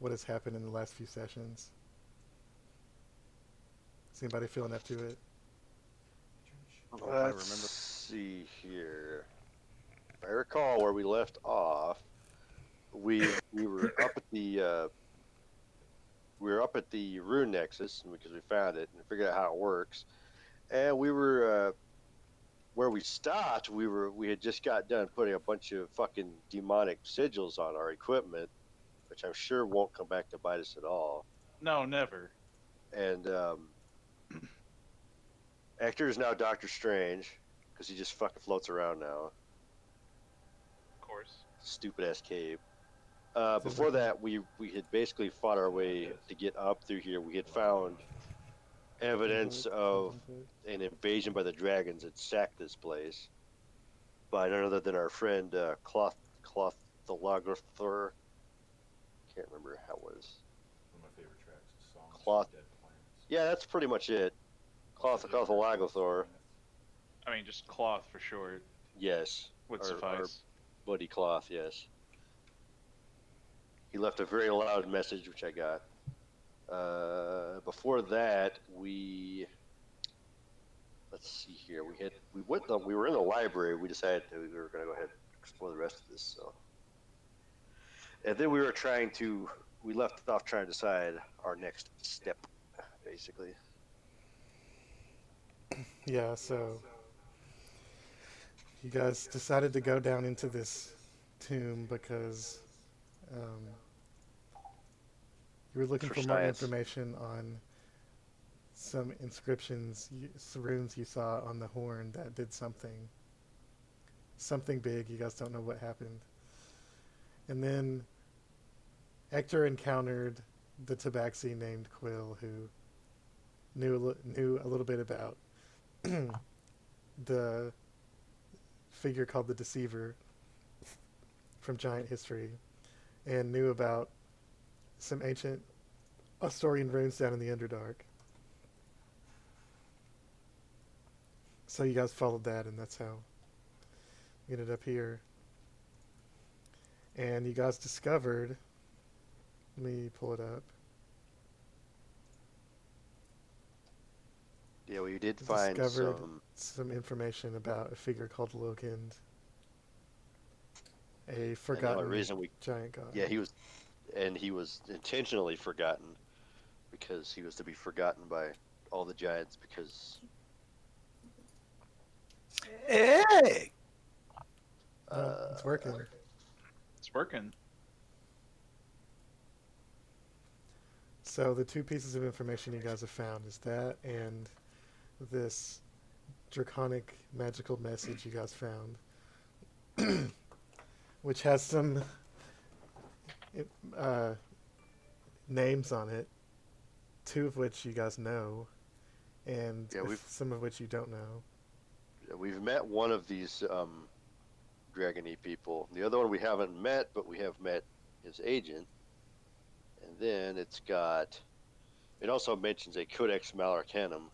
what has happened in the last few sessions. Is anybody feeling up to it? Well, if I Let's remember, see here. If I recall where we left off, we were up at the rune nexus because we found it and figured out how it works. And we were where we stopped. We had just got done putting a bunch of fucking demonic sigils on our equipment, which I'm sure won't come back to bite us at all. no, never. And Hector is now Doctor Strange because he just fucking floats around now. Of course. Stupid ass cave. Is it Before working? that, we had basically fought our way to get up through here. We had found evidence Input, keep of input. an invasion by the dragons that sacked this place by none other than our friend Cloth the Logother. Can't remember how it was. One of my favorite tracks is Songs Cloth. from Dead Planets. Yeah, that's pretty much it. Cloth the Logother. I mean, just cloth for short Yes, would our suffice. buddy Cloth. Yes, he left a very loud message, which I got. Before that, let's see here. We were in the library. We decided we were going to go ahead and explore the rest of this. So, and then we left off trying to decide our next step, basically. Yeah, so you guys decided to go down into this tomb because um, you were looking For for more science. information on some inscriptions, some runes you saw on the horn that did something big. You guys don't know what happened. And then Hector encountered the tabaxi named Quill, who knew a little bit about the figure called the Deceiver from Giant History, and knew about some ancient Asturian runes down in the Underdark. So you guys followed that, and that's how you ended up here. And you guys discovered. Let me pull it up. Yeah, we did You find discovered some. some information about a figure called Lokind, a And the only forgotten reason we, giant god. yeah, he was intentionally forgotten because he was to be forgotten by all the giants because Hey! Oh, it's working. It's working. So the two pieces of information you guys have found is that and this draconic magical message you guys found, which has some uh, names on it, two of which you guys know, and yeah, some of which you don't know. we've met one of these dragony people. The other one we haven't met, but we have met his agent. And then it also mentions a Codex Malarcanum,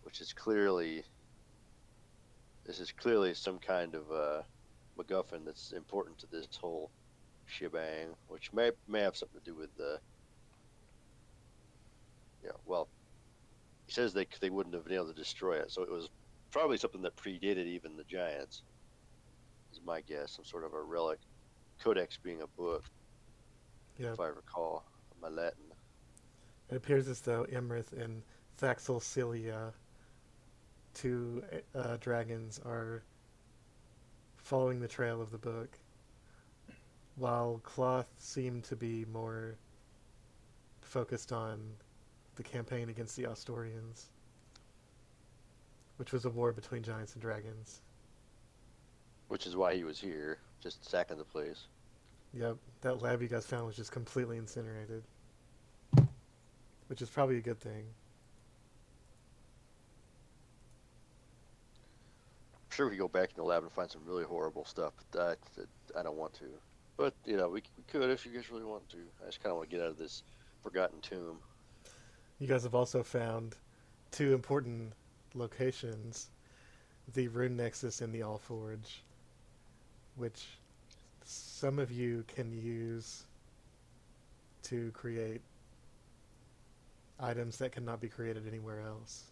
which is clearly this is clearly some kind of MacGuffin that's important to this whole shebang, which may have something to do with the well, he says they wouldn't have been able to destroy it, so it was probably something that predated even the giants. Is my guess, some sort of a relic. Codex being a book, Yeah, if I recall my Latin. it appears as though Imrith and Thaxel Cilia, two dragons, are following the trail of the book, while Cloth seemed to be more focused on the campaign against the Asturians, which was a war between giants and dragons. Which is why he was here, just sacking the place. Yep, that lab you guys found was just completely incinerated, which is probably a good thing. I'm sure we could go back in the lab and find some really horrible stuff, but I don't want to. But we could if you guys really want to. I just kind of want to get out of this forgotten tomb. You guys have also found two important locations: the Rune Nexus and the Allforge, which some of you can use to create items that cannot be created anywhere else,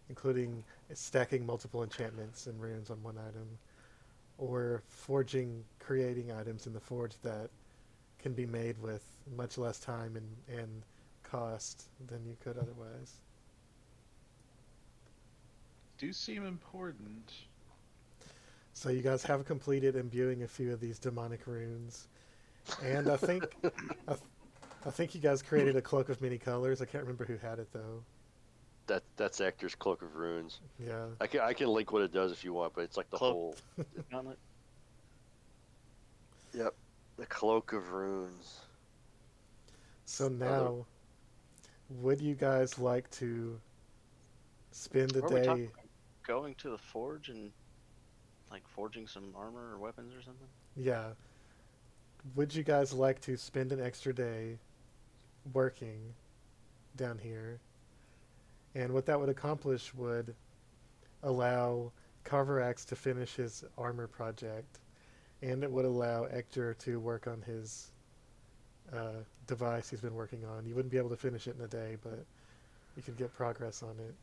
including stacking multiple enchantments and runes on one item, or creating items in the forge that can be made with much less time and cost than you could otherwise. Do seem important. So you guys have completed imbuing a few of these demonic runes, and I think you guys created a cloak of many colors. I can't remember who had it though. That's Ector's Cloak of Runes. Yeah. I can link what it does if you want, but it's like the Cloak. whole. Gauntlet. Yep, the Cloak of Runes. So now, would you guys like to spend a Were we day? talking about going to the forge and like forging some armor or weapons or something? Yeah. Would you guys like to spend an extra day working down here? And what that would accomplish would allow Carverax to finish his armor project, and it would allow Ector to work on his device he's been working on. You wouldn't be able to finish it in a day, but you could get progress on it.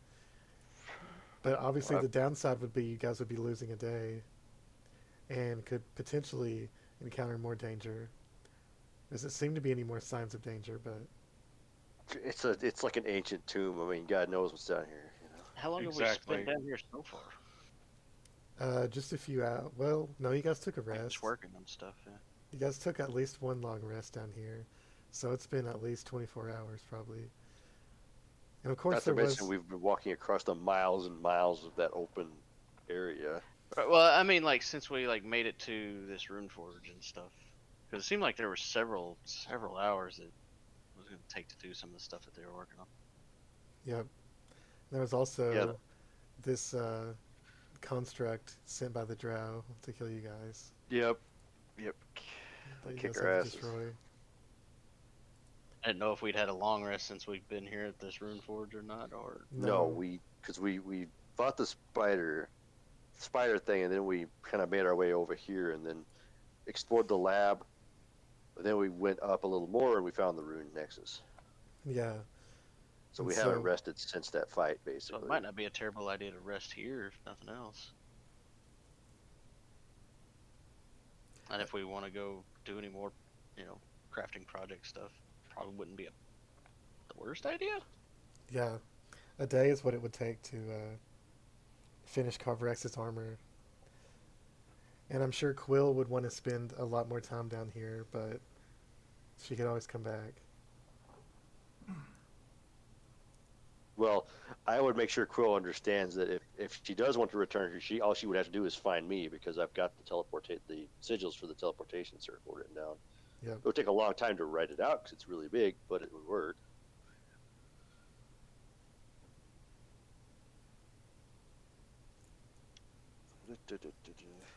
But obviously the downside would be you guys would be losing a day and could potentially encounter more danger. Doesn't seem to be any more signs of danger, but It's like an ancient tomb. I mean, God knows what's down here. You know. How long have Exactly. we spent down here so far? just a few hours. Well, no, you guys took a Like, rest. just working on stuff. Yeah. You guys took at least one long rest down here, so it's been at least 24 hours probably. And of course Not to there was. mention we've been walking across the miles and miles of that open area. Right, well, I mean, like since we like made it to this rune forge and stuff, because it seemed like there were several hours that it was going to take to do some of the stuff that they were working on. Yep. There was also Yeah. this construct sent by the Drow to kill you guys. Yep. That you Kick guys our had to asses. destroy. I didn't know if we'd had a long rest since we've been here at this rune forge or not, or No, because we fought the spider thing, and then we kind of made our way over here, and then explored the lab. But then we went up a little more, and we found the rune nexus. Yeah. So we So- haven't rested since that fight, so basically. it might not be a terrible idea to rest here if nothing else. And if we want to go do any more, crafting project stuff, probably wouldn't be the worst idea. Yeah. A day is what it would take to finish Carverax's armor. And I'm sure Quill would want to spend a lot more time down here, but she could always come back. Well, I would make sure Quill understands that if she does want to return here, all she would have to do is find me, because I've got the sigils for the teleportation circle written down. Yep. It would take a long time to write it out because it's really big, but it would work.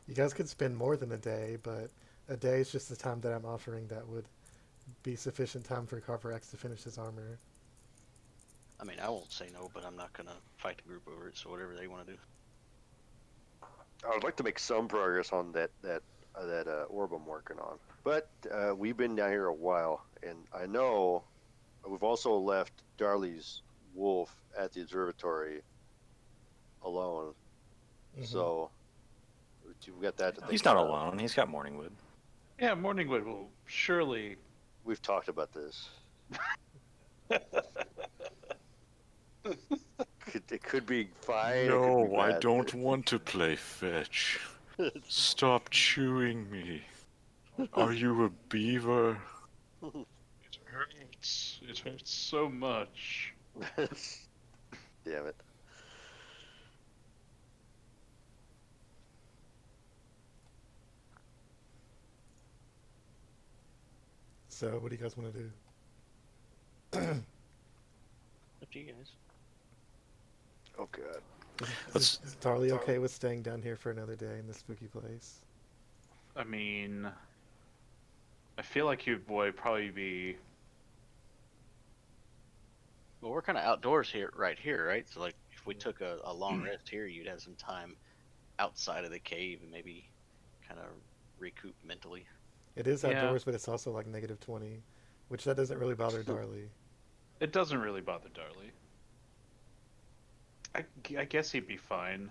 You guys could spend more than a day, but a day is just the time that I'm offering that would be sufficient time for Carverax to finish his armor. I mean, I won't say no, but I'm not gonna fight the group over it. So whatever they want to do. I would like to make some progress on that orb I'm working on, but we've been down here a while, and I know we've also left Darley's wolf at the observatory alone. Mhm. So we've got that to think He's not about. alone. He's got Morningwood. Yeah, Morningwood will surely. We've talked about this. It could be fine. it could be No, I bad. don't want to play fetch. Stop chewing me. Are you a beaver? It hurts. It hurts so much. Damn it. So, what do you guys want to do? Up to you guys. Oh god. Let's- Is Darley okay with staying down here for another day in this spooky place? I mean, I feel like you would probably be. Well, we're kind of outdoors here, right? So like, if we took a long rest here, you'd have some time outside of the cave and maybe kind of recoup mentally. It is Yeah. outdoors, but it's also like -20. which that doesn't really bother Darley. It doesn't really bother Darley. I guess he'd be fine.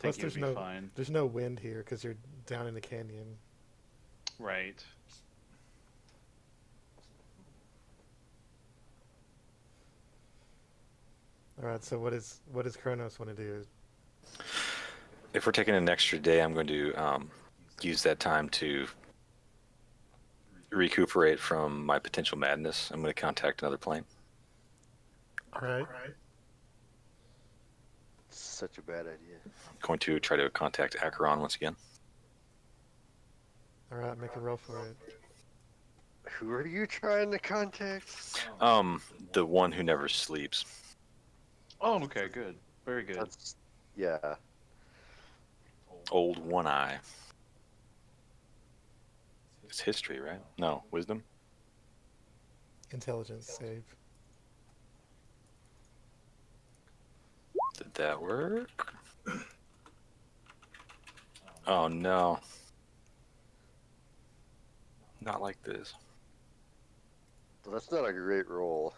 Plus, Think he'd be fine. there's no wind here because you're down in the canyon. Right. All right, so what does Kronos want to do? If we're taking an extra day, I'm going to use that time to recuperate from my potential madness. I'm going to contact another plane. All right. Such a bad idea. I'm going to try to contact Acheron once again. All right, make a roll for it. Who are you trying to contact? The one who never sleeps. Oh, okay, good. Very good. That's, yeah. Old One Eye. It's history, right? No, wisdom. Intelligence save. Did that work? Oh no. Not like this. Well, that's not a great roll.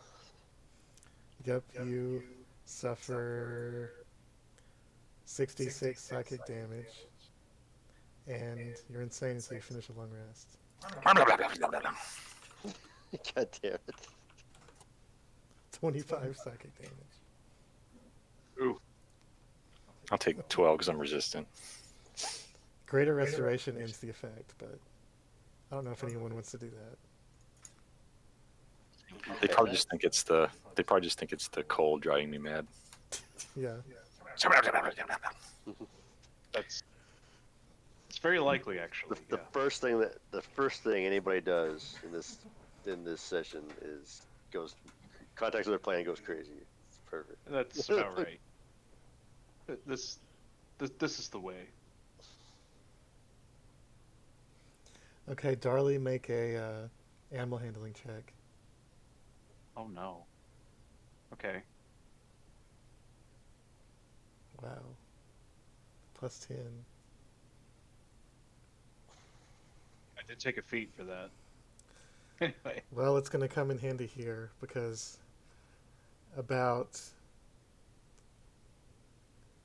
Yep, you suffer 66 psychic damage, and you're insane until you finish a long rest. God damn it. 25 psychic damage. I'll take 12 because I'm resistant. Greater Restoration ends the effect, but I don't know if anyone wants to do that. They probably just think it's the cold driving me mad. Yeah. That's it's very likely, actually. The first thing anybody does in this session is contacts their plane and goes crazy. It's perfect. That's about right. This is the way. Okay, Darley, make a animal handling check. Oh no. Okay. Wow. Plus 10. I did take a feat for that. Anyway. Well, it's going to come in handy here because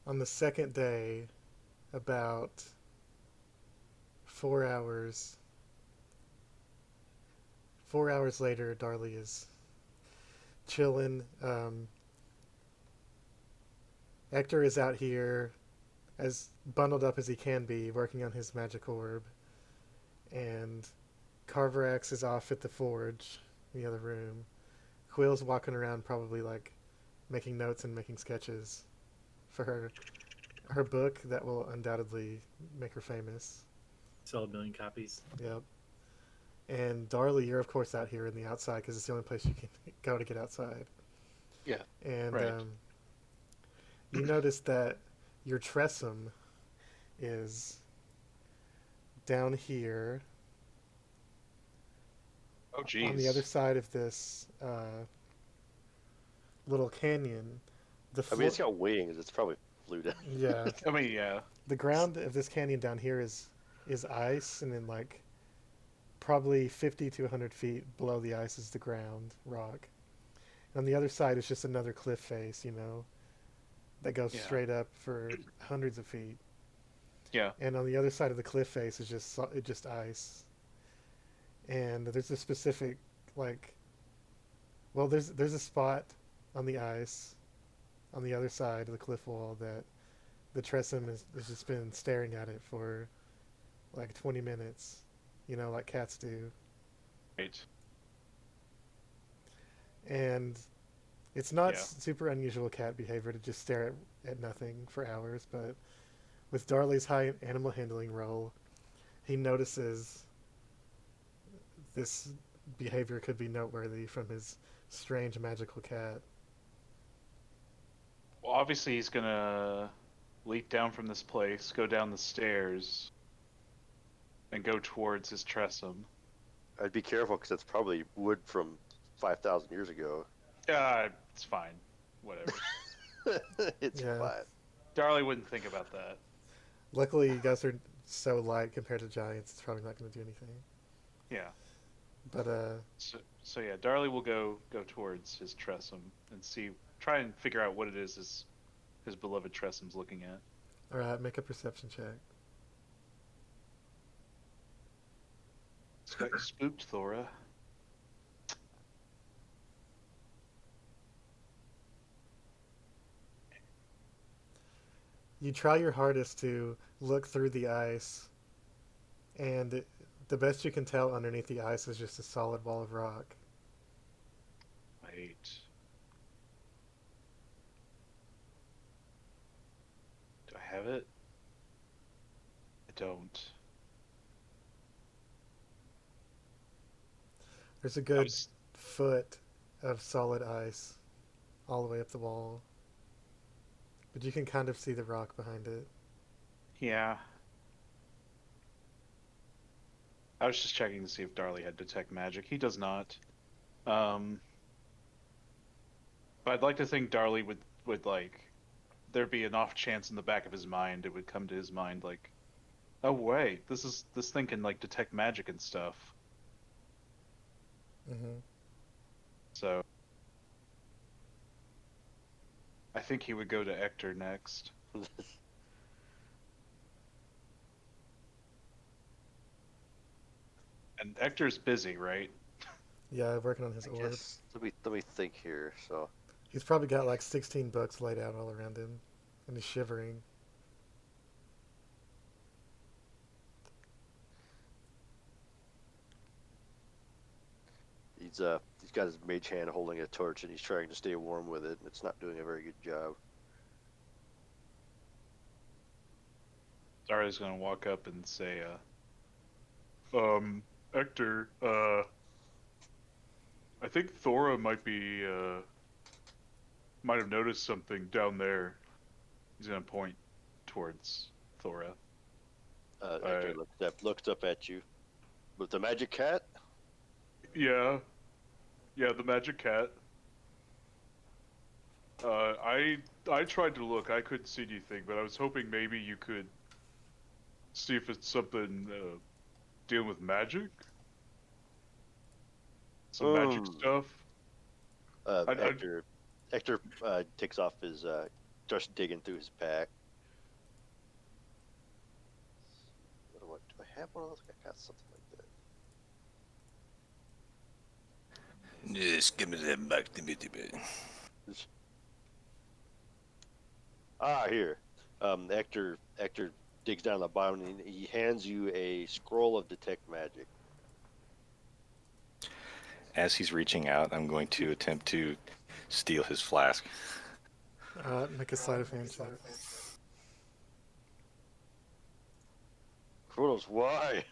on the second day, about 4 hours later, Darley is chilling. Hector is out here as bundled up as he can be, working on his magic orb, and Carverax is off at the forge in the other room. Quill's walking around, probably like making notes and making sketches for her book that will undoubtedly make her famous. Sell 1 million copies. Yep. And Darley, you're of course out here in the outside because it's the only place you can go to get outside. Yeah. And Right. You notice that your Tressum is down here Oh geez. on the other side of this little canyon. I mean, it's got wings. It's probably flew down. Yeah. I mean, yeah. The ground of this canyon down here is ice, and then like probably 50 to 100 feet below the ice is the ground rock. And on the other side is just another cliff face, that goes Yeah. straight up for hundreds of feet. Yeah. And on the other side of the cliff face is just ice. And there's a specific there's a spot on the ice on the other side of the cliff wall that the Tressum has just been staring at it for like 20 minutes, like cats do. Right. And it's not Yeah. super unusual cat behavior to just stare at nothing for hours, but with Darley's high animal handling roll, he notices this behavior could be noteworthy from his strange magical cat. Well, obviously he's gonna leap down from this place, go down the stairs, and go towards his Tressum. I'd be careful because it's probably wood from 5,000 years ago. It's fine. Whatever. It's Yeah. fine. Darley wouldn't think about that. Luckily, you guys are so light compared to giants, it's probably not going to do anything. Yeah. But So yeah, Darley will go towards his Tressum and try and figure out what it is his beloved Tressum's looking at. all right, make a perception check. It's got you spooked, Thora. You try your hardest to look through the ice, and the best you can tell underneath the ice is just a solid wall of rock. Wait. Do I have it? I don't. There's a I good was- foot of solid ice all the way up the wall. But you can kind of see the rock behind it. Yeah. I was just checking to see if Darley had detect magic. He does not. But I'd like to think Darley would like there'd be an off chance in the back of his mind it would come to his mind like, oh wait, this thing can like detect magic and stuff. Hmm. So I think he would go to Ector next. And Ector's busy, right? Yeah, working on his I orb. guess, let me think here. So He's probably got like 16 books laid out all around him, and he's shivering. he's got his mage hand holding a torch and he's trying to stay warm with it, and it's not doing a very good job. Darley's gonna walk up and say, Ector, I think Thora might have noticed something down there. He's gonna point towards Thora. Hector looks up at you with the magic cat. Yeah, the magic cat. I tried to look. I couldn't see anything, but I was hoping maybe you could see if it's something dealing with magic. Some magic stuff. Hector takes off his starts digging through his pack. Do I have one of those? I got something like that. Yes, give me that back to me. Here. Hector digs down the bottom and he hands you a scroll of detect magic. As he's reaching out, I'm going to attempt to steal his flask. Make a sleight of hand check. Kronos, why?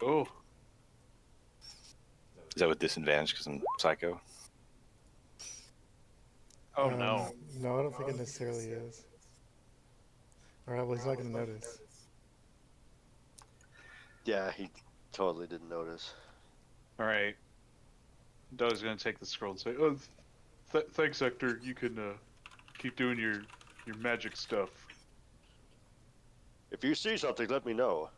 Oh, Is that with disadvantage because I'm psycho? oh no. No, I don't think it necessarily is. Alright, well, he's not going to notice. Yeah, he totally didn't notice. All right. Doug's gonna take the scroll and say, "Oh, thanks, Hector. You can keep doing your magic stuff." If you see something, let me know.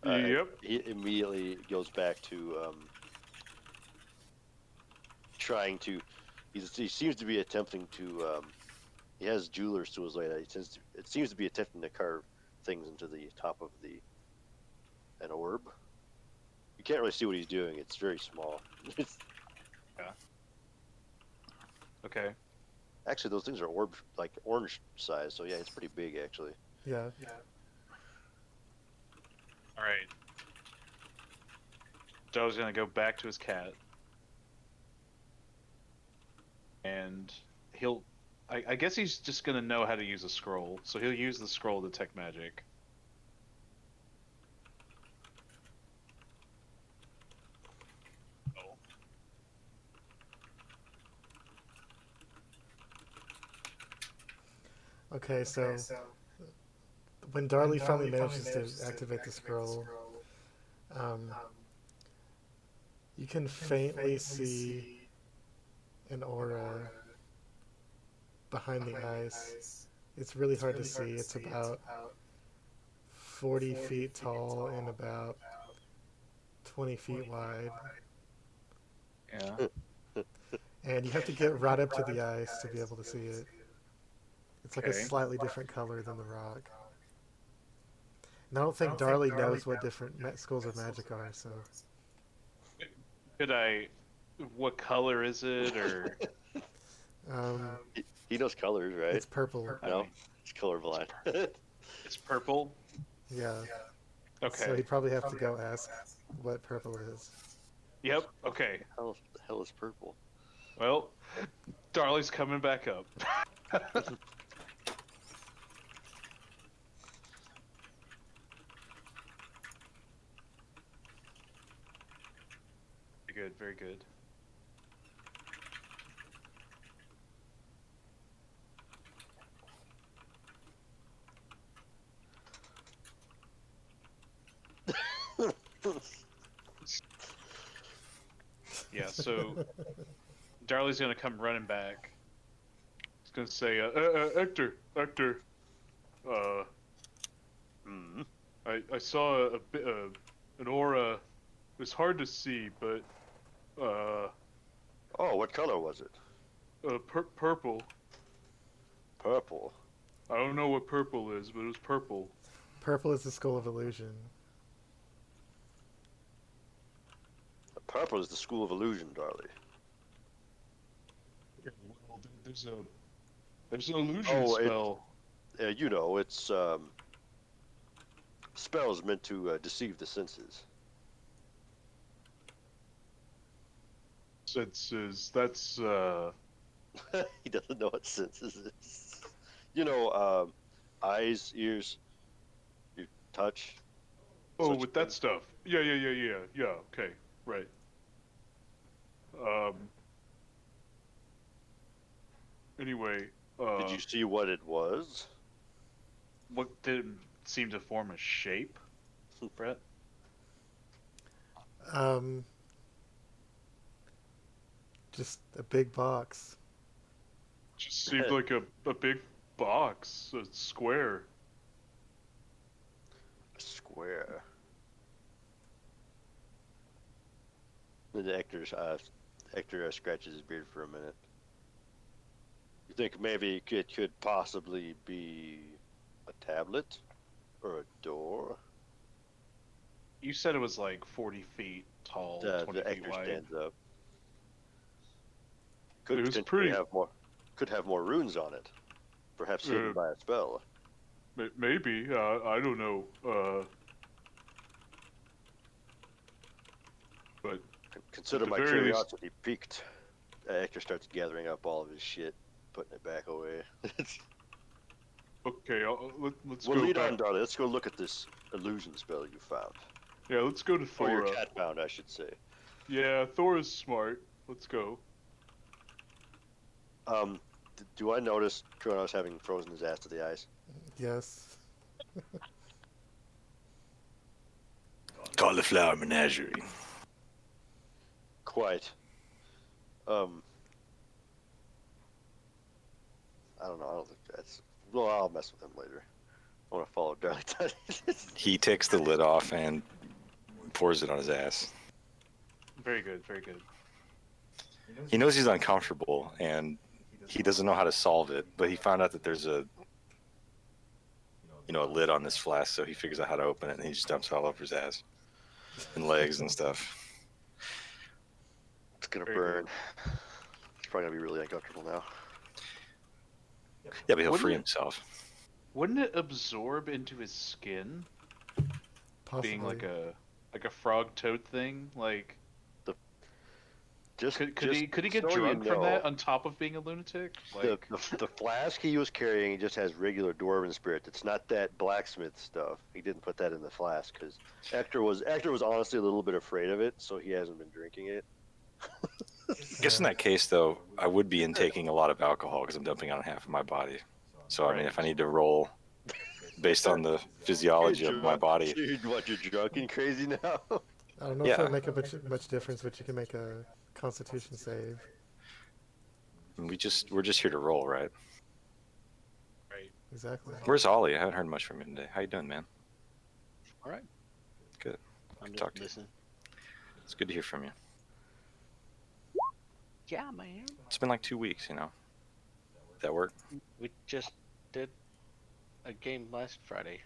Yep. He immediately goes back to trying to. He seems to be attempting to. He has jewelers to his right. It seems to be attempting to carve things into the top of an orb. You can't really see what he's doing. It's very small. Okay. Actually, those things are like orange size. So yeah, it's pretty big actually. Yeah. All right. Doug's gonna go back to his cat, and I guess he's just gonna know how to use a scroll, so he'll use the scroll to detect magic. Oh. Okay, so when Darley finally manages to activate the scroll, you can faintly see an aura behind the ice. It's really hard to see. It's about 40 feet tall and about 20 feet wide. Yeah. And you have to get right up to the ice to be able to see it. It's like a Okay. slightly different color than the rock. And I don't think Darley knows what different schools of magic are, so. Could I? What color is it, or He knows colors, right? It's purple. I No, mean, it's colorblind. it's purple? Yeah. Okay. So he'd probably have to go ask what purple is. Yep. Okay. the hell is purple? Well, Darley's coming back up. Very good. Very good. Yeah. So Darley's gonna come running back. He's gonna say, Hector, Mm. I saw a bit an aura. It was hard to see, but Oh, what color was it? purple. Purple. I don't know what purple is, but it was purple. Purple is the School of Illusion. Purple is the school of illusion, Darley. Well, there's an illusion Oh, spell. You know, it's spells meant to deceive the senses. Senses. That's He doesn't know what senses is. You know, eyes, ears, your touch. oh, Such with that things. stuff. Yeah. Okay, right. Anyway, Did you see what it was? what did it seem to form a shape, Brett? Just a big box. Just seemed like a big box, a square. A square. Then Hector scratches his beard for a minute. You think maybe it could possibly be a tablet or a door? You said it was like 40 feet tall, 20 The feet Hector wide. stands up. Could It was potentially pretty- have more. Could have more runes on it, perhaps hidden by a spell. Maybe. I don't know. But Consider At the my very least- curiosity piqued. Hector starts gathering up all of his shit, putting it back away. okay, let's Well, go lead back. on, darling. Let's go look at this illusion spell you found. Yeah, let's go to Or your Thora. cat found, I should say. Yeah, Thora's smart. Let's go. Do I notice Kronos having frozen his ass to the ice? Yes. Cauliflower menagerie. Quite. I don't know. I don't think that's. Well, I'll mess with him later. I want to follow Darley. He takes the lid off and pours it on his ass. Very good, very good. He knows he's uncomfortable and he doesn't know how to solve it, but he found out that there's a a lid on this flask, so he figures out how to open it and he just dumps it all over his ass and legs and stuff. It's gonna Very burn. It's probably gonna be really uncomfortable now. Yeah, but he'll Wouldn't free it- himself. Wouldn't it absorb into his skin, Possibly. being like a frog toad thing? Like, Just could just he get so you drunk from know, that on top of being a lunatic? Like, the flask he was carrying just has regular dwarven spirit. It's not that blacksmith stuff. He didn't put that in the flask because Hector was honestly a little bit afraid of it, so he hasn't been drinking it. I guess in that case, though, I would be intaking a lot of alcohol because I'm dumping on half of my body. So, I mean, if I need to roll based on the physiology of my body, Dude, what, you're drunk and crazy now? I don't know if Yeah. it'll make much difference, but you can make a Constitution save. we're just here to roll, right? Exactly. Where's Ollie? I haven't heard much from him today. How you doing, man? All right. Good. I'm Good just talk to you. listening. It's good to hear from you. Yeah, man. It's been like 2 weeks, you know. That work? We just did a game last Friday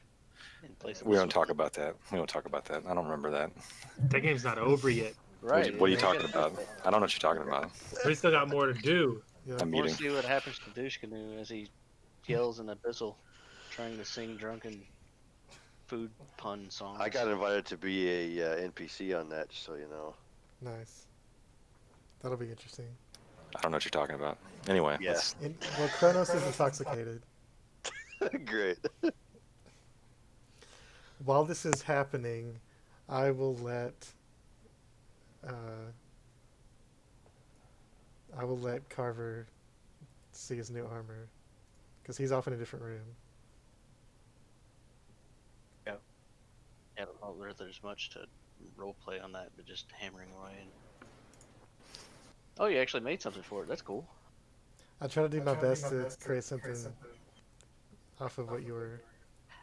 in place of We this don't one. talk about that. We don't talk about that. I don't remember that. That game's not over yet. Right. What are you we talking gotta- about? I don't know what you're talking about. We still got more to do. Yeah. I'm I want muting. to see what happens to Douchecanoe as he yells in Abyssal, trying to sing drunken food pun songs. I got invited to be a NPC on that, just so you know. Nice. That'll be interesting. I don't know what you're talking about. Anyway, Yeah. let's- Well, Kronos is intoxicated. Great. While this is happening, I will let Carver see his new armor, because he's off in a different room. I don't know whether there's much to roleplay on that, but just hammering away. And... Oh, you actually made something for it. That's cool. I try to do my best to create something off of what you were.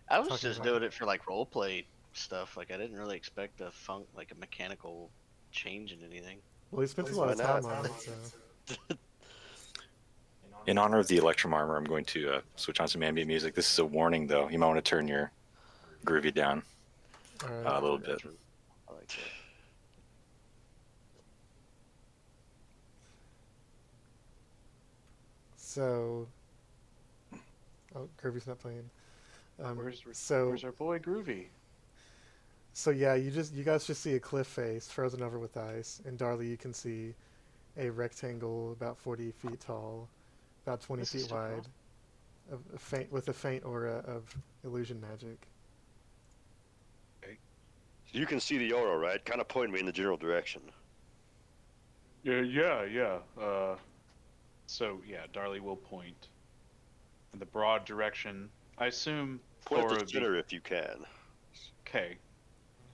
I was Talking just about- doing it for like roleplay stuff. Like I didn't really expect a mechanical change in anything. Well, he spent a lot of Why time not? on it, so. in honor of the Electrum armor, I'm going to switch on some ambient music. This is a warning, though. You might want to turn your groovy down All right. a little bit. That's really- I like that. So. Oh, Kirby's not playing. Where's so our boy Groovy? So yeah, you guys just see a cliff face frozen over with ice, and Darley, you can see a rectangle about 40 feet tall, about 20 This is feet too wide, with a faint aura of illusion magic. You can see the aura, right? Kind of point me in the general direction. Yeah. So yeah, Darley will point in the broad direction. I assume Point Thor at the would be center if you can. okay.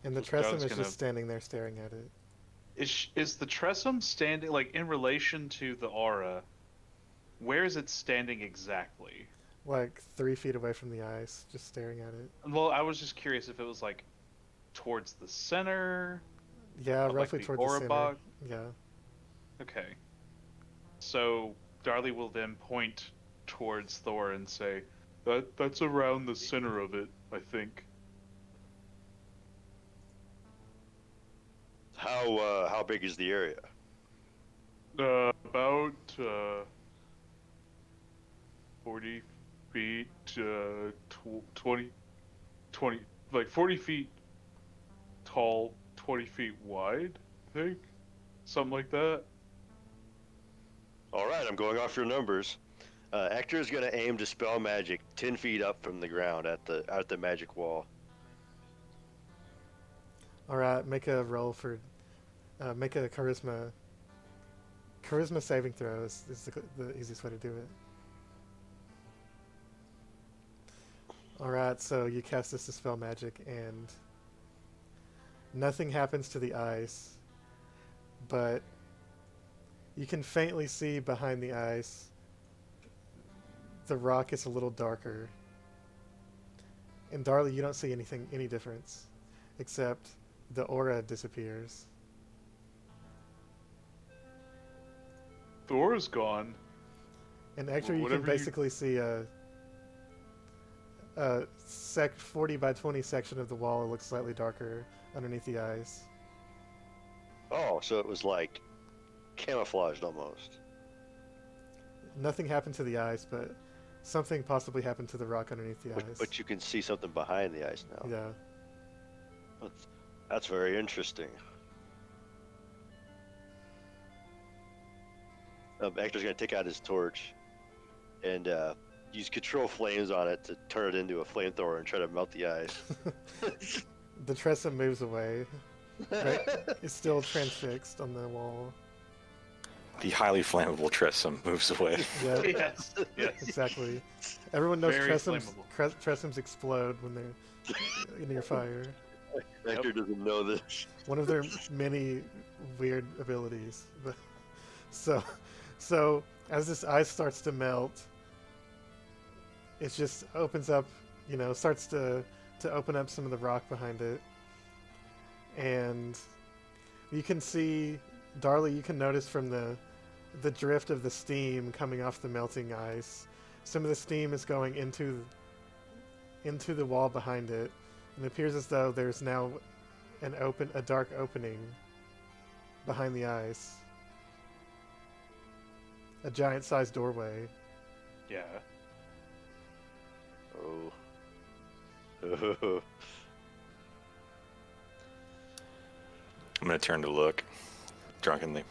And the So Tressum Darley's is gonna- just standing there staring at it. Is the Tressum standing like in relation to the aura? Where is it standing exactly? Like 3 feet away from the ice, just staring at it. Well, I was just curious if it was like towards the center. Yeah, Like roughly the toward the aura center. box? Yeah. Okay. So Darley will then point towards Thor and say, "That's around the center of it, I think." How big is the area? About 40 feet, 20, like 40 feet tall, 20 feet wide, I think, something like that. All right, I'm going off your numbers. Hector is going to aim Dispel Magic 10 feet up from the ground at the magic wall. All right, make a roll for, make a charisma saving throw is the easiest way to do it. All right, so you cast this Dispel Magic and nothing happens to the ice, but you can faintly see behind the ice the rock is a little darker. And Darley, you don't see any difference, except the aura disappears. Thor's gone. And actually, you can Whatever you- basically see a 40 by 20 section of the wall that looks slightly darker underneath the ice. Oh, so it was like camouflaged almost. Nothing happened to the ice, but something possibly happened to the rock underneath the ice. But you can see something behind the ice now. Yeah. That's very interesting. Hector's going to take out his torch and use control flames on it to turn it into a flamethrower and try to melt the ice. The Tressum moves away. Right? It's still transfixed on the wall. The highly flammable Tressum moves away. Yeah, Yes. Yes. exactly. Everyone knows Very Tressums explode when they're near fire. Hector doesn't know this. One of their many weird abilities. But so as this ice starts to melt, it just opens up, starts to to open up some of the rock behind it. And you can see, Darley, you can notice from the drift of the steam coming off the melting ice, some of the steam is going into the wall behind it, and it appears as though there's now a dark opening behind the ice. A giant-sized doorway. Yeah. Oh. I'm gonna turn to look drunkenly.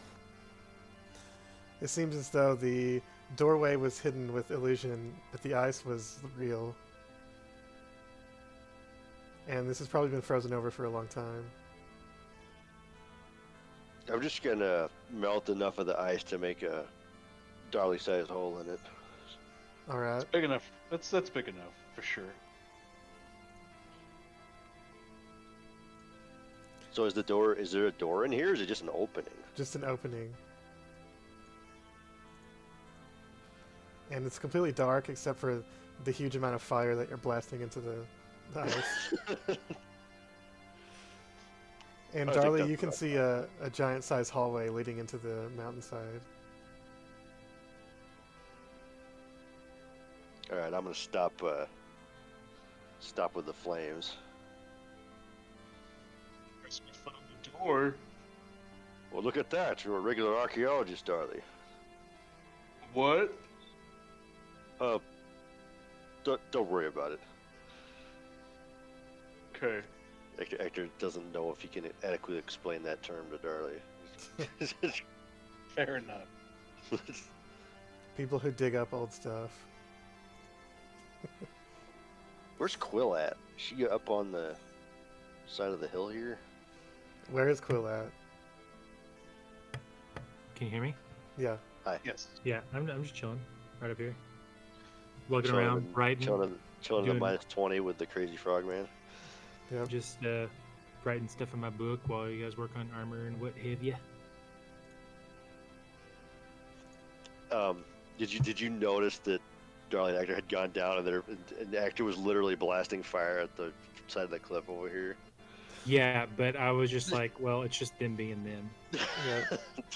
It seems as though the doorway was hidden with illusion, but the ice was real. And this has probably been frozen over for a long time. I'm just gonna melt enough of the ice to make a Darley-sized hole in it. Alright. Big enough. That's big enough for sure. So is there a door in here, or is it just an opening? Just an opening. And it's completely dark except for the huge amount of fire that you're blasting into the ice. And I think Darley, that's you can about see a giant-sized hallway leading into the mountainside. All right, I'm gonna stop with the flames. Guess we found the door. Well, look at that. You're a regular archaeologist, Darley. What? Don't worry about it. Okay. Hector doesn't know if he can adequately explain that term to Darley. Fair enough. People who dig up old stuff. Where's Quill at? Is she up on the side of the hill here? Where is Quill at? Can you hear me? Yeah. Yes. Yeah, I'm just chilling right up here. Looking Chilling around, in- writing, Chilling in the Doing- -20 with the crazy frogman. Yep. just writing stuff in my book while you guys work on armor and what have you. Did you notice that Darley and Hector had gone down and Hector was literally blasting fire at the side of the cliff over here? Yeah, but I was just like, well, it's just them being them. Yeah.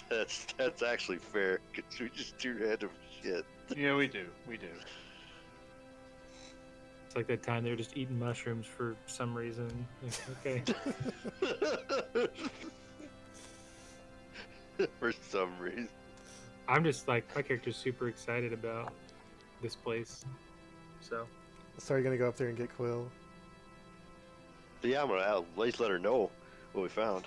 That's actually fair, because we just do random shit. Yeah, we do. We do. It's like that time they were just eating mushrooms for some reason. Like, okay. For some reason. I'm just like, my character's super excited about this place. So, So are you gonna go up there and get Quill? But yeah, I'm gonna at least let her know what we found.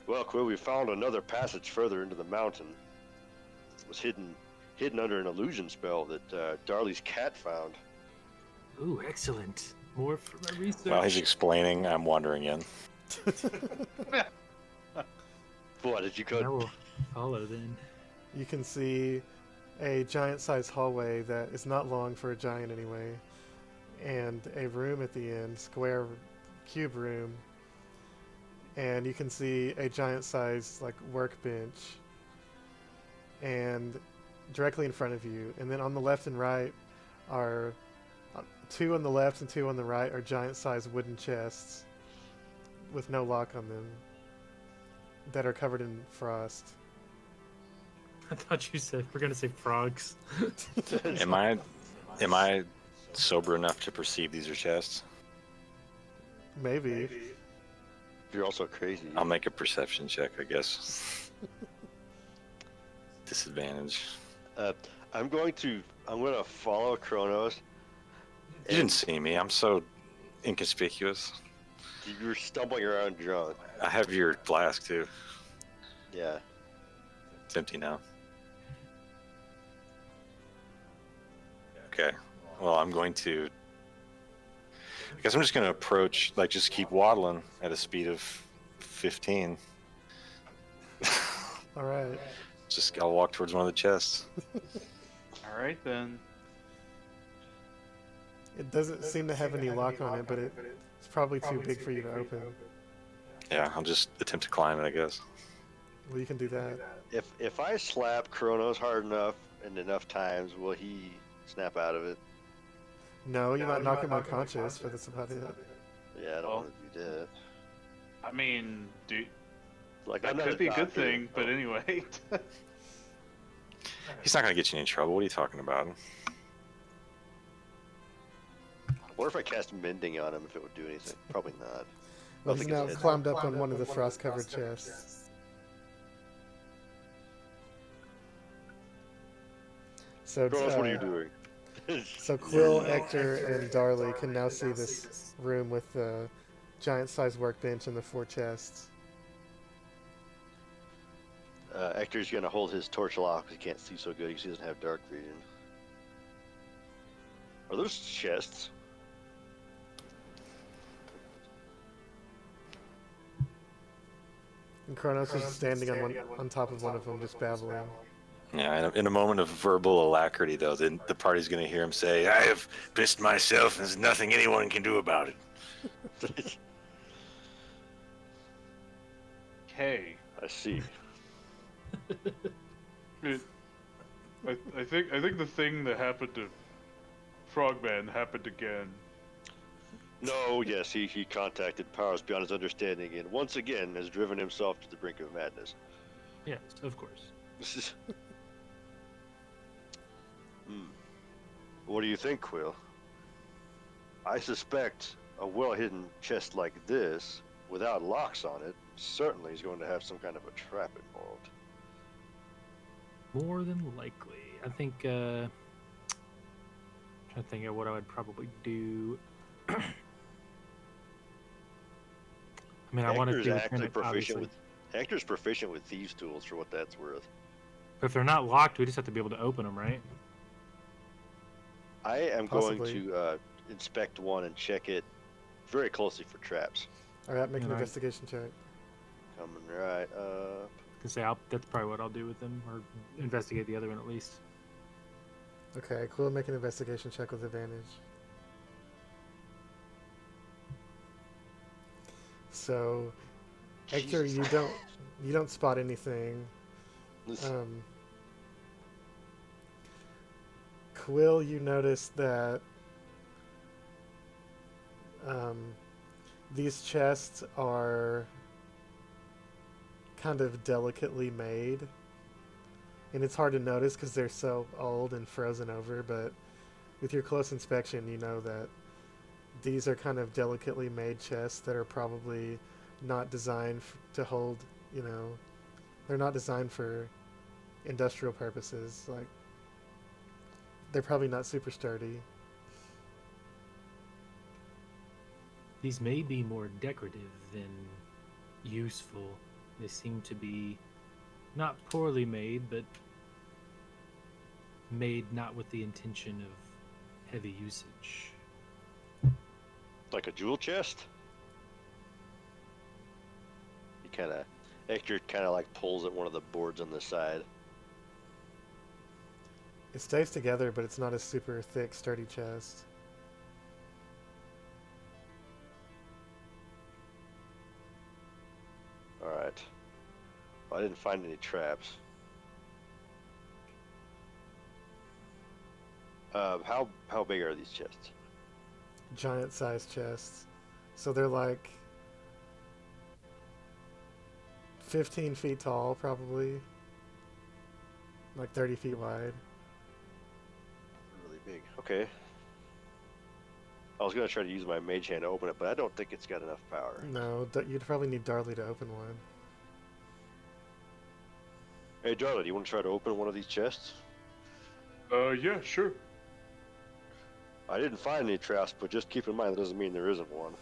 Well, Quill, we found another passage further into the mountain. It was hidden under an illusion spell that Darley's cat found. ooh, excellent. More for my research. While he's explaining, I'm wandering in. What did you I go? will follow then. You can see a giant-sized hallway that is not long for a giant anyway, and a room at the end, square cube room, and you can see a giant-sized like workbench, and directly in front of you, and then on the left and right are two on the left and two on the right are giant-sized wooden chests with no lock on them that are covered in frost. I thought you said we're gonna say frogs. Am I sober enough to perceive these are chests? Maybe. You're also crazy. I'll make a perception check, I guess. Disadvantage. I'm gonna follow Kronos. You didn't see me. I'm so inconspicuous. You were stumbling around drunk. I have your flask too. Yeah. It's empty now. Okay. Well, I guess I'm just going to approach, like, just keep waddling at a speed of 15. All right. I'll walk towards one of the chests. All right then. It doesn't seem to have any lock on it, but it's probably too big for you to open. Yeah, I'll just attempt to climb it, I guess. Well, you can do that. If I slap Kronos hard enough and enough times, will he snap out of it? No, you might knock him unconscious, but that's about it. Yeah, I don't Well, want to do that. I mean, dude, Like, that I'm not could be a good doctor, thing, but so- anyway. He's not gonna get you in trouble. What are you talking about? What if I cast mending on him if it would do anything? Probably not. Well, I he's think now it's- climbed up on one of the frost-covered chests. So, Kronos, what are you doing? So Quill, Hector, and Darley can now see this room with the giant-sized workbench and the 4 chests. Hector's gonna hold his torch aloft because he can't see so good because he doesn't have dark vision. Are those chests? And Kronos is standing on top of one of them, just babbling. Yeah, in a moment of verbal alacrity, though, then the party's gonna hear him say, "I have pissed myself, and there's nothing anyone can do about it." Okay. I see. I think the thing that happened to Frogman happened again. No, yes, he contacted powers beyond his understanding and once again has driven himself to the brink of madness. Yes, of course. What do you think, Quill? I suspect a well-hidden chest like this, without locks on it, certainly is going to have some kind of a trap involved. More than likely. I think, trying to think of what I would probably do. I mean, I want to Hector's do actually it, obviously. Hector's proficient with thieves' tools for what that's worth. But if they're not locked, we just have to be able to open them, right? I am Possibly. going to inspect one and check it very closely for traps. Alright, make an Alright. investigation check. Coming right up. Can say that's probably what I'll do with them, or investigate the other one at least. Okay, Quill, make an investigation check with advantage. So, Hector, Jesus. you don't spot anything. Quill, you notice that these chests are kind of delicately made. And it's hard to notice because they're so old and frozen over, but with your close inspection, you know that these are kind of delicately made chests that are probably not designed to hold, they're not designed for industrial purposes. Like, they're probably not super sturdy. These may be more decorative than useful. They seem to be not poorly made, but made not with the intention of heavy usage. Like a jewel chest? Hector kind of like pulls at one of the boards on the side. It stays together, but it's not a super thick, sturdy chest. Alright. Well, I didn't find any traps. How big are these chests? Giant-sized chests. So they're like 15 feet tall, probably. Like 30 feet wide. Really big. Okay. I was gonna try to use my mage hand to open it, but I don't think it's got enough power. No, you'd probably need Darley to open one. Hey, Darla, do you want to try to open one of these chests? Yeah, sure. I didn't find any traps, but just keep in mind that doesn't mean there isn't one.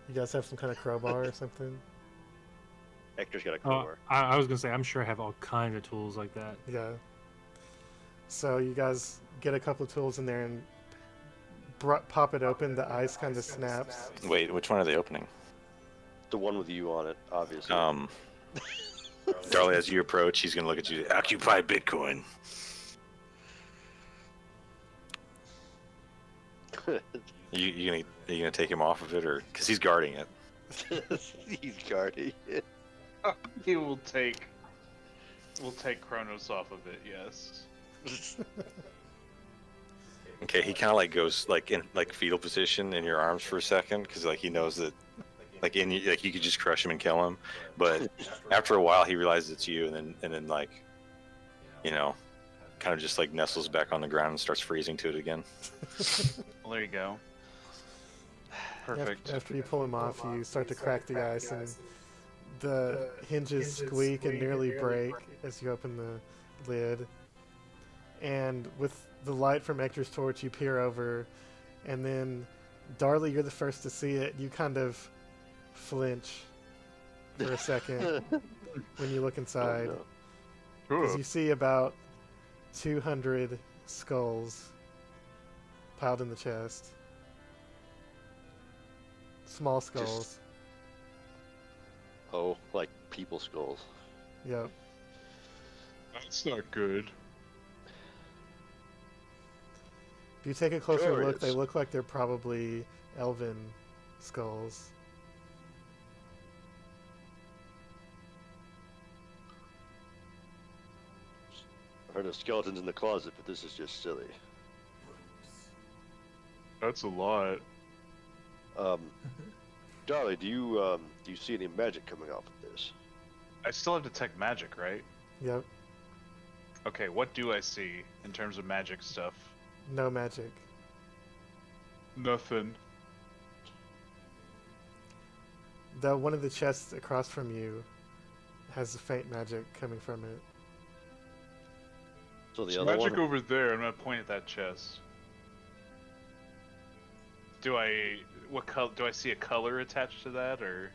You guys have some kind of crowbar or something? Hector's got a Oh, crowbar. I was gonna say, I'm sure I have all kinds of tools like that. Yeah. So you guys get a couple of tools in there and pop it open. The ice kind of snaps. Wait, which one are they opening? The one with you on it, obviously. Darley, as you approach, he's gonna look at you. Occupy Bitcoin. You gonna take him off of it, or because he's guarding it? He's guarding it. He will take. We'll take Kronos off of it. Yes. Okay, he kind of like goes like in like fetal position in your arms for a second because like he knows that like like you could just crush him and kill him, but after a while he realizes it's you, and then like you know kind of just like nestles back on the ground and starts freezing to it again. Well, there you go. Perfect. After you pull him off, you start to crack the ice, and the hinges squeak and nearly break as you open the lid. And with the light from Hector's torch, you peer over, and then, Darley, you're the first to see it. You kind of flinch for a second when you look inside, Oh, because you see about 200 skulls piled in the chest. Small skulls. no. Oh, like people skulls. Yep. That's not good. If you take a closer Sure look, they is. look like they're probably elven skulls. I heard of skeletons in the closet, but this is just silly. That's a lot. Darley, do you see any magic coming off of this? I still have detect magic, right? Yep. Okay, what do I see in terms of magic stuff? No magic. Nothing. Though one of the chests across from you has faint magic coming from it. So the There's other magic one. over there. I'm gonna point at that chest. Do I what color? Do I see a color attached to that, or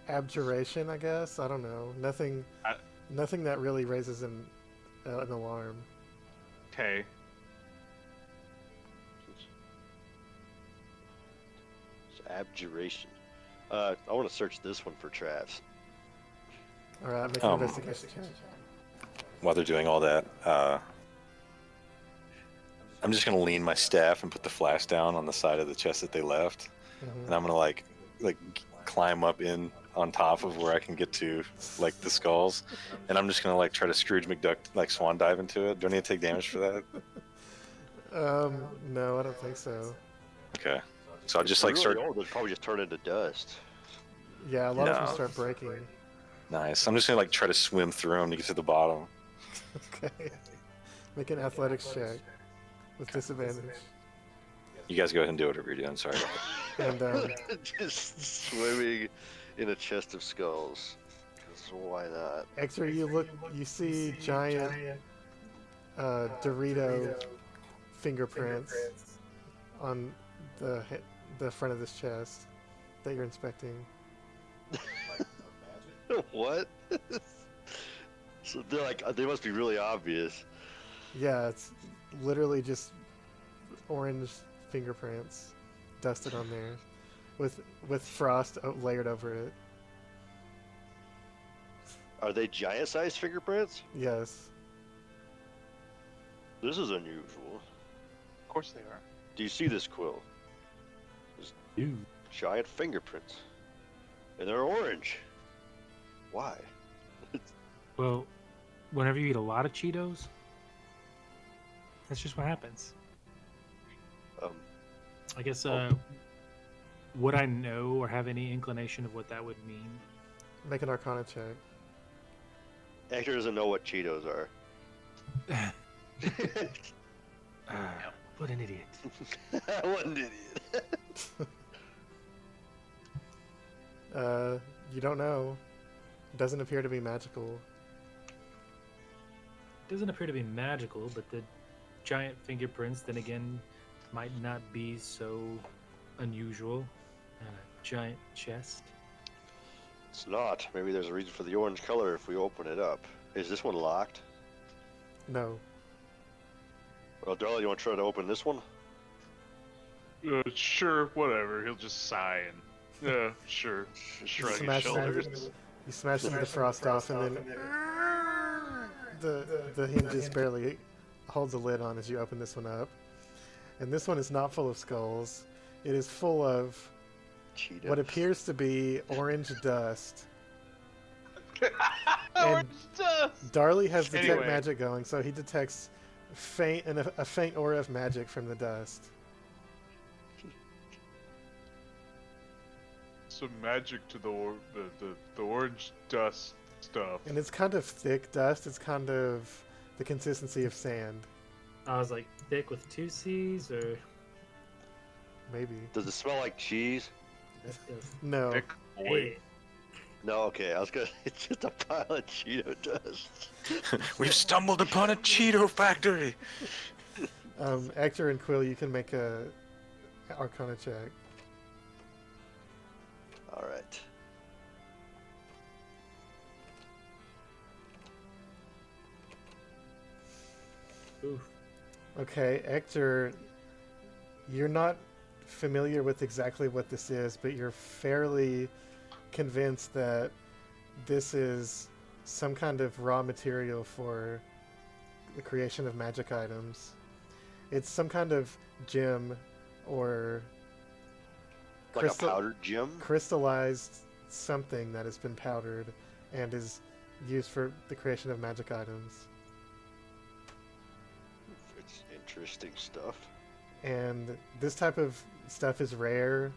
Abjuration, I guess. I don't know. Nothing. I- Nothing that really raises an alarm. okay? It's abjuration. I want to search this one for traps. All right, make an Um, investigation check. While they're doing all that, I'm just gonna lean my staff and put the flash down on the side of the chest that they left, Mhm. and I'm gonna like climb up in on top of where I can get to like the skulls, and I'm just gonna like try to Scrooge McDuck like swan dive into it. Do I need to take damage for that? No, I don't think so. Okay, so I'll just If like they're start. really old, they'll probably just turn into dust. Yeah, a lot of them No. start breaking. Nice. I'm just gonna like try to swim through them to get to the bottom. Okay. Make an athletics check with disadvantage. You guys go ahead and do whatever you're doing. Sorry. And Just swimming in a chest of skulls. 'Cause why not? Hector, you see giant Dorito fingerprints on the front of this chest that you're inspecting. What? So they're like, they must be really obvious. Yeah, it's literally just orange fingerprints dusted on there, with frost layered over it. Are they giant-sized fingerprints? Yes. This is unusual. Of course they are. Do you see this, Quill? Dude. Giant fingerprints. And they're orange. Why? Well, whenever you eat a lot of Cheetos, that's just what happens. I guess, would I know or have any inclination of what that would mean? Make an Arcana check. Hector doesn't know what Cheetos are. What an idiot. What an idiot. You don't know. Doesn't appear to be magical. Doesn't appear to be magical, but the giant fingerprints, then again, might not be so unusual. And a giant chest. It's not. Maybe there's a reason for the orange color if we open it up. Is this one locked? No. Well, Darla, you want to try to open this one? Sure, whatever. He'll just sigh and yeah, sure. Shrug his Smash shoulders. You smash the frost off, and then the hinges barely hold the lid on as you open this one up. And this one is not full of skulls. It is full of Cheetos. what appears to be orange dust. Orange dust. Darley has detect Anyway. magic going, so he detects faint and a faint aura of magic from the dust. Some magic to the orange dust stuff. And it's kind of thick dust. It's kind of the consistency of sand, I was like, thick with two C's, or maybe. Does it smell like cheese? that does. No. Thick boy. No, okay. I was gonna. It's just a pile of Cheeto dust. We've stumbled upon a Cheeto factory. Hector and Quill, you can make a Arcana check. All right. Oof. Okay, Hector, you're not familiar with exactly what this is, but you're fairly convinced that this is some kind of raw material for the creation of magic items. It's some kind of gem or Like Crystal- a powdered gem. crystallized something that has been powdered and is used for the creation of magic items. It's interesting stuff. And this type of stuff is rare,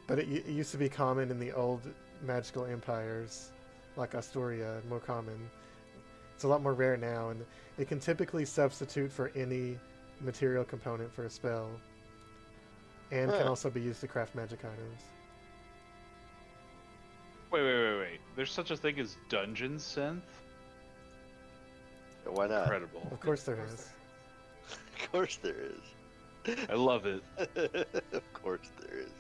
but it used to be common in the old magical empires, like Astoria, more common. It's a lot more rare now, and it can typically substitute for any material component for a spell, and can Huh. also be used to craft magic items. Wait. There's such a thing as dungeon synth? Why not? Incredible. Of course there is. Of course there is. I love it. Of course there is.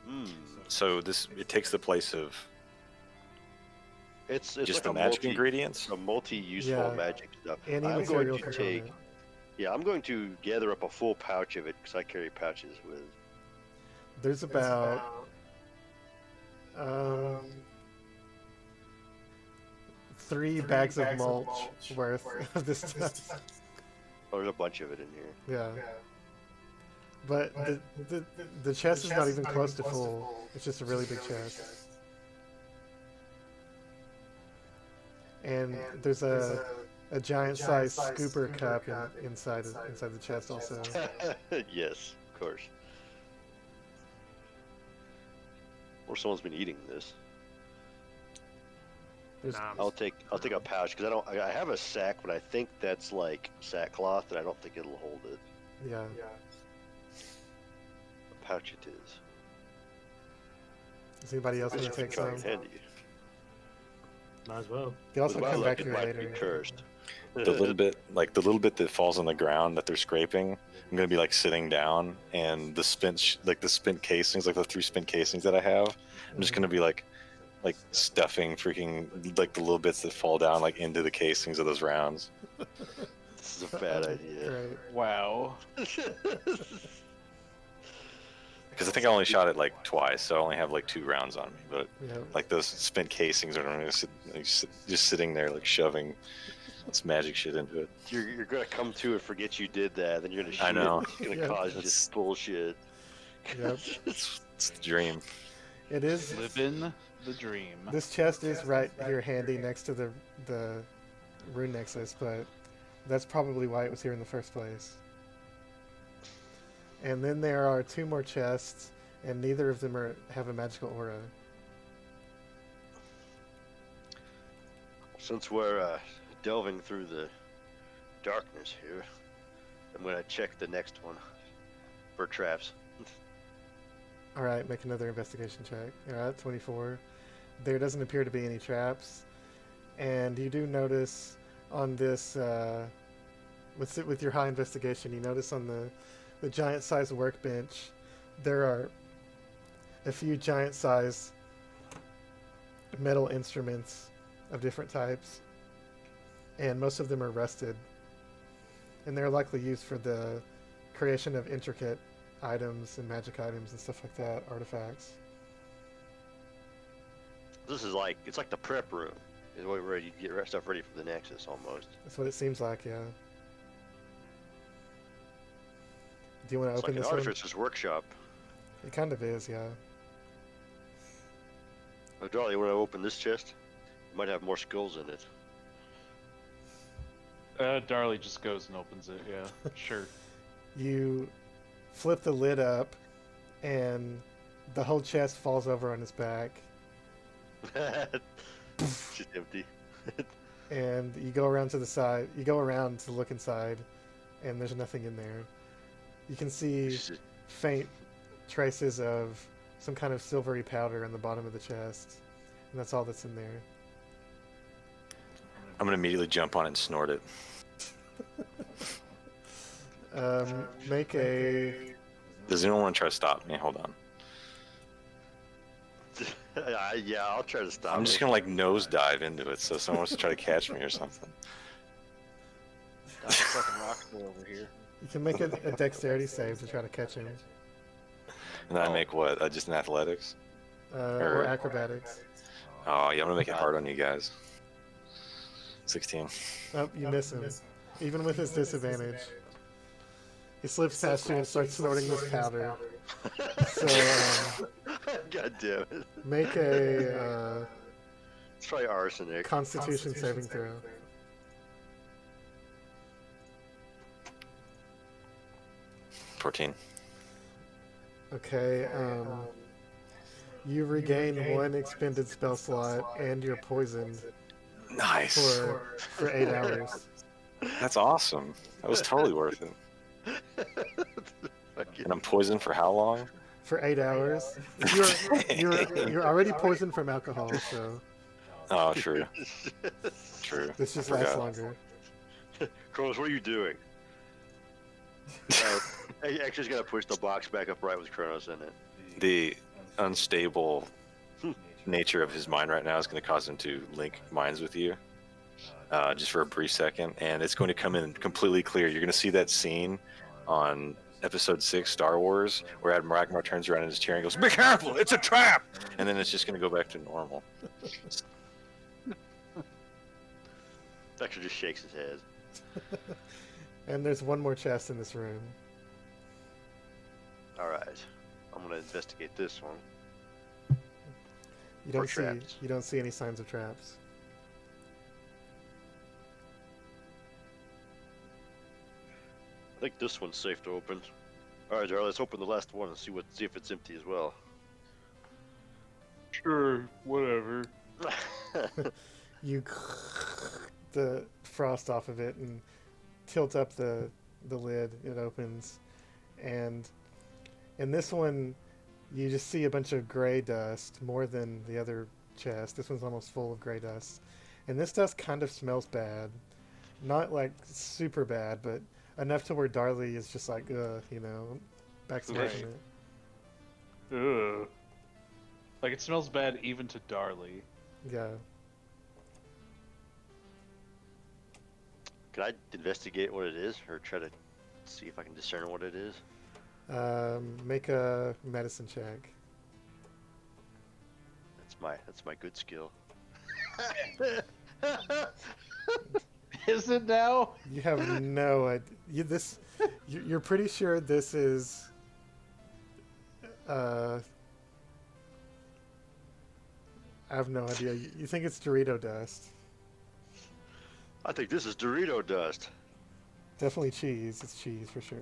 Hmm. So it takes the place of It's just like the a magic ingredients. a multi-useful Yeah. magic stuff. Any I'm material going to take. component. Yeah, I'm going to gather up a full pouch of it because I carry pouches with. There's about three bags of mulch worth of this stuff. Oh, there's a bunch of it in here. Yeah. But the chest is not even close to full. It's just a really big chest. And there's a giant sized scooper cup inside the chest also. Yes, of course. Or someone's been eating this. There's, I'll take a pouch because I have a sack, but I think that's like sackcloth, and I don't think it'll hold it. yeah. A pouch it is. Does anybody else want to take some? Handy. Might as well. You also With my come luck, back it here might be later. cursed. The little bit that falls on the ground that they're scraping, I'm gonna be like sitting down, and the spent casings, like the 3 spent casings that I have, I'm just gonna be like stuffing freaking like the little bits that fall down like into the casings of those rounds. This is a bad idea. Right. Wow. Because I think I only shot it like twice, so I only have like 2 rounds on me. But Yeah. like those spent casings are gonna just sitting there like shoving this magic shit into it. You're gonna come to and forget you did that, then you're gonna shoot I know. it. It's gonna Yeah. cause It's- just bullshit. Yep. It's the dream. It is. Living the dream. This chest is right here handy next to the rune nexus, but that's probably why it was here in the first place. And then there are 2 more chests, and neither of them have a magical aura. Since we're delving through the darkness here, I'm gonna check the next one for traps. All right, make another investigation check. All right, 24. There doesn't appear to be any traps, and you do notice on this with your high investigation, you notice on the giant-sized workbench there are a few giant-sized metal instruments of different types, and most of them are rusted, and they're likely used for the creation of intricate items and magic items and stuff like that, artifacts. This is like it's like the prep room. Is where you get stuff ready for the Nexus almost. That's what it seems like, yeah. Do you want to It's open like an this one? artificer's workshop. It kind of is, yeah. Oh, Darlie, you want to open this chest? Might have more skulls in it. Darley just goes and opens it. Yeah, sure. You flip the lid up, and the whole chest falls over on its back. It's empty. And you go around to the side. You go around to look inside, and there's nothing in there. You can see faint traces of some kind of silvery powder on the bottom of the chest, and that's all that's in there. I'm gonna immediately jump on it and snort it. Make a Does anyone want to try to stop me? Hold on. Yeah, I'll try to stop. I'm just it. gonna like nosedive into it, so someone wants to try to catch me or something. Got a fucking rock over here. You can make a dexterity save to try to catch him, And then I make what? Just an athletics? or acrobatics. Oh yeah, I'm gonna make it hard on you guys. 16. Oh, you miss him, even with his disadvantage. He slips past you and starts snorting this powder. So God damn it. make a Let's try arsenic. Constitution saving throw. – 14. Okay. You regain one expended spell slot, and you're poisoned Nice. for 8 hours. That's awesome. That was totally worth it. And I'm poisoned for how long? For 8 hours. You're already poisoned from alcohol, so Oh, true. True. this just Forgot. lasts longer. Kronos, what are you doing? Hey, actually, got to push the box back upright with Kronos in it. The unstable nature of his mind right now is going to cause him to link minds with you just for a brief second, and it's going to come in completely clear. You're going to see that scene on episode 6 Star Wars where Admiral Ackbar turns around in his chair and goes, "Be careful, it's a trap!" And then it's just going to go back to normal. Actually, just shakes his head. And there's one more chest in this room. All right, I'm gonna investigate this one. You Or don't see traps. you don't see any signs of traps. I think this one's safe to open. All right, Darla, let's open the last one and see if it's empty as well. Sure, whatever. You the frost off of it and tilt up the lid. It opens, and in this one, you just see a bunch of gray dust, more than the other chest. This one's almost full of gray dust, and this dust kind of smells bad. Not like super bad, but enough to where Darley is just like, backsmashing Right. it. Ugh. Like, it smells bad even to Darley. Yeah. Can I investigate what it is, or try to see if I can discern what it is? Make a medicine check. That's my good skill. Is it now? You have no idea. You're pretty sure this is. I have no idea. You think it's Dorito dust? I think this is Dorito dust. Definitely cheese. It's cheese for sure.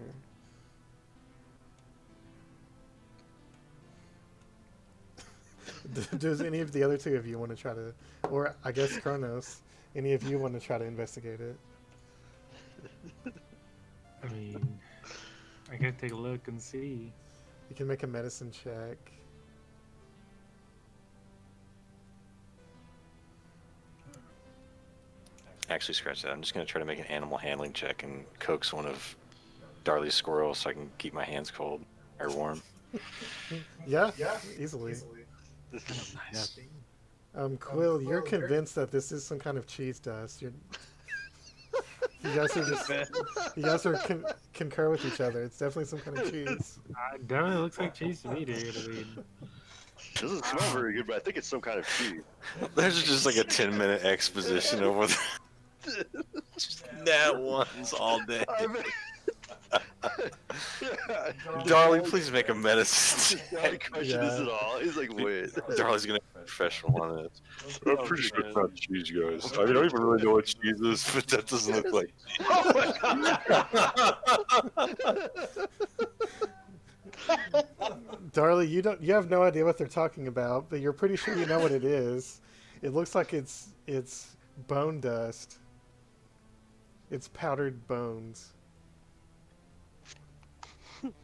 Does any of the other two of you want to try to, or I guess Kronos, any of you want to try to investigate it? I mean, I gotta take a look and see. You can make a medicine check. Actually, scratch that. I'm just going to try to make an animal handling check and coax one of Darley's squirrels so I can keep my hands cold or warm. Yeah, easily. Nice. Quill, you're convinced that this is some kind of cheese dust. You guys are concur with each other. It's definitely some kind of cheese. It definitely looks like cheese to me, dude. I mean, Doesn't smell very good, but I think it's some kind of cheese. There's just like a 10-minute exposition over that one's all day. Darley, please make a medicine check. Question is it all? He's like, wait. Darley's gonna professional on this. I'm Oh, pretty sure it's shit. not cheese, guys. I mean, I don't even really know what cheese is, but that doesn't look like. Oh my god! Darley, you have no idea what they're talking about, but you're pretty sure you know what it is. It looks like it's bone dust. It's powdered bones.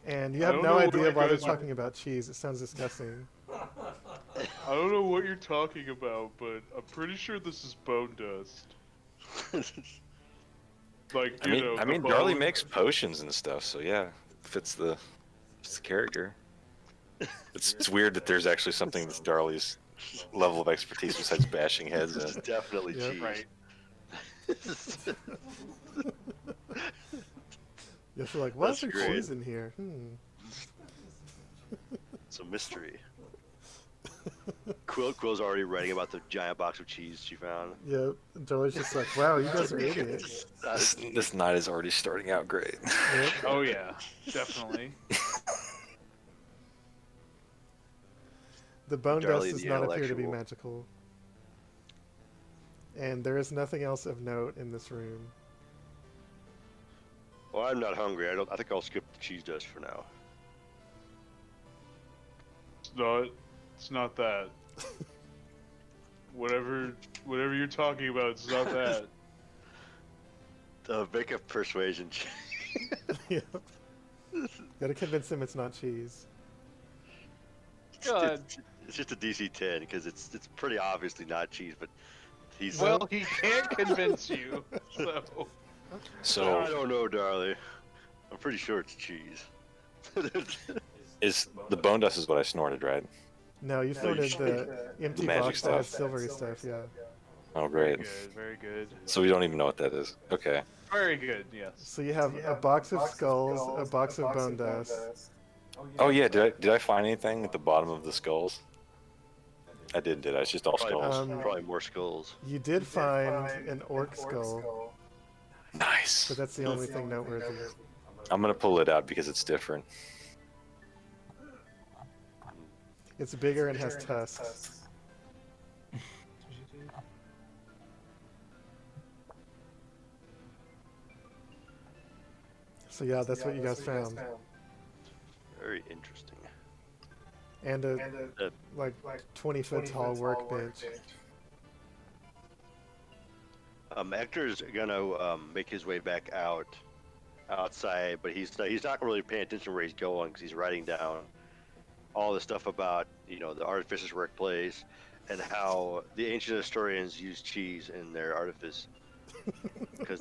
And you I have don't no know what idea you why they're guys are- talking about cheese. It sounds disgusting. I don't know what you're talking about, but I'm pretty sure this is bone dust. Like, you know, I the mean, Darley bone- makes potions and stuff, so yeah, fits the character. It's weird that there's actually something that's Darley's level of expertise besides bashing heads It's in. definitely Yep. cheese. Right. You're like, why is That's there great. cheese in here? It's a mystery. Quill's already writing about the giant box of cheese she found. Yep. Darley's just like, wow, you guys are idiots. This night is already starting out great. Yep. Oh yeah, definitely. The bone Darley dust does the not appear to be intellectual. magical. And there is nothing else of note in this room. Well, I'm not hungry. I think I'll skip the cheese dust for now. It's not that. Whatever you're talking about, it's not that. Make a persuasion check. Yep. Gotta convince him it's not cheese. God. It's just a DC 10 because it's pretty obviously not cheese, but he's. Well, he can't convince you, so. I So don't know, Darley. I'm pretty sure it's cheese. is the bone dust is what I snorted, right? No, you snorted the empty magic box that has stuff. silvery stuff, yeah. Oh, great. Good, very good. So we don't even know what that is. Okay. Very good, yes. So you have a box of skulls, a box of bone dust. Oh yeah, did I find anything at the bottom of the skulls? I did I? It's just all Probably, skulls. probably more skulls. You did find an orc skull, Nice. but that's the only thing noteworthy. I'm gonna pull it out because it's different. It's bigger and has tusks. So yeah, that's what you guys found. Very interesting. And a like 20-foot tall workbench. Hector's gonna make his way back outside, but he's not really paying attention where he's going because he's writing down all the stuff about the artificer's workplace and how the ancient historians use cheese in their artifice because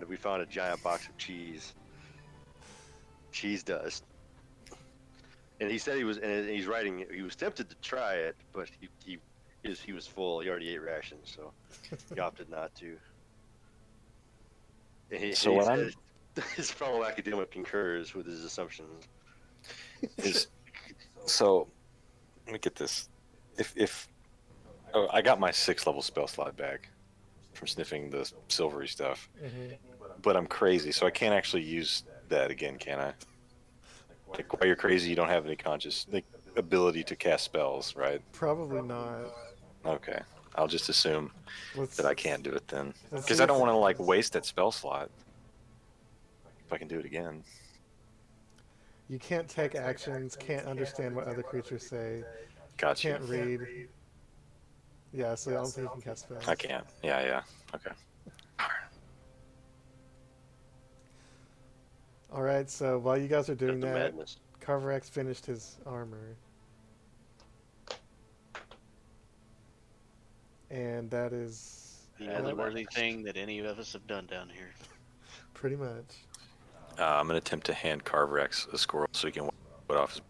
we found a giant box of cheese dust. And he said he's writing. He was tempted to try it, but he was full. He already ate rations, so he opted not to. And So what I'm- his fellow academic concurs with his assumptions. So let me get this. If I got my 6th level spell slot back from sniffing the silvery stuff, Mhm. but I'm crazy, so I can't actually use that again, can I? Like, while you're crazy, you don't have any conscious ability to cast spells, right? Probably not. Okay, I'll just assume Let's, that I can't do it then, let's because see I don't if- want to waste that spell slot. If I can do it again. You can't take actions, can't understand what other creatures say, Gotcha. can't read. Yeah, so I don't think you can cast spells. I can't. Yeah. Okay. Alright, so while you guys are Got doing the that, madness. Carverax finished his armor. And that is The Yeah, only the worthy madness. thing that any of us have done down here. pretty much. I'm gonna attempt to hand Carverax a squirrel so he can put off his.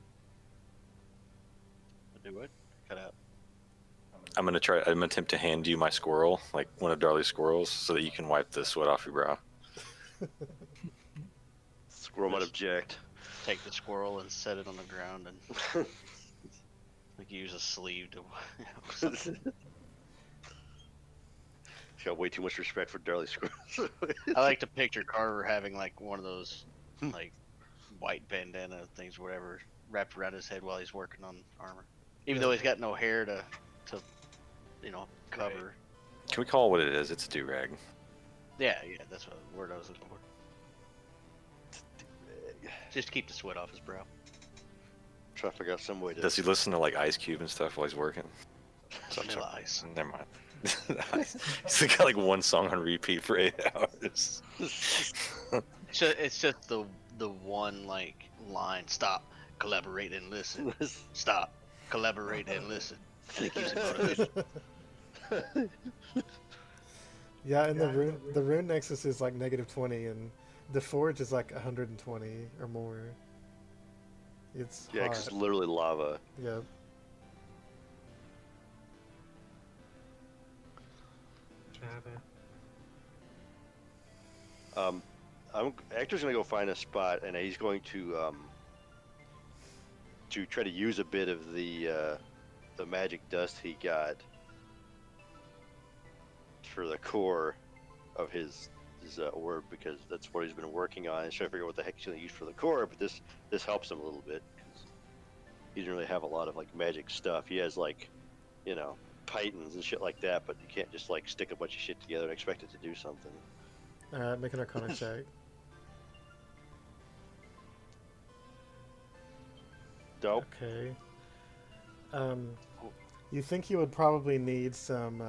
Do what? Cut out. I'm gonna attempt to hand you my squirrel, like one of Darley's squirrels, so that you can wipe the sweat off your brow. Squirrel might object. Take the squirrel and set it on the ground and like use a sleeve to. He's got way too much respect for Darley squirrels. I like to picture Carver having like one of those like white bandana things, whatever, wrapped around his head while he's working on armor. Even though he's got no hair to cover. Can we call it what it is? It's a do-rag. Yeah, that's what the word I was looking for. Just to keep the sweat off his brow. Trying to figure out some way to. Does he listen to like Ice Cube and stuff while he's working? Vanilla Ice. Never mind. He's got like one song on repeat for 8 hours. It's just the one like line. Stop, collaborate and listen. Stop, collaborate and listen. And it keeps it motivated. Yeah, and the rune nexus is like -20, and the forge is like 120 or more. It's Yeah, 'cause hot. it's literally lava. Yep. Java. Hector's gonna go find a spot, and he's going to try to use a bit of the magic dust he got for the core of his orb, because that's what he's been working on. He's trying to figure out what the heck he's gonna use for the core, but this helps him a little bit because he doesn't really have a lot of like magic stuff. He has like, pythons and shit like that, but you can't just like stick a bunch of shit together and expect it to do something. Alright, make an arcana check. Dope. Okay. You think you would probably need some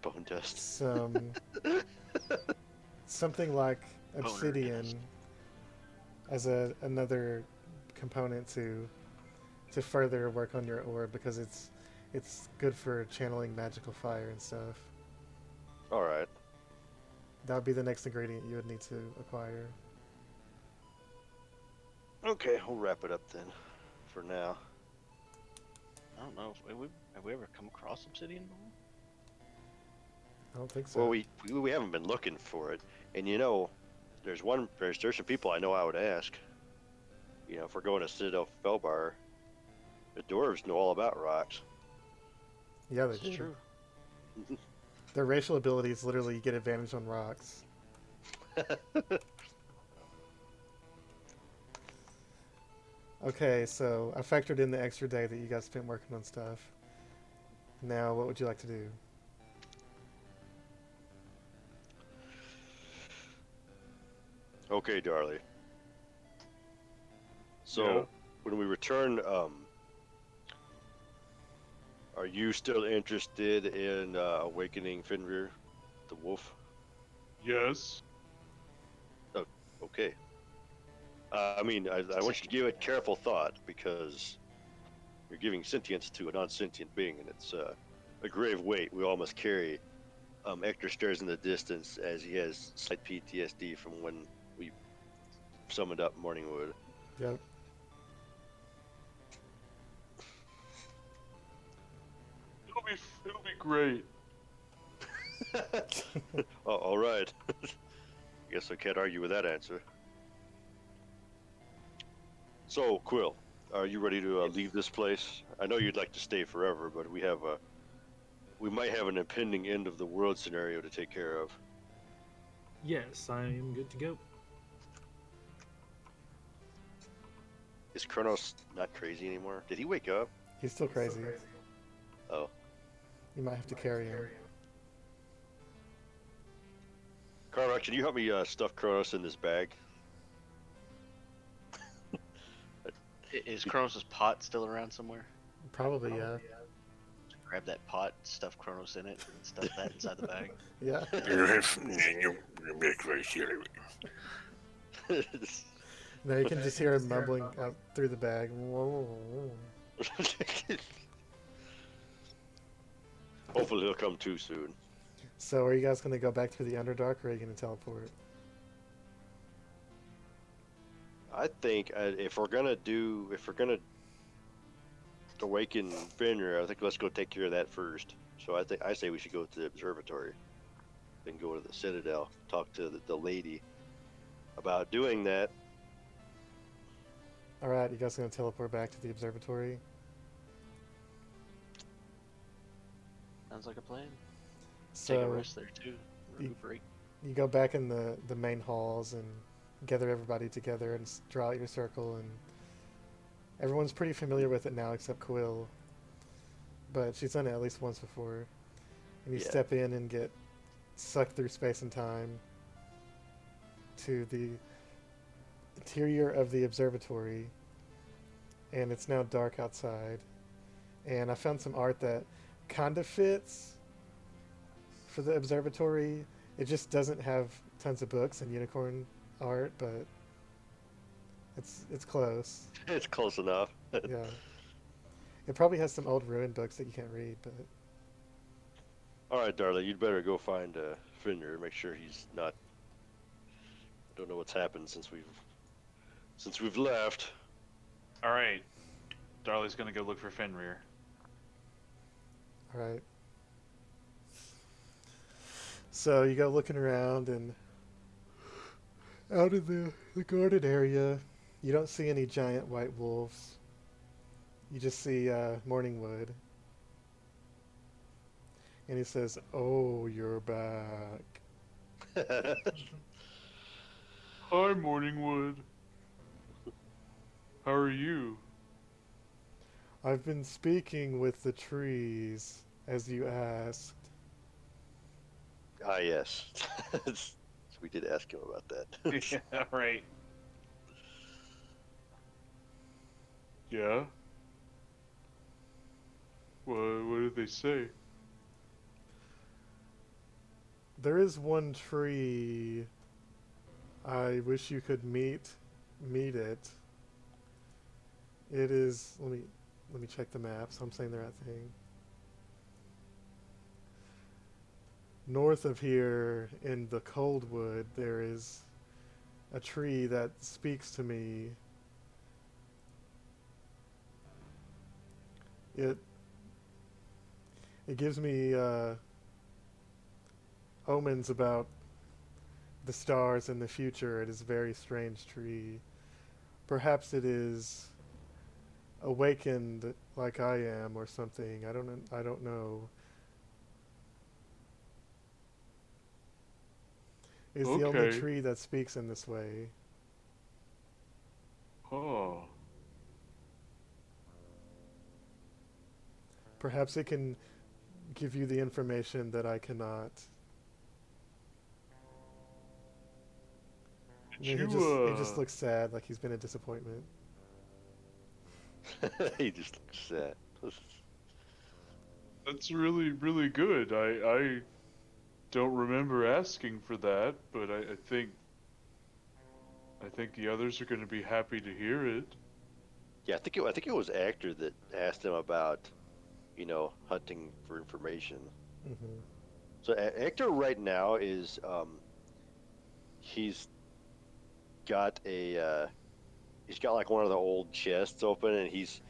Bone dust. something like Boner obsidian dust. as another component to further work on your orb, because it's good for channeling magical fire and stuff. All right. That would be the next ingredient you would need to acquire. Okay, we'll wrap it up then. For now. I don't know. Have we ever come across obsidian before? I don't think so. Well, we haven't been looking for it, and there's some people I know I would ask. If we're going to Citadel Felbar, the dwarves know all about rocks. Yeah, they This do. is true. Their racial abilities literally get advantage on rocks. Okay, so I factored in the extra day that you guys spent working on stuff. Now, what would you like to do? Okay, Darley. So, Yeah. when we return, are you still interested in awakening Fenrir, the wolf? Yes. Okay. I want you to give it careful thought, because you're giving sentience to a non-sentient being, and it's a grave weight we all must carry. Hector stares in the distance as he has slight PTSD from when we summoned up Morningwood. Yep. It'll be great. Oh, all right. Guess I can't argue with that answer. So, Quill, are you ready to leave this place? I know you'd like to stay forever, but we might have an impending end of the world scenario to take care of. Yes, I am good to go. Is Kronos not crazy anymore? Did he wake up? He's still crazy. Oh. You might have to carry him. Carmack, can you help me stuff Kronos in this bag? Is Kronos' pot still around somewhere? Probably, yeah. Grab that pot, stuff Kronos in it, and stuff that inside the bag. Yeah. Now you can just hear him mumbling out through the bag. Hopefully he'll come too soon. So are you guys going to go back to the Underdark, or are you going to teleport? I think if we're gonna awaken Fenrir, I think let's go take care of that first. So I say we should go to the observatory, then go to the Citadel, talk to the lady about doing that. Alright, you guys going to teleport back to the observatory? Sounds like a plan. Take a So rest there too. Recuperate. you go back in the main halls and gather everybody together and draw out your circle, and everyone's pretty familiar with it now except Quill. but she's done it at least once before. And you Yeah. step in and get sucked through space and time to the interior of the observatory, and it's now dark outside. And I found some art that kind of fits for the observatory. It just doesn't have tons of books and unicorn art, but it's close. It's close enough. Yeah. It probably has some old ruined books that you can't read, but All right, Darla, you'd better go find Fenrir. Make sure he's not. I don't know what's happened since we've left. All right, Darley's gonna go look for Fenrir. all right. So you go looking around, and out of the garden area, you don't see any giant white wolves. You just see Morningwood. And he says, "Oh, you're back." Hi, Morningwood. How are you? I've been speaking with the trees, as you asked. Ah, yes. We did ask him about that. Yeah, right. Yeah? What did they say? There is one tree. I wish you could meet it. It is. Let me check the map. So I'm saying the right thing. North of here, in the Coldwood, there is a tree that speaks to me. It gives me omens about the stars and the future. It is a very strange tree. Perhaps it is awakened like I am or something. I don't know. It's the only Okay. tree that speaks in this way. Oh. Perhaps it can give you the information that I cannot. Did He you, just looks sad, like he's been a disappointment. He just looks sad. That's really, really good. I don't remember asking for that, but I think the others are going to be happy to hear it. Yeah, I think it was Actor that asked him about, hunting for information. Hmm. So Actor right now is he's got he's got like one of the old chests open, and he's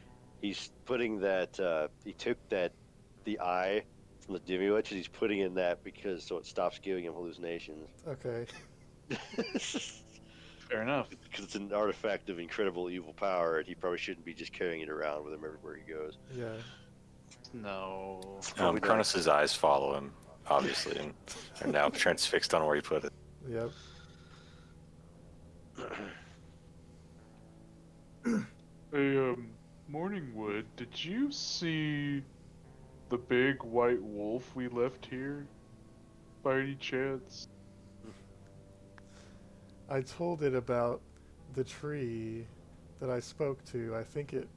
putting that he took the eye from the Demiwitch, and he's putting in that because so it stops giving him hallucinations. Okay. Fair enough. Because it's an artifact of incredible evil power, and he probably shouldn't be just carrying it around with him everywhere he goes. Yeah. No. Probably not. Cronus's eyes follow him, obviously, and are now transfixed on where he put it. Yep. Hey, Morningwood, did you see the big white wolf we left here? By any chance? I told it about the tree that I spoke to. I think it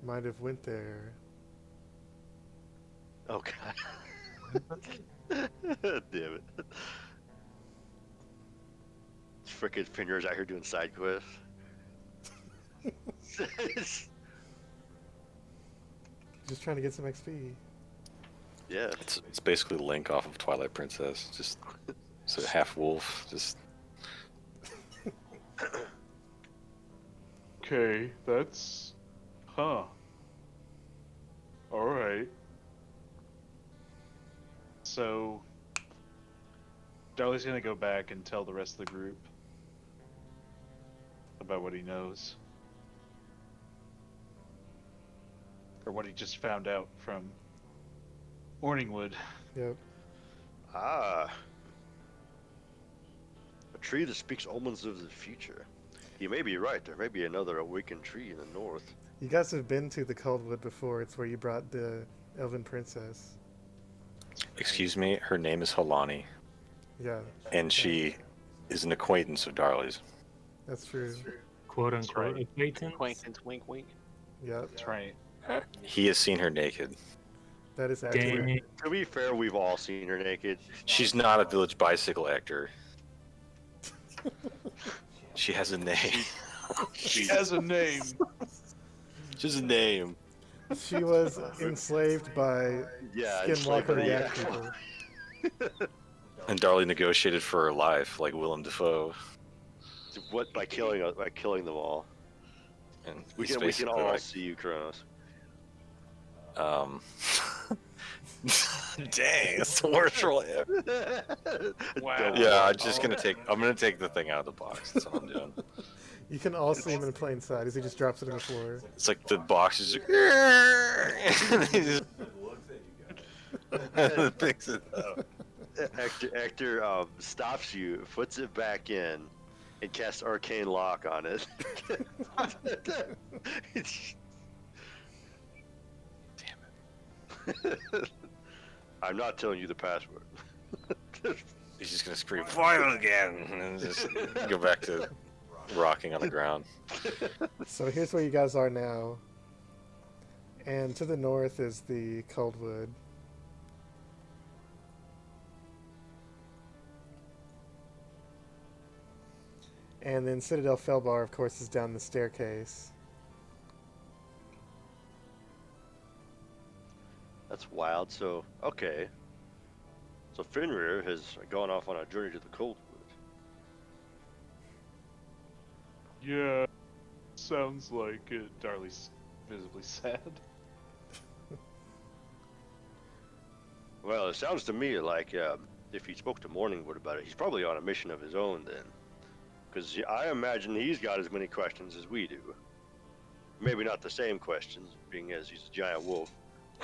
might have went there. Oh god. Damn it. Frickin' Fenrir's out here doing side quests. Just trying to get some XP. Yeah. It's basically Link off of Twilight Princess, just so half wolf, just Okay, that's... Huh. Alright. So... Darley's gonna go back and tell the rest of the group about what he knows. Or what he just found out from Morningwood. Yep. Ah. A tree that speaks omens of the future. You may be right. There may be another awakened tree in the north. You guys have been to the Coldwood before. It's where you brought the elven princess. Excuse me, her name is Halani, Yeah, and she is an acquaintance of Darley's. that's true. Quote That's unquote right. acquaintance. Acquaintance, wink, wink. Yep, That's right. He has seen her naked. that is accurate. Dang. To be fair, we've all seen her naked. She's not a village bicycle actor. She has a name. She has a name. She has a name. She was enslaved by Yeah, Skinwalker enslaved Yak by- people. And Darley negotiated for her life, like Willem Dafoe. What by killing them all? And We he's can basically all like, see you, Kronos. Dang, that's the worst role ever. Wow. Yeah, I'm gonna take the thing out of the box. That's all I'm doing. You can all see him in plain sight as he just drops it on the floor. It's like the box is and he just picks it up. Actor stops you, puts it back in, and casts arcane lock on it. I'm not telling you the password. He's just gonna scream "Foil again" and just go back to rocking on the ground. So here's where you guys are now. And to the north is the Coldwood. And then Citadel Felbar, of course, is down the staircase. That's wild. So, okay. So Fenrir has gone off on a journey to the Coldwood. Yeah. Sounds like it. Darley's visibly sad. Well, it sounds to me like if he spoke to Morningwood about it, he's probably on a mission of his own then. Because I imagine he's got as many questions as we do. Maybe not the same questions, being as he's a giant wolf,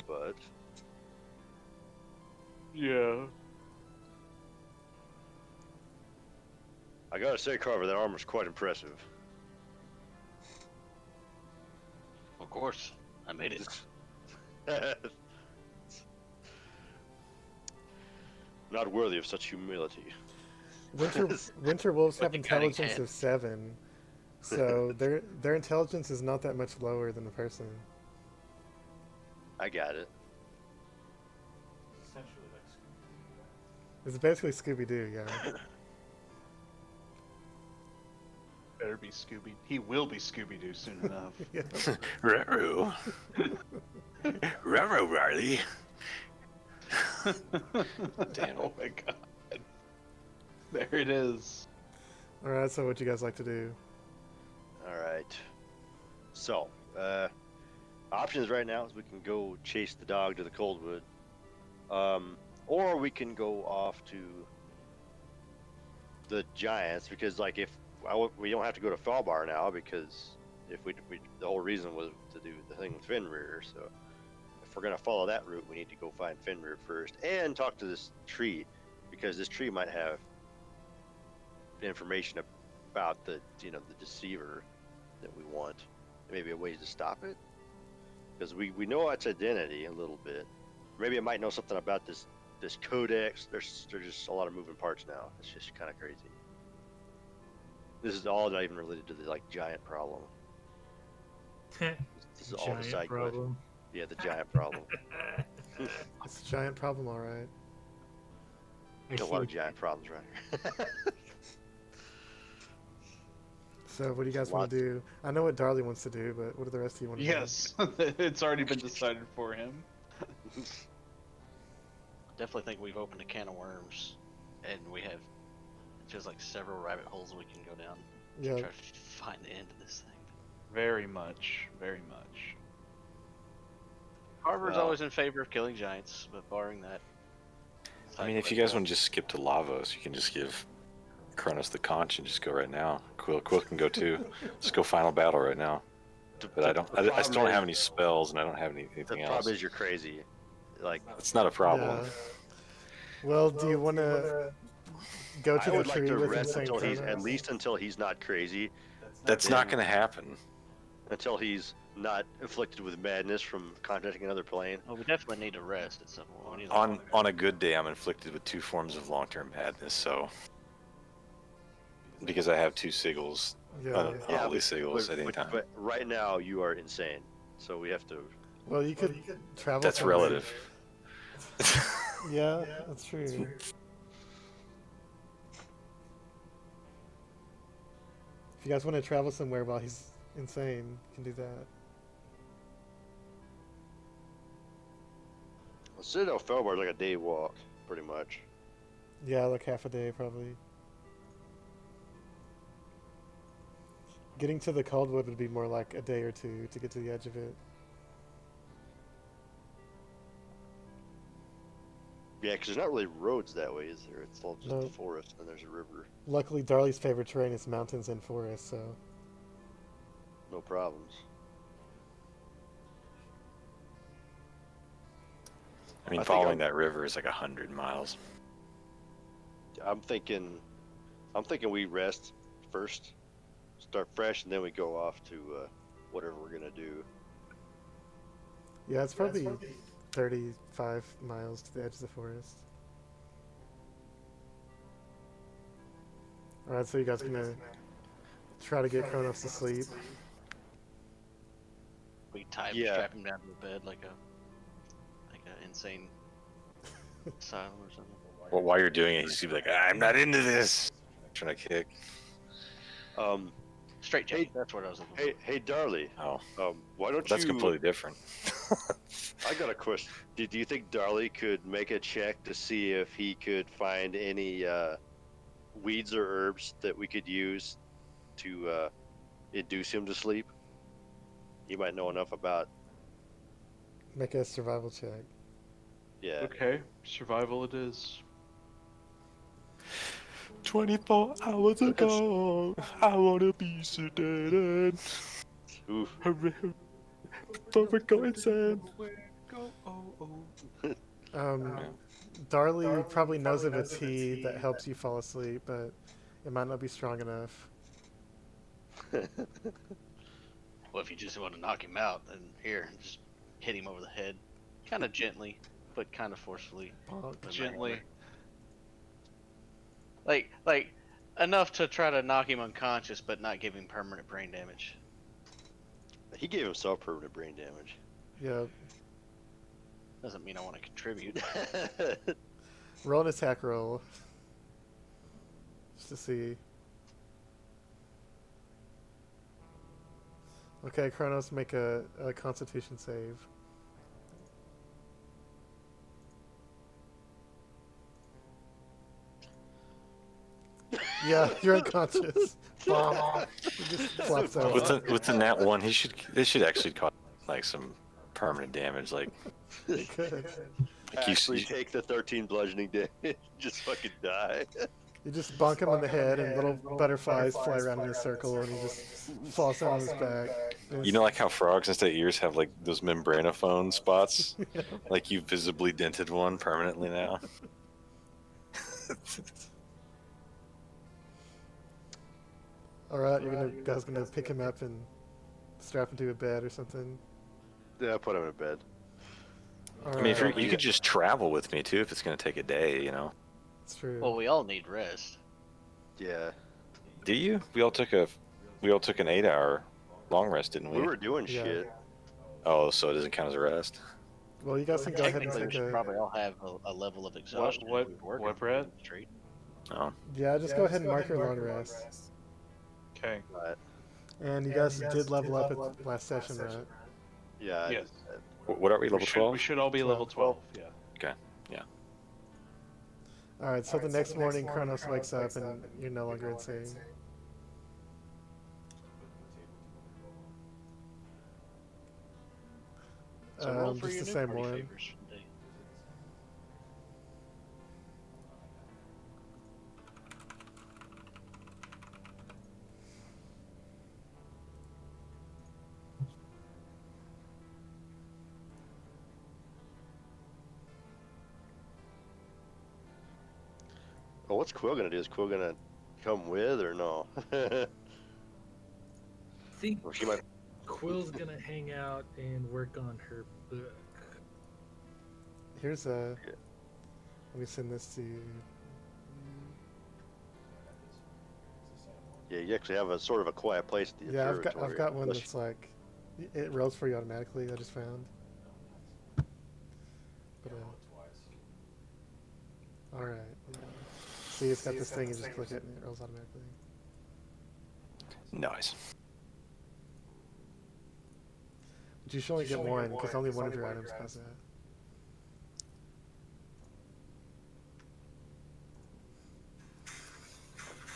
but... Yeah. I gotta say, Carver, that armor's quite impressive. Of course, I made it. Not worthy of such humility. Winter wolves have What you got in intelligence hand? of 7, so their intelligence is not that much lower than the person. I got it. It's basically Scooby Doo, yeah. Better be Scooby. He will be Scooby Doo soon enough. Yeah. Raro. Raro Riley. Damn. Oh my god. There it is. All right, so what you guys like to do? All right. So, options right now is we can go chase the dog to the Coldwood, or we can go off to the Giants because, like, we don't have to go to Falbar now because if we the whole reason was to do the thing with Fenrir. So, if we're gonna follow that route, we need to go find Fenrir first and talk to this tree because this tree might have information about the deceiver that we want, maybe a way to stop it, because we know its identity a little bit. Maybe it might know something about this codex. There's just a lot of moving parts now. It's just kind of crazy. This is all not even related to the giant problem. This is all the Giant side quest. problem. Yeah, the giant problem. It's a giant problem, all right. I Got a lot of see. giant problems right here. So what do you guys want to do? I know what Darley wants to do, but what do the rest of you want to do? Yes, it's already been decided for him. Definitely think we've opened a can of worms, and we have just like several rabbit holes we can go down to Yeah, try to find the end of this thing. Very much, very much. Harvard's Well- always in favor of killing giants, but barring that. I mean, if you guys want to just skip to Lavos, you can just give Kronos the conch and just go right now. Quill can go too. Let's go final battle right now. But I still don't have any spells and I don't have The anything else. problem is you're crazy. Like, It's not a problem. yeah. Well, do you want to go to I the would like tree to with rest Insane until he's Kronos? at least until he's not crazy. That's not going to happen. Until he's not afflicted with madness from contacting another plane. Well, we definitely need to rest at some point. We need to- On a good day, I'm inflicted with 2 forms of long-term madness. So because I have 2 sigils, Yeah. holy sigils at any time. But right now you are insane, so we have to. Well, you could travel. That's somewhere. relative. Yeah, that's true. If you guys want to travel somewhere while he's insane, you can do that. Well, Citadel Felbar is like a day walk, pretty much. Yeah, like half a day probably. Getting to the Coldwood would be more like a day or two to get to the edge of it. Yeah, because there's not really roads that way, is there? It's all just No. the forest, and there's a river. Luckily, Darley's favorite terrain is mountains and forests, so No problems. I mean, I think following I'm- that river is like 100 miles. I'm thinking we rest first, start fresh, and then we go off to whatever we're gonna do. yeah, it's probably 35 miles to the edge of the forest. Alright, so you guys gonna try to get Kronos to sleep? We Yeah. strap him down to the bed like a insane asylum or something. Well, while you're doing it, he's gonna be like, "I'm not into this." Trying to kick. Straight Hey- jacket. That's what I was looking Hey, Darley. Oh, Why don't that's you? completely different. I got a question. Do you think Darley could make a check to see if he could find any weeds or herbs that we could use to induce him to sleep? He might know enough about. Make a survival check. Yeah. Okay, survival it is. 24 hours ago, I wanna be sedated. Oof. But we're going insane. Darley probably knows of a tea that helps you fall asleep, but it might not be strong enough. Well, if you just want to knock him out, then here, just hit him over the head, kind of gently, but kind of forcefully. Bonk. Gently. Like enough to try to knock him unconscious, but not give him permanent brain damage. He gave himself permanent brain damage. Yeah. Doesn't mean I want to contribute. Roll an attack roll. Just to see. Okay, Kronos, make a constitution save. Yeah, you're unconscious. Bomb. He just flops out. With the nat 1, they should actually cause like some permanent damage. Like, He could. like you, Actually, take the 13 bludgeoning damage. Just fucking die. You just bonk him on the head, and little butterflies fly around in a circle, and he just falls down on his back. And you know, like how frogs instead of ears have like those membranophone spots. Yeah. Like you visibly dented one permanently now. All right, guys gonna pick him up and strap him to a bed or something. Yeah, put him in bed. All I mean, if right, you could just travel with me too, if it's gonna take a day, you know. it's true. Well, we all need rest. Yeah. Do you? We all took an 8-hour long rest, didn't we? We were doing Yeah. shit. Oh, so it doesn't count as a rest. Well, you guys can go ahead and Technically, we take should a. probably all have a level of exhaustion. what- if we've worked what, for Brad? straight. Oh, Yeah, just go ahead and mark your long rest. Okay. But, And you guys did level up at last session, right? yeah. Yes. what are we? Level We 12? should all be level 12. Yeah. All right. So the next morning, Kronos wakes up, and you're no longer insane. So roll for Just your the new same party one. favors for the day. Well, what's Quill gonna do? Is Quill gonna come with or no? think Or she might. Quill's gonna hang out and work on her book. Here's a. Let me send this to you. Yeah, you actually have a sort of a quiet place at the Yeah, observatory. I've got one unless that's like it rolls for you automatically. I just found. But, all right. See, it's got this thing. You just click it and it rolls automatically. Nice. But you should only get one because only one of your items has that.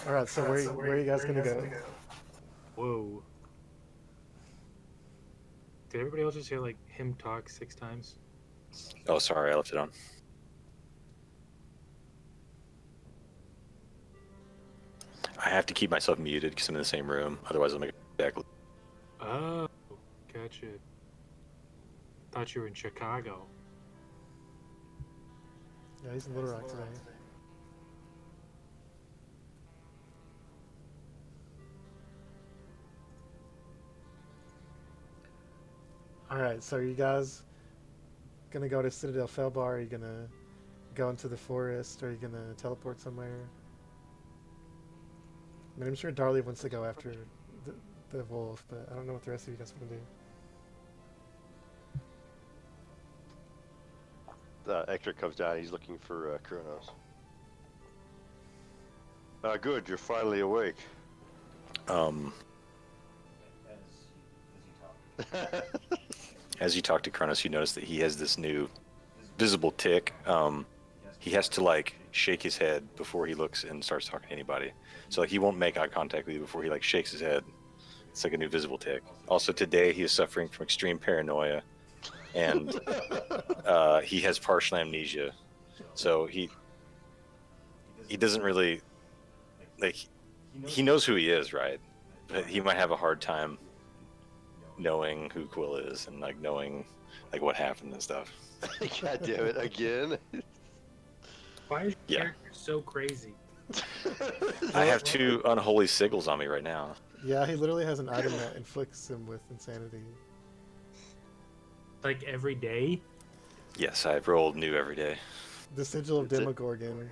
All right. So where are you guys gonna go? Whoa. Did everybody else just hear like him talk 6 times? Oh, sorry, I left it on. I have to keep myself muted because I'm in the same room. Otherwise, I'll make a back. Oh, gotcha. Thought you were in Chicago. Yeah, he's in Little Rock today. All right. So are you guys gonna go to Citadel Felbar? Are you gonna go into the forest? Or are you gonna teleport somewhere? I mean, I'm sure Darley wants to go after the wolf, but I don't know what the rest of you guys want to do. Hector comes down, he's looking for Kronos. Good, you're finally awake. As you talk to Kronos, you notice that he has this new visible tick. He has to like shake his head before he looks and starts talking to anybody. So like he won't make eye contact with you before he like shakes his head. It's like a new visible tick. Also today he is suffering from extreme paranoia, and he has partial amnesia. So he doesn't really like he knows who he is, right? But he might have a hard time knowing who Quill is and like knowing like what happened and stuff. God damn it, again. Why is your Yeah. character so crazy? I have 2 unholy sigils on me right now. Yeah, he literally has an item that inflicts him with insanity. Like every day? Yes, I've rolled new every day. The Sigil of That's it. Demogorgon.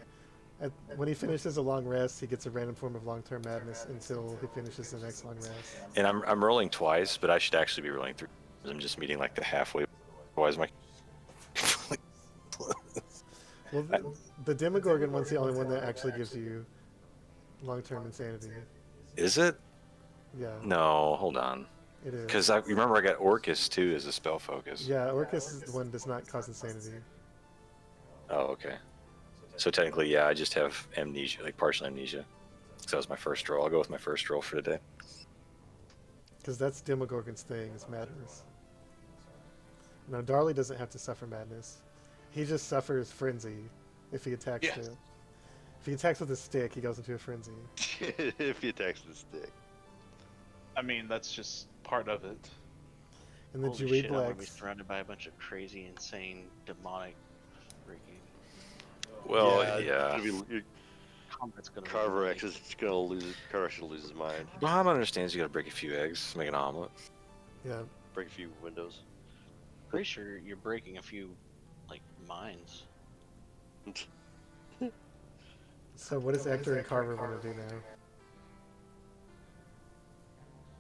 When he finishes a long rest, he gets a random form of long-term madness until he finishes the next long rest. And I'm rolling twice, but I should actually be rolling 3. I'm just meeting like the halfway. Why is my Well, the Demogorgon one's the only one that actually gives you long-term insanity. Is it? Yeah, No, hold on. it is. Because I remember I got Orcus too as a spell focus. Yeah, Orcus is the one that does not cause insanity. Oh, okay. So technically, yeah, I just have amnesia, like partial amnesia. So that was my first roll. I'll go with my first roll for today. Because that's Demogorgon's thing, is madness. No, Darley doesn't have to suffer madness. He just suffers frenzy if he attacks Yes. it. If he attacks with a stick, he goes into a frenzy. If he attacks the stick. I mean, that's just part of it. And the Holy shit, I'm gonna be Jureblex. surrounded by a bunch of crazy, insane, demonic freaking. Well, it's yeah. gonna be- Combat's gonna be Carver amazing. X is gonna lose. Carver should lose his mind. Bahamut understands you gotta break a few eggs to make an omelet. Yeah, Break a few windows. Pretty sure you're breaking a few, like, minds. so what does Hector and Carver want to do now?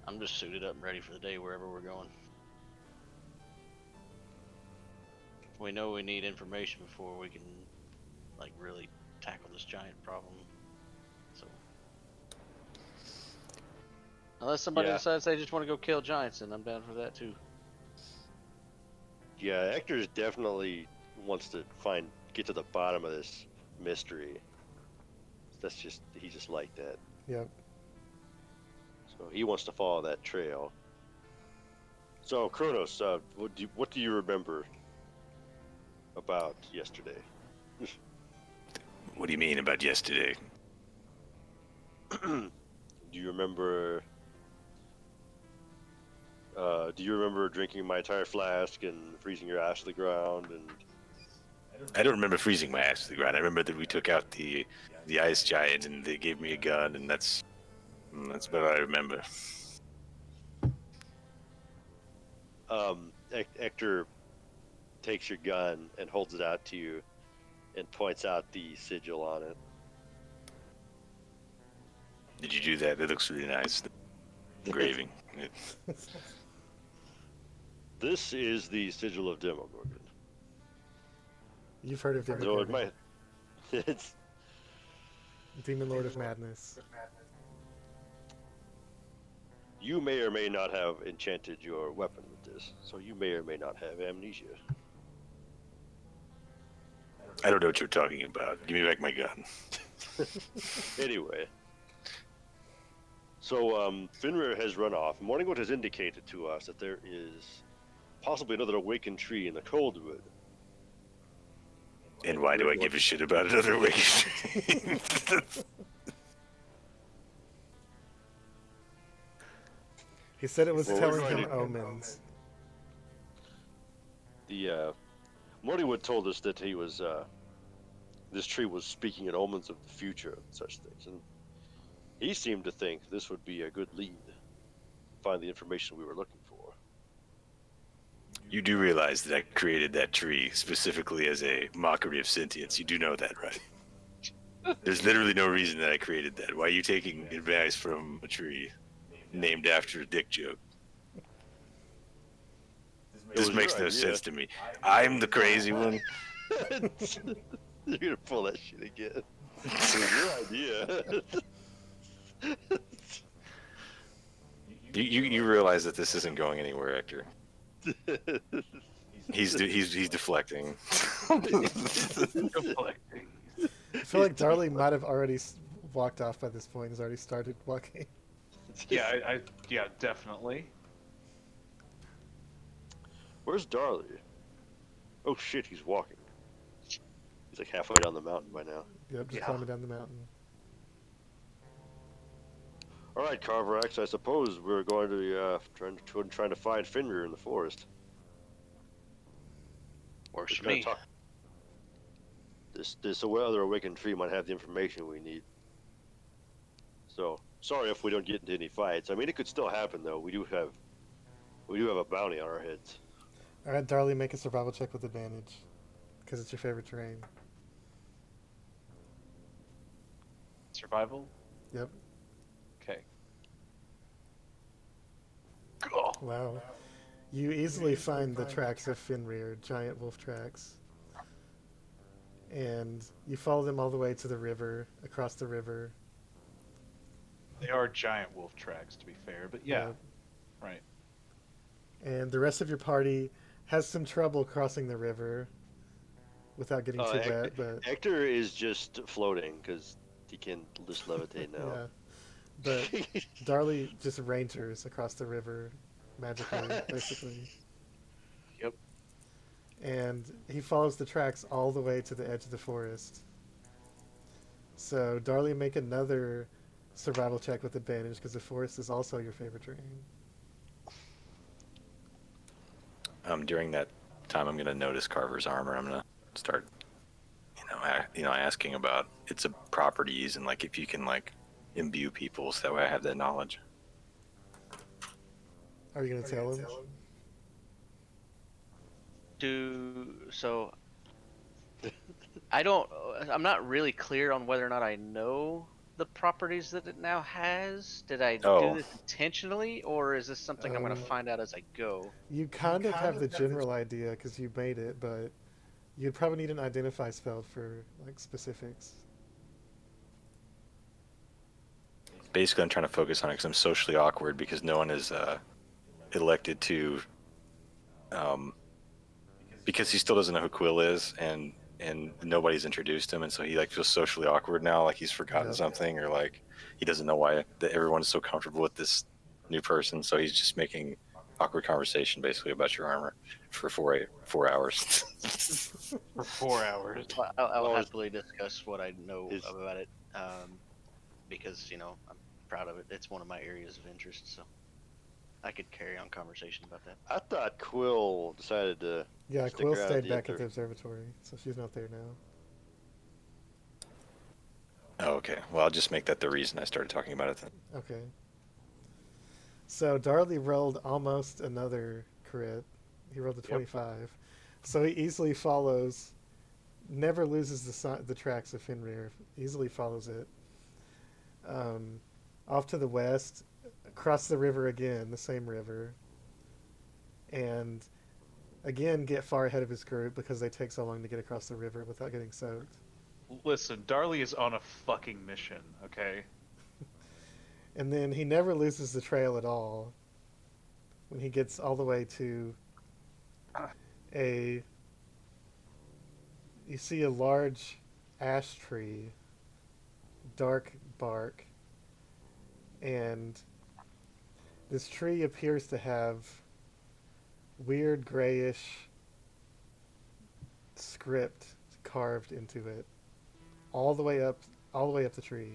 I'm just suited up and ready for the day wherever we're going. We know we need information before we can, like, really tackle this giant problem. So, unless somebody Yeah. decides they just want to go kill giants, and I'm down for that too. Yeah, Hector definitely wants to get to the bottom of this mystery. He's just like that. Yep. So he wants to follow that trail. So Kronos, what do you remember about yesterday? What do you mean about yesterday? Do you remember? Do you remember drinking my entire flask and freezing your ass to the ground? And I don't remember freezing my ass to the ground. I remember that we took out the ice giant and they gave me a gun, and that's what I remember. Hector takes your gun and holds it out to you and points out the sigil on it. Did you do that? That looks really nice. The engraving. This is the sigil of Demogorgon. You've heard of So it Demogorgon, might. It's Demon Lord of Madness. you may or may not have enchanted your weapon with this, so you may or may not have amnesia. I don't know what you're talking about. Give me back my gun. Anyway, so Fenrir has run off. Morningwood has indicated to us that there is possibly another awakened tree in the Coldwood. And why do I give a shit about another way? He said it was Well, we're telling going him to- omens. The Morningwood told us that he was this tree was speaking in omens of the future and such things, and he seemed to think this would be a good lead. Find the information we were looking for. You do realize that I created that tree specifically as a mockery of sentience. You do know that, right? There's literally no reason that I created that. Why are you taking advice from a tree named after a dick joke? This was makes your no idea. sense to me. I'm the crazy one. You're gonna pull that shit again. It was your idea. You realize that this isn't going anywhere, Hector. He's deflecting. Deflecting. I feel like Darley might have already walked off by this point. He's already started walking. Yeah, yeah, definitely. Where's Darley? Oh shit, he's walking. He's like halfway down the mountain by now. Yep, just Yeah. climbing down the mountain. All right, Carverax, I suppose we're going to be trying to find Fenrir in the forest. Works Just for gonna me. talk- This other awakened tree might have the information we need. So sorry if we don't get into any fights. I mean, it could still happen though. We do have a bounty on our heads. All right, Darley, make a survival check with advantage, because it's your favorite terrain. Survival? Yep. Okay. Wow. You easily find the tracks of Fenrir, giant wolf tracks. And you follow them all the way to the river, across the river. They are giant wolf tracks, to be fair, but yeah, Yep. right. And the rest of your party has some trouble crossing the river without getting too wet, but Hector is just floating because he can just levitate now. yeah. But Darley just rangers across the river magically, basically. Yep. And he follows the tracks all the way to the edge of the forest. So Darley, make another survival check with advantage because the forest is also your favorite terrain. During that time, I'm gonna notice Carver's armor. I'm gonna start, asking about its properties and like if you can like imbue people, so that way I have that knowledge. Are you gonna tell him? So I'm not really clear on whether or not I know the properties that it now has. Did I Oh. do this intentionally, or is this something I'm going to Um, find out as I go? You kind of have the general idea because you made it, but you'd probably need an identify spell for like specifics. Basically, I'm trying to focus on it because I'm socially awkward because no one is elected to, because he still doesn't know who Quill is and nobody's introduced him, and so he like feels socially awkward now, like he's forgotten Yep. something or like he doesn't know why that everyone is so comfortable with this new person. So he's just making awkward conversation basically about your armor for 4 hours. For 4 hours. I'll Well, happily discuss what I know is- about it, because I'm proud of it. It's one of my areas of interest, so I could carry on conversation about that. I thought Quill decided to. Yeah, Stick Quill around stayed the back at inter- the observatory, so she's not there now. Oh, okay. Well, I'll just make that the reason I started talking about it then. Okay. So Darley rolled almost another crit. He rolled a Yep. 25. So he easily follows, never loses the tracks of Fenrir, easily follows it. Off to the west, across the river again, the same river. And again, get far ahead of his group because they take so long to get across the river without getting soaked. Listen, Darley is on a fucking mission, okay? And then he never loses the trail at all when he gets all the way to you see a large ash tree, dark bark, and this tree appears to have weird grayish script carved into it all the way up the tree.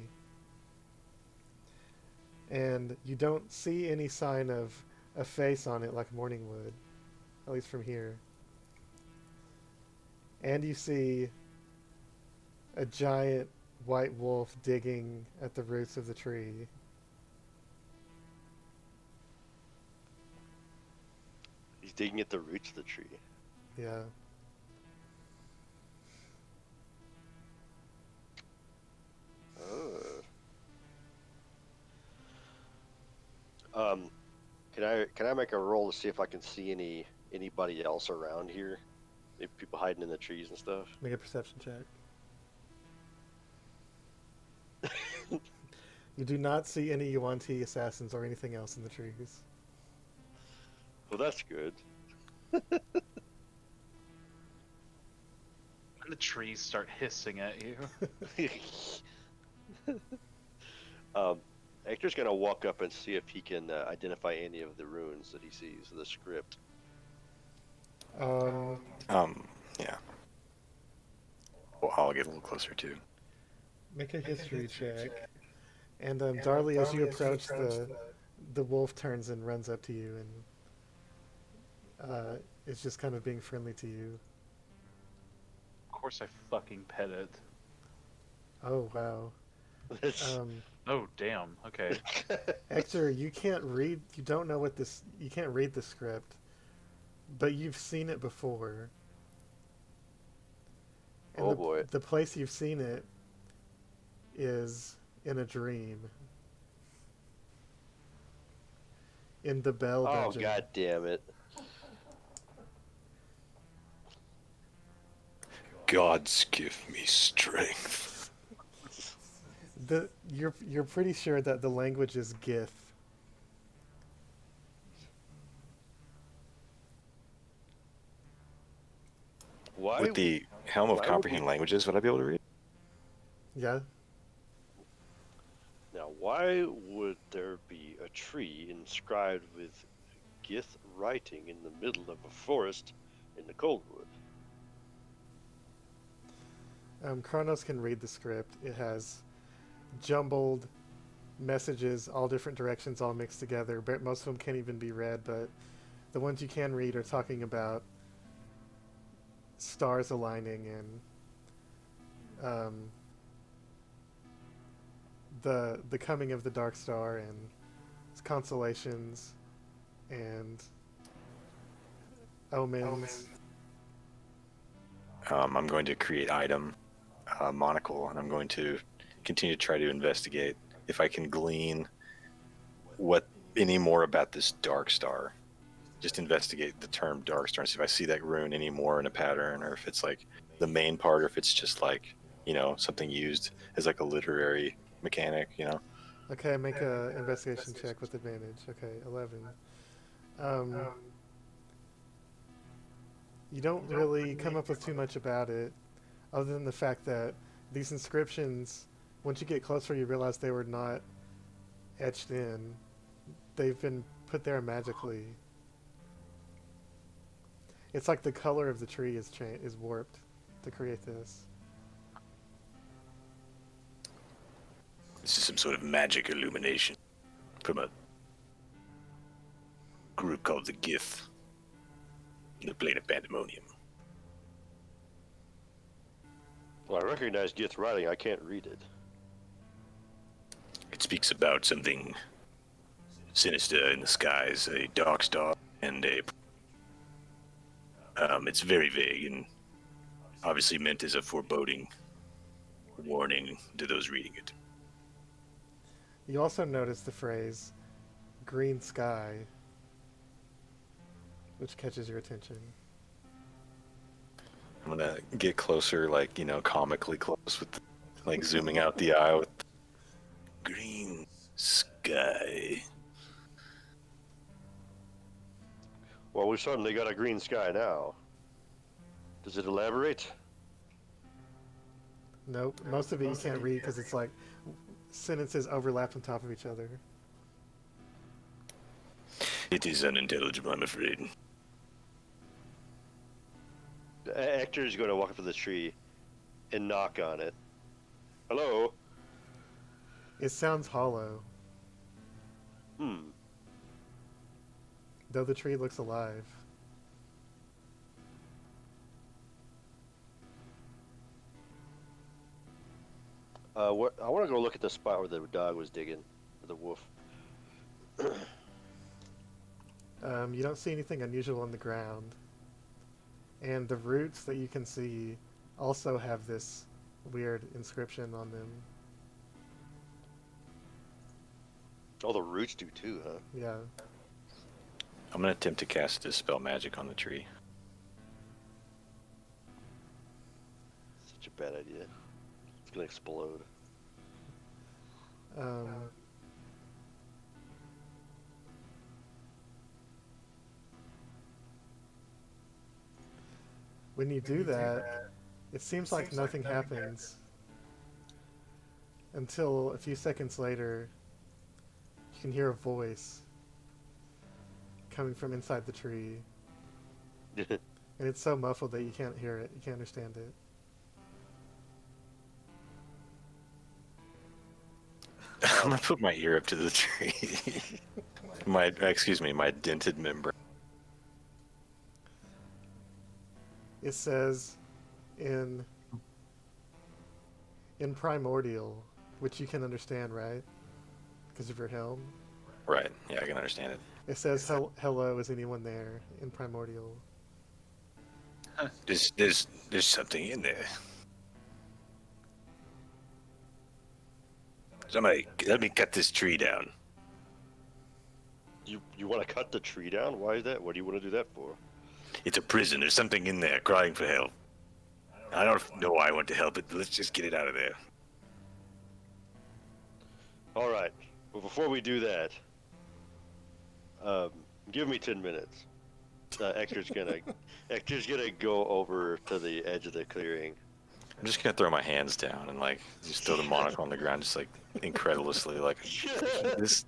And you don't see any sign of a face on it like Morning would, at least from here. And you see a giant white wolf digging at the roots of the tree. He's digging at the roots of the tree. Yeah. Can I make a roll to see if I can see anybody else around here? Maybe people hiding in the trees and stuff. Make a perception check. You do not see any Yuan-Ti assassins or anything else in the trees. Well, that's good. The trees start hissing at you. Hector's gonna walk up and see if he can identify any of the runes that he sees, the script. Yeah. Well, I'll get a little closer too. Make a history check. And Darley, as you approach, the wolf turns and runs up to you and is just kind of being friendly to you. Of course I fucking pet it. Oh, wow. Oh, damn. Okay. Hector, you can't read, you don't know what this, you can't read the script, but you've seen it before. And Oh, boy. The place you've seen it is in a dream. In the Bell Oh, Dungeon. god damn it. Gods give me strength. You're pretty sure that the language is Gith. Why? With the Helm of why would Comprehend we- Languages, would I be able to read? Yeah? Now, why would there be a tree inscribed with Gith writing in the middle of a forest in the Coldwood? Kronos can read the script. It has jumbled messages, all different directions, all mixed together. But most of them can't even be read, but the ones you can read are talking about stars aligning and the coming of the Dark Star and constellations and omens. I'm going to create item monocle, and I'm going to continue to try to investigate if I can glean what any more about this Dark Star. Just investigate the term Dark Star and see if I see that rune any more in a pattern, or if it's like the main part, or if it's just like, you know, something used as like a literary mechanic, you know. Okay, make a investigation check with advantage. Okay, 11. You don't really come up with too much about it, other than the fact that these inscriptions, once you get closer, you realize they were not etched in. They've been put there magically. It's like the color of the tree is warped to create this. This is some sort of magic illumination from a group called the Gith in the plane of pandemonium. Well, I recognize Gith writing. I can't read it. It speaks about something sinister in the skies, a dark star, and a It's very vague and obviously meant as a foreboding warning to those reading it. You also notice the phrase green sky, which catches your attention. I'm gonna get closer, like, comically close with, like, zooming out the eye with green sky. Well, we suddenly got a green sky now. Does it elaborate? Nope, most of it you can't read because it's like sentences overlapped on top of each other. It is unintelligible, I'm afraid. The actor is going to walk up to the tree and knock on it. Hello? It sounds hollow, though the tree looks alive. I want to go look at the spot where the dog was digging, or the wolf. You don't see anything unusual on the ground. And the roots that you can see also have this weird inscription on them. Oh, the roots do too, huh? Yeah. I'm gonna attempt to cast Dispel Magic on the tree. Such a bad idea. It's gonna explode. When you do that, it seems like nothing happens until a few seconds later, you can hear a voice coming from inside the tree. And it's so muffled that you can't hear it, you can't understand it. I'm gonna put my ear up to the tree. my dented member. It says in primordial, which you can understand, right? Because of your helm. Right. Yeah, I can understand it. It says, hello, is anyone there? In primordial. There's something in there. Somebody, let me cut this tree down. You want to cut the tree down? Why is that? What do you want to do that for? It's a prison. There's something in there crying for help. I don't know why I want to help it, but let's just get it out of there. All right. Well, before we do that, give me 10 minutes. Hector's gonna go over to the edge of the clearing. I'm just gonna throw my hands down and like just throw the monocle on the ground, just like incredulously, like this.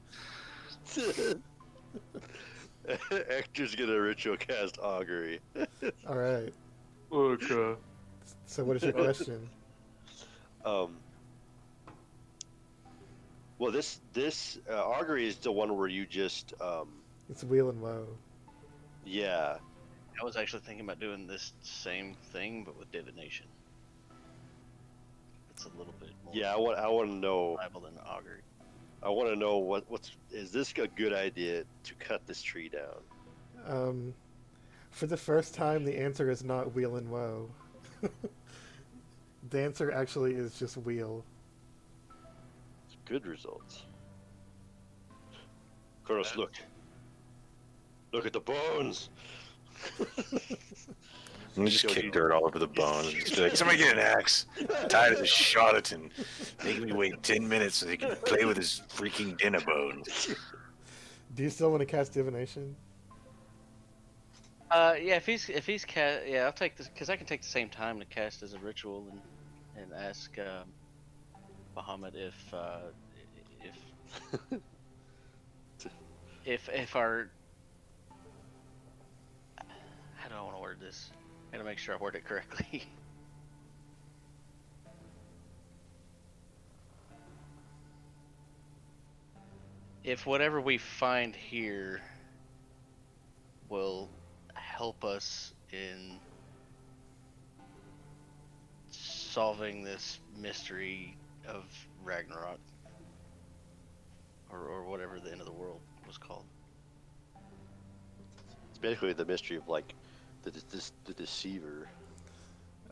Hector's gonna ritual cast augury. Alright, Okay. so what is your question? Well, this augury is the one where you just It's wheel and woe. yeah. I was actually thinking about doing this same thing, but with divination. It's a little bit more Yeah, I want to know. reliable than augury. I want to know is this a good idea to cut this tree down? For the first time, the answer is not wheel and woe. The answer actually is just wheel. It's good results. Kronos, look. Look at the bones. I'm gonna just kick dirt all over the bones. Just be like, somebody get an axe. I'm tired of this charlatan making me wait 10 minutes so he can play with his freaking dinner bones. Do you still want to cast divination? Yeah, if he's cast, yeah, I'll take this because I can take the same time to cast as a ritual and ask Bahamut if our how do I want to word this? I gotta make sure I word it correctly. If whatever we find here will help us in solving this mystery of Ragnarok, or whatever the end of the world was called. It's basically the mystery of like the deceiver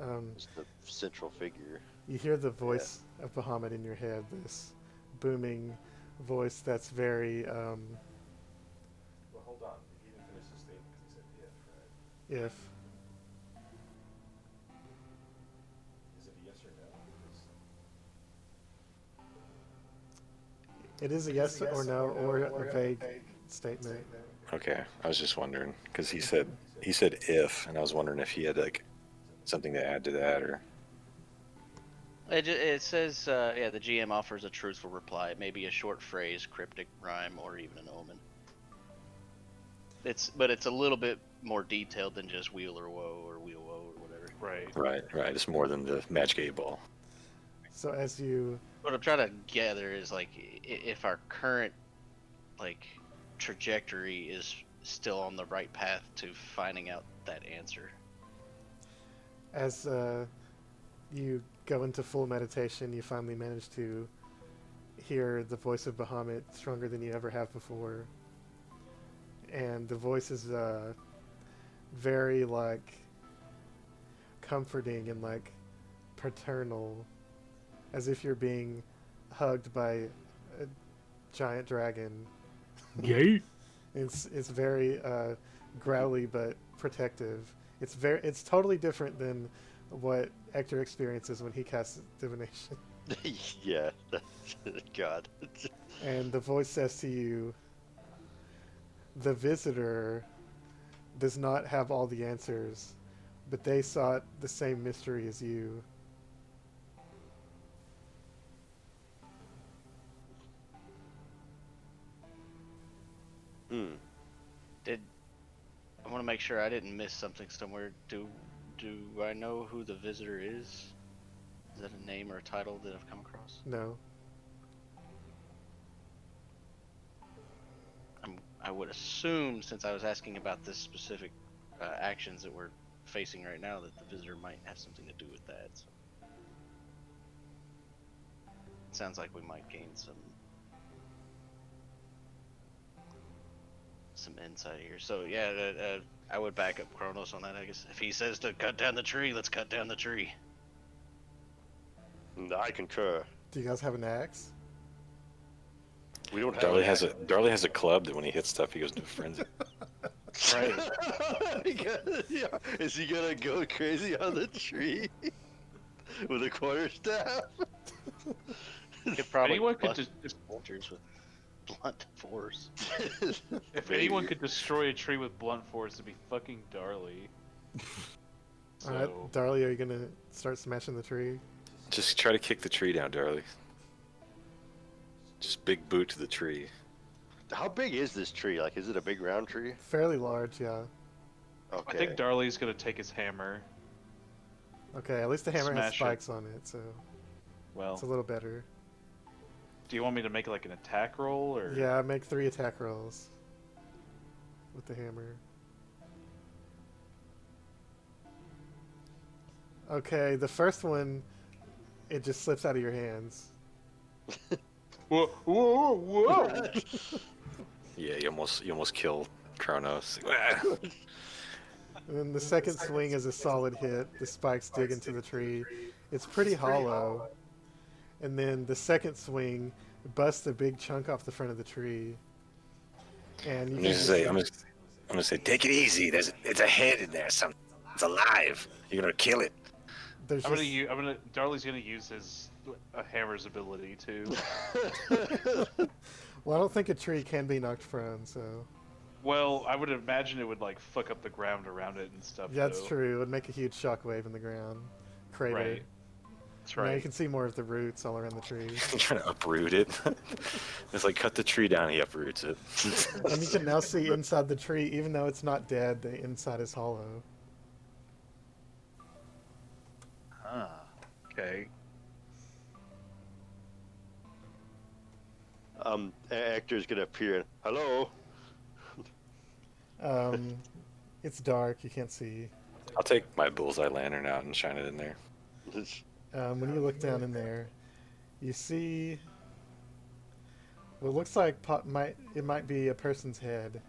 Um, is the central figure. you hear the voice of Bahamut in your head, this booming voice that's very, Well, hold on. He didn't finish the statement because he said if, right? if. Is it a yes or no? It is a yes or no or a vague statement. Okay, I was just wondering because he said if, and I was wondering if he had like something to add to that or. It says, yeah, the GM offers a truthful reply. It may be a short phrase, cryptic rhyme, or even an omen. But it's a little bit more detailed than just wheel or woe or wheel woe or whatever. Right. Right. It's more than the Magic 8 Ball. So as you, What I'm trying to gather is like if our current like trajectory is still on the right path to finding out that answer. as you go into full meditation, you finally manage to hear the voice of Bahamut stronger than you ever have before. And the voice is very like comforting and like paternal, as if you're being hugged by a giant dragon. Yay! It's very growly but protective. It's totally different than what Hector experiences when he casts divination. Yeah. God. And the voice says to you, the visitor does not have all the answers, but they sought the same mystery as you. Hmm. I want to make sure I didn't miss something somewhere. Do I know who the visitor is? Is that a name or a title that I've come across? No. I would assume, since I was asking about this specific actions that we're facing right now, that the visitor might have something to do with that. So. It sounds like we might gain some insight here. So yeah, I would back up Kronos on that. I guess if he says to cut down the tree, let's cut down the tree. I concur. Do you guys have an axe? We don't have. Darley has a club that when he hits stuff, he goes into a frenzy. Right. Yeah. Is he gonna go crazy on the tree with a quarterstaff? Could probably Anyone could bust just vultures with blunt force. if anyone could destroy a tree with blunt force, it'd be fucking Darley. So, Alright, Darley, are you gonna start smashing the tree? Just try to kick the tree down, Darley. Just big boot to the tree. How big is this tree? Like, is it a big round tree? Fairly large, yeah. Okay. I think Darley's gonna take his hammer. Okay, at least the hammer has Smash it. spikes on it, so Well, it's a little better. do you want me to make like an attack roll or? Yeah, make 3 attack rolls with the hammer. Okay, the first one, it just slips out of your hands. Whoa! Whoa! Whoa! Yeah, you almost kill Kronos. And then the second swing is a solid hit. The spikes dig into the tree. It's pretty hollow. And then the second swing busts a big chunk off the front of the tree. And you I'm can just say, I'm gonna say, take it easy. It's a head in there. It's alive. You're gonna kill it. there's I'm just, gonna. Darley's gonna use his hammer's ability too. well, I don't think a tree can be knocked prone, so Well, I would imagine it would like fuck up the ground around it and stuff. yeah, that's though. true. It would make a huge shockwave in the ground. Crater. Right. That's Now you right. can see more of the roots all around the tree. I'm trying to uproot it. It's like cut the tree down. He uproots it. And you can now see inside the tree, even though it's not dead, the inside is hollow. Huh. Okay. Actor's gonna appear. Hello. It's dark, you can't see. I'll take my bullseye lantern out and shine it in there. When you look down in there, you see what looks like it might be a person's head.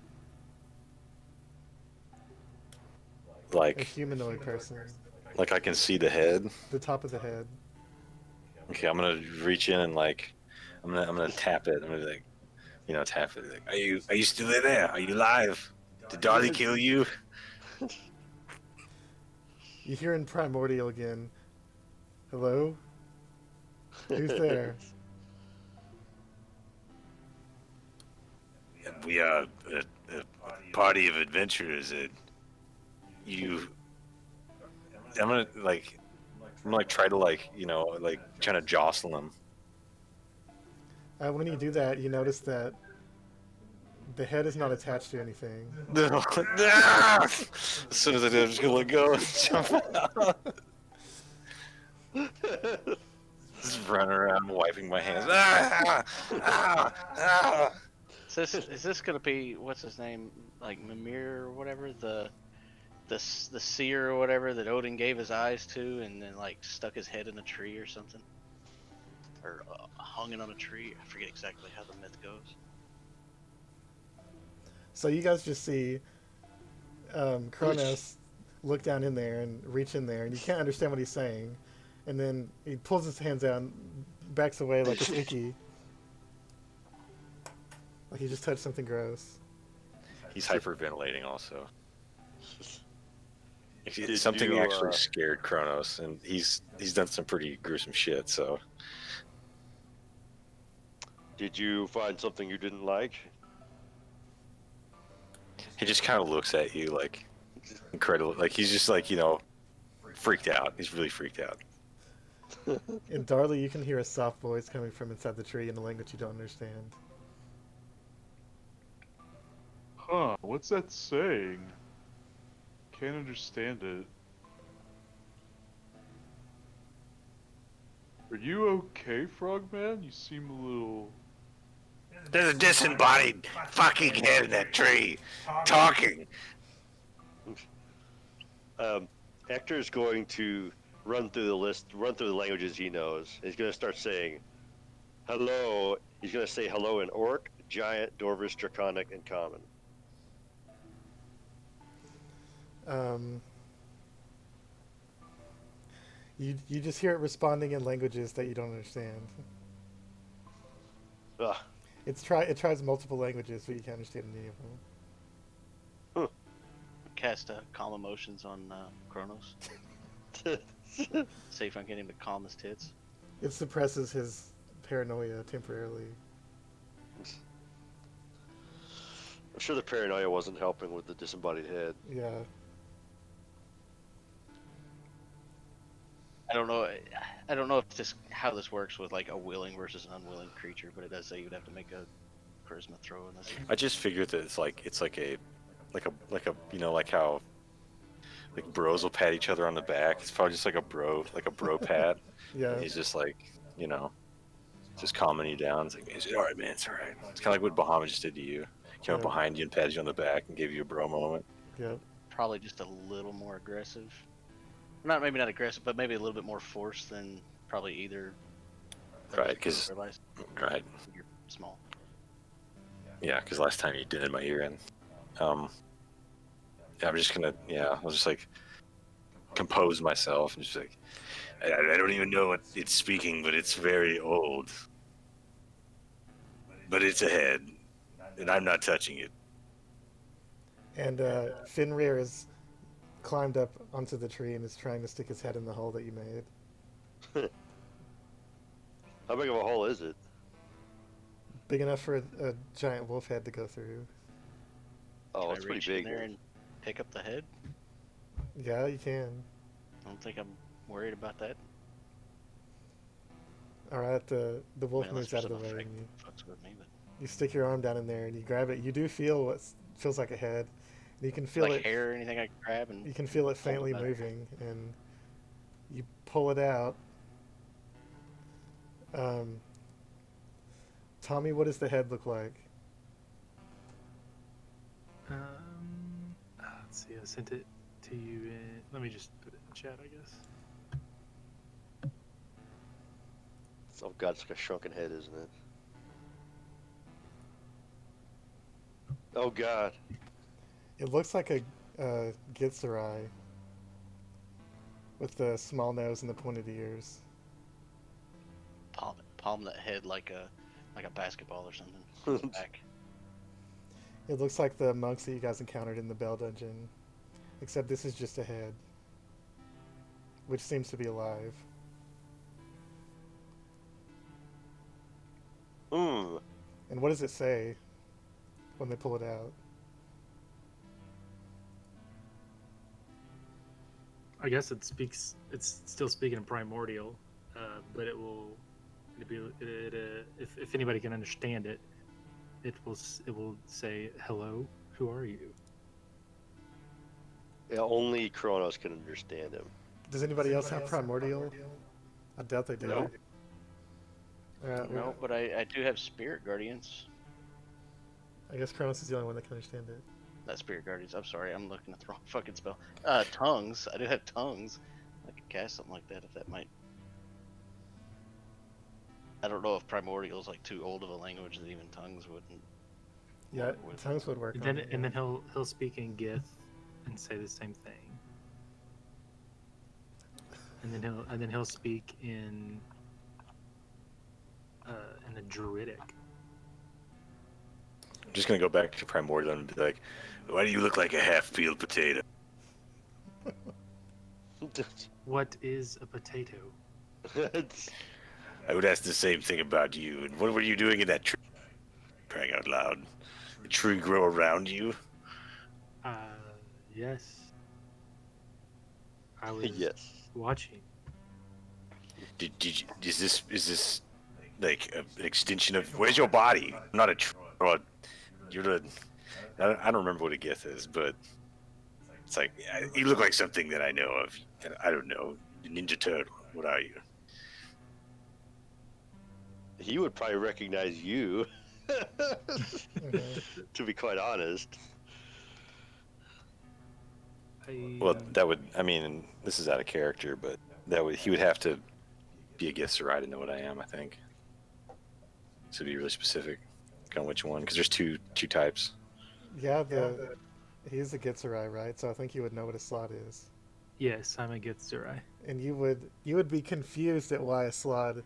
A Like humanoid person. I can see the head. The top of the head. Okay, I'm gonna reach in and like, I'm gonna tap it. I'm gonna like, tap it. Like, are you still in there? Are you alive? Did Dolly kill you? You hear in Primordial again. Hello? Who's there? We are a party of adventurers. You, I'm gonna try to trying to jostle him. When you do that, you notice that the head is not attached to anything. As soon as I do, I'm just gonna let go and jump out. Just run around wiping my hands. Is this gonna be what's his name, like Mimir or whatever, the seer or whatever that Odin gave his eyes to, and then like stuck his head in a tree or something, or hung it on a tree? I forget exactly how the myth goes. So you guys just see Kronos look down in there and reach in there, and you can't understand what he's saying. And then he pulls his hands out and backs away like a stinky. Like he just touched something gross. He's hyperventilating also. Did Something you, actually scared Kronos, and he's done some pretty gruesome shit. So Did you find something you didn't like? he just kind of looks at you like incredible. Like he's just like freaked out. He's really freaked out. And Darley, you can hear a soft voice coming from inside the tree in a language you don't understand. Huh, what's that saying? Can't understand it. Are you okay, Frogman? You seem a little... There's a disembodied fucking head in that tree, talking. Hector is going to run through the languages he knows. He's going to start saying hello. He's going to say hello in Orc, Giant, Dwarvish, Draconic, and Common. You just hear it responding in languages that you don't understand. Ugh. It tries multiple languages, but you can't understand any of them. Cast calm emotions on Kronos. See if I can get him to calm his tits. It suppresses his paranoia temporarily. I'm sure the paranoia wasn't helping with the disembodied head. Yeah. I don't know if how this works with like a willing versus an unwilling creature, but it does say you'd have to make a charisma throw in this. I just figured that it's like how like bros will pat each other on the back. It's probably just like a bro pat. Yeah. He's just like just calming you down. It's like, it's all right, man. It's all right. It's kind of like what Bahamut just did to you. Came up Yeah. behind you and patted you on the back and gave you a bro moment. Yeah. Probably just a little more aggressive. Maybe not aggressive, but maybe a little bit more force than probably either. Right, 'cause- realize Right. you're small. Yeah, because last time you did my ear in. Yeah, I'm just gonna. Yeah, I'll just like compose myself and just like, I don't even know what it's speaking, but it's very old. But it's a head, and I'm not touching it. And Fenrir has climbed up onto the tree and is trying to stick his head in the hole that you made. How big of a hole is it? Big enough for a giant wolf head to go through. Oh, Can it's I pretty reach big. in there and pick up the head? Yeah, you can. I don't think I'm worried about that. Alright, the wolf Unless moves out of there's the some way effect and you, fucks with me, but you stick your arm down in there and you grab it. You do feel what feels like a head. And you can feel like it. hair or anything I can grab and You can feel it pull it faintly back. moving, and you pull it out. Tommy, what does the head look like? Let's see. I sent it to you in. Let me just put it in chat, I guess. Oh god, it's like a shrunken head, isn't it? Oh god. It looks like a Gitzerai, with the small nose and the pointed ears. Palm that head like a basketball or something. Back. It looks like the monks that you guys encountered in the Bell Dungeon, except this is just a head, which seems to be alive. Hmm. And what does it say when they pull it out? I guess it speaks. It's still speaking in primordial, but it will. If anybody can understand it, it will say, "Hello, who are you?" Yeah, only Kronos can understand him. Does anybody else have primordial? I doubt they do. No. Alright, No, but I do have spirit guardians. I guess Kronos is the only one that can understand it. Not spirit guardians. I'm sorry, I'm looking at the wrong fucking spell. Tongues. I do have tongues. I could cast something like that if that might. I don't know if primordial is like too old of a language that even tongues wouldn't. Yeah, tongues would work. And on then it, and yeah. then he'll speak in Gith and say the same thing. And then he'll speak in a druidic. I'm just gonna go back to primordial and be like, "Why do you look like a half-peeled potato?" What is a potato? I would ask the same thing about you. And what were you doing in that tree? Crying out loud. The tree grow around you? Yes. I was Yes. watching. Did you, is this like an extension of? Where's your body? I'm not a tree. You're the. I don't remember what a Gith is, but it's like you look like something that I know of. I don't know. Ninja Turtle. What are you? He would probably recognize you. Mhm. To be quite honest. Well, that would. I mean, this is out of character, but he would have to be a Githzerai to know what I am. I think. So be really specific on which one, because there's two types. Yeah, he's a Gitzerai, right? So I think you would know what a slot is. Yes, I'm a Githzerai. And you would be confused at why a Slod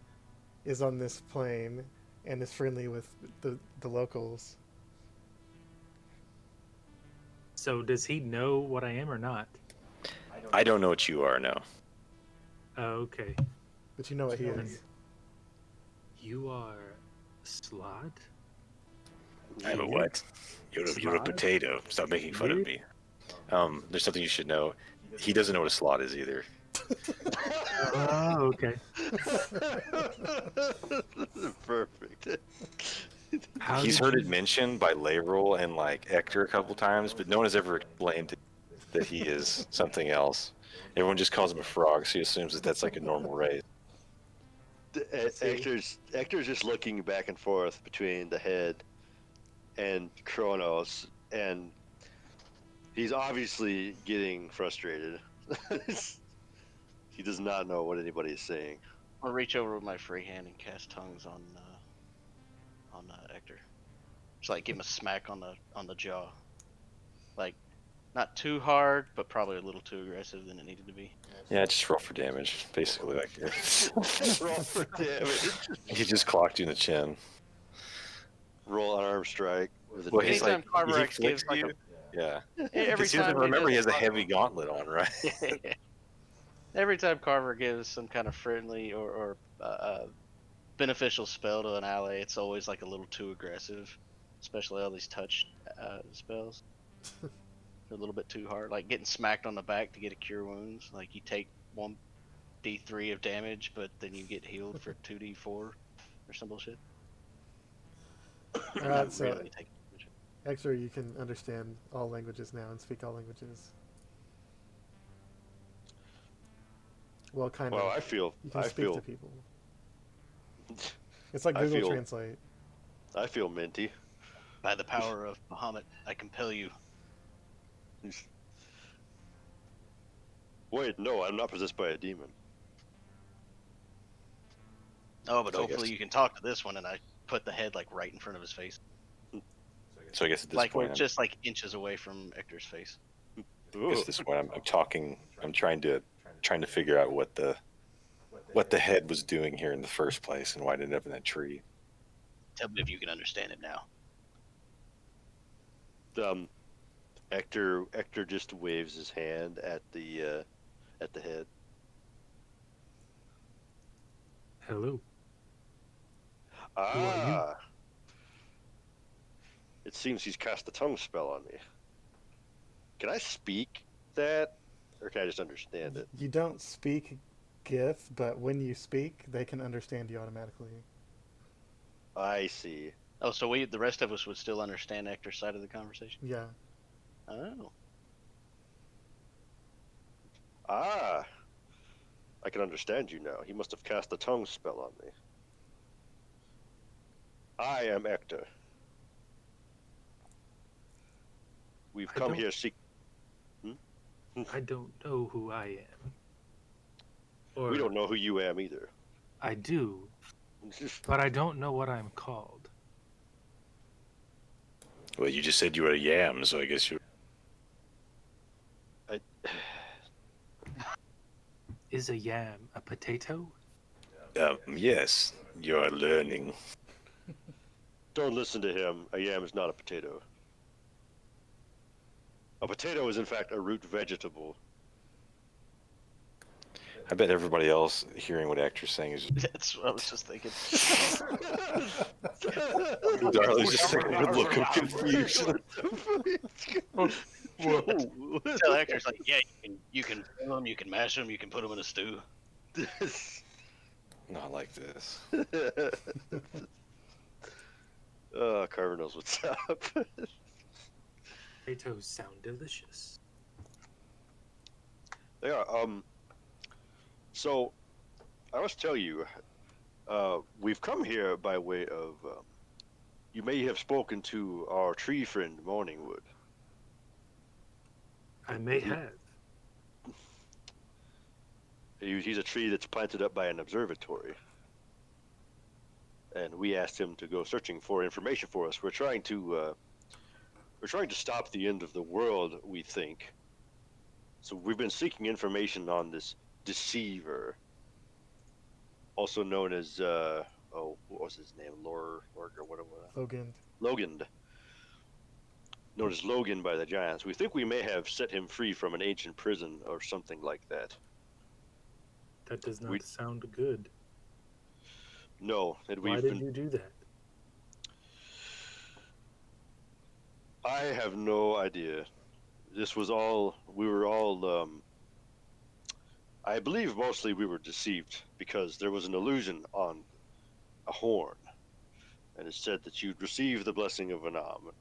is on this plane and is friendly with the locals. So does he know what I am or not? I don't know what you are now. Oh, okay. But you know what he is. You are Slot? I'm a what? You're a Slot? potato. Stop making fun of me. There's something you should know. He doesn't know what a slot is either. Oh, okay. Perfect. How He's did heard you- it mentioned by Layrol and like Ector a couple times, but no one has ever explained that he is something else. Everyone just calls him a frog, so he assumes that that's like a normal race. Hector's just looking back and forth between the head and Kronos, and he's obviously getting frustrated. He does not know what anybody is saying. I'll reach over with my free hand and cast tongues on Hector. Just like give him a smack on the jaw. Like, not too hard, but probably a little too aggressive than it needed to be. Yeah, just roll for damage, basically. Like Roll for damage. he just clocked you in the chin. Roll unarmed strike with Well, he's Anytime like Carver he X gives flicks like you. Yeah. every Because he doesn't time remember he does has a something- heavy gauntlet on, right? Every time Carver gives some kind of friendly or beneficial spell to an ally, it's always like a little too aggressive, especially all these touch spells. They're a little bit too hard, like getting smacked on the back to get a cure wounds. Like you take 1d3 of damage, but then you get healed for 2d4 or some bullshit. Alright, Not so really taking damage. Hector, you can understand all languages now and speak all languages. Well, kind Well, of. I feel You can I speak feel to people. It's like I Google feel- Translate. I feel minty. By the power of Bahamut, I compel you. Wait, no, I'm not possessed by a demon. Oh, but So I hopefully guess- you can talk to this one, and I put the head like right in front of his face, So I guess at this like point, we're just like inches away from Hector's face. I guess at this point I'm talking. I'm trying to trying to figure out what the head was doing here in the first place and why it ended up in that tree. Tell me if you can understand it now. Hector just waves his hand at the head. Hello. Ah. It seems he's cast a tongue spell on me. Can I speak that, or can I just understand it? You don't speak Gith, but when you speak, they can understand you automatically. I see. Oh, so the rest of us would still understand Hector's side of the conversation? Yeah. Oh. Ah. I can understand you now. He must have cast a tongue spell on me. I am Hector. We've I come don't- here seek. I don't know who I am. Or We don't know who you am either. I do, but I don't know what I'm called. Well, you just said you were a yam, so I guess you. Is a yam a potato? Yes, you're learning. Don't listen to him. A yam is not a potato. A potato is, in fact, a root vegetable. I bet everybody else hearing what Hector's saying is. That's what I was just thinking. Darley's just like a look of confusion. Tell Hector's like, yeah, you can boil them, you can mash them, you can put them in a stew. Not like this. Carver knows what's up. Potatoes sound delicious. They are. So, I must tell you, we've come here by way of. You may have spoken to our tree friend, Morningwood. I may have. He's a tree that's planted up by an observatory. And we asked him to go searching for information for us. We're trying to stop the end of the world, we think. So we've been seeking information on this deceiver, also known as what was his name? Lorg or whatever. Logan. Known as Logan by the Giants. We think we may have set him free from an ancient prison or something like that. That does not sound good. No, and Why did you do that? I have no idea. This was all. We were all. I believe mostly we were deceived because there was an illusion on a horn, and it said that you'd receive the blessing of Anam.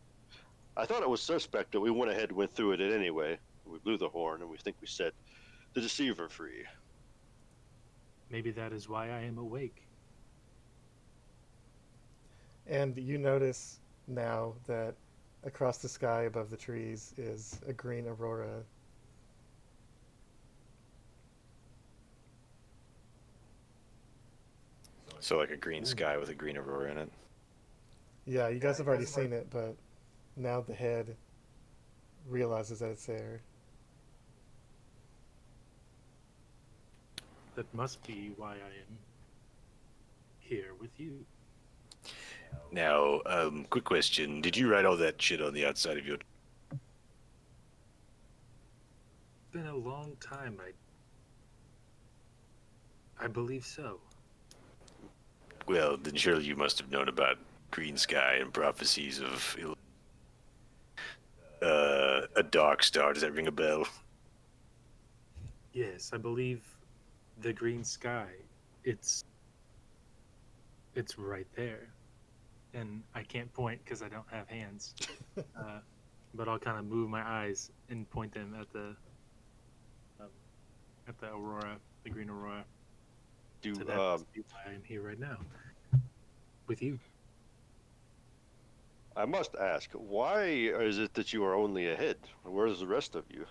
I thought it was suspect, but we went ahead and went through it anyway. We blew the horn, and we think we set the deceiver free. Maybe that is why I am awake. And you notice now that across the sky above the trees is a green aurora. So like a green sky with a green aurora in it. Yeah, you guys have already seen it, but now the head realizes that it's there. That must be why I am here with you. Now, quick question. Did you write all that shit on the outside of your... It's been a long time. I believe so. Well, then surely you must have known about green sky and prophecies of a dark star. Does that ring a bell? Yes, I believe the green sky. It's right there. And I can't point because I don't have hands. But I'll kind of move my eyes and point them at the aurora, the green aurora. Do So that must be why I am here right now with you. I must ask, why is it that you are only a head? Where's the rest of you?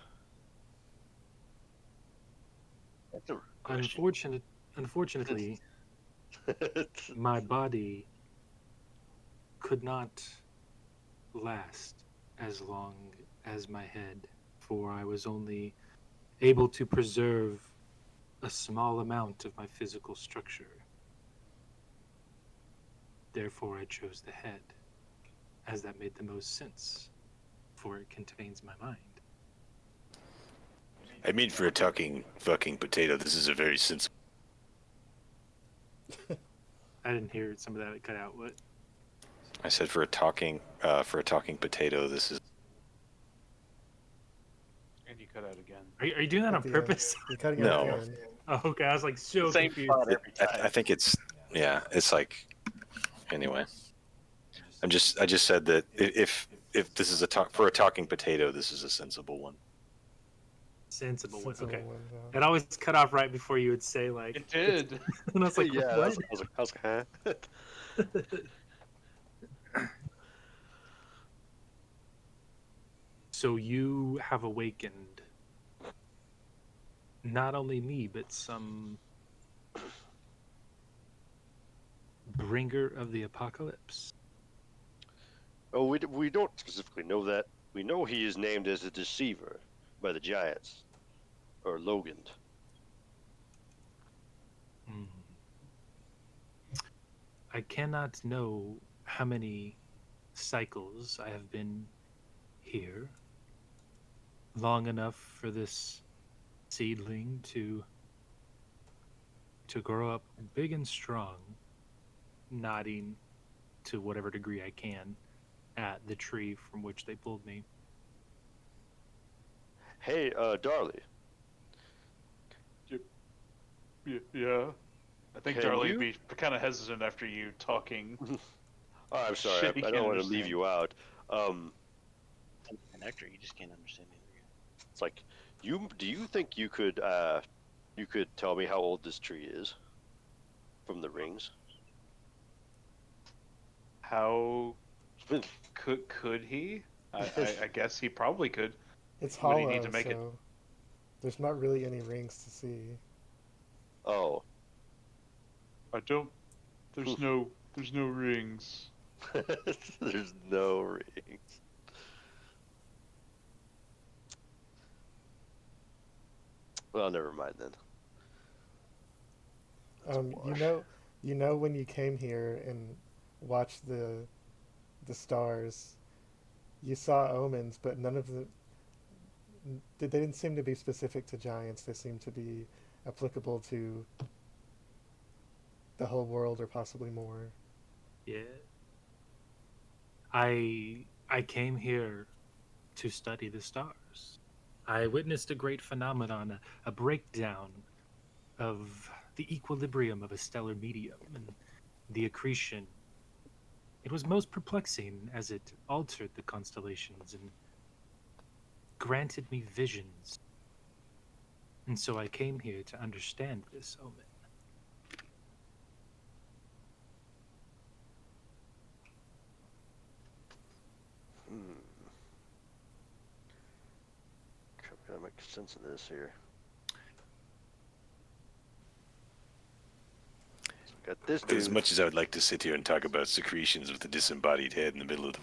That's a question. Unfortunately, my body could not last as long as my head, for I was only able to preserve a small amount of my physical structure. Therefore, I chose the head, as that made the most sense, for it contains my mind. I mean, for a talking fucking potato, this is a very sensible. I didn't hear some of that cut out. What? I said for a talking potato, this is. And you cut out again. Are you doing that At on the end. purpose? You're cutting No. out again. Oh, okay. I was like so Same confused. spot every time. I think it's it's like anyway. I just said that if this is a talking potato, this is a sensible one. Sensible one. Sensible Okay. one, It always cut off right before you would say like. It did. And I was like, yeah, what? I was like, huh? So you have awakened not only me, but some bringer of the apocalypse. Oh, we don't specifically know that. We know he is named as a deceiver by the Giants, or Logan. Hmm. I cannot know how many cycles I have been here. Long enough for this seedling to grow up big and strong, nodding to whatever degree I can at the tree from which they pulled me. Hey, Darley. Yeah. I think Can Darlie you- would be kind of hesitant after you talking. Oh, I'm sorry. Shit, he I can't don't want to leave understand. you out. An actor, you just can't understand it. It's like, do you think you could tell me how old this tree is from the rings? How could he? I guess he probably could. It's Would he hollow, need to make it- so there's not really any rings to see. Oh, I don't. There's no rings. there's no rings. Well, never mind then. That's a wash. You know when you came here and watched the stars, you saw omens, but none of the they didn't seem to be specific to giants. They seemed to be applicable to the whole world or possibly more. Yeah. I came here to study the stars. I witnessed a great phenomenon, a breakdown of the equilibrium of a stellar medium and the accretion. It was most perplexing as it altered the constellations and granted me visions. And so I came here to understand this omen. Gotta make sense of this here. So we got this dude. As much as I would like to sit here and talk about secretions with a disembodied head in the middle of the,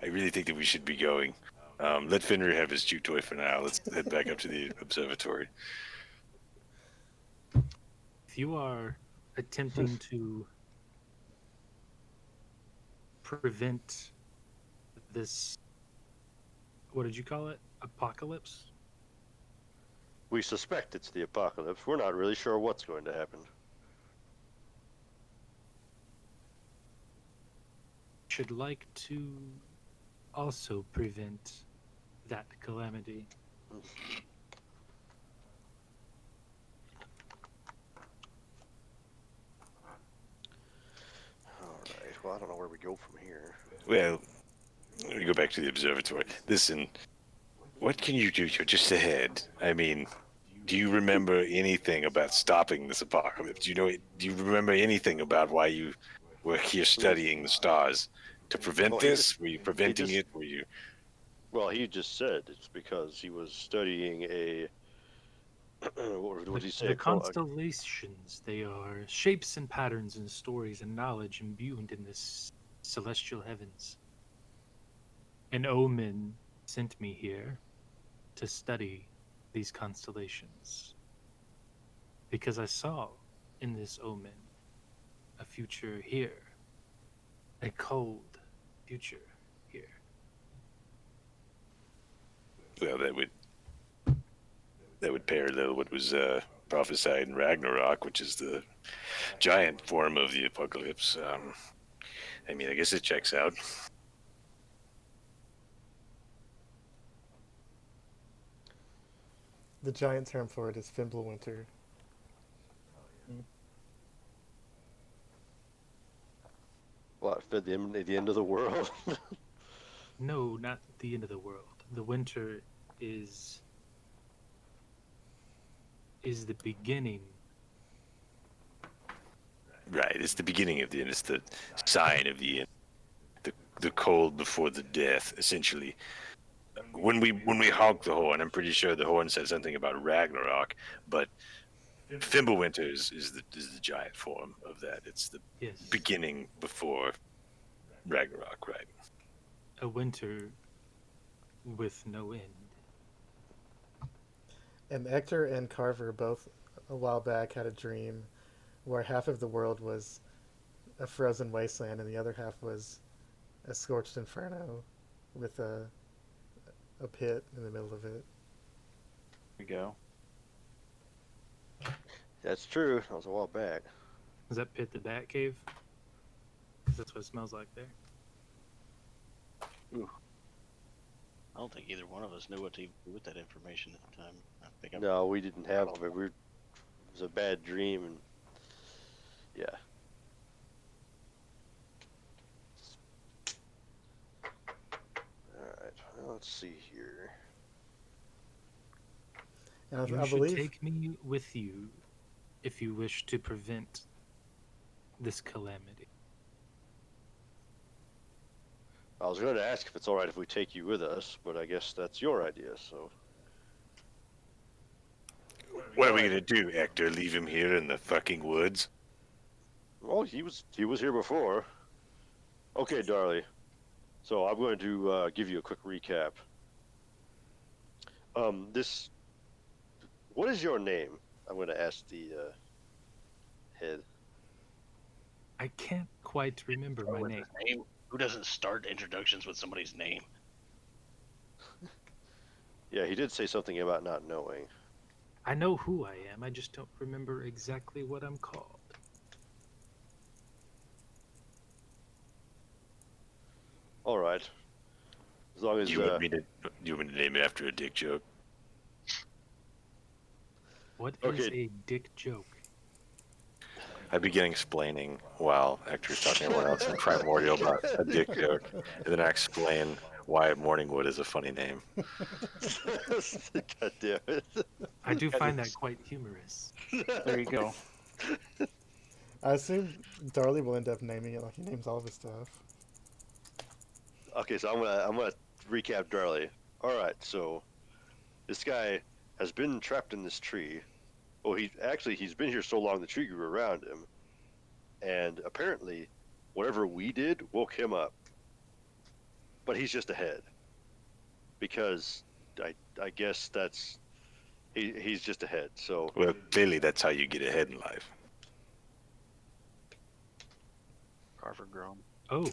I really think that we should be going. Let Fenrir have his chew toy for now. Let's head back up to the observatory. If you are attempting to prevent this, what did you call it? Apocalypse? We suspect it's the apocalypse. We're not really sure what's going to happen. Should like to also prevent that calamity. Alright, well, I don't know where we go from here. Well, we go back to the observatory. Listen, what can you do? You're just ahead. I mean, do you remember anything about stopping this apocalypse? Do you remember anything about why you were here studying the stars? To prevent Well, he this? just- Were you preventing just- it? Were you? Well, he just said it's because he was studying a. what did he say? The constellations, they are shapes and patterns and stories and knowledge imbued in this celestial heavens. An omen sent me here to study these constellations. because I saw in this omen a future here, a cold future here. Well, that would parallel what was prophesied in Ragnarok, which is the giant form of the apocalypse. I mean, I guess it checks out. The giant term for it is Fimbulwinter. What, for the end of the world? No, not the end of the world. The winter is the beginning. Right, it's the beginning of the end. It's the sign of the end. The cold before the death, essentially. When we honk the horn, I'm pretty sure the horn said something about Ragnarok, but Fimbulwinter is the giant form of that. It's the Yes. beginning before Ragnarok, right? A winter with no end. And Ector and Carver both a while back had a dream where half of the world was a frozen wasteland and the other half was a scorched inferno with a pit in the middle of it. There we go. That's true. That was a while back. Is that pit the Bat Cave? 'Cause that's what it smells like there. I don't think either one of us knew what to do with that information at the time. I think I'm No, we didn't have it. It was a bad dream, and yeah. All right. Well, let's see here. And You I should believe take me with you if you wish to prevent this calamity. I was going to ask if it's all right if we take you with us, but I guess that's your idea. So What are we gonna do, Hector? Leave him here in the fucking woods? well, he was here before. Okay, Darley. So I'm going to give you a quick recap. What is your name? I'm going to ask the head. I can't quite remember my with name. his name. Who doesn't start introductions with somebody's name? Yeah, he did say something about not knowing. I know who I am, I just don't remember exactly what I'm called. All right. As long as Do you want me to name it after a dick joke? What is Okay. a dick joke? I began explaining while Hector's talking to everyone else in Primordial about a dick joke, and then I explain why Morningwood is a funny name. God damn it. I do find that quite humorous. There you go. I assume Darley will end up naming it like he names all of his stuff. Okay, so I'm gonna recap Darley. All right, so this guy has been trapped in this tree. Well, he's been here so long the tree grew around him, and apparently, whatever we did woke him up. But he's just ahead, because I guess that's he's just ahead. So Well, clearly that's how you get ahead in life. Carver grown. Oh.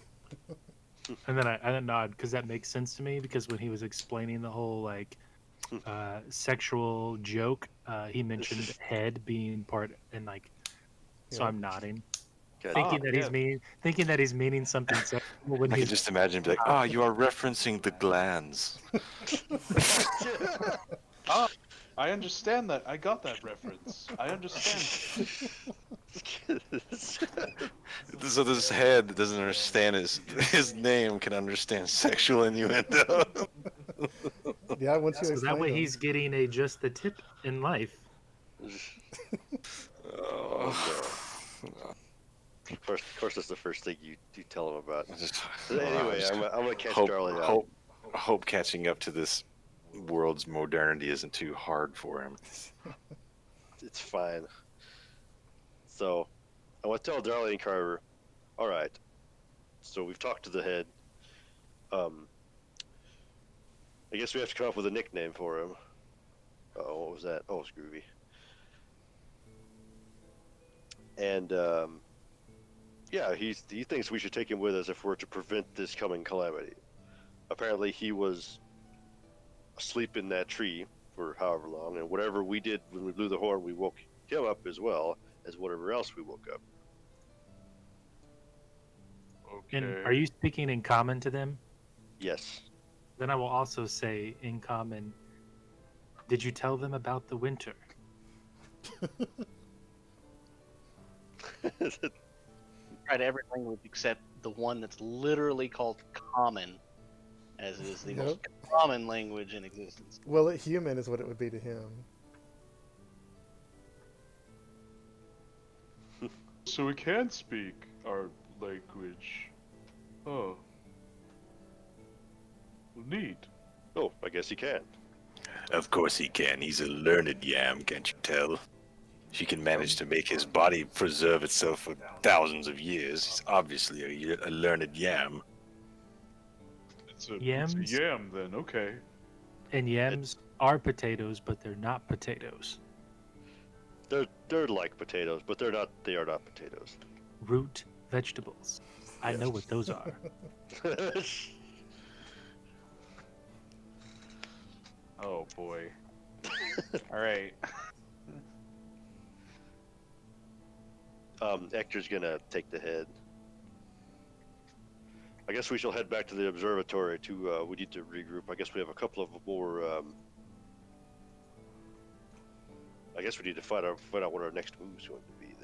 And then I nod because that makes sense to me because when he was explaining the whole like sexual joke, he mentioned head being part and like so Yeah. I'm nodding. God, Thinking that he's meaning something sexual when I can he's just imagine be like, "Ah, you are referencing the glands." Ah, I understand that. I got that reference. I understand. So this head that doesn't understand his name can understand sexual innuendo. Yeah, once you so explain that way them. he's getting just the tip in life. Oh, no. Of course, that's the first thing you tell him about. Just- Anyway, just I'm gonna catch hope, Darley out. hope catching up to this world's modernity isn't too hard for him. It's fine. So, I want to tell Darley and Carver. All right. So we've talked to the head. I guess we have to come up with a nickname for him. Oh, what was that? Oh, it's Groovy. And yeah, he thinks we should take him with us if we're to prevent this coming calamity. Apparently, he was asleep in that tree for however long, and whatever we did when we blew the horn, we woke him up as well as whatever else we woke up. Okay. And are you speaking in common to them? Yes. Then I will also say in common, did you tell them about the winter? Tried every language except the one that's literally called common, as it is the most common language in existence. Well, human is what it would be to him. So we can speak our language. Oh. Neat. Oh, I guess he can. Of course he can. He's a learned yam, can't you tell? He can manage to make his body preserve itself for thousands of years. He's obviously a learned yam. It's a Yams? yam then, okay. And yams are potatoes, but they're not potatoes. They're like potatoes, but they're not. They are not potatoes. Root vegetables. I know what those are. Oh boy. Alright. Hector's gonna take the head. I guess we shall head back to the observatory to. We need to regroup. I guess we have a couple of more. I guess we need to find out what our next move is going to be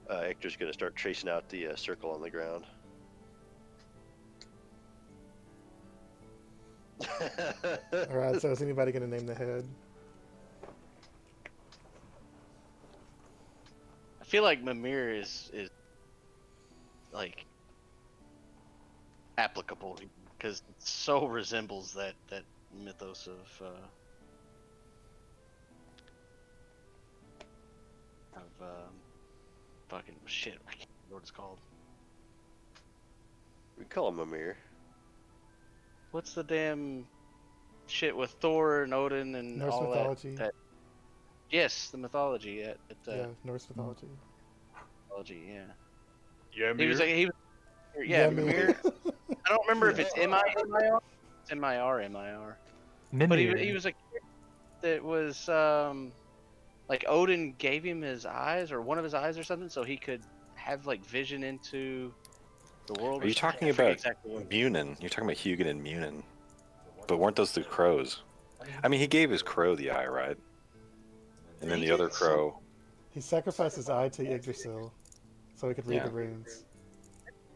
then. Hector's gonna start tracing out the circle on the ground. All right. So is anybody going to name the head? I feel like Mimir is like applicable because it so resembles that mythos of fucking shit. I can't remember what it's called. We call him Mimir. What's the damn shit with Thor and Odin and Norse all mythology. that? Yes, the mythology. Yeah, Norse mythology. Mythology. Yeah. Ymir? He was. Yeah, Ymir. Mimir. I don't remember if it's M-I-M-I-R. It's M-I-R, M-I-R. But Mimir. he was a kid that was like Odin gave him his eyes or one of his eyes or something, so he could have like vision into the world. Are you talking I forget about exactly what- Munin? You're talking about Hugin and Munin. But weren't those the crows? I mean, he gave his crow the eye, right? And then the other crow. He sacrificed his eye to Yggdrasil so he could read Yeah. the runes.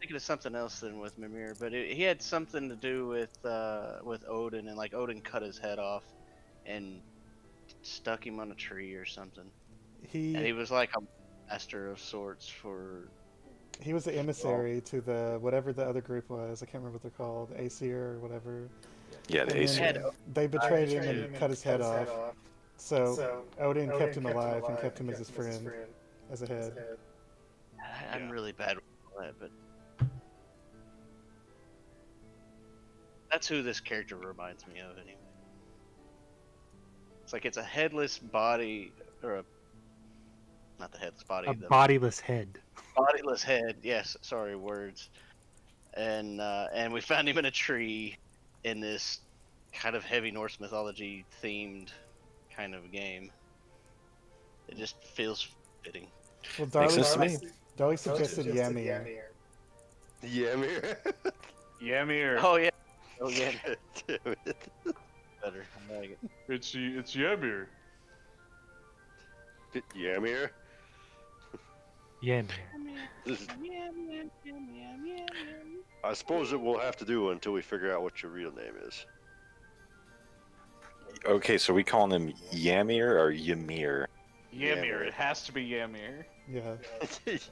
Thinking of something else than with Mimir, but he had something to do with Odin, and like Odin cut his head off and stuck him on a tree or something. And he was like a master of sorts for. He was the emissary to the whatever the other group was. I can't remember what they're called, Aesir or whatever. Yeah, the And Aesir. then they betrayed him and cut his head off. So Odin kept him alive and kept him as his friend, as a head. I'm really bad with all that, but that's who this character reminds me of anyway. It's like it's a headless body, or not the headless body, A the bodiless head. bodiless head. Yes, sorry, words. And we found him in a tree in this kind of heavy Norse mythology themed kind of game. It just feels fitting. Well, Makes sense to me. Darley suggested Ymir. Ymir. Ymir. Oh yeah. Oh yeah. Damn it. Better. I like it. It's Ymir. Ymir. Ymir. This is- I suppose it will have to do until we figure out what your real name is. Okay, so we calling him Ymir or Ymir? Ymir. It has to be Ymir. Yeah.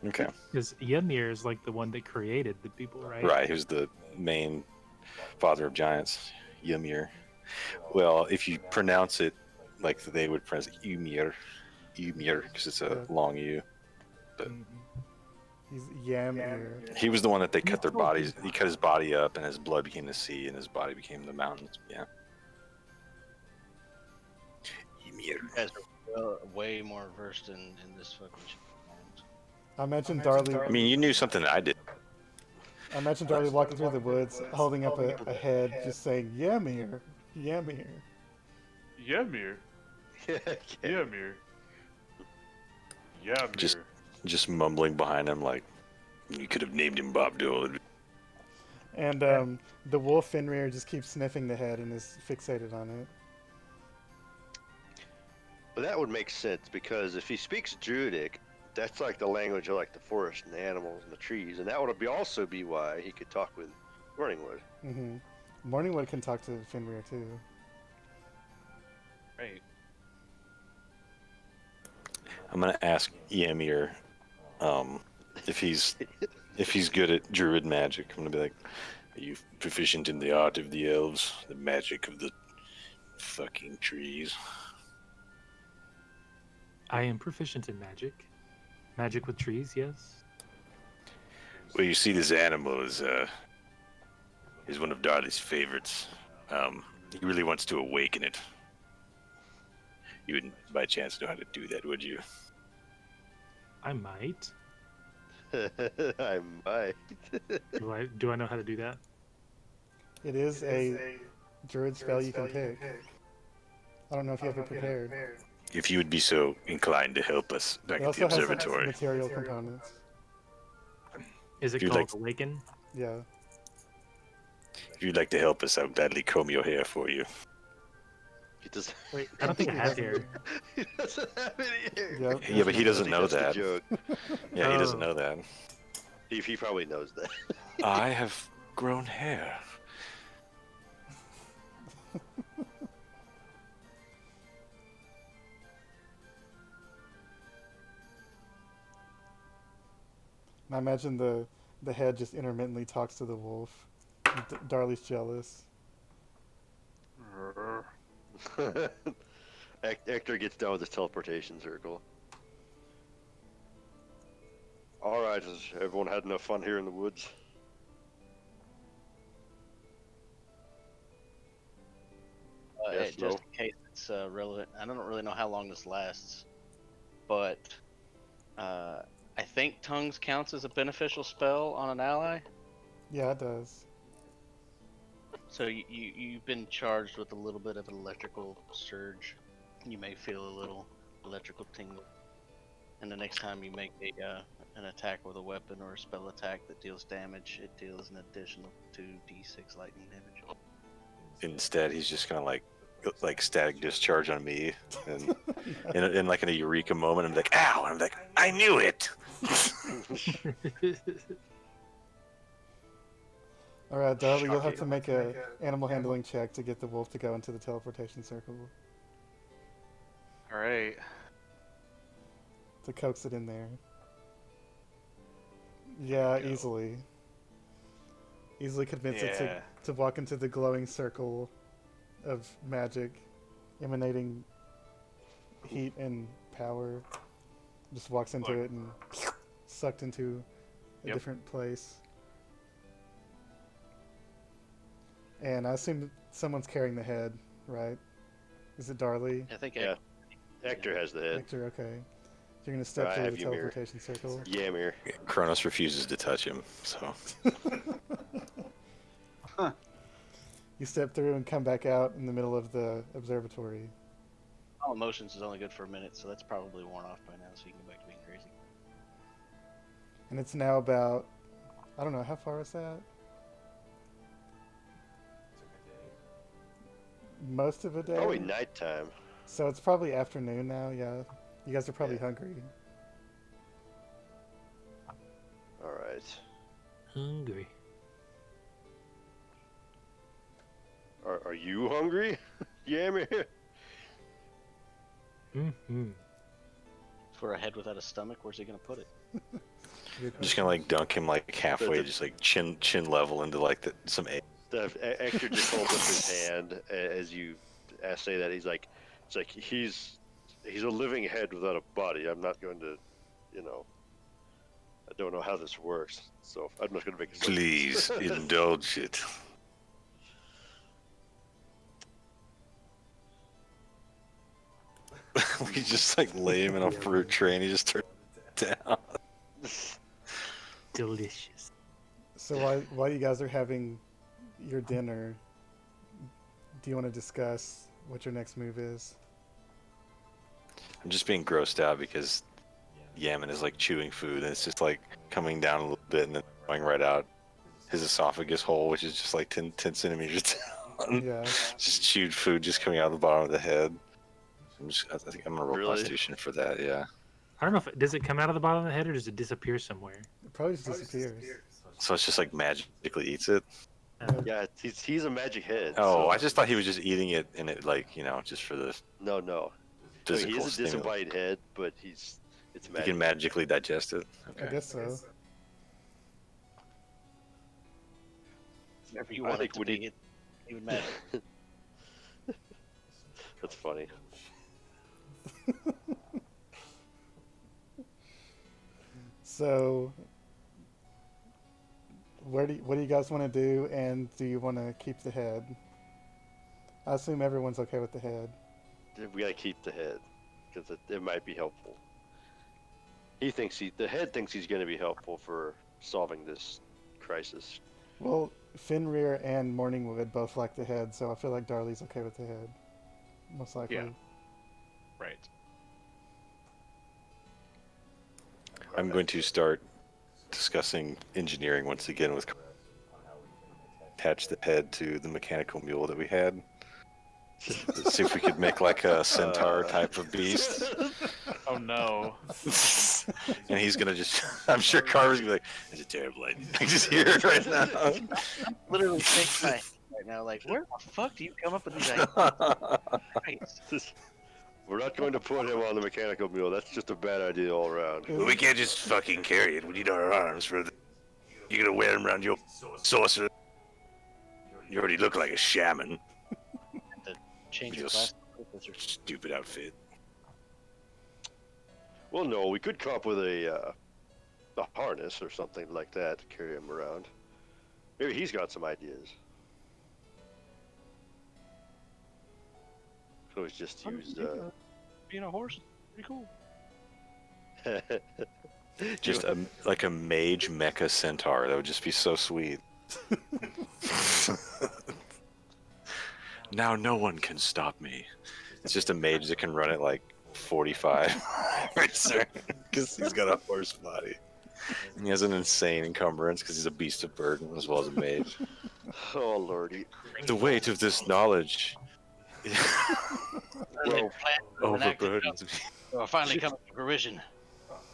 Okay. Because Ymir is like the one that created the people, right? Right, who's the main father of giants, Ymir. Well, if you pronounce it like they would pronounce it, Ymir, because it's a long U. Mhm. He's Ymir. He was the one that they cut their bodies. He cut his body up, and his blood became the sea, and his body became the mountains. Yeah. Ymir. You guys are way more versed in this fucking shit. I imagine Darley. I mean, you knew something that I did. I imagine Darley walking through the woods, holding up a head, just saying Ymir, Ymir. Ymir. Ymir. Ymir. Just mumbling behind him like, you could have named him Bob Dylan. And the wolf Fenrir just keeps sniffing the head and is fixated on it. But that would make sense because if he speaks Druidic, that's like the language of like the forest and the animals and the trees, and that would also be why he could talk with Morningwood. Mm-hmm. Morningwood can talk to Fenrir too. Right. I'm gonna ask Ymir, if he's good at druid magic. I'm gonna be like, are you proficient in the art of the elves, the magic of the fucking trees? I am proficient in magic. Magic with trees, yes. Well, you see, this animal is one of Darley's favorites. He really wants to awaken it. You wouldn't, by chance, know how to do that, would you? I might. I might. Do I know how to do that? It is a druid spell you can pick. I don't know if you have it prepared. If you would be so inclined to help us back It at the also has observatory. material components. Is it You'd called like- Awaken? Yeah. If you'd like to help us, I'll gladly comb your hair for you. He doesn't. Wait, I don't think it has hair. He doesn't have any hair. Yep. Yeah, but he doesn't know That's the that. joke. Yeah, he doesn't Oh. know that. He probably knows that. I have grown hair. And I imagine the head just intermittently talks to the wolf. Darley's jealous. Hector gets down with his teleportation circle. All right, has everyone had enough fun here in the woods? Yes, Just no? in case it's relevant, I don't really know how long this lasts, but I think tongues counts as a beneficial spell on an ally. Yeah, it does. So you've been charged with a little bit of an electrical surge. You may feel a little electrical tingle, and the next time you make an attack with a weapon or a spell attack that deals damage, it deals an additional 2d6 lightning damage. Instead, he's just gonna like static discharge on me, and in like in a eureka moment, I'm like, ow! And I'm like, I knew it. All right, Darley, you'll have Shocking. to make a animal handling check to get the wolf to go into the teleportation circle All right. to coax it in there. Yeah, Go. easily. Easily convince it Yeah. to walk into the glowing circle of magic emanating heat and power. Just walks into Look. it and sucked into a Yep. different place. And I assume someone's carrying the head, right? Is it Darley? I think Yeah. Hector has the head. Hector, okay. You're gonna step I through have the you, Mir. teleportation circle. Ymir. Kronos refuses to touch him, so You step through and come back out in the middle of the observatory. all emotions is only good for a minute, so that's probably worn off by now. So you can go back to being crazy. And it's now about, I don't know, how far is that? Most of a day? Probably nighttime. So it's probably afternoon now, yeah. You guys are probably Yeah. hungry. All right. Hungry. Are you hungry? Ymir? Mm-hmm. For a head without a stomach, where's he gonna put it? Good I'm just gonna like dunk him like halfway, just like chin level into like some egg. Hector just holds up his hand as you say that. He's like, it's like he's a living head without a body. I'm not going to, I don't know how this works, so I'm not going to make a Please indulge it. We just like lay him in a fruit tray and he just turned it down. Delicious. So while you guys are having your dinner, do you want to discuss what your next move is? I'm just being grossed out because Yaman is like chewing food and it's just like coming down a little bit and then going right out his esophagus hole, which is just like 10 centimeters down. Yeah. Just chewed food just coming out of the bottom of the head. I think I'm gonna roll Really? Constitution for that. Yeah. I don't know if does it come out of the bottom of the head or does it disappear somewhere? It probably just disappears. So it's just like magically eats it. Yeah, he's a magic head. Oh, so- I just thought he was just eating it and it like just for the No. I mean, physical he is a stimulus. disembodied head, but it's You magic. can magically digest it. I guess so. Whatever you I want think it to we be, need- it even matter. That's funny. So, what do you guys want to do, and do you want to keep the head? I assume everyone's okay with the head. We gotta keep the head because it might be helpful. The head thinks he's gonna be helpful for solving this crisis. Well, Fenrir and Morningwood both like the head, so I feel like Darley's okay with the head. Most likely. Yeah. Right. I'm going to start discussing engineering once again with attach the head to the mechanical mule that we had. See if we could make like a centaur type of beast. Oh no. And he's gonna just I'm sure Carver's gonna be like, that's a terrible idea. I can just hear it right now. Literally think right now, like, where the fuck do you come up with these ideas? Christ. We're not going to put him on the mechanical mule. That's just a bad idea all around. We can't just fucking carry it. We need our arms for the you're gonna wear them around your sorcerer. You already look like a shaman. Change your Just- class. Stupid outfit. Well, no, we could come up with a harness or something like that to carry him around. Maybe he's got some ideas. So he's just used. Being a horse, pretty cool. Just like a mage mecha centaur. That would just be so sweet. Now no one can stop me. It's just a mage that can run at like 45 because he's got a horse body. And he has an insane encumbrance because he's a beast of burden as well as a mage. Oh lordy! The weight of this knowledge Well, overburdens me. Finally coming to fruition.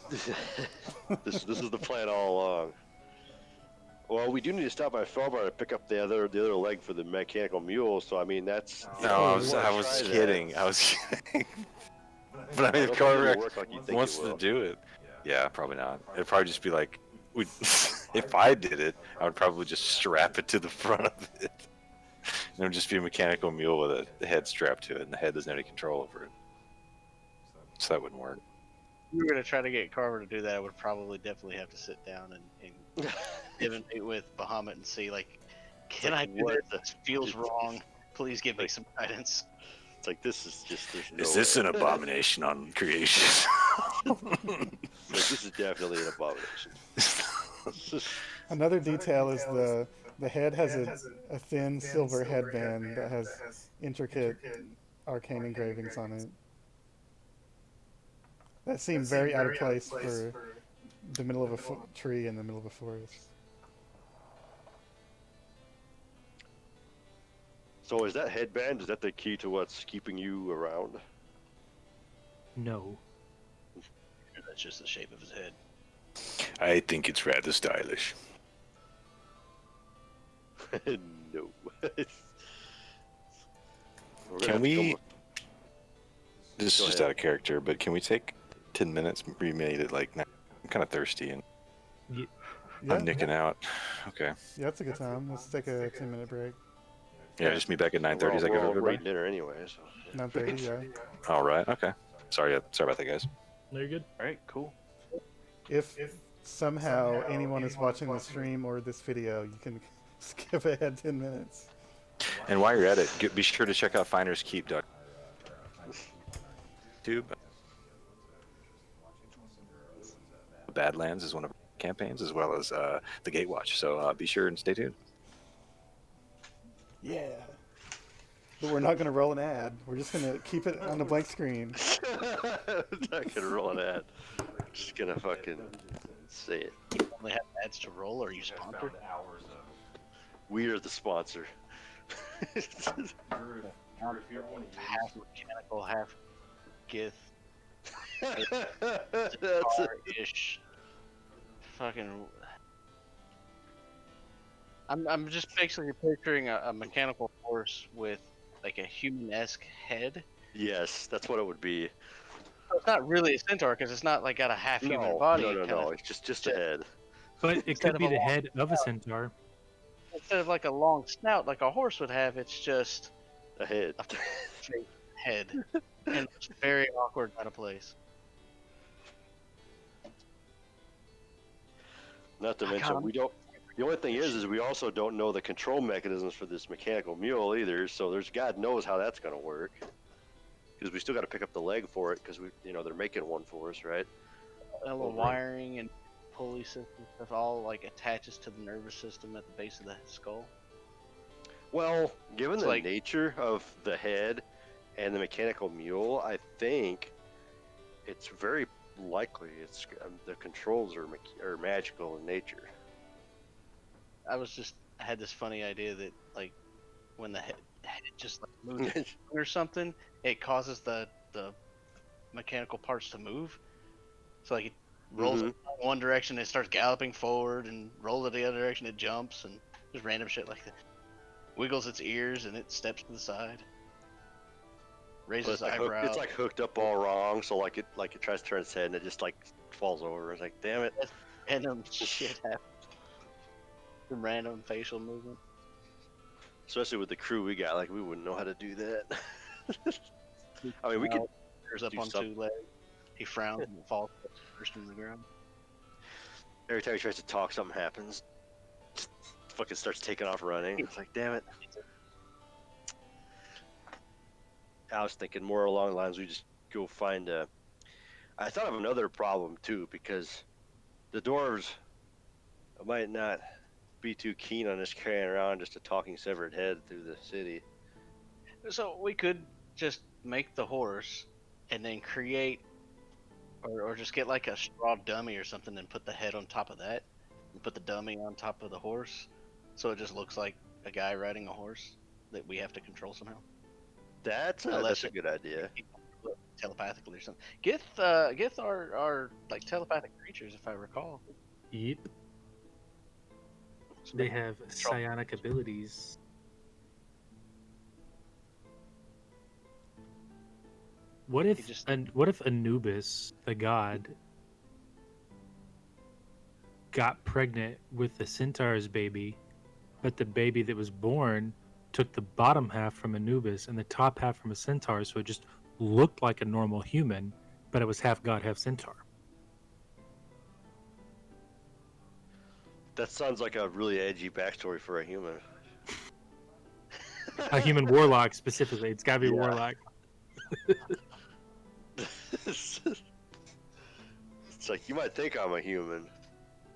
this is the plan all along. Well, we do need to stop by Felbar to pick up the other leg for the mechanical mule. So I mean, that's. No, I was Try kidding. that. I was kidding. But I I mean, if don't think it'll Carver work like you think wants it to will. do it, yeah, probably not. It'd probably just be like, we. If I did it, I would probably just strap it to the front of it. And it would just be a mechanical mule with a head strapped to it, and the head doesn't have any control over it. So that wouldn't work. If we were gonna try to get Carver to do that, I would probably definitely have to sit down and meet with Bahamut and see, like, can like, I do what this? This feels wrong. Please give me some guidance. It's like this is just. there's no Is this way. an abomination on creation? Like, this is definitely an abomination. Another detail is the head has a thin silver headband that has intricate arcane engravings on it. That seemed very out of place for the middle of a tree in the middle of a forest. So is that headband? Is that the key to what's keeping you around? No. That's just the shape of his head. I think it's rather stylish. No. We're gonna Can have to we? come This is Go just ahead. out of character, but can we take 10 minutes? We made it like now. I'm kind of thirsty and Yeah, I'm nicking out. Okay. yeah, that's a good time. Let's take a 10-minute break. Yeah, just meet back at 9:30. Is that we're good all for we're everybody? eating dinner anyway. So. 9:30, yeah. All right. Okay. Sorry about that, guys. No, you're good. All right, cool. If somehow anyone is watching the stream or this video, you can skip ahead 10 minutes. And while you're at it, be sure to check out Finders Keep. YouTube. Badlands is one of our campaigns, as well as the Gatewatch. So be sure and stay tuned. Yeah. But we're not going to roll an ad. We're just going to keep it on the blank screen. I'm not gonna roll an ad. I'm just gonna fucking say it. You only have ads to roll, or are you sponsored? We are the sponsor. Half mechanical, half Gith. That's it. Ish. Fucking. I'm just basically picturing a mechanical horse with like a human-esque head. Yes, that's what it would be. It's not really a centaur because it's not like got a half-human No, body. no. It's just a head. But it Instead could of be a the long head of a centaur. Instead of like a long snout like a horse would have, it's just A head. a fake head, and it's very awkward out of place. Not to I mention, got 'em. we don't. The only thing is we also don't know the control mechanisms for this mechanical mule either. So there's God knows how that's gonna work. Because we still got to pick up the leg for it because they're making one for us, right? A little Right. wiring and pulley system stuff all like attaches to the nervous system at the base of the skull. Well, given It's the like- nature of the head and the mechanical mule, I think it's very likely the controls are magical in nature. I had this funny idea that like when the head just like moves or something, it causes the mechanical parts to move. So like it rolls Mhm. in one direction, it starts galloping forward, and rolls in the other direction, it jumps, and just random shit like that. Wiggles its ears and it steps to the side. But Raises it's like, eyebrow. it's like hooked up all wrong, so like it tries to turn its head and it just like falls over. It's like, damn it. Random shit happens. Some random facial movement. Especially with the crew we got, like we wouldn't know how to do that. I mean, we could. Rears up do on something. two legs. He frowns and falls first in the ground. Every time he tries to talk, something happens. Fucking starts taking off running. It's like, damn it. I was thinking more along the lines we just go find a. I thought of another problem too because the dwarves might not be too keen on us carrying around just a talking severed head through the city. So we could just make the horse and then create or just get like a straw dummy or something and put the head on top of that and put the dummy on top of the horse so it just looks like a guy riding a horse that we have to control somehow. That's Unless a it- good idea. Telepathically or something. Gith are like telepathic creatures if I recall. Yep. They have psionic abilities. What if just- what if Anubis, the god, got pregnant with the centaur's baby, but the baby that was born took the bottom half from Anubis and the top half from a centaur, so it just looked like a normal human, but it was half god, half centaur. That sounds like a really edgy backstory for a human. A human warlock specifically. It's gotta be Yeah. warlock. It's like you might think I'm a human,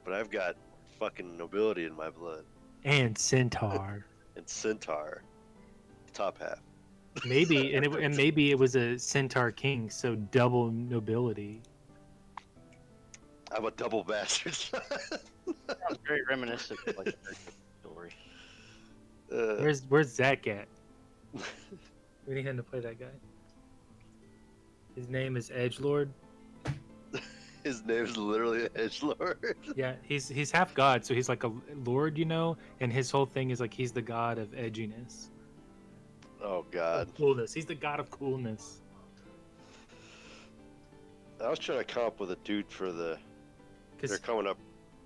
but I've got fucking nobility in my blood. And centaur. And centaur, top half. Maybe, and maybe it was a centaur king, so double nobility. I'm a double bastard. Sounds very reminiscent of like a story. Where's Zach at? We need him to play that guy. His name is Edgelord. His name's literally Edgelord. Yeah, he's half god, so he's like a lord, and his whole thing is like he's the god of edginess, Oh god. of coolness. He's the god of coolness. I was trying to come up with a dude for they're Because coming up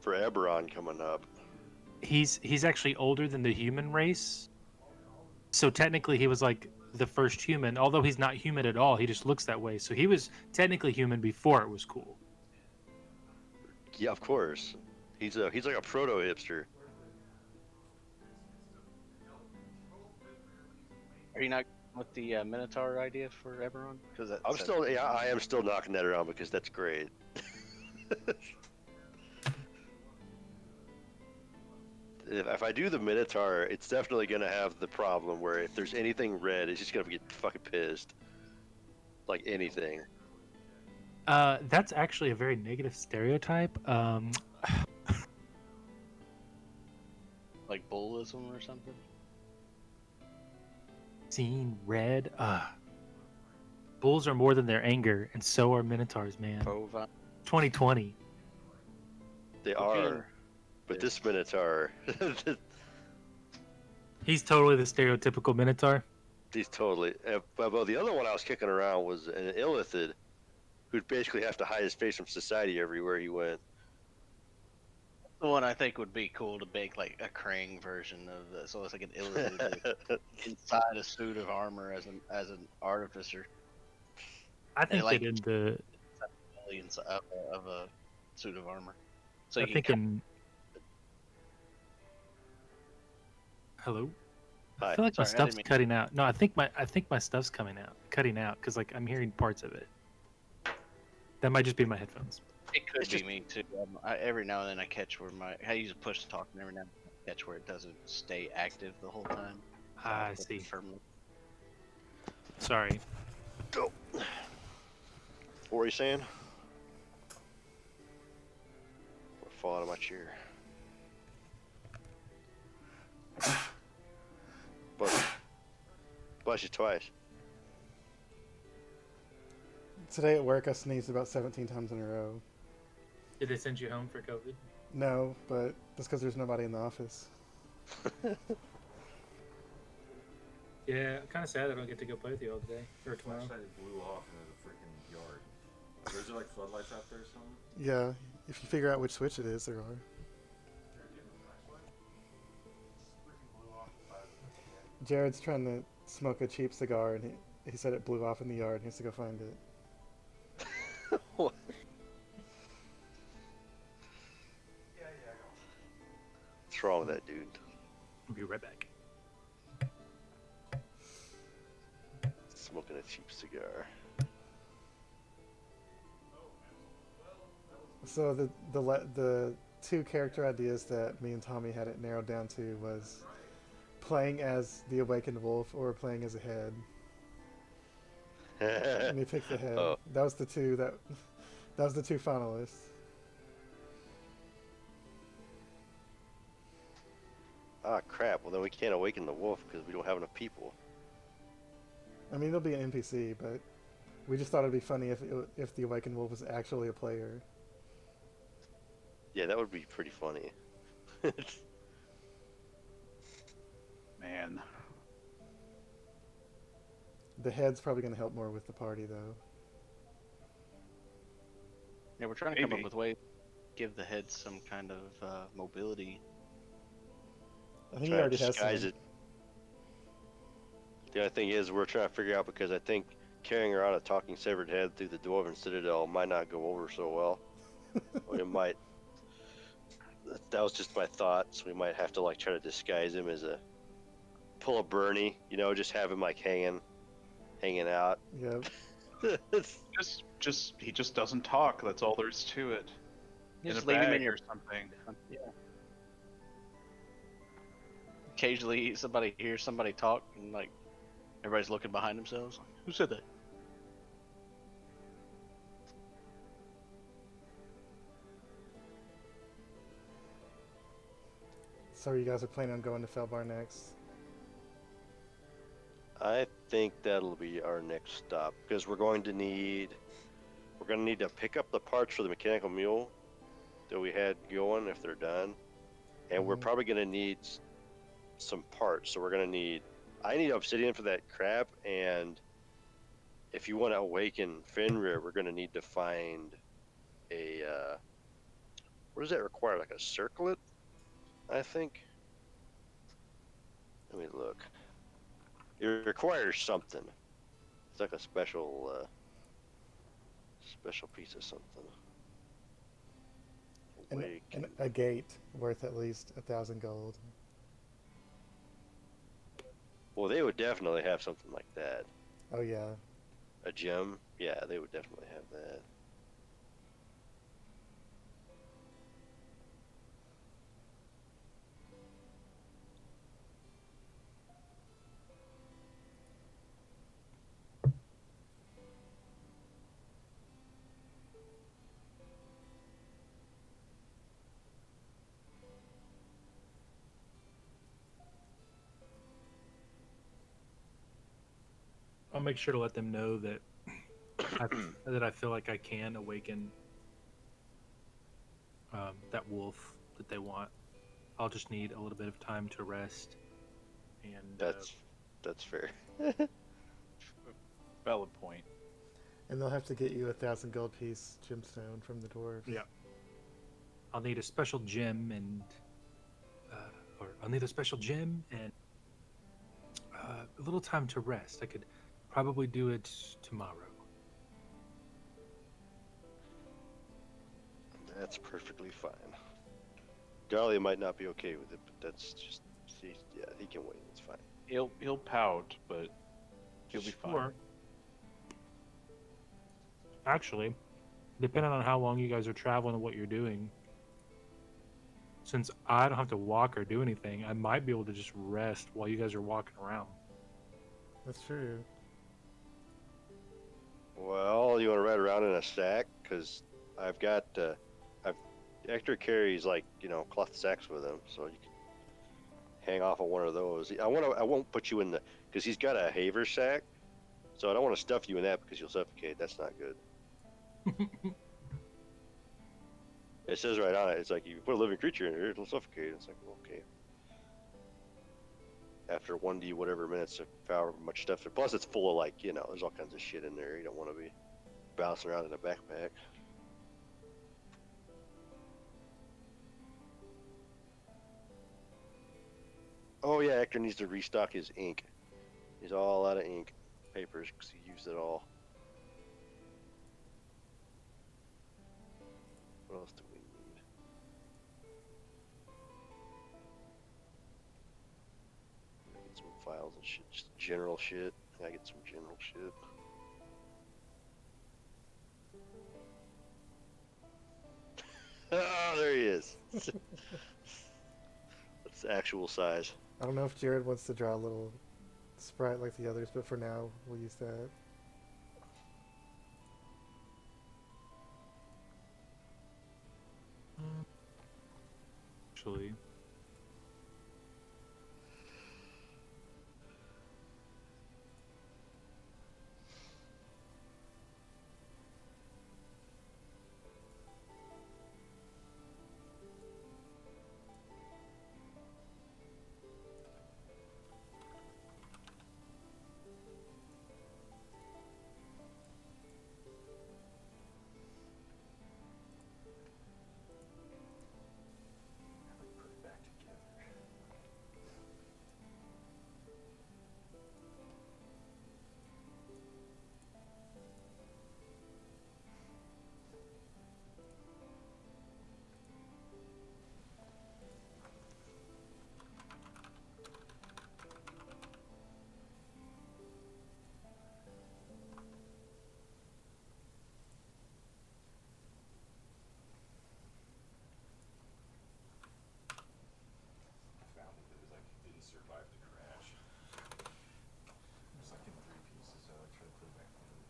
for Eberron coming up. he's actually older than the human race, so technically he was like the first human. Although he's not human at all, he just looks that way. So he was technically human before it was cool. Yeah, of course. He's like a proto hipster. Are you not with the Minotaur idea for Eberron? Because I am still knocking that around because that's great. If I do the Minotaur, it's definitely gonna have the problem where if there's anything red, it's just gonna get fucking pissed. Like anything. That's actually a very negative stereotype. like bullism or something. Seeing red. Bulls are more than their anger, and so are minotaurs, man. Bovine. 2020. They We're feeling- are. But this Minotaur, He's totally the stereotypical minotaur. he's totally. Well, the other one I was kicking around was an Illithid, who'd basically have to hide his face from society everywhere he went. The one I think would be cool to make like a Krang version of this. So it's like an Illithid inside a suit of armor as an artificer. I think like- that in the. Inside of a suit of armor. So I you think can in. Hello. Hi. I feel like my Sorry, I stuff's didn't mean- cutting out. No, I think my stuff's cutting out because like I'm hearing parts of it. That might just be my headphones. It could It's be just- me too. Every now and then I catch where I use a push to talk, and every now and then I catch where it doesn't stay active the whole time. So I I'll put see. it firmly. Sorry. What were you saying? We're falling out of my chair. Bless you twice. Today at work, I sneezed about 17 times in a row. Did they send you home for COVID? No, but that's because there's nobody in the office. Yeah, I'm kind of sad I don't get to go play with you all today or tomorrow. Flashlight blew off into the freaking yard. Is there like floodlights out there or something? Yeah, if you figure out which switch it is, there are. Jared's trying to smoke a cheap cigar, and he said it blew off in the yard, and he has to go find it. What? What's wrong with that dude? I'll be right back. Smoking a cheap cigar. So the two character ideas that me and Tommy had it narrowed down to was playing as the awakened wolf or playing as a head. And he picked the head. Oh. That was the two finalists. Ah, crap. Well, then we can't awaken the wolf because we don't have enough people. I mean, there'll be an NPC, but we just thought it'd be funny if the awakened wolf was actually a player. Yeah, that would be pretty funny. Man, The head's probably going to help more with the party, though. Yeah, we're trying to come Maybe. up with ways to give the head some kind of mobility. I think he Try to already has disguise some. it. The other thing is, we're trying to figure out because I think carrying around a talking severed head through the Dwarven Citadel might not go over so well. Or it might. That was just my thought. So we might have to like try to disguise him as pull a Bernie, just have him like hanging out. Yeah. he just doesn't talk. That's all there is to it. In Just a leave him bag in your or something. Yeah. Occasionally, somebody hears somebody talk, and like everybody's looking behind themselves. Like, who said that? So you guys are planning on going to Felbar next? I think that'll be our next stop because we're going to need to pick up the parts for the mechanical mule that we had going if they're done, and we're Mhm. probably going to need some parts. So I need obsidian for that crab, and if you want to awaken Fenrir, we're going to need to find a what does that require? Like a circlet, I think. Let me look. It requires something. It's like a special piece of something. And a gate worth at least 1,000 gold. Well, Well, they would definitely have something like that. Oh yeah. A gem? Yeah, they would definitely have that. I'll make sure to let them know that that I feel like I can awaken that wolf that they want. I'll just need a little bit of time to rest. And That's fair. Valid point. And they'll have to get you 1,000 gold piece gemstone from the dwarves. Yeah. I'll need a special gem and, or I'll need a special gem and a little time to rest. I could probably do it tomorrow. That's perfectly fine. Dahlia might not be okay with it, but that's just yeah, he can wait. It's fine. He'll pout, but he'll be fine. Sure. Actually, depending on how long you guys are traveling and what you're doing, since I don't have to walk or do anything, I might be able to just rest while you guys are walking around. That's true. Well, you want to ride around in a stack? Because I've got, Hector carries like cloth sacks with him, so you can hang off of one of those. I won't put you in the, because he's got a haver sack, so I don't want to stuff you in that because you'll suffocate. That's not good. It says right on it, it's like you put a living creature in here, it'll suffocate. It's like, okay. After 1D whatever minutes of however much stuff. Plus, it's full of like there's all kinds of shit in there. You don't want to be bouncing around in a backpack. Oh yeah, Hector needs to restock his ink. He's all out of ink, papers, because he used it all. What else do we need? Get some files and shit, just general shit. I get some general shit. Oh, there he is. That's actual size. I don't know if Jared wants to draw a little sprite like the others, but for now, we'll use that. Actually, Put it back together. I found it. It was like it didn't survive the crash. It was like in 3 pieces, so I tried to put it back together.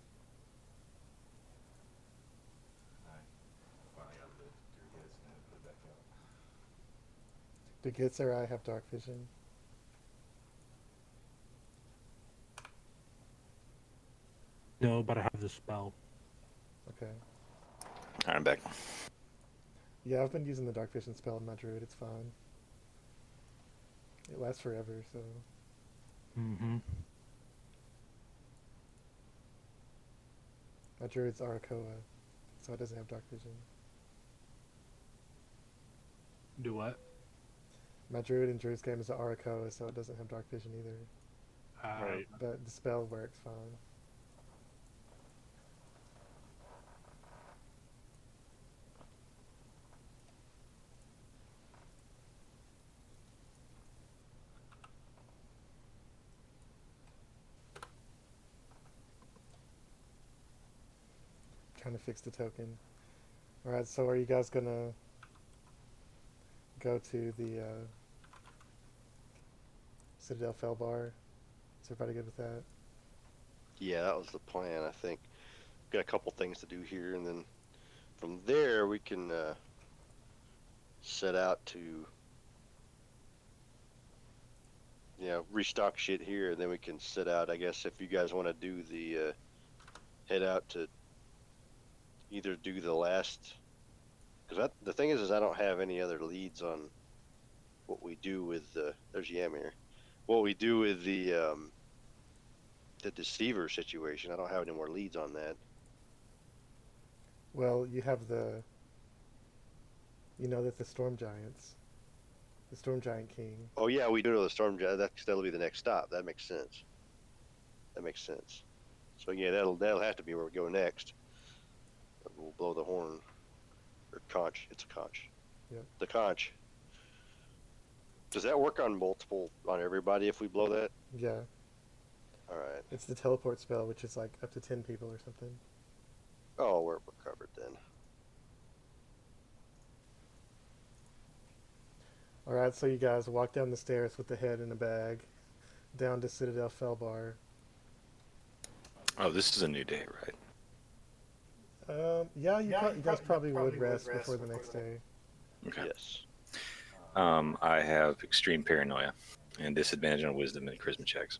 I finally got the deer heads and then put it back out. Do Gitz or I have dark vision? no, but I have the spell. Okay. Alright, I'm back. Yeah, I've been using the dark vision spell in my druid. It's fine. It lasts forever, so. Mm-hmm. My druid's Arakoa, so it doesn't have dark vision. Do what? My druid in Druid's game is an Arakoa, so it doesn't have dark vision either. Right. But the spell works fine. trying to fix the token. All right, so are you guys gonna go to the Citadel Felbar? Is everybody good with that? Yeah, that was the plan. I think got a couple things to do here, and then from there we can set out to restock shit here, and then we can set out. I guess if you guys want to do the head out to either do the last, because the thing is I don't have any other leads on what we do with there's Ymir. What we do with the deceiver situation. I don't have any more leads on that. Well, you have you know that the Storm Giants, the Storm Giant King. Oh yeah, we do know the storm. That'll be the next stop. That makes sense. That makes sense. So yeah, that'll have to be where we go next. We'll blow the horn or conch. It's a conch. Yep. The conch. Does that work on everybody if we blow that? Yeah, All right. it's the teleport spell, which is like up to 10 people or something. Oh, we're covered then. All right, so you guys walk down the stairs with the head in a bag, down to Citadel Felbar. Oh, this is a new day, right? Yeah, you guys probably would rest before the next day. Okay. Yes. I have extreme paranoia and disadvantage on wisdom and charisma checks.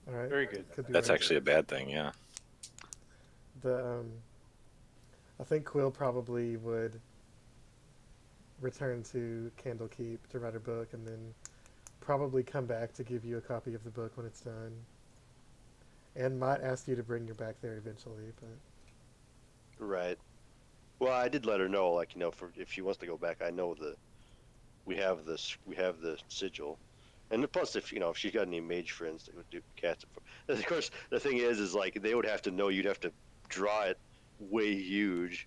All right. Very good. Could be That's right. actually a bad thing, yeah. I think Quill probably would return to Candlekeep to write her book, and then probably come back to give you a copy of the book when it's done, and might ask you to bring her back there eventually. But Right. Well, I did let her know, like, if she wants to go back, I know we have the sigil, and plus, if she's got any mage friends that would do cast it for. Of course, the thing is like they would have to know you'd have to draw it way huge,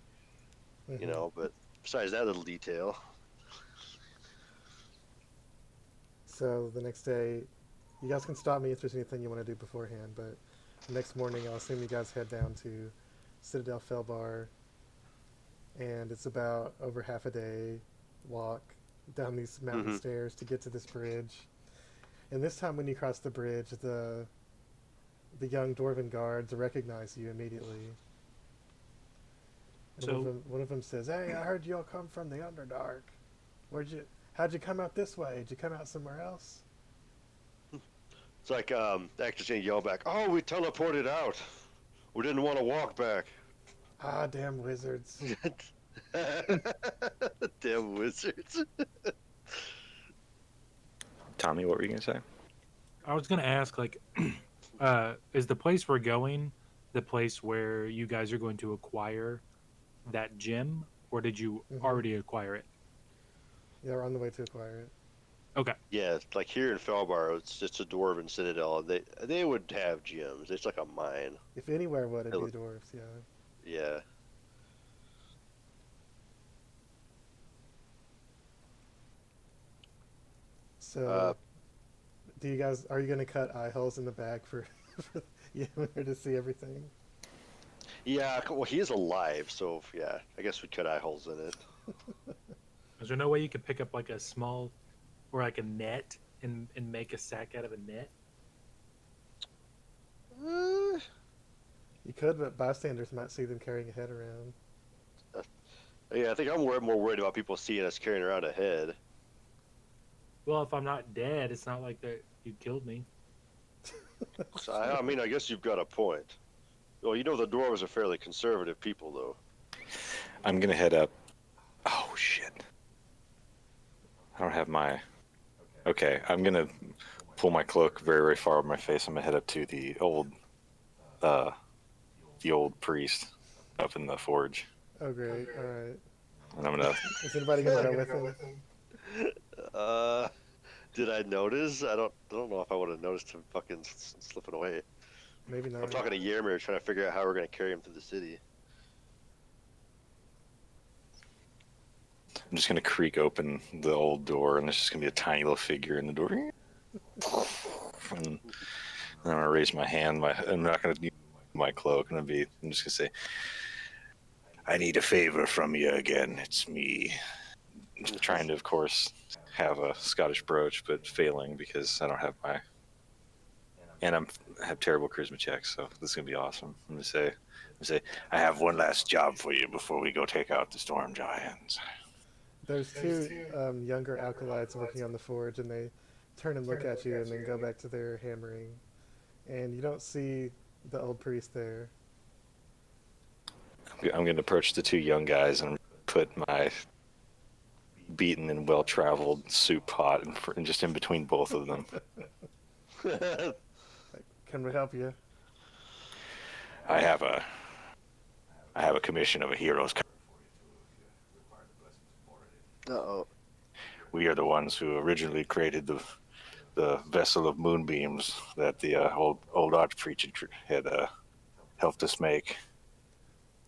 mhm. But besides that little detail, So the next day, you guys can stop me if there's anything you want to do beforehand. But the next morning, I'll assume you guys head down to Citadel Felbar, and it's about over half a day walk down these mountain Mhm. stairs to get to this bridge. And this time, when you cross the bridge, the young dwarven guards recognize you immediately. And So- one of them says, "Hey, I heard you all come from the Underdark. How'd you come out this way? Did you come out somewhere else?" it's like the actor's gonna yell back, "Oh, we teleported out. We didn't want to walk back." Ah, damn wizards. Damn wizards. Tommy, what were you going to say? I was gonna ask, like, is the place we're going the place where you guys are going to acquire that gem, or did you Mhm. already acquire it? Yeah, we're on the way to acquire it. Okay. Yeah, it's like here in Felbar, it's a dwarven citadel. They would have gems. It's like a mine. If anywhere would, it'd be It'll- the dwarves, yeah. Yeah. So, Uh, are you going to cut eye holes in the back for you to see everything? Yeah, well, he is alive, so yeah, I guess we'd cut eye holes in it. Is there no way you could pick up like a small, or like a net, and make a sack out of a net? You could, but bystanders might see them carrying a head around. Yeah, I think I'm more worried about people seeing us carrying around a head. Well, if I'm not dead, it's not like that you killed me. So, I mean, I guess you've got a point. Well, the dwarves are fairly conservative people, though. I'm going to head up. Oh, shit. I don't have my... Okay, I'm going to pull my cloak very, very far over my face. I'm going to head up to the old priest up in the forge. Oh, great. All right. And I'm going to... Is anybody going to go with him? Did I notice? I don't know if I would have noticed him fucking slipping away. Maybe not. I'm talking to Ymir, trying to figure out how we're going to carry him through the city. I'm just gonna creak open the old door, and there's just gonna be a tiny little figure in the door. And I'm gonna raise my hand. I'm not gonna use my cloak. I'm just gonna say, I need a favor from you again. It's me. Trying to, of course, have a Scottish brooch, but failing because I don't have my. And I have terrible charisma checks, so this is gonna be awesome. I'm gonna say, I have one last job for you before we go take out the storm giants. There's two younger alkalites working on the forge, and they turn and look at you, and then go back to their hammering. And you don't see the old priest there. I'm gonna approach the two young guys and put my beaten and well-traveled soup pot just in between both of them. Like, can we help you? I have a commission of a hero's. Uh-oh. We are the ones who originally created the vessel of moonbeams that the old archpreacher had helped us make.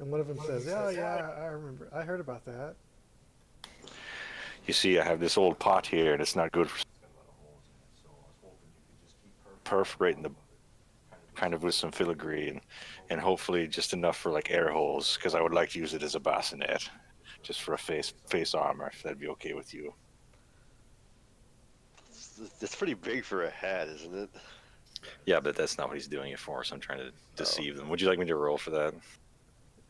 And one of them says, "Oh yeah, I remember. I heard about that." You see, I have this old pot here, and it's not good for perforating the kind of with some filigree and hopefully just enough for like air holes, because I would like to use it as a bassinet, just for a face armor, if that'd be okay with you. It's pretty big for a hat, isn't it? Yeah, but that's not what he's doing it for, so I'm trying to deceive them. Would you like me to roll for that?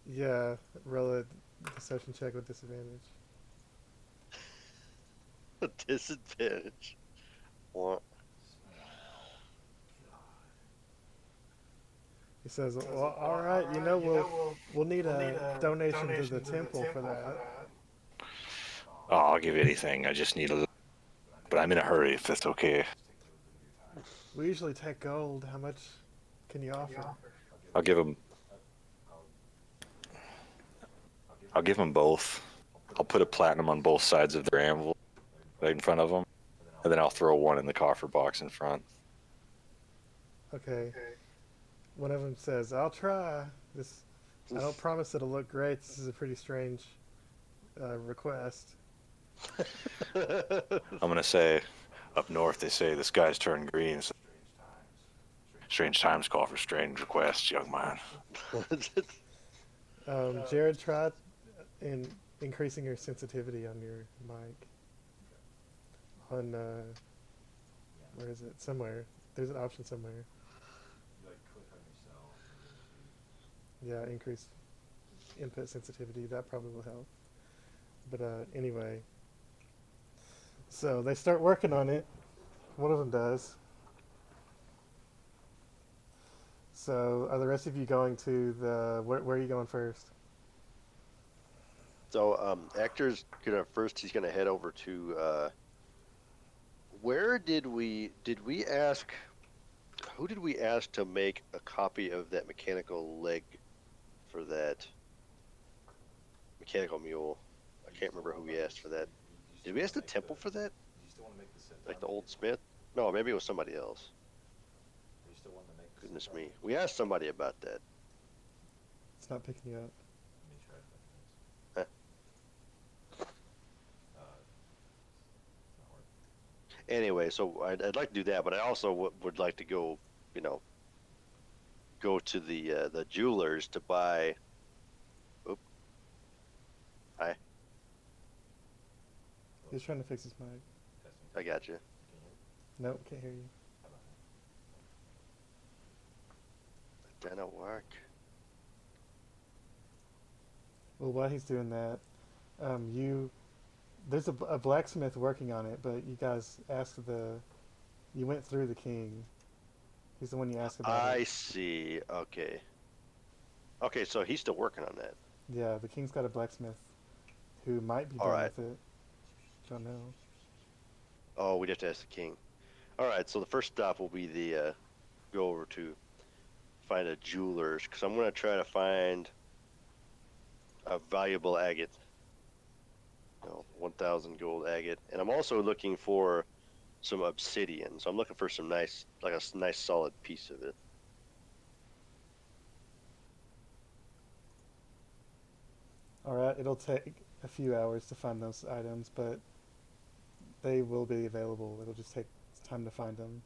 Yeah, roll a deception check with disadvantage. A disadvantage. What? He says, "Well, all right, we'll need a donation to the temple for that." Oh, I'll give you anything. I just need a little, but I'm in a hurry if that's okay. We usually take gold. How much can you offer? I'll give them both. I'll put a platinum on both sides of their anvil, right in front of them, and then I'll throw one in the coffer box in front. Okay. One of them says, "I'll try. This. I don't promise it'll look great. This is a pretty strange request." I'm gonna say, up north they say the skies turn green. So strange times call for strange requests, young man. Jared, try increasing your sensitivity on your mic. On where is it? Somewhere. There's an option somewhere. Yeah, increase input sensitivity. That probably will help. But anyway, so they start working on it. One of them does. So are the rest of you going to the? Where are you going first? So, Hector's gonna first. He's gonna head over to. Where did we ask? Who did we ask to make a copy of that mechanical leg for that mechanical mule? I can't remember who we asked for that. Did we ask the temple for that? Like the old smith? No, maybe it was somebody else. Goodness me. We asked somebody about that. It's not picking you up. Huh. Anyway, so I'd like to do that, but I also would like to go, go to the jewelers to buy. Oop. Hi, He's trying to fix his mic. I got you. Nope, can't hear you. That don't work. Well, while he's doing that, there's a blacksmith working on it, but you guys you went through the king. He's the one you asked about. I see. Okay. Okay, so he's still working on that. Yeah, the king's got a blacksmith who might be All done right. with it. Don't know. Oh, we'd have to ask the king. All right, so the first stop will be the go over to find a jeweler's, because I'm going to try to find a valuable agate. 1,000 gold agate. And I'm also looking for some obsidian. So I'm looking for some nice solid piece of it. All right, it'll take a few hours to find those items, but they will be available. It'll just take time to find them.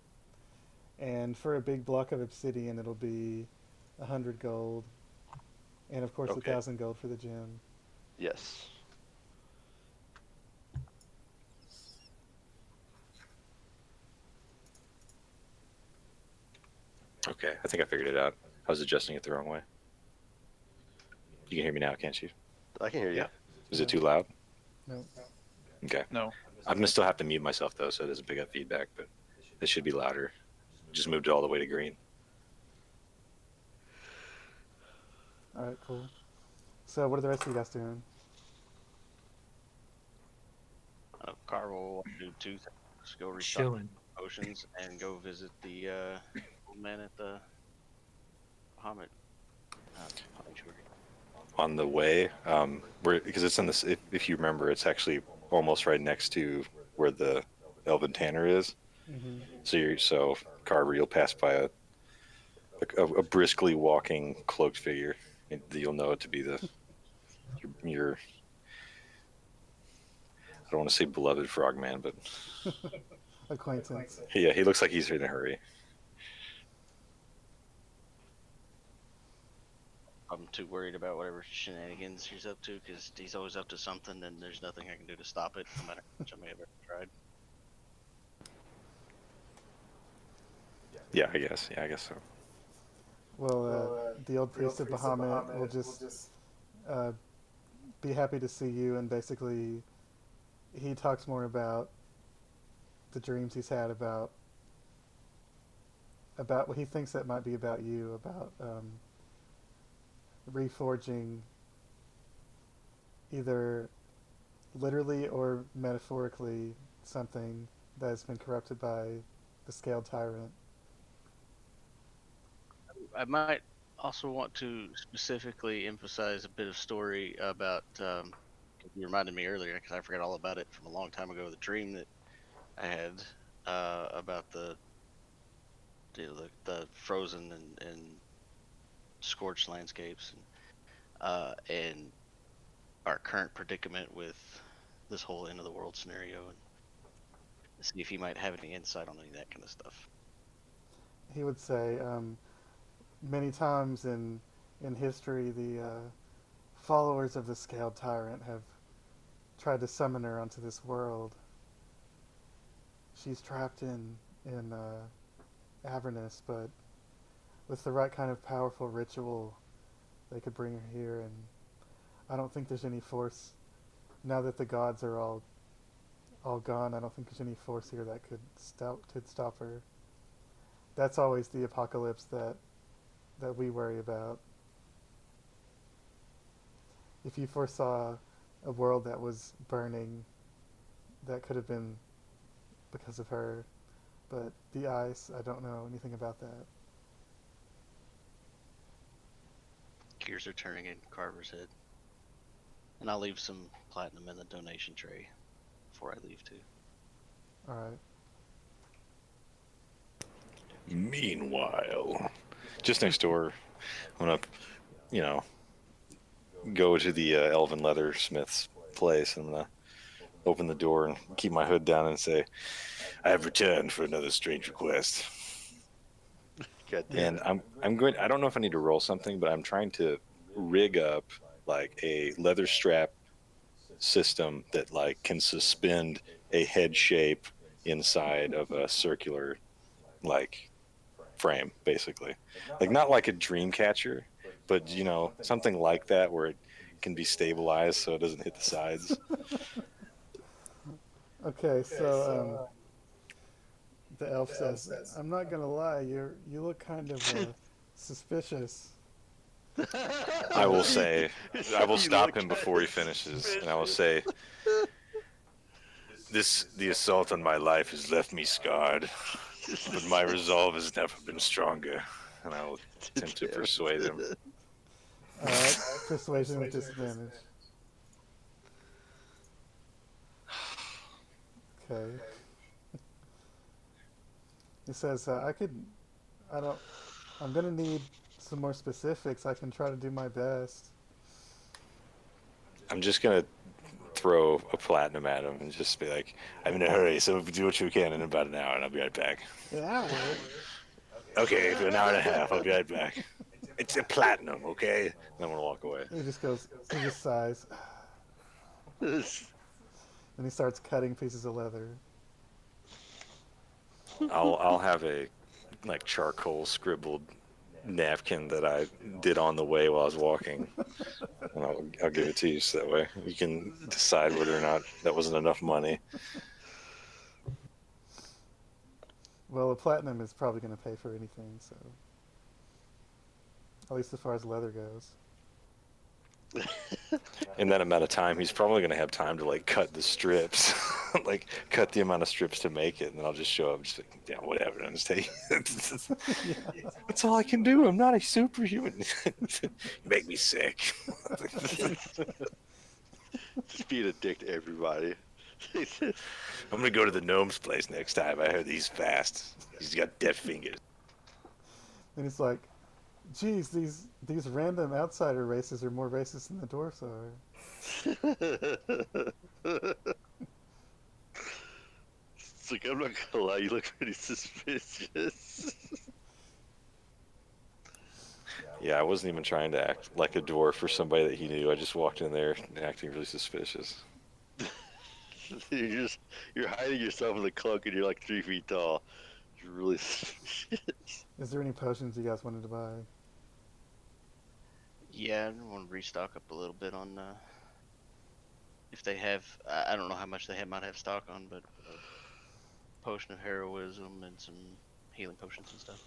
And for a big block of obsidian, it'll be 100 gold. And of course, Okay. 1,000 gold for the gym. Yes. Okay, I think I figured it out. I was adjusting it the wrong way. You can hear me now, can't you? I can hear you. Yeah. Is it too loud? No. Okay. No. I'm gonna still have to mute myself though, so it doesn't pick up feedback. But it should be louder. Just moved it all the way to green. All right, cool. So, what are the rest of you guys doing? Carvel will do two things: go restock Chilling. potions and go visit the old man at the Bahamut sanctuary. On the way, because it's in this. If you remember, it's actually almost right next to where the Elven Tanner is. Mm-hmm. So Carver, you'll pass by a briskly walking cloaked figure. And you'll know it to be your I don't want to say beloved frogman, but Acquaintance. yeah, he looks like he's in a hurry. I'm too worried about whatever shenanigans he's up to because he's always up to something, and there's nothing I can do to stop it, no matter how much I may have ever tried. Yeah, I guess. Yeah, I guess so. Well, the old priest of Bahamut will just be happy to see you, and basically, he talks more about the dreams he's had about what he thinks that might be about you, about reforging either literally or metaphorically something that has been corrupted by the Scaled Tyrant. I might also want to specifically emphasize a bit of story about. You reminded me earlier because I forgot all about it from a long time ago. The dream that I had about the frozen and scorched landscapes and our current predicament with this whole end of the world scenario, and see if he might have any insight on any of that kind of stuff. He would say, many times in history, the followers of the Scaled Tyrant have tried to summon her onto this world. She's trapped in Avernus, but with the right kind of powerful ritual, they could bring her here. And I don't think there's any force now that the gods are all gone. I don't think there's any force here that could stop her. That's always the apocalypse that we worry about. If you foresaw a world that was burning, that could have been because of her. But the ice, I don't know anything about that. Gears are turning in Carver's head. And I'll leave some platinum in the donation tray before I leave too. Alright. Meanwhile, just next door, I'm gonna, go to the Elven Leathersmith's place, and I'm gonna open the door and keep my hood down and say, "I have returned for another strange request." God damn And I'm going. I don't know if I need to roll something, but I'm trying to rig up like a leather strap system that like can suspend a head shape inside of a circular like frame, basically, like not like a dream catcher, but something like that where it can be stabilized so it doesn't hit the sides. Okay, so the elf says, "I'm not gonna lie, you look kind of suspicious." I will say, I will stop him before he finishes, and I will say, the assault on my life has left me scarred, but my resolve has never been stronger, and I will attempt to persuade him. Alright, persuasion with disadvantage. Okay. He says, I'm gonna need some more specifics. I can try to do my best. I'm just gonna throw a platinum at him and just be like, "I'm in a hurry, so do what you can in about an hour, and I'll be right back." An hour? Okay, for an hour and a half, I'll be right back. It's a platinum, okay? And I'm gonna walk away. He just goes. He just sighs, and he starts cutting pieces of leather. I'll have a like charcoal scribbled napkin that I did on the way while I was walking, and I'll give it to you so that way you can decide whether or not that wasn't enough money. Well, a platinum is probably going to pay for anything, so at least as far as leather goes. In that amount of time, he's probably gonna have time to like cut the strips, like cut the amount of strips to make it, and then I'll just show up, just like, yeah, whatever. And just take. That's all I can do. I'm not a superhuman. You make me sick. Just being a dick to everybody. I'm gonna go to the gnome's place next time. I heard he's fast. He's got death fingers. And he's like, "Geez, these random outsider races are more racist than the dwarfs are." It's like, I'm not gonna lie, you look pretty suspicious. Yeah, I wasn't even trying to act like a dwarf for somebody that he knew. I just walked in there acting really suspicious. You're hiding yourself in the cloak and you're like 3 feet tall. You're really suspicious. Is there any potions you guys wanted to buy? Yeah, I want to restock up a little bit on if they have. I don't know how much they might have stock on, but a potion of heroism and some healing potions and stuff.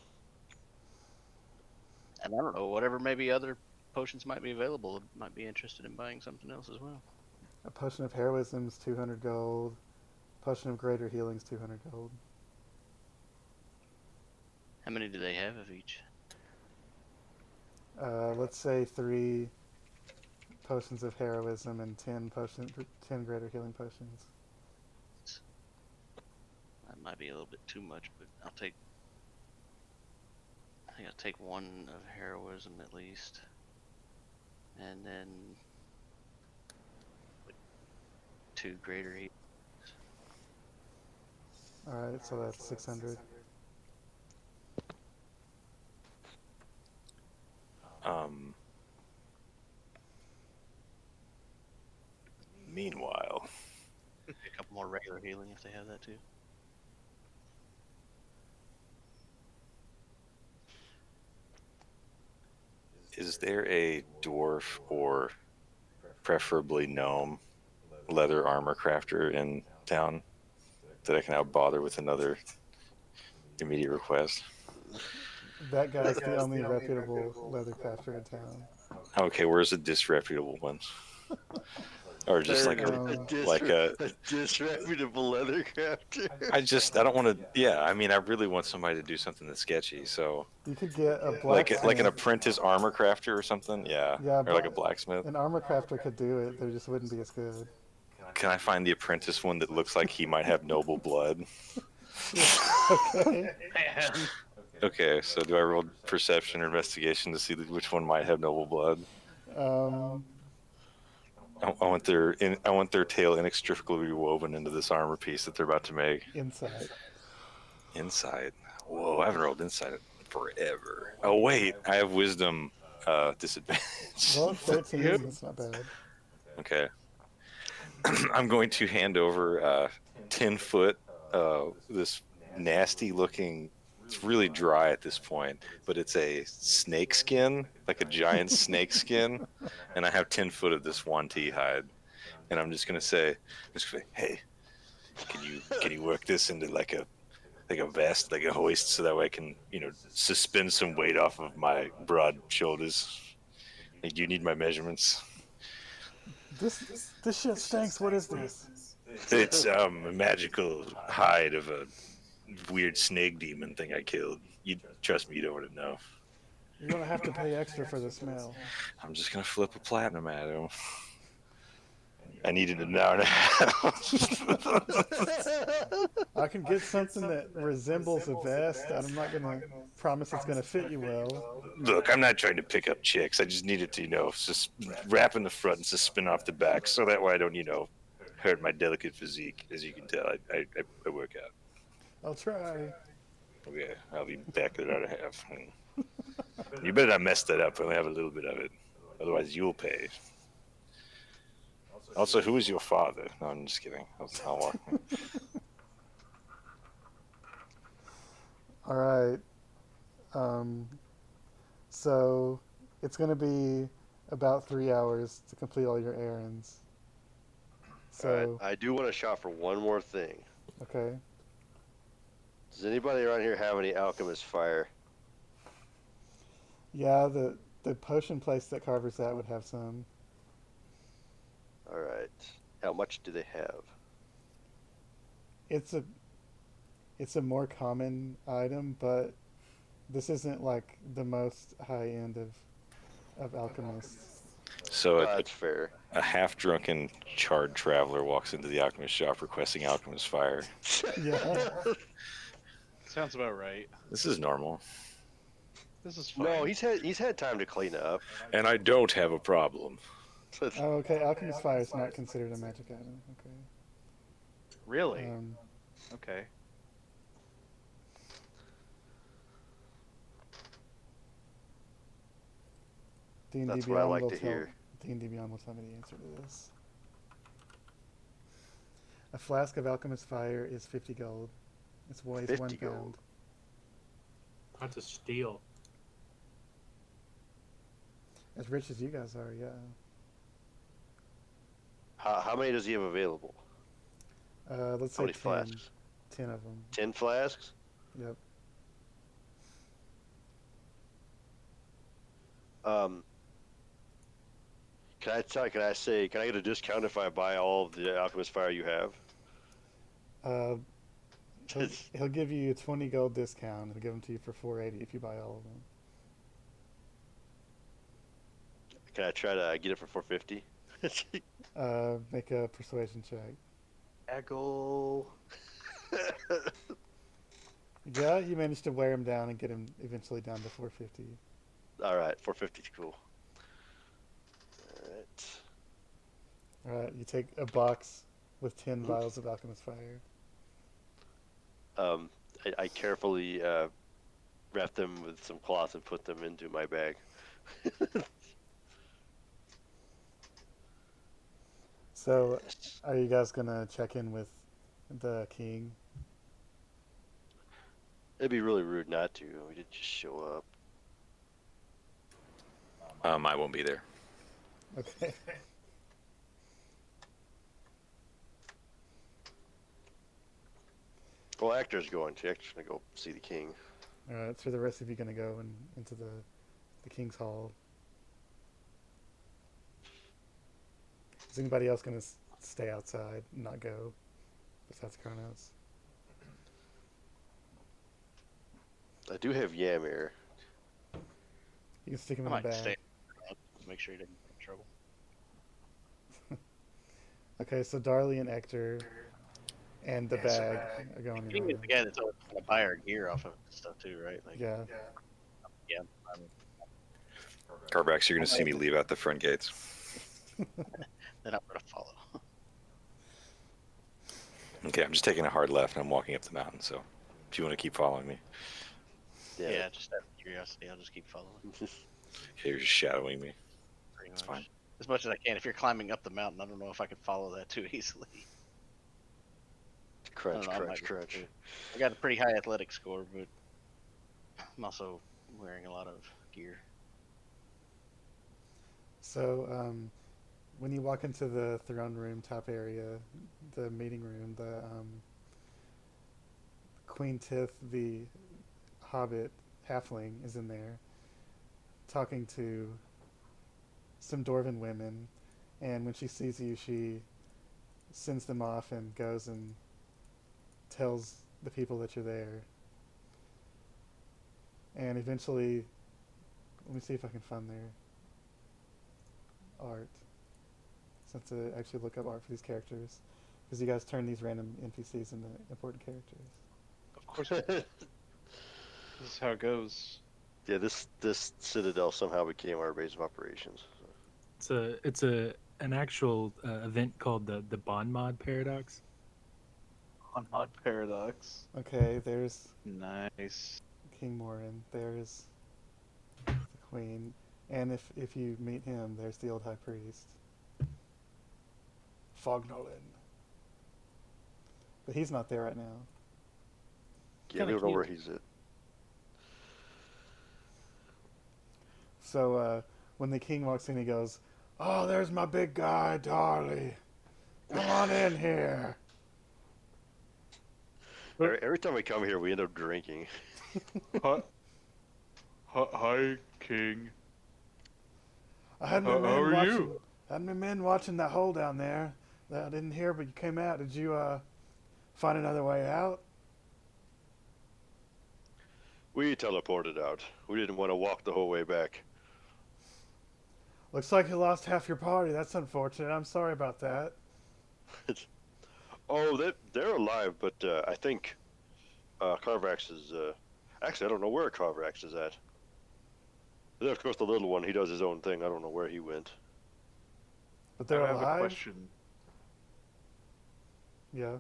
And I don't know, whatever maybe other potions might be available. Might be interested in buying something else as well. A potion of heroism's 200 gold. Potion of greater healing's 200 gold. How many do they have of each? Let's say 3 potions of heroism and 10 greater healing potions. That might be a little bit too much, but I think I'll take 1 of heroism at least, and then 2 greater heat. Alright, so that's 600. Meanwhile, A couple more regular healing if they have that too. is there a dwarf or preferably gnome leather armor crafter in town that I can now bother with another immediate request? That guy's the only reputable leather crafter in town. Okay, where's a disreputable one? Or just like a disreputable leather crafter. I don't want to. Yeah, I mean, I really want somebody to do something that's sketchy. So You could get a like blacksmith. an apprentice armor crafter or something. Yeah, Yeah, or like a blacksmith. An armor crafter could do it, they just wouldn't be as good. Can I find the apprentice one that looks like he might have noble blood? Okay. Okay, so do I roll perception or investigation to see which one might have noble blood? I want their tail inextricably woven into this armor piece that they're about to make. Insight. Insight. Whoa, I haven't rolled insight in forever. Oh wait, I have wisdom disadvantage. Well, 13 is not bad. Okay. I'm going to hand over 10-foot this nasty looking. It's really dry at this point, but it's a snake skin, like a giant snake skin, and I have 10 foot of this Wanti hide, and I'm just gonna say, hey, can you work this into like a vest, like a hoist, so that way I can suspend some weight off of my broad shoulders. Like, do you need my measurements? This shit stinks. What is this? It's a magical hide of a weird snake demon thing I killed. You trust me, you don't want to know. You're gonna have to pay extra for the smell. I'm just gonna flip a platinum at him. I needed it now. I can get something that resembles a vest. I'm not gonna promise it's gonna fit you well. Look, I'm not trying to pick up chicks. I just needed to, just wrap in the front and suspend off the back, so that way I don't, hurt my delicate physique. As you can tell, I work out. I'll try. Okay, I'll be back in about a half. You better not mess that up. We only have a little bit of it. Otherwise, you'll pay. Also, who is your father? No, I'm just kidding. I'll walk. All right. So it's going to be about 3 hours to complete all your errands. So, All right, I do want to shop for one more thing. okay. Does anybody around here have any alchemist fire? Yeah, the potion place that Carver's at would have some. All right. How much do they have? It's a more common item, but this isn't like the most high end of alchemists. So That's fair. a half-drunken, charred traveler walks into the alchemist shop requesting alchemist fire. Yeah. Sounds about right. This is normal. This is fine. No, he's had time to clean up. And I don't have a problem. Oh, okay. Alchemist fire is not considered a magic item. Okay. Really? Um, Okay. D&D That's what I Beyond like will to tell- hear. D&D Beyond will tell me the answer to this. A flask of alchemist fire is 50 gold. It weighs 50 1 gold. pound. That's a steal. As rich as you guys are, yeah. How many does he have available? Let's How say many 10. flasks? 10 of them. 10 flasks? Yep. Can I get a discount if I buy all of the alchemist fire you have? He'll give you a 20 gold discount. He'll give them to you for 480 if you buy all of them. Can I try to get it for 450? Make a persuasion check. Eggle. Yeah, you managed to wear him down and get him eventually down to 450. All right, 450 is cool. All right. Alright, you take a box with 10 vials of alchemist fire. I carefully wrap them with some cloth and put them into my bag. So, are you guys gonna check in with the king? It'd be really rude not to. We did just show up. I won't be there. Okay. Well, Actor's going to. Actor's gonna go see the king. Alright, so the rest of you gonna go into the king's hall. Is anybody else gonna stay outside and not go? Besides Kronos? I do have Ymir. You can stick him I in the might stay. bag. Make sure he doesn't get in trouble. Okay, so Darley and Ector and the bag are going King your is the guy that's always gonna buy our gear off of it and stuff too, right? Like, Yeah. yeah. I'm, Carbax, you're going to see me leave out the front gates. then I'm gonna follow. Okay, I'm just taking a hard left and I'm walking up the mountain, so if you want to keep following me. Yeah, just out of curiosity, I'll just keep following. Okay, you're just shadowing me. Pretty That's much. fine. As much as I can. If you're climbing up the mountain, I don't know if I can follow that too easily. Crunch, I don't know, I crunch, might- crunch. I got a pretty high athletic score, but I'm also wearing a lot of gear. So, when you walk into the throne room top area, the meeting room, the Queen Tith, the Hobbit halfling, is in there talking to some dwarven women, and when she sees you, she sends them off and goes and tells the people that you're there. And eventually, let me see if I can find their art. So I have to actually look up art for these characters, because you guys turn these random NPCs into important characters. Of course. This is how it goes. Yeah, this citadel somehow became our base of operations. It's an actual event called the Bon Mod Paradox. On Odd Paradox. Okay, there's Nice. King Morin. There's queen, and if you meet him, there's the old high priest, Fognolin. But he's not there right now. Yeah, we Kinda don't know where cute. he's at. So when the king walks in, he goes, "Oh, there's my big guy, Darley. Come on in here." Every time we come here, we end up drinking. Hi, hi, King. I had my How men are watching. you? Had my men watching that hole down there that I didn't hear, but you came out. Did you find another way out? We teleported out. We didn't want to walk the whole way back. Looks like you lost half your party. That's unfortunate. I'm sorry about that. Oh, they're alive, but I think Carvax is. Actually, I don't know where Carvax is at. But then, of course, the little one, he does his own thing. I don't know where he went. But they're I have a alive. question. Yeah.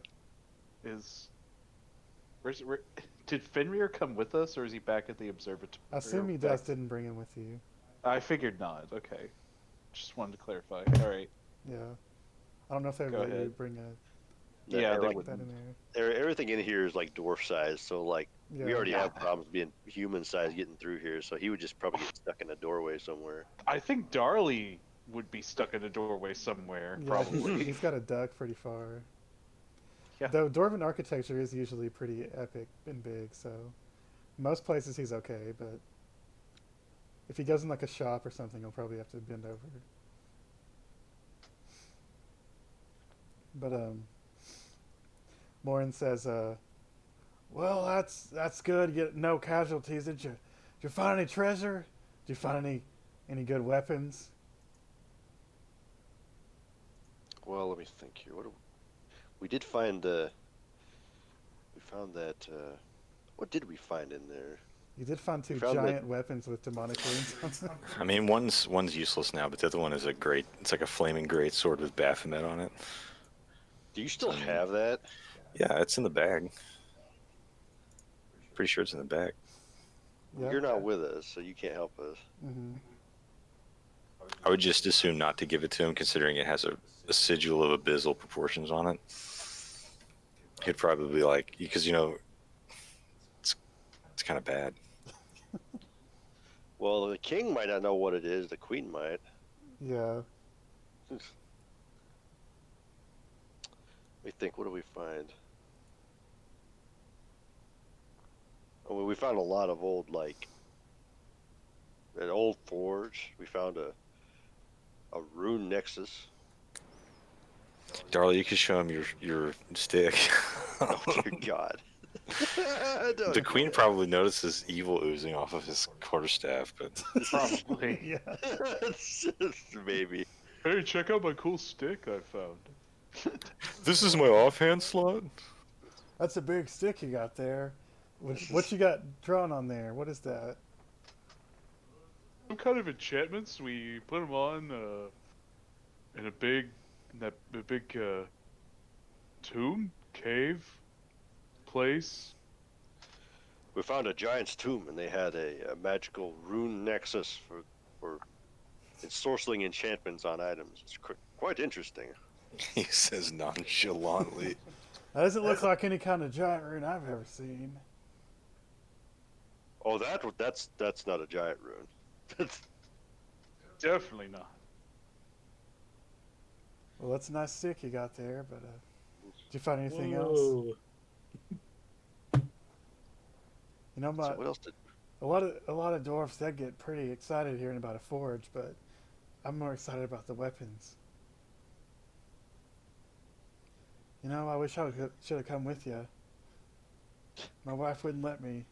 Did Fenrir come with us, or is he back at the observatory? I assume you just didn't bring him with you. I figured not. Okay, just wanted to clarify. All right. Yeah. I don't know if they Go let you ahead. bring a Yeah, they like, put that wouldn't. in there. everything in here is like dwarf size, so like Yeah. we already have problems being human size getting through here. So he would just probably get stuck in a doorway somewhere. I think Darley would be stuck in a doorway somewhere. Yeah, Probably. he's got a duck pretty far. Yeah. Though Dwarven architecture is usually pretty epic and big, so most places he's okay, but if he goes in like a shop or something, he'll probably have to bend over. But Morin says, "Well, that's good. You get no casualties. Did you find any treasure? Did you find any good weapons?" Well, let me think here. We did find? We found that. What did we find in there? You did find two found that- giant weapons with demonic runes on them. I mean, one's useless now, but the other one is a great. It's like a flaming great sword with Baphomet on it. Do you still have that? Yeah, it's in the bag. Pretty sure it's in the bag. Yeah. You're not with us, so you can't help us. Hmm. I would just assume not to give it to him, considering it has a sigil of abyssal proportions on it. He'd probably be like, because it's kind of bad. Well, the king might not know what it is. The queen might. Yeah. Let me think. What do we find? Oh, well, we found a lot of old, like, an old forge. We found a rune nexus. Darla, you could show him your stick. Oh dear God. The queen probably notices evil oozing off of his quarterstaff, but Probably. Yeah. Maybe. Hey, check out my cool stick I found. this is my offhand slot. That's a big stick you got there. What you got drawn on there? What is that? Some kind of enchantments. We put them on in a big tomb, cave, place. We found a giant's tomb, and they had a magical rune nexus for ensorceling enchantments on items. It's quite interesting. He says nonchalantly. That doesn't look like any kind of giant rune I've ever seen. Oh, that's not a giant rune. That's, Definitely not. Well, that's a nice stick you got there, but did you find anything else? Whoa. You know, so what else did? a lot of dwarfs they'd get pretty excited hearing about a forge, but I'm more excited about the weapons. You know, I wish I should have come with you. My wife wouldn't let me.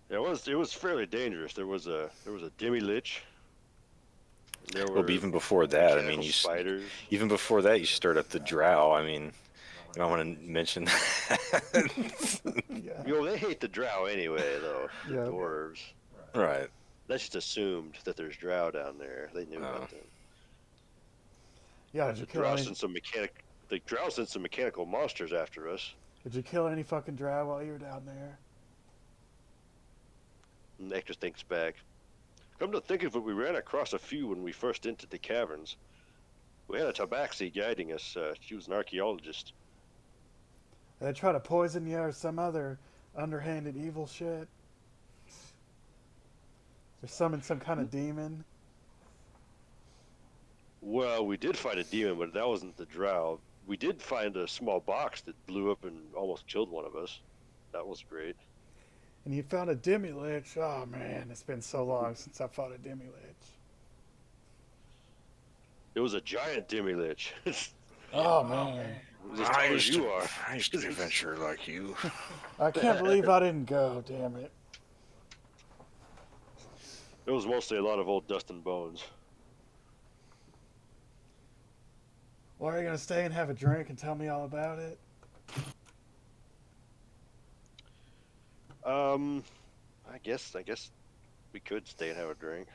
It was fairly dangerous. There was a demi lich. There Well, but even before that, I mean, mechanical spiders. even before that, you start up the drow. I mean, you might want to mention that. Yeah. You know, they hate the drow anyway, though. The Yeah. dwarves. Right. That's just assumed that there's drow down there. They knew about them. Yeah. Did you kill any? The drow sent some mechanical monsters after us. Did you kill any fucking drow while you were down there? And Hector thinks back. Come to think of it, we ran across a few when we first entered the caverns. We had a tabaxi guiding us. She was an archaeologist. They try to poison you or some other underhanded evil shit. Or summon some kind of demon. Well, we did find a demon, but that wasn't the drow. We did find a small box that blew up and almost killed one of us. That was great. And you found a demi-lich. Oh man, it's been so long since I fought a demi-lich. It was a giant demi-lich. Oh man. As tall as you are. I used to be an adventurer like you. I can't believe I didn't go, damn it. It was mostly a lot of old dust and bones. Well, are you gonna stay and have a drink and tell me all about it? I guess we could stay and have a drink.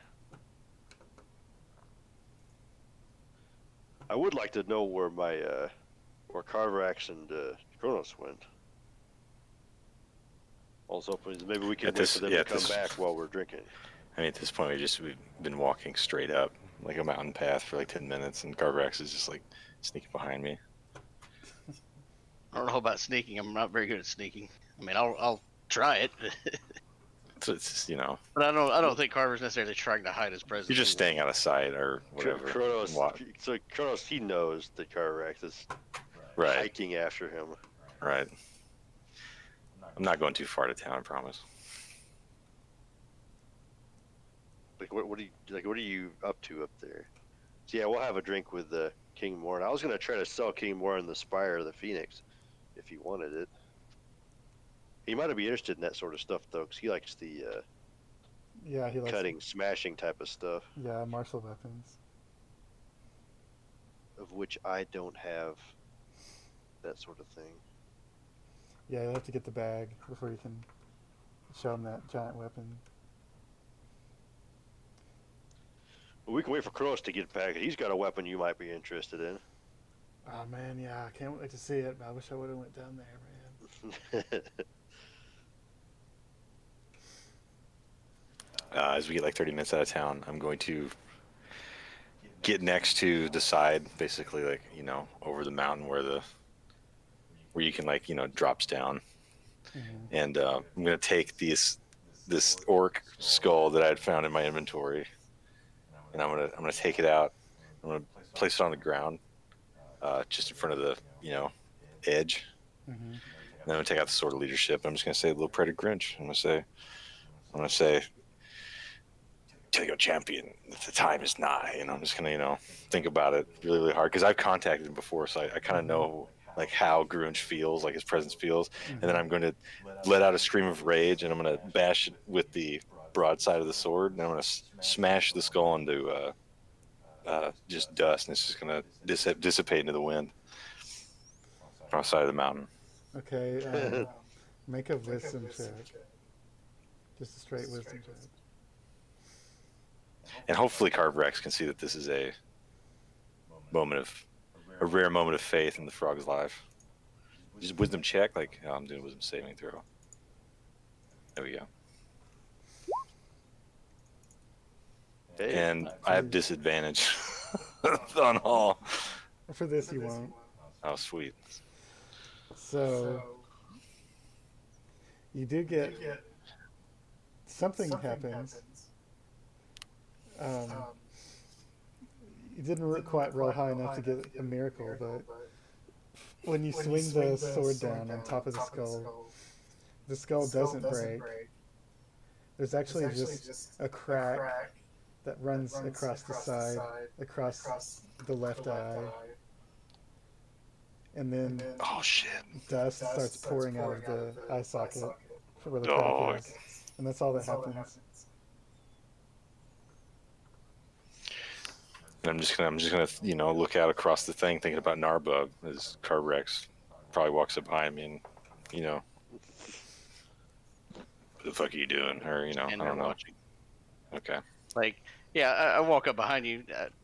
I would like to know where where Carverax and Kronos went. Also, please, maybe we can At wait this- for them yeah, to at come this- back while we're drinking. I mean, at this point, we've been walking straight up like a mountain path for like 10 minutes, and Carverax is just like sneaking behind me. I don't know about sneaking. I'm not very good at sneaking. I mean, I'll try it, So it's just, you know, but I don't think Carver's necessarily trying to hide his presence. you're just staying out of sight or whatever. Kronos, What? so Kronos, he knows that Carverax is Right, hiking after him. right. I'm not going too far to town, I promise. Like what are you up to up there? So yeah, we'll have a drink with King Morn. I was gonna try to sell King Morn the Spire of the Phoenix, if he wanted it. He might be interested in that sort of stuff though, because he likes the Yeah, he likes cutting, smashing type of stuff, Yeah, martial weapons. of which I don't have that sort of thing. Yeah, you have to get the bag before you can show him that giant weapon. But we can wait for Kronos to get back. He's got a weapon you might be interested in. Oh man, yeah, I can't wait to see it. I wish I would have went down there, man. As we get like 30 minutes out of town, I'm going to get next to the side, basically, like, you know, over the mountain where you can, like, you know, drops down. And I'm going to take this orc skull that I had found in my inventory, and I'm gonna take it out. I'm gonna place it on the ground, just in front of the, you know, edge. Mhm. And then I'm gonna take out the sword of leadership. I'm just gonna say, "Little Predator Grinch." I'm gonna say, "Tell your champion that the time is nigh." And I'm just gonna, you know, think about it really, really hard, because I've contacted him before, so I kind of know like how Grunge feels, like his presence feels. And then I'm going to let out a scream of rage, and I'm going to bash it with the broadside of the sword, and I'm going to smash the skull into just dust, and it's just going to dissipate into the wind outside of the mountain. Okay, make a wisdom check. Just a straight wisdom check. And hopefully Carverax can see that this is a rare moment of faith in the frog's life. Just wisdom check, like, oh, I'm doing a wisdom saving throw. There we go. Hey, And I have disadvantage on all. For this, you won't. Oh, sweet. So, you do get something happens. You didn't quite roll high enough to get a miracle, but when you swing the sword down on top of the skull doesn't break. There's actually just a crack that runs across the side, across the left eye. And then Oh, shit. dust starts pouring out of the eye socket for where the Oh. crack is. And that's all that happens. And I'm just gonna, you know, look out across the thing, thinking about Narbug as Carverax probably walks up behind me, and, you know, what the fuck are you doing? Or, you know, And I they're don't know. watching. Okay. Like, yeah, I walk up behind you,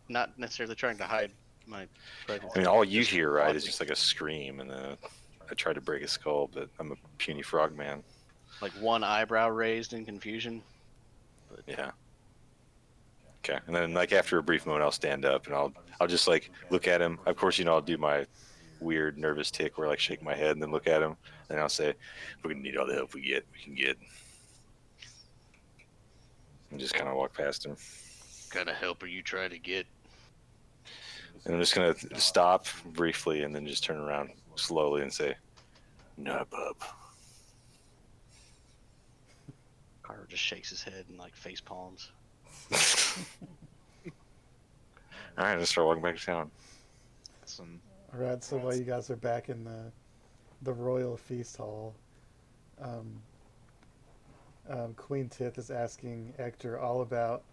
not necessarily trying to hide my presence. I mean, all you hear, right, is just like a scream, and then I tried to break his skull, but I'm a puny frog man. Like one eyebrow raised in confusion. But Yeah. Okay. And then like after a brief moment, I'll stand up and I'll just like look at him. Of course, I'll do my weird nervous tick where I like shake my head and then look at him and I'll say, "We're gonna need all the help we can get." And just kind of walk past him. kind of help are you trying to get? And I'm just gonna stop briefly and then just turn around slowly and say, "Nah, bub." Carver just shakes his head and like face palms. All right, let's start walking back to town. Some All right, so while you guys are back in the royal feast hall, Queen Tith is asking Hector all about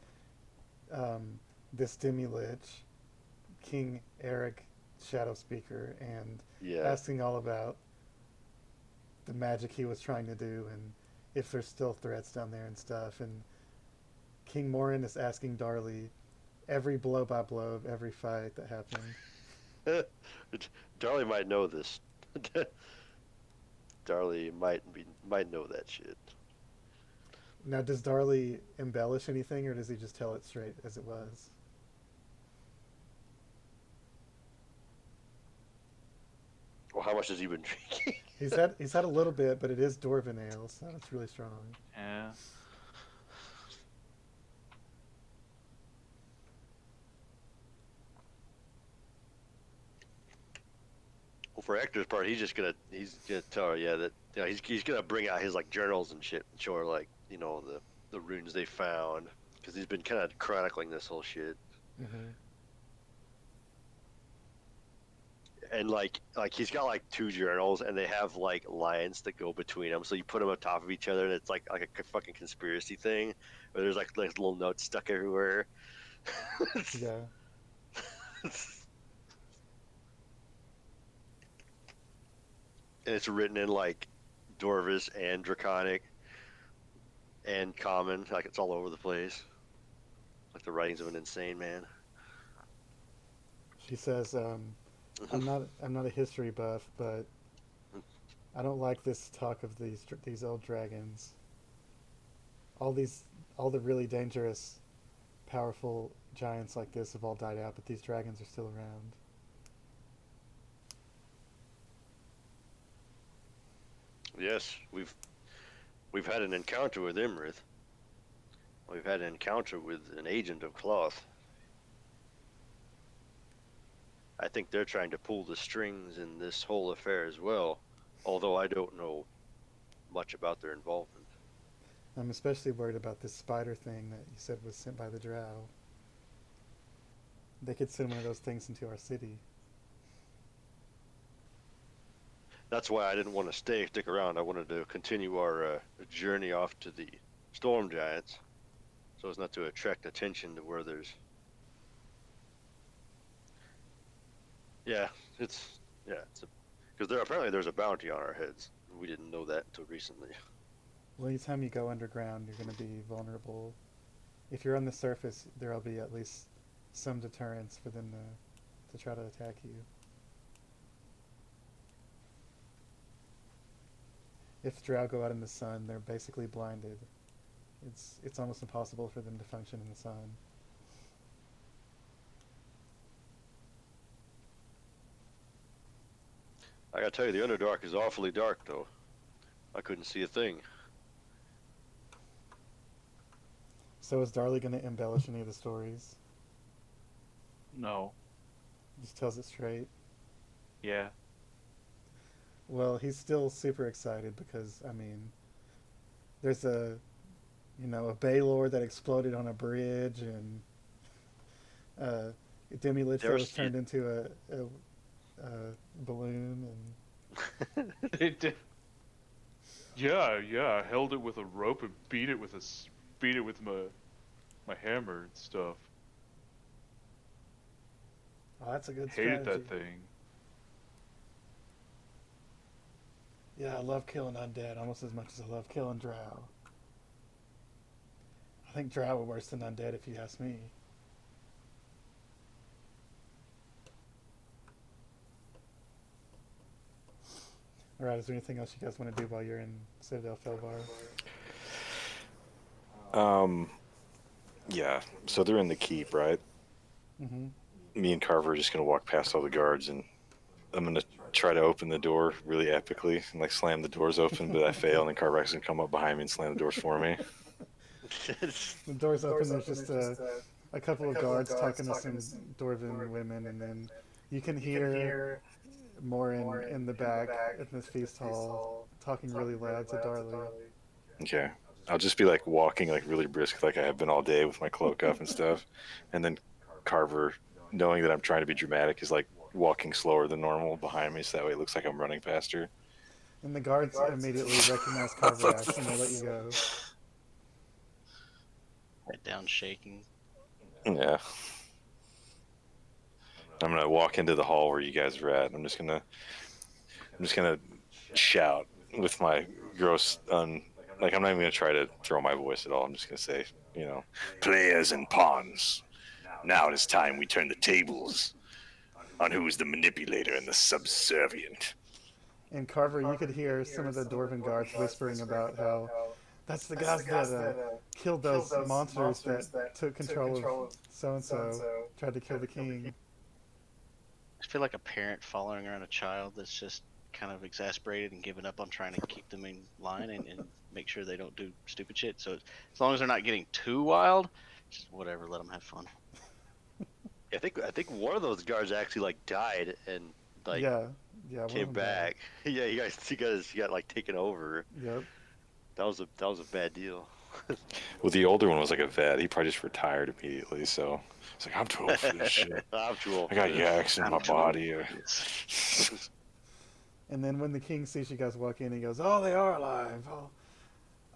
this Demi-Lich, King Eric Shadowspeaker, and Yeah. asking all about the magic he was trying to do and if there's still threats down there and stuff. And King Morin is asking Darley every blow by blow of every fight that happened. Darley might know this. Darley might know that shit. Now, does Darley embellish anything, or does he just tell it straight as it was? Well, how much has he been drinking? He's had a little bit, but it is Dwarven ale, so it's really strong. yeah. Well, for Hector's part, he's gonna tell her, yeah, that he's gonna bring out his like journals and shit and show her like the runes they found because he's been kind of chronicling this whole shit. Mm-hmm. And like he's got like two journals and they have like lines that go between them, so you put them on top of each other and it's like a fucking conspiracy thing where there's like little notes stuck everywhere. Yeah. And it's written in like Dwarvish and Draconic and Common, like it's all over the place, like the writings of an insane man. She says, I'm not a history buff, but I don't like this talk of these old dragons. All the really dangerous, powerful giants like this have all died out, but these dragons are still around. Yes, we've had an encounter with Imrith. We've had an encounter with an agent of Cloth. I think they're trying to pull the strings in this whole affair as well, although I don't know much about their involvement. I'm especially worried about this spider thing that you said was sent by the Drow. They could send one of those things into our city. That's why I didn't want to stick around. I wanted to continue our journey off to the storm giants, so as not to attract attention to where there's. Yeah, it's because there's a bounty on our heads. We didn't know that until recently. Well, anytime you go underground, you're going to be vulnerable. If you're on the surface, there'll be at least some deterrence for them to try to attack you. If Drow go out in the sun, they're basically blinded. It's almost impossible for them to function in the sun. I gotta tell you, the Underdark is awfully dark, though. I couldn't see a thing. So is Darley going to embellish any of the stories? No. Just tells it straight. Yeah. Well, he's still super excited because, I mean, there's a Baylor that exploded on a bridge, and Demi-Lich that was turned into a balloon, and It did. Yeah, I held it with a rope and beat it with my hammer and stuff. oh, that's a good Hated strategy. that thing. Yeah, I love killing undead almost as much as I love killing drow. I think drow are worse than undead if you ask me. Alright, is there anything else you guys want to do while you're in Citadel Felvar? Yeah. So they're in the keep, right? Hmm. Me and Carver are just gonna walk past all the guards, and I'm gonna try to open the door really epically and like slam the doors open, but I fail, and then Carver's gonna come up behind me and slam the doors for me. The doors open. There's just a couple of guards talking to some dwarven women, and then you can hear more in the back in this feast hall talking really loud to Darley. Okay. I'll just be like walking like really brisk, like I have been all day with my cloak up and stuff, and then Carver, knowing that I'm trying to be dramatic, is like walking slower than normal behind me, so that way it looks like I'm running faster. And the guards immediately recognize Carverax and they let you go. Head down shaking. Yeah. I'm gonna walk into the hall where you guys are at. I'm just gonna shout with my gross like I'm not even gonna try to throw my voice at all. I'm just gonna say, players and pawns. Now it is time we turn the tables on who is the manipulator and the subservient. And Carver, you could hear some of the dwarven guards whispering about how that's the guys that killed those monsters that took control of so and so, tried to kill the king. I feel like a parent following around a child that's just kind of exasperated and given up on trying to keep them in line and make sure they don't do stupid shit. So as long as they're not getting too wild, just whatever, let them have fun. I think one of those guards actually like died and like yeah, one came of them died. back. Yeah, you got like taken over. Yep. That was a bad deal. Well, the older one was like a vet. He probably just retired immediately. So it's like, I'm too old for this shit. I'm too old I for got this. yaks in I'm my too old body. And then when the king sees you guys walk in, he goes, "Oh, they are alive.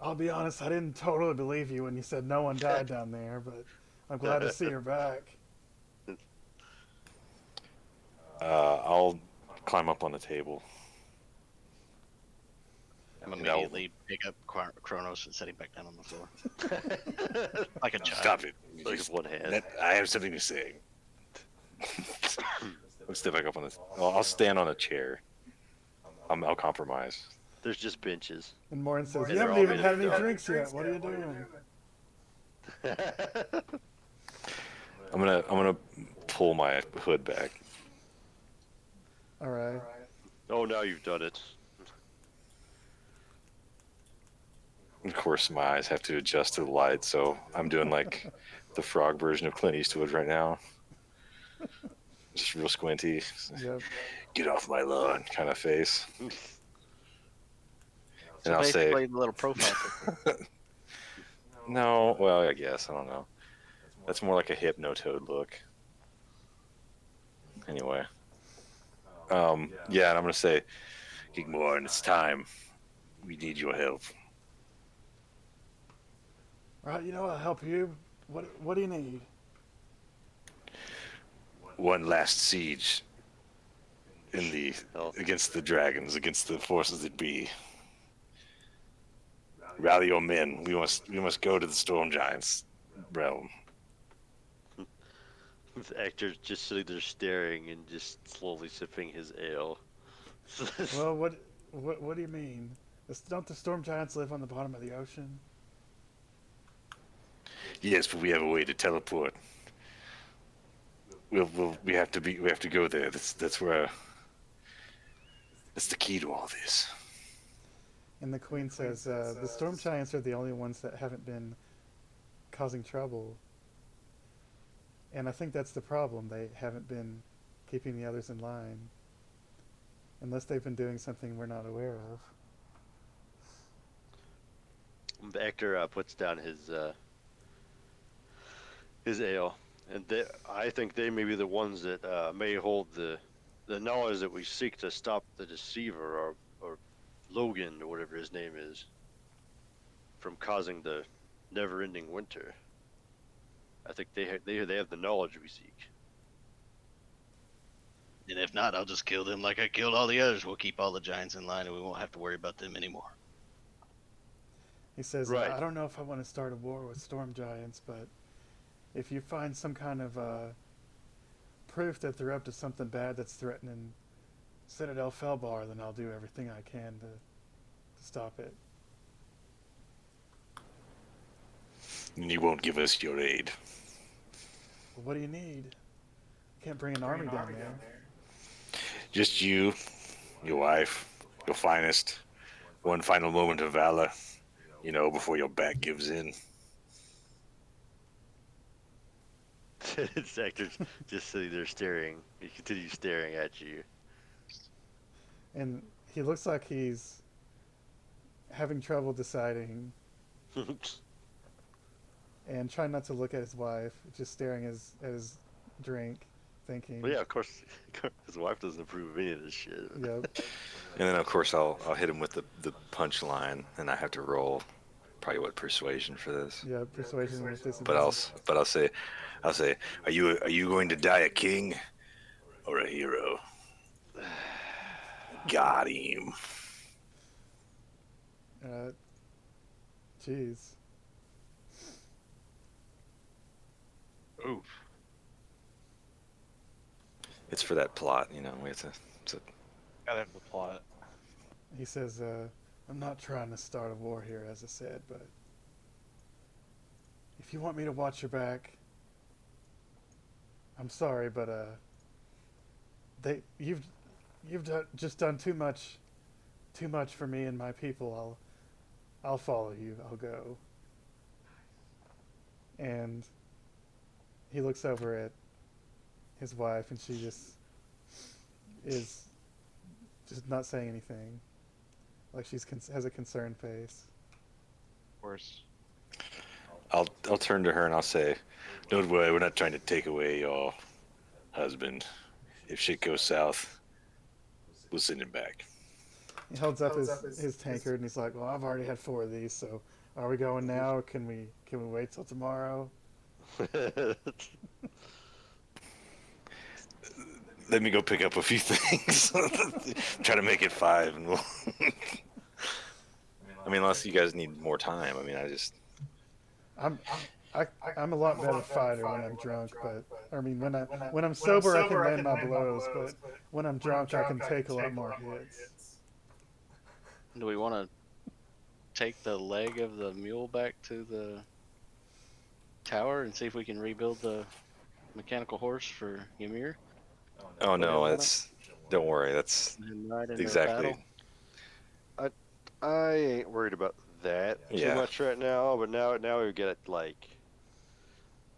I'll be honest, I didn't totally believe you when you said no one died down there, but I'm glad to see you're back." I'll climb up on the table. I'm immediately pick up Kronos and set him back down on the floor. Like a child. Stop it. Like one hand. I have something to say. I'll step back up on this. I'll stand on a chair. I'll compromise. There's just benches. And Morin says, And "You they're haven't all even made had of any dough." drinks yet. What are you doing?" I'm gonna pull my hood back. All right. Oh, now you've done it. Of course, my eyes have to adjust to the light, so I'm doing like the frog version of Clint Eastwood right now. Just real squinty. Yep. Get off my lawn kind of face. So And I'll say, basically the little profile picture. no, well, I guess, I don't know. That's more like a hypnotoad look. Anyway. Yeah, and I'm going to say, Gigmore, it's time. We need your help. All right, I'll help you. What do you need? One last siege Oh. against the dragons, against the forces that be. Rally your men. We must go to the storm giants realm. The actor's just sitting there staring and just slowly sipping his ale. Well, what do you mean? Don't the storm giants live on the bottom of the ocean? Yes, but we have a way to teleport. We have to go there. That's where. That's the key to all this. And the queen says, "The storm giants are the only ones that haven't been causing trouble." And I think that's the problem. They haven't been keeping the others in line. Unless they've been doing something we're not aware of. The actor puts down his ale, and I think they may be the ones that may hold the knowledge that we seek to stop the deceiver or Logan or whatever his name is from causing the never-ending winter. I think they have the knowledge we seek. And if not, I'll just kill them like I killed all the others. We'll keep all the giants in line and we won't have to worry about them anymore. He says, Right. "I don't know if I want to start a war with storm giants, but if you find some kind of proof that they're up to something bad that's threatening Citadel Felbar, then I'll do everything I can to stop it." And you won't give us your aid. What do you need? Can't bring an army down there. Just you, your wife, your finest. One final moment of valor, before your back gives in. It's actors just sitting there staring. He continues staring at you. And he looks like he's having trouble deciding and trying not to look at his wife, just staring at his drink, thinking. Well, yeah, of course, his wife doesn't approve of any of this shit. Yep. And then, of course, I'll hit him with the punchline, and I have to roll probably persuasion for this. Yeah, persuasion with this. But I'll say, are you going to die a king or a hero? Got him. Jeez. Oof. It's for that plot, we have to. Gotta have the plot. He says, I'm not trying to start a war here, as I said, but if you want me to watch your back, I'm sorry, but you've just done too much for me and my people. I'll follow you. I'll go. And he looks over at his wife, and she just is just not saying anything. Like has a concerned face. Of course. I'll turn to her and I'll say, "Don't worry, we're not trying to take away your husband. If shit goes south, we'll send him back." He holds up his tankard and he's like, "Well, I've already had 4 of these, so are we going now? Or can we wait till tomorrow?" Let me go pick up a few things. Try to make it 5, and we'll. Unless you guys need more time. I'm a lot better fighter when I'm drunk, but when I'm sober I can land my blows, but when I'm drunk I can take a lot more hits. Do we want to take the leg of the mule back to the tower and see if we can rebuild the mechanical horse for Ymir? Oh no, don't worry. That's And ride into exactly. battle? I ain't worried about that too Yeah. much right now, but now we get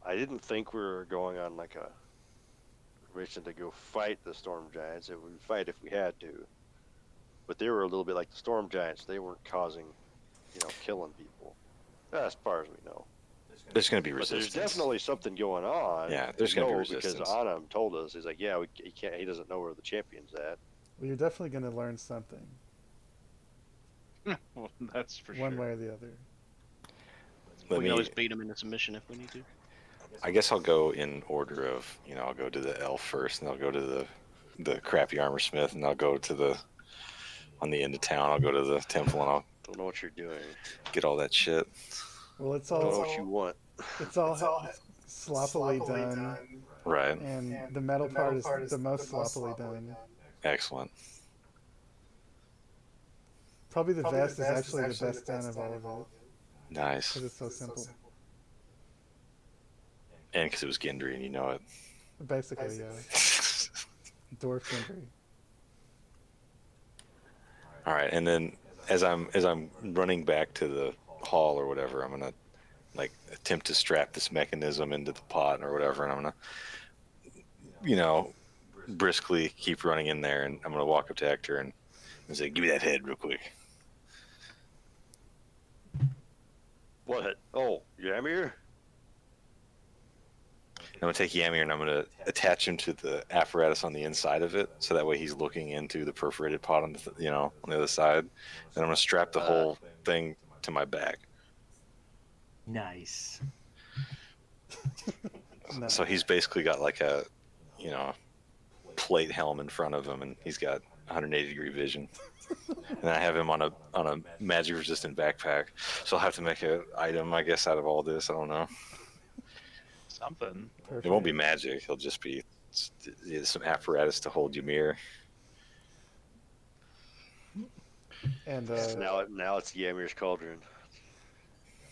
I didn't think we were going on like a mission to go fight the storm giants. It would fight if we had to, but they were a little bit like the storm giants. They weren't causing, killing people, as far as we know. There's going to be But resistance. there's definitely something going on. Yeah, there's gonna be because resistance. Anam told us, he's like, yeah, he can't. He doesn't know where the champion's at. Well, you're definitely going to learn something, Well, that's for one sure. way or the other. We Let can me. always beat him into submission if we need to. I guess I'll go in order of. I'll go to the elf first, and I'll go to the crappy armor smith, and I'll go to on the end of town. I'll go to the temple, and I'll Don't know what you're doing. get all that shit. Well, it's Don't know all what you want. sloppily done, Right. and the metal part is the most sloppily done. Excellent. Probably the vest is actually the best done of all of it, Nice. because it's so simple. And because it was Gendry, and you know it. Basically, yeah. Dwarf Gendry. All right, and then as I'm running back to the hall or whatever, I'm gonna attempt to strap this mechanism into the pot or whatever, and I'm gonna, briskly keep running in there, and I'm gonna walk up to Hector and say, "Give me that head real quick." What? Oh, Ymir? I'm gonna take Ymir and I'm gonna attach him to the apparatus on the inside of it, so that way he's looking into the perforated pot on on the other side. And I'm gonna strap the whole thing to my back. Nice. No. So he's basically got like a, plate helm in front of him, and he's got 180-degree vision. And I have him on a magic resistant backpack. So I'll have to make an item, I guess, out of all this. I don't know. Something. Perfect. It won't be magic. He'll just be some apparatus to hold Ymir. And Now it's Ymir's cauldron.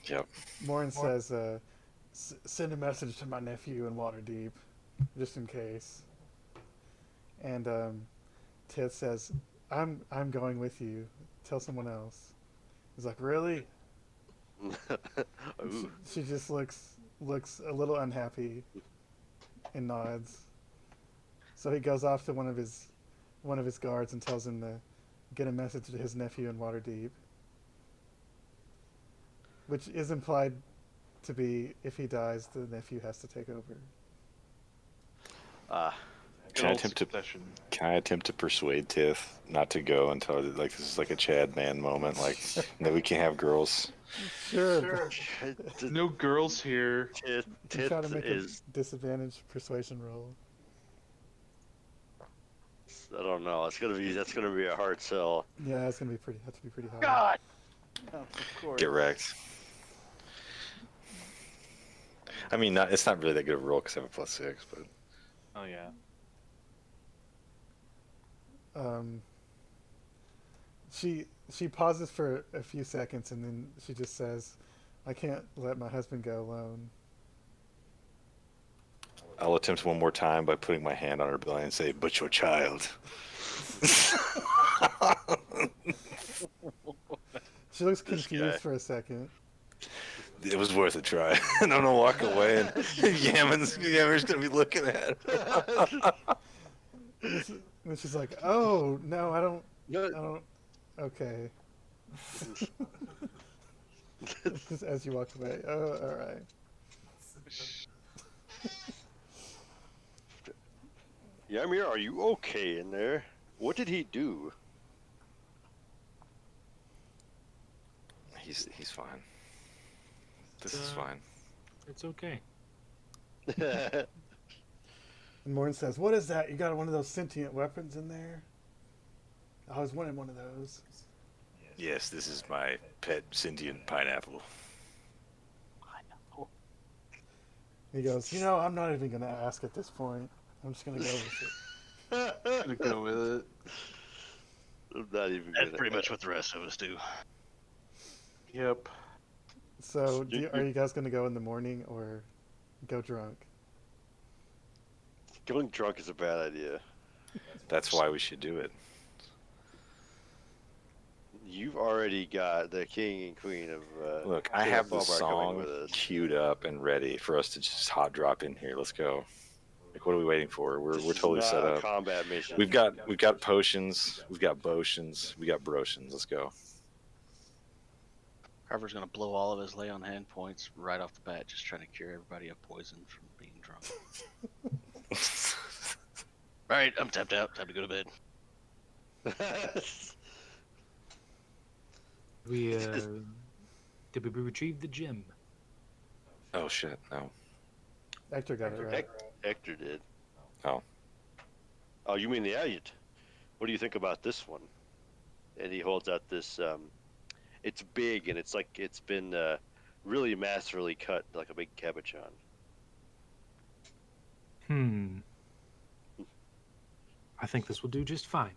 Yep. Morin says, send a message to my nephew in Waterdeep, just in case. And Tith says, I'm going with you. Tell someone else. He's like, really? Ooh. She just looks a little unhappy and nods. So he goes off to one of his guards and tells him to get a message to his nephew in Waterdeep, which is implied to be if he dies, the nephew has to take over. Can I Old attempt to succession. persuade Tiff not to go until like this is like a Chad man moment, like that we can't have girls? Sure. No girls here. You Tith try to make is. a disadvantage persuasion roll. I don't know. That's gonna be a hard sell. Yeah, it's gonna be pretty. Have to be pretty high. God. Oh, of course. Get wrecked. I mean, it's not really that good of a roll because I have a +6, but Oh yeah. She pauses for a few seconds and then she just says, "I can't let my husband go alone." I'll attempt one more time by putting my hand on her belly and say, "But your child." She looks confused for a second. It was worth a try. And I'm gonna walk away, and Yammer's gonna be looking at her. And she's like, "Oh no, I don't. No, Okay." Just as you walk away. Oh, all right. Ymir, are you okay in there? What did he do? He's fine. This is fine. It's okay. And Morin says, "What is that? You got one of those sentient weapons in there?" I was wanting one of those. Yes, this is my pet sentient pineapple. He goes, "I'm not even gonna ask at this point. I'm just gonna go with it." Gonna go with it. I'm not even That's gonna pretty much what the rest of us do. Yep. So, are you guys gonna go in the morning or go drunk? Going drunk is a bad idea. That's why we should do it. You've already got the king and queen of. Look, I King have of the Falbar coming song with us. queued up and ready for us to just hot drop in here. Let's go. Like, what are we waiting for? We're This totally is set not a up. combat mission. We've got potions, we've got potions, we got brotions. Let's go. Carver's gonna blow all of his lay on hand points right off the bat, just trying to cure everybody of poison from being drunk. Alright, I'm tapped out. Time to go to bed. We did we retrieve the gem? Oh shit, no. Hector got it right. Hector did. Oh. Oh, you mean the Elliot? What do you think about this one? And he holds out this. It's big and it's been really masterfully cut like a big cabochon. I think this will do just fine.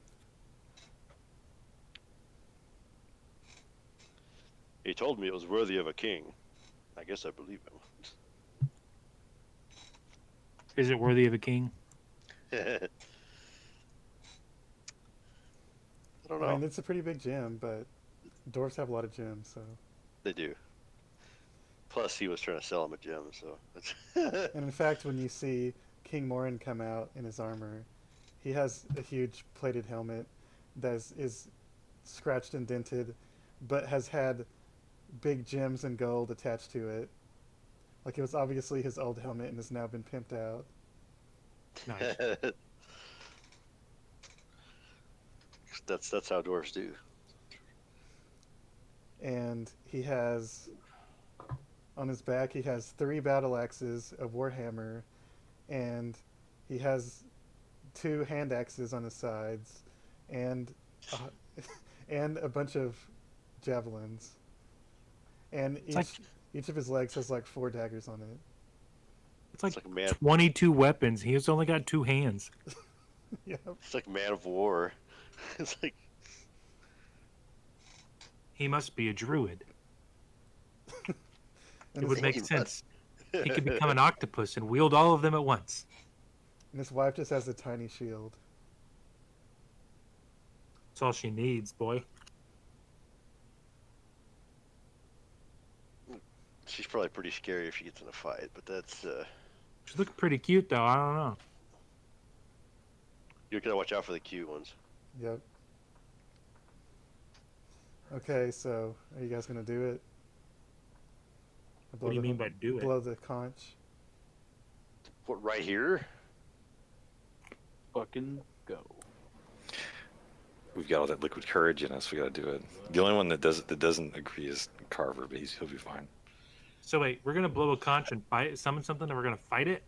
He told me it was worthy of a king. I guess I believe him. Is it worthy of a king? I don't I know. mean, it's a pretty big gym, but dwarves have a lot of gyms, so. They do. Plus, he was trying to sell him a gem, so. And in fact, when you see King Morin come out in his armor, he has a huge plated helmet that is scratched and dented, but has had big gems and gold attached to it. Like it was obviously his old helmet and has now been pimped out. Nice. That's how dwarves do. And he has, on his back, he has 3 battle axes, a warhammer, and he has 2 hand axes on his sides, and and a bunch of javelins. And each of his legs has like 4 daggers on it. It's like It's like a man. 22 weapons. He's only got 2 hands. Yeah. It's like Man of War. It's like He must be a druid. And It would his, make He must. sense. He could become an octopus and wield all of them at once. and his wife just has a tiny shield. That's all she needs, boy. She's probably pretty scary if she gets in a fight, but that's She's looking pretty cute, though. I don't know. you gotta watch out for the cute ones. Yep. Okay, so are you guys gonna do it? What do you mean by do it? Blow the conch. What, right here? Fucking go. We've got all that liquid courage in us. We got to do it. The only one that doesn't agree is Carver, but he'll be fine. So wait, we're gonna blow a conch and fight, summon something, and we're gonna fight it?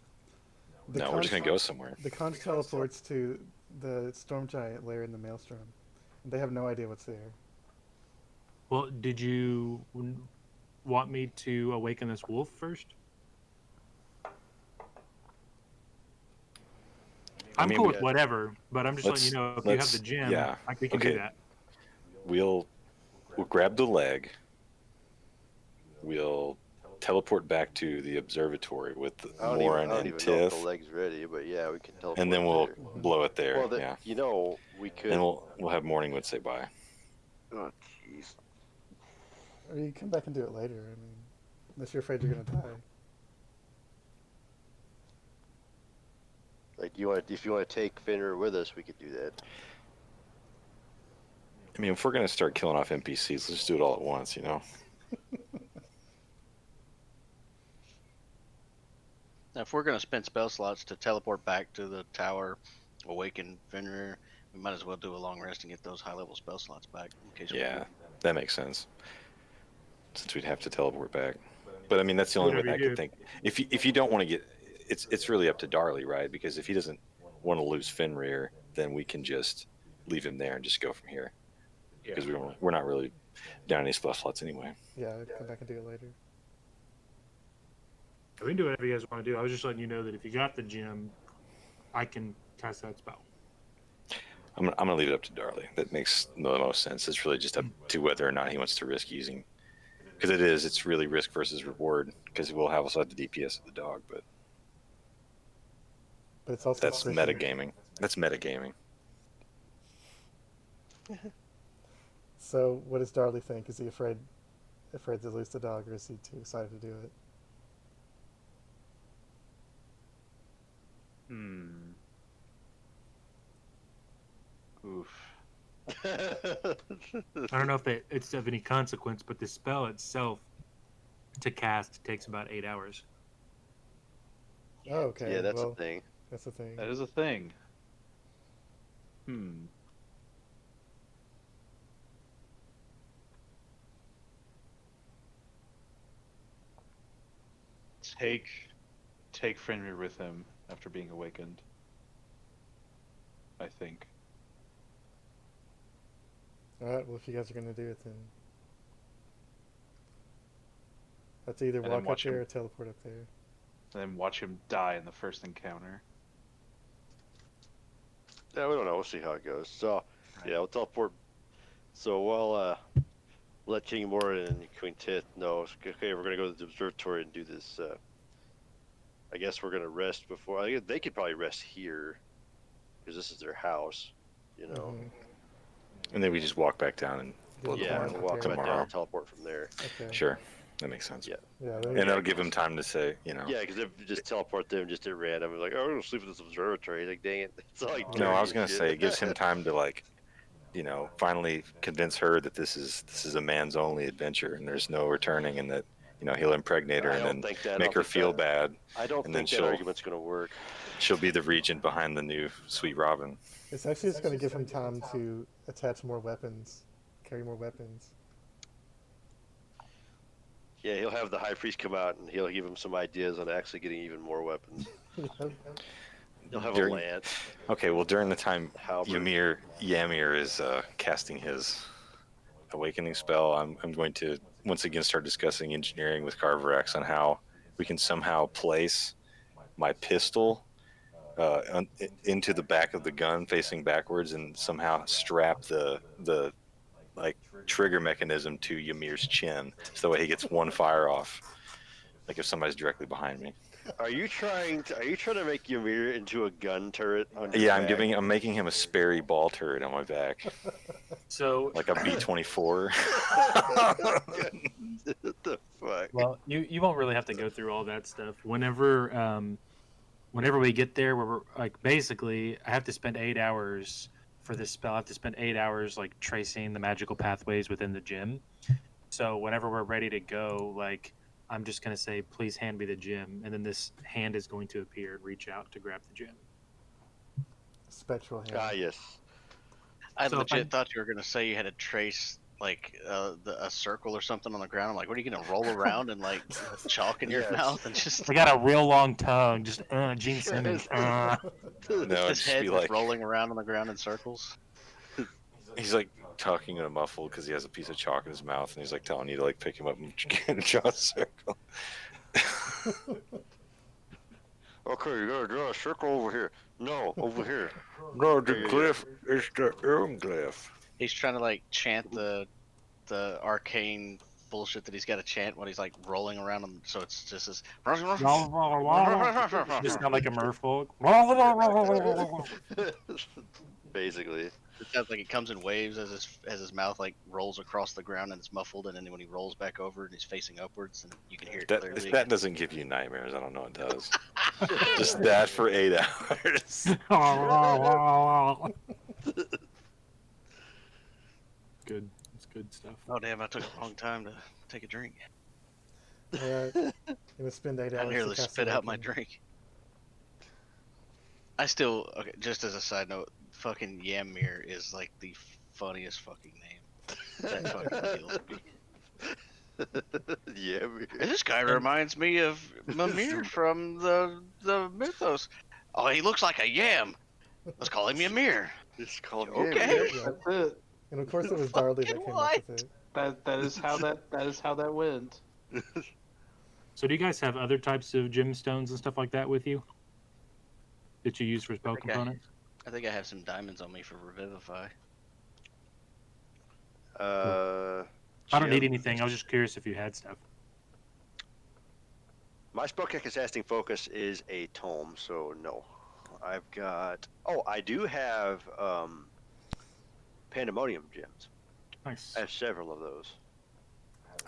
The No, we're conch, just gonna go somewhere. the conch teleports to the storm giant lair in the maelstrom. They have no idea what's there. Well, did you want me to awaken this wolf first? I'm mean, cool we- with whatever, but I'm just letting you know if you have the gem, yeah, we can do okay. that. We'll grab the leg. We'll teleport back to the observatory with I don't Morin even and know if the Tiff, leg's ready, but yeah, we can teleport. and then we'll there. blow it there. Well, yeah, you know, we could. and we'll have Morningwood say bye. Oh, jeez. Or you come back and do it later. I mean, unless you're afraid you're gonna die. Like, if you want to take Fenrir with us, we could do that. I mean, if we're gonna start killing off NPCs, let's do it all at once, you know. Now, if we're gonna spend spell slots to teleport back to the tower, awaken Fenrir, we might as well do a long rest and get those high level spell slots back in case. Yeah, that makes sense. Since we'd have to teleport back, but I mean that's the only way Whatever I you could do. think. If you don't want to get, it's really up to Darley, right? Because if he doesn't want to lose Fenrir, then we can just leave him there and just go from here. Because we're not really down any spell slots anyway. Yeah, come back and do it later. We can do whatever you guys want to do. I was just letting you know that if you got the gem, I can cast that spell. I'm gonna leave it up to Darley. That makes the most sense. It's really just up to whether or not he wants to risk using. Because it's really risk versus reward. Because we'll also have the DPS of the dog, but But it's also that's efficient. metagaming. That's metagaming. So, what does Darley think? Is he afraid to lose the dog, or is he too excited to do it? Oof. I don't know if it's of any consequence, but the spell itself to cast takes about 8 hours. Oh, okay. Yeah, that's well, the thing. That's the thing. That is a thing. Take Fenrir with him after being awakened. I think. All right. Well, if you guys are gonna do it, then let's either And then walk up watch there him. or teleport up there. And then watch him die in the first encounter. Yeah, we don't know. We'll see how it goes. So, yeah, we'll teleport. So we'll let King Morin and Queen Tith know. Okay, we're gonna go to the observatory and do this. I guess we're gonna rest before. I guess they could probably rest here, because this is their house. You know. Mhm. And then we just walk back down and blow the Yeah, horn we'll walk back down tomorrow. and teleport from there. Okay. Sure, that makes sense. Yeah. Yeah. And that'll give him time to say, you know. Yeah, because if you just teleport them just at random, like, oh, we're gonna sleep at this observatory. Like, dang it, it's like. No, I was gonna dirty say shit. it gives him time to like, you know, finally convince her that this is a man's only adventure and there's no returning, and that you know he'll impregnate her I and don't then think that. I make don't her think feel that- bad. I don't and then think that she'll- argument's gonna work. She'll be the regent behind the new Sweet Robin. It's actually just gonna give him time to attach more weapons, carry more weapons. Yeah, he'll have the high priest come out and he'll give him some ideas on actually getting even more weapons. He'll have During- a lance. Okay, well during the time Halberd. Ymir is casting his awakening spell, I'm going to once again start discussing engineering with Carverax on how we can somehow place my pistol into the back of the gun facing backwards and somehow strap the like trigger mechanism to Ymir's chin so that way he gets one fire off. Like if somebody's directly behind me. Are you trying to make Ymir into a gun turret? On your Yeah, back? I'm making him a Sperry ball turret on my back, So, like a B-24. What the fuck? well, you won't really have to go through all that stuff. Whenever we get there, we're like basically, I have to spend 8 hours for this spell. I have to spend 8 hours like tracing the magical pathways within the gym. So whenever we're ready to go, like I'm just gonna say, please hand me the gym, and then this hand is going to appear and reach out to grab the gym. Spectral hand. Ah, yes. I So if legit I- thought you were gonna say you had to trace like a circle or something on the ground. I'm like, what are you gonna roll around and like chalk in your Yes. mouth and just I got a real long tongue, just Gene Simmons. No, it'd his just head be just like rolling around on the ground in circles? he's like talking in a muffled because he has a piece of chalk in his mouth, and he's like telling you to like pick him up and draw a circle. Okay, you gotta draw a circle over here. No, over here. No, the glyph is the glyph. He's trying to like chant the arcane bullshit that he's got to chant when he's like rolling around him. So it's just this. Just not like a merfolk. Basically. It sounds like it comes in waves as his mouth like rolls across the ground and it's muffled, and then when he rolls back over and he's facing upwards, and you can hear it That clearly. if that doesn't give you nightmares, I don't know what does. Just that for 8 hours. Good. It's good stuff. Oh damn! I took a long time to take a drink. Alright. I'm gonna spend 8 I hours. nearly to cast spit out my Awaken. drink. I still okay. Just as a side note, fucking Ymir is like the funniest fucking name. That fucking kills me. Yeah. This guy reminds me of Mimir from the mythos. Oh, he looks like a yam. Let's call him Ymir. It's called Okay. Yeah. That's it. And of course it was Darley that Fucking came what? up with it. That is how that went. So do you guys have other types of gemstones and stuff like that with you that you use for spell Okay. components? I think I have some diamonds on me for Revivify. I don't need anything. I was just curious if you had stuff. My spellcasting focus is a tome, so no. I've got. Oh, I do have Pandemonium gems. Nice. I have several of those,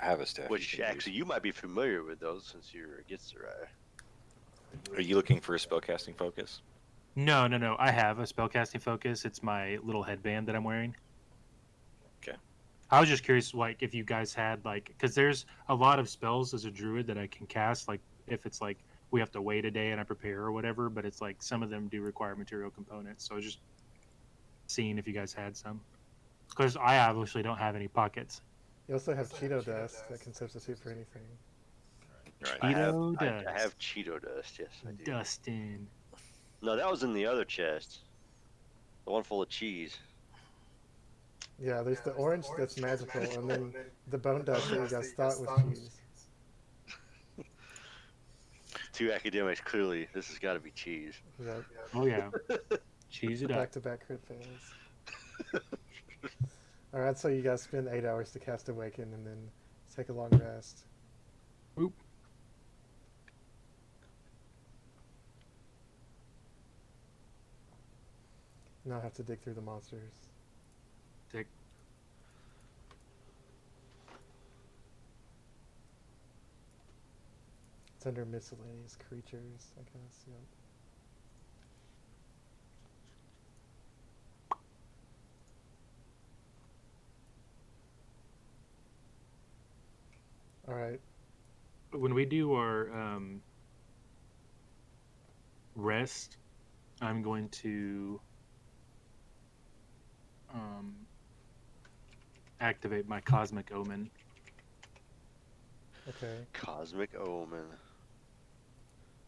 I have a staff. which actually you might be familiar with those since you're a Gitzerai. Are you looking for a spellcasting focus? No. I have a spellcasting focus. It's my little headband that I'm wearing. Okay. I was just curious, like, if you guys had, like, because there's a lot of spells as a druid that I can cast, like, if it's like we have to wait a day and I prepare or whatever, but it's like some of them do require material components. So I was just seeing if you guys had some. Because I obviously don't have any pockets. You also have Cheeto dust that can substitute for anything. Right. I Cheeto I dust. have Cheeto dust. Yes, I do. Dustin. No, that was in the other chest. The one full of cheese. Yeah, there's the orange that's magical, and then the bone dust that you guys thought was cheese. Two academics, clearly, this has got to be cheese. Yeah, Oh, yeah. Cheese it up. back-to-back crit fails. Alright, so you guys spend 8 hours to cast Awaken and then take a long rest. Oop. Now I have to dig through the monsters. Dig. It's under miscellaneous creatures, I guess. Yep. All right. When we do our rest, I'm going to activate my Cosmic Omen. Okay. Cosmic Omen.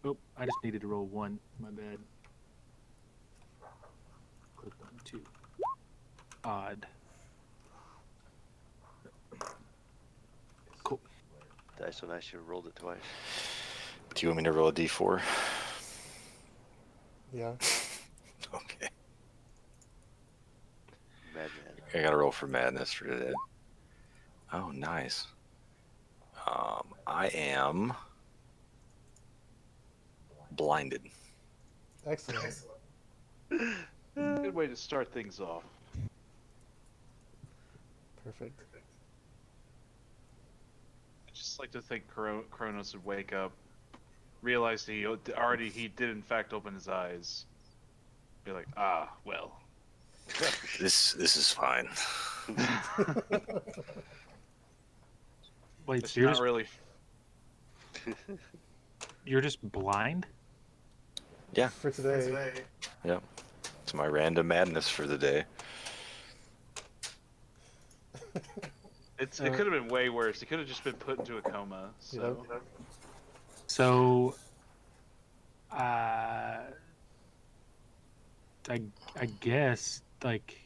Oh, I just needed to roll one. My bad. Clicked on two. Odd. Cool. That's so nice you rolled it twice. Do you want me to roll a d4? Yeah. Okay. Madman. I gotta roll for madness for today. Oh, nice. I am blinded. Excellent. Good way to start things off. Perfect. I just like to think Kronos would wake up, realize he did in fact open his eyes, be like, ah, well. This is fine. Wait, It's so you're not just, really. you're just blind? Yeah. For today. Yep. It's my random madness for the day. It could have been way worse. He could have just been put into a coma. So. Yep. So, I guess like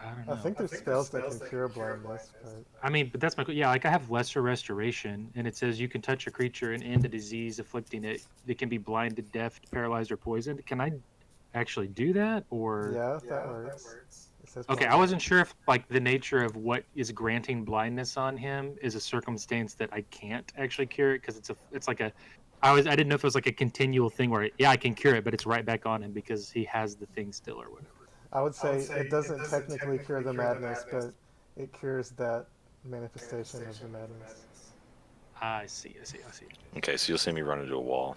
I don't know. I think there's spells that can cure blindness, but I mean, but that's my yeah. Like I have lesser restoration, and it says you can touch a creature and end a disease afflicting it. It can be blinded, deaf, paralyzed, or poisoned. Can I actually do that, or? yeah, that works. It says Okay, I blind. wasn't sure if like the nature of what is granting blindness on him is a circumstance that I can't actually cure it because it's like a I didn't know if it was like a continual thing where yeah I can cure it but it's right back on him because he has the thing still or whatever. I would say it doesn't technically cure the madness, but it cures that manifestation of the madness. I see. Okay, so you'll see me run into a wall.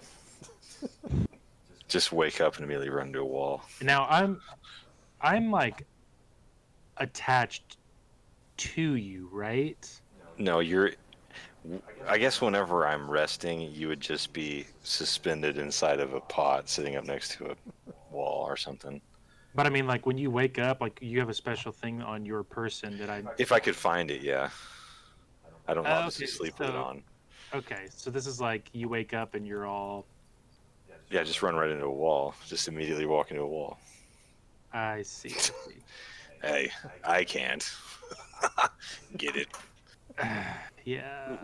Just wake up and immediately run into a wall. Now I'm like attached to you, right? No, I guess whenever I'm resting, you would just be suspended inside of a pot sitting up next to a wall or something. But I mean, like when you wake up, like you have a special thing on your person that I. If I could find it, yeah. I don't obviously Okay, sleep with it so- on. Okay, so this is like you wake up and you're all. Yeah, just run right into a wall. Just immediately walk into a wall. I see. Hey, I can't. Get it? Yeah.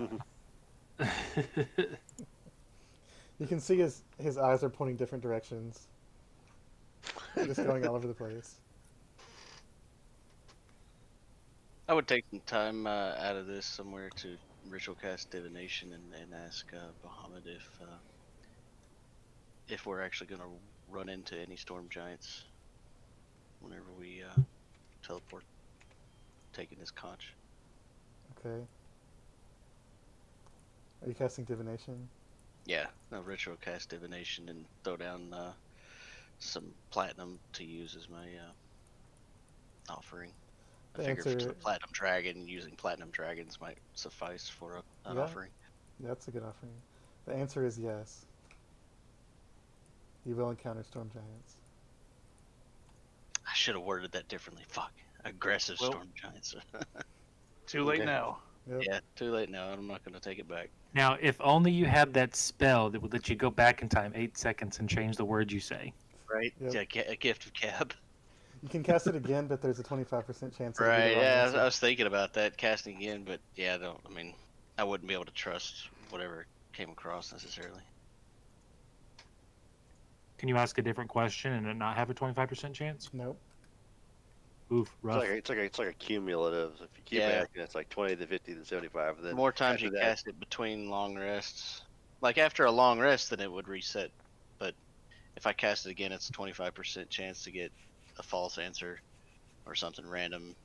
You can see his eyes are pointing different directions. Just going all over the place. I would take some time out of this somewhere to ritual cast divination and ask Bahamut if we're actually gonna run into any storm giants whenever we teleport, taking this conch. Okay. Are you casting divination? Yeah, no ritual cast divination and throw down some platinum to use as my offering. I The figure for answer- the platinum dragon, using platinum dragons might suffice for an Yeah. offering. Yeah, that's a good offering. The answer is yes. You will encounter storm giants. I should have worded that differently. Fuck. Aggressive Well- storm giants. Too late Okay. now. Yep. Yeah, too late now. I'm not going to take it back. Now, if only you had that spell that would let you go back in time 8 seconds and change the words you say. Right? Yep. Yeah, a gift of cab. You can cast it again, but there's a 25% chance. it'll be the Right, wrong yeah, answer. I was thinking about that, casting again, but yeah, I wouldn't be able to trust whatever came across necessarily. Can you ask a different question and it not have a 25% chance? Nope. Oof, rough. It's like a cumulative. If you keep Yeah. asking, it's like 20 to 50 to 75. The Then more times after you that- cast it between long rests, like after a long rest, then it would reset. But if I cast it again, it's a 25% chance to get a false answer or something random.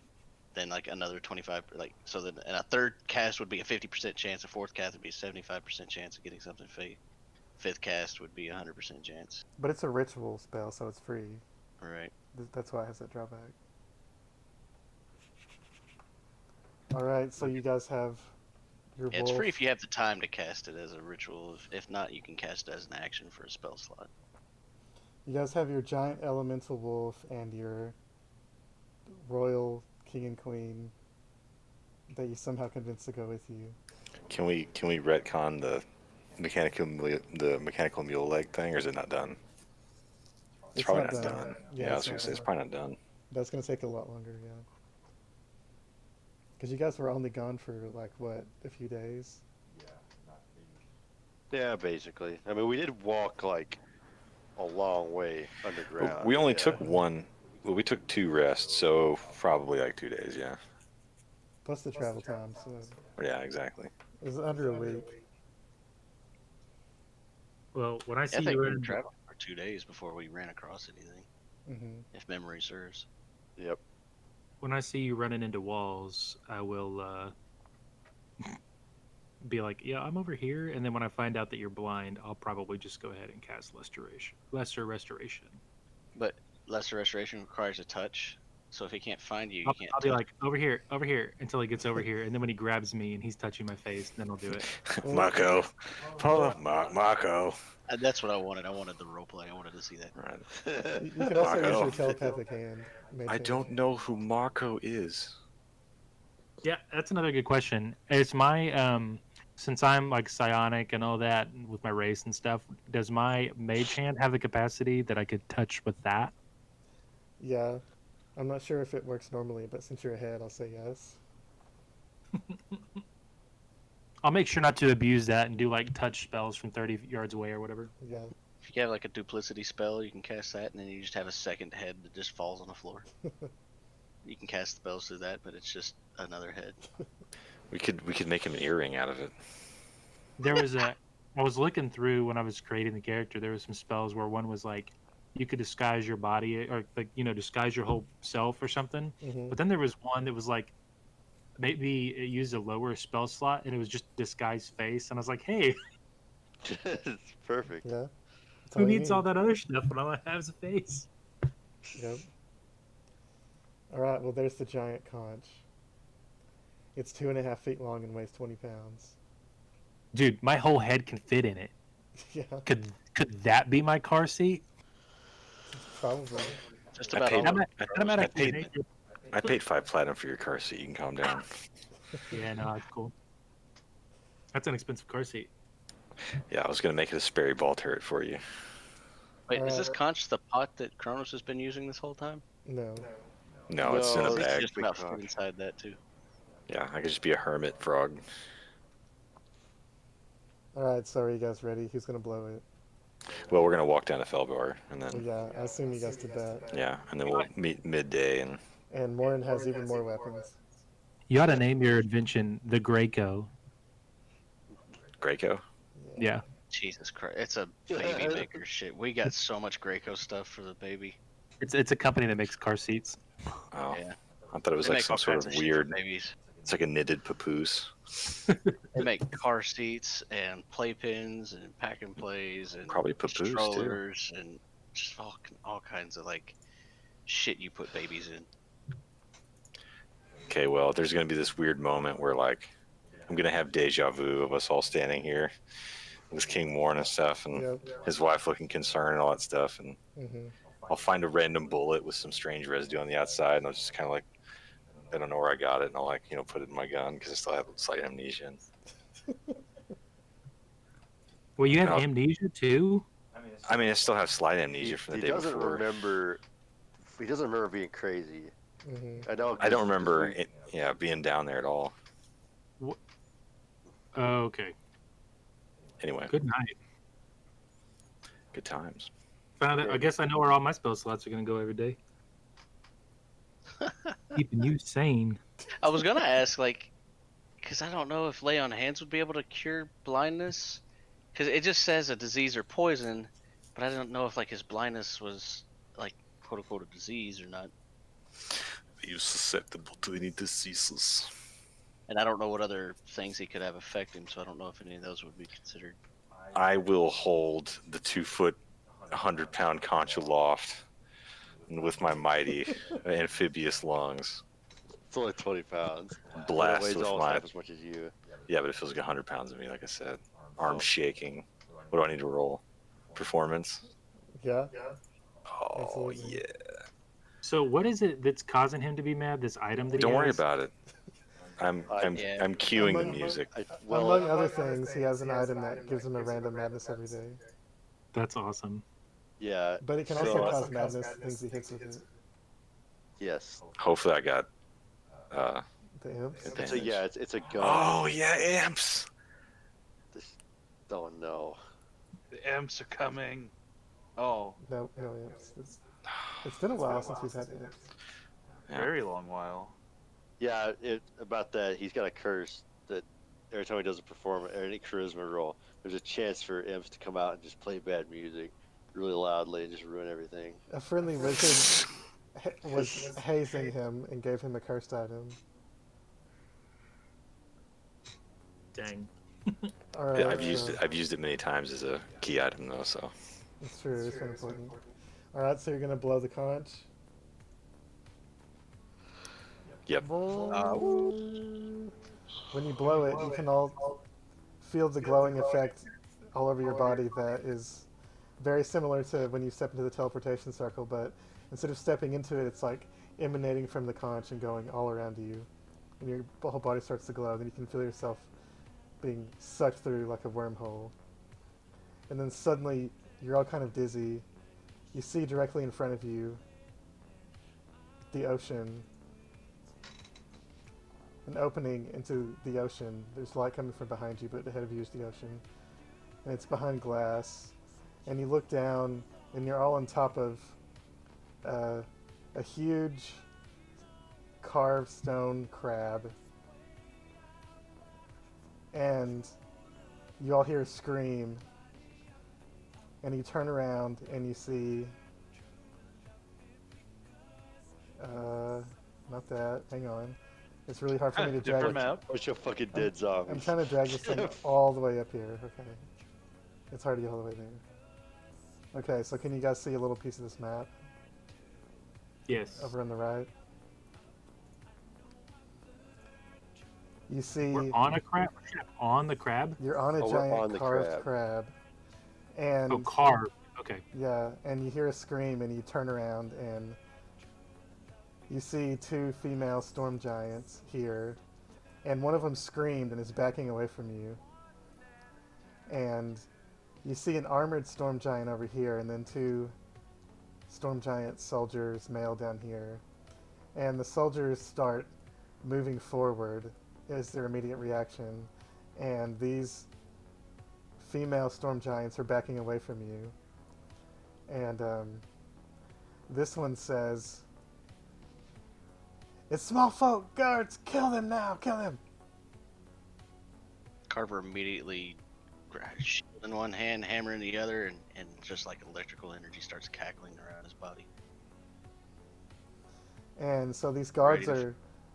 Then like another 25, like so then and a third cast would be a 50% chance. A fourth cast would be a 75% chance of getting something fake. Fifth cast would be a 100% chance. But it's a ritual spell, so it's free. All right. That's why it has that drawback. Alright, so you guys have your Yeah, it's free wolf. if you have the time to cast it as a ritual. If not, you can cast it as an action for a spell slot. You guys have your giant elemental wolf and your royal king and queen that you somehow convinced to go with you. Can we retcon the mechanical mule leg thing, or is it not done? It's probably not done. Yeah, I was gonna say it's probably not done. That's gonna take a lot longer, yeah. Because you guys were only gone for like what, a few days? Yeah, basically. I mean, we did walk like a long way underground. We only yeah. took one. Well, we took 2 rests, so probably like 2 days. Yeah. Plus the travel time, so Yeah, exactly. it was under a week. Well, when I I see think you we were running, traveling for 2 days before we ran across anything, Hmm. if memory serves. Yep. when I see you running into walls, I will be like, "Yeah, I'm over here." And then when I find out that you're blind, I'll probably just go ahead and cast lesser restoration. But lesser restoration requires a touch, so if he can't find you, I'll, you can't I'll be touch. like, over here, until he gets over here, and then when he grabs me and he's touching my face, then I'll do it. Marco. Paula. Marco. That's what I wanted. I wanted the roleplay. I wanted to see that. Right. You can also use Marco. your telepathic hand. Mage I hand. don't know who Marco is. Yeah, that's another good question. It's my since I'm like psionic and all that with my race and stuff, does my mage hand have the capacity that I could touch with that? Yeah. I'm not sure if it works normally, but since you're ahead, I'll say yes. I'll make sure not to abuse that and do like touch spells from 30 yards away or whatever. Yeah. If you have like a duplicity spell, you can cast that, and then you just have a second head that just falls on the floor. You can cast spells through that, but it's just another head. We could make him an earring out of it. There was a I was looking through when I was creating the character, there was some spells where one was like you could disguise your body or like, disguise your whole self or something. Hmm. But then there was one that was like maybe it used a lower spell slot and it was just disguise face and I was like, "Hey, It's perfect. Yeah. That's who you needs all need. that other stuff when all I have is a face?" Yep. All right. Well, there's the giant conch. It's 2.5 feet long and weighs 20 pounds. Dude, my whole head can fit in it. Yeah. Could that be my car seat? Probably. Just I about paid- all. I'm at I a paid- I paid 5 platinum for your car seat. You can calm down. Yeah, no, that's cool. That's an expensive car seat. Yeah, I was gonna make it a Sperry ball turret for you. Wait, is this Uh, conch the pot that Kronos has been using this whole time? No. No, it's in a No, It's it's bag. just big about conch. food inside that too. Yeah, I could just be a hermit frog. All right. So are you guys ready? Who's gonna blow it? Well, we're gonna walk down to Felbar, and then Yeah. I assume you guys did that. yeah, and then we'll meet midday. And And Morin has even more weapons. You ought to name your invention the Graco. Graco. Yeah. Jesus Christ, it's a baby maker shit. We got so much Graco stuff for the baby. It's a company that makes car seats. Oh, Yeah. I thought it was They like make some all sort kinds of shit for weird. babies. It's like a knitted papoose. They make car seats and playpens and pack and plays and Probably papoose too. strollers and just all kinds of like shit you put babies in. Okay, well, there's gonna be this weird moment where like I'm gonna have deja vu of us all standing here with King Warren and stuff, and Yep. his wife looking concerned and all that stuff, and Hmm. I'll find a random bullet with some strange residue on the outside, and I'll just kind of like, I don't know where I got it, and I'll like, put it in my gun because I still have slight amnesia. Well, you have No. amnesia too? I mean, I still have slight amnesia from the he day doesn't before. remember. He doesn't remember being crazy. Hmm. I know. I don't remember it, being down there at all. Oh, okay. Anyway, Good night. good times. Found it. I guess I know where all my spell slots are gonna go every day. Keeping you sane. I was gonna ask because I don't know if lay on hands would be able to cure blindness, because it just says a disease or poison, but I don't know if his blindness was quote unquote a disease or not, Are you susceptible to any diseases? and I don't know what other things he could have affect him, so I don't know if any of those would be considered. I will hold the 2-foot, 100-pound conch aloft with my mighty amphibious lungs. It's only 20 pounds. Blast It weighs with almost my half as much as you. yeah, but it feels like 100 pounds of me. Like I said, arms shaking. What do I need to roll? Performance. Yeah. Oh Absolutely. yeah. So what is it that's causing him to be mad? This item that he Don't worry has? about it. I'm Yeah. I'm cueing the Among- music. Among other things, he has an item that gives him a random madness every day. That's awesome. Yeah. But it can So- also cause madness things he hits with it. Yes. Hopefully, I got. The imps. It's a it's a gun. Oh yeah, amps. Oh no. The imps are coming. Oh, No imps. It's been a while since we've had imps. Yeah. very long while. Yeah. About that. He's got a curse that every time he does a performance or any charisma roll, there's a chance for imps to come out and just play bad music really loudly and just ruin everything. A friendly wizard was hazing him and gave him a cursed item. Dang. All right, Yeah, I've used it many times as a key item though. So It's true. It's very important. All right, so you're gonna blow the conch. yep. When you blow it, you can all feel the glowing effect all over your body that is very similar to when you step into the teleportation circle, but instead of stepping into it, it's like emanating from the conch and going all around you. And your whole body starts to glow, then you can feel yourself being sucked through like a wormhole. And then suddenly, you're all kind of dizzy. You see directly in front of you the ocean. An opening into the ocean. There's light coming from behind you, but ahead of you is the ocean. And it's behind glass. And you look down, and you're all on top of a huge carved stone crab. And you all hear a scream. And you turn around, and you see... not that. Hang on. It's really hard for me to drag Different it. map. Bunch of fucking dead zombies. I'm trying to drag this thing all the way up here. Okay. It's hard to get all the way there. Okay, so can you guys see a little piece of this map Yes. over on the right? You see, We're on a crab. On the crab. you're on a Oh, we're on giant the carved crab. And Oh, carved. Okay. yeah, and you hear a scream and you turn around and you see two female storm giants here. And one of them screamed and is backing away from you. And you see an armored storm giant over here, and then two storm giant soldiers, male, down here. And the soldiers start moving forward as their immediate reaction. And these female storm giants are backing away from you. And this one says, "It's small folk, guards, kill them now, kill them." Carver immediately shield in one hand, hammer in the other, and just like electrical energy starts cackling around his body. And so these guards Ready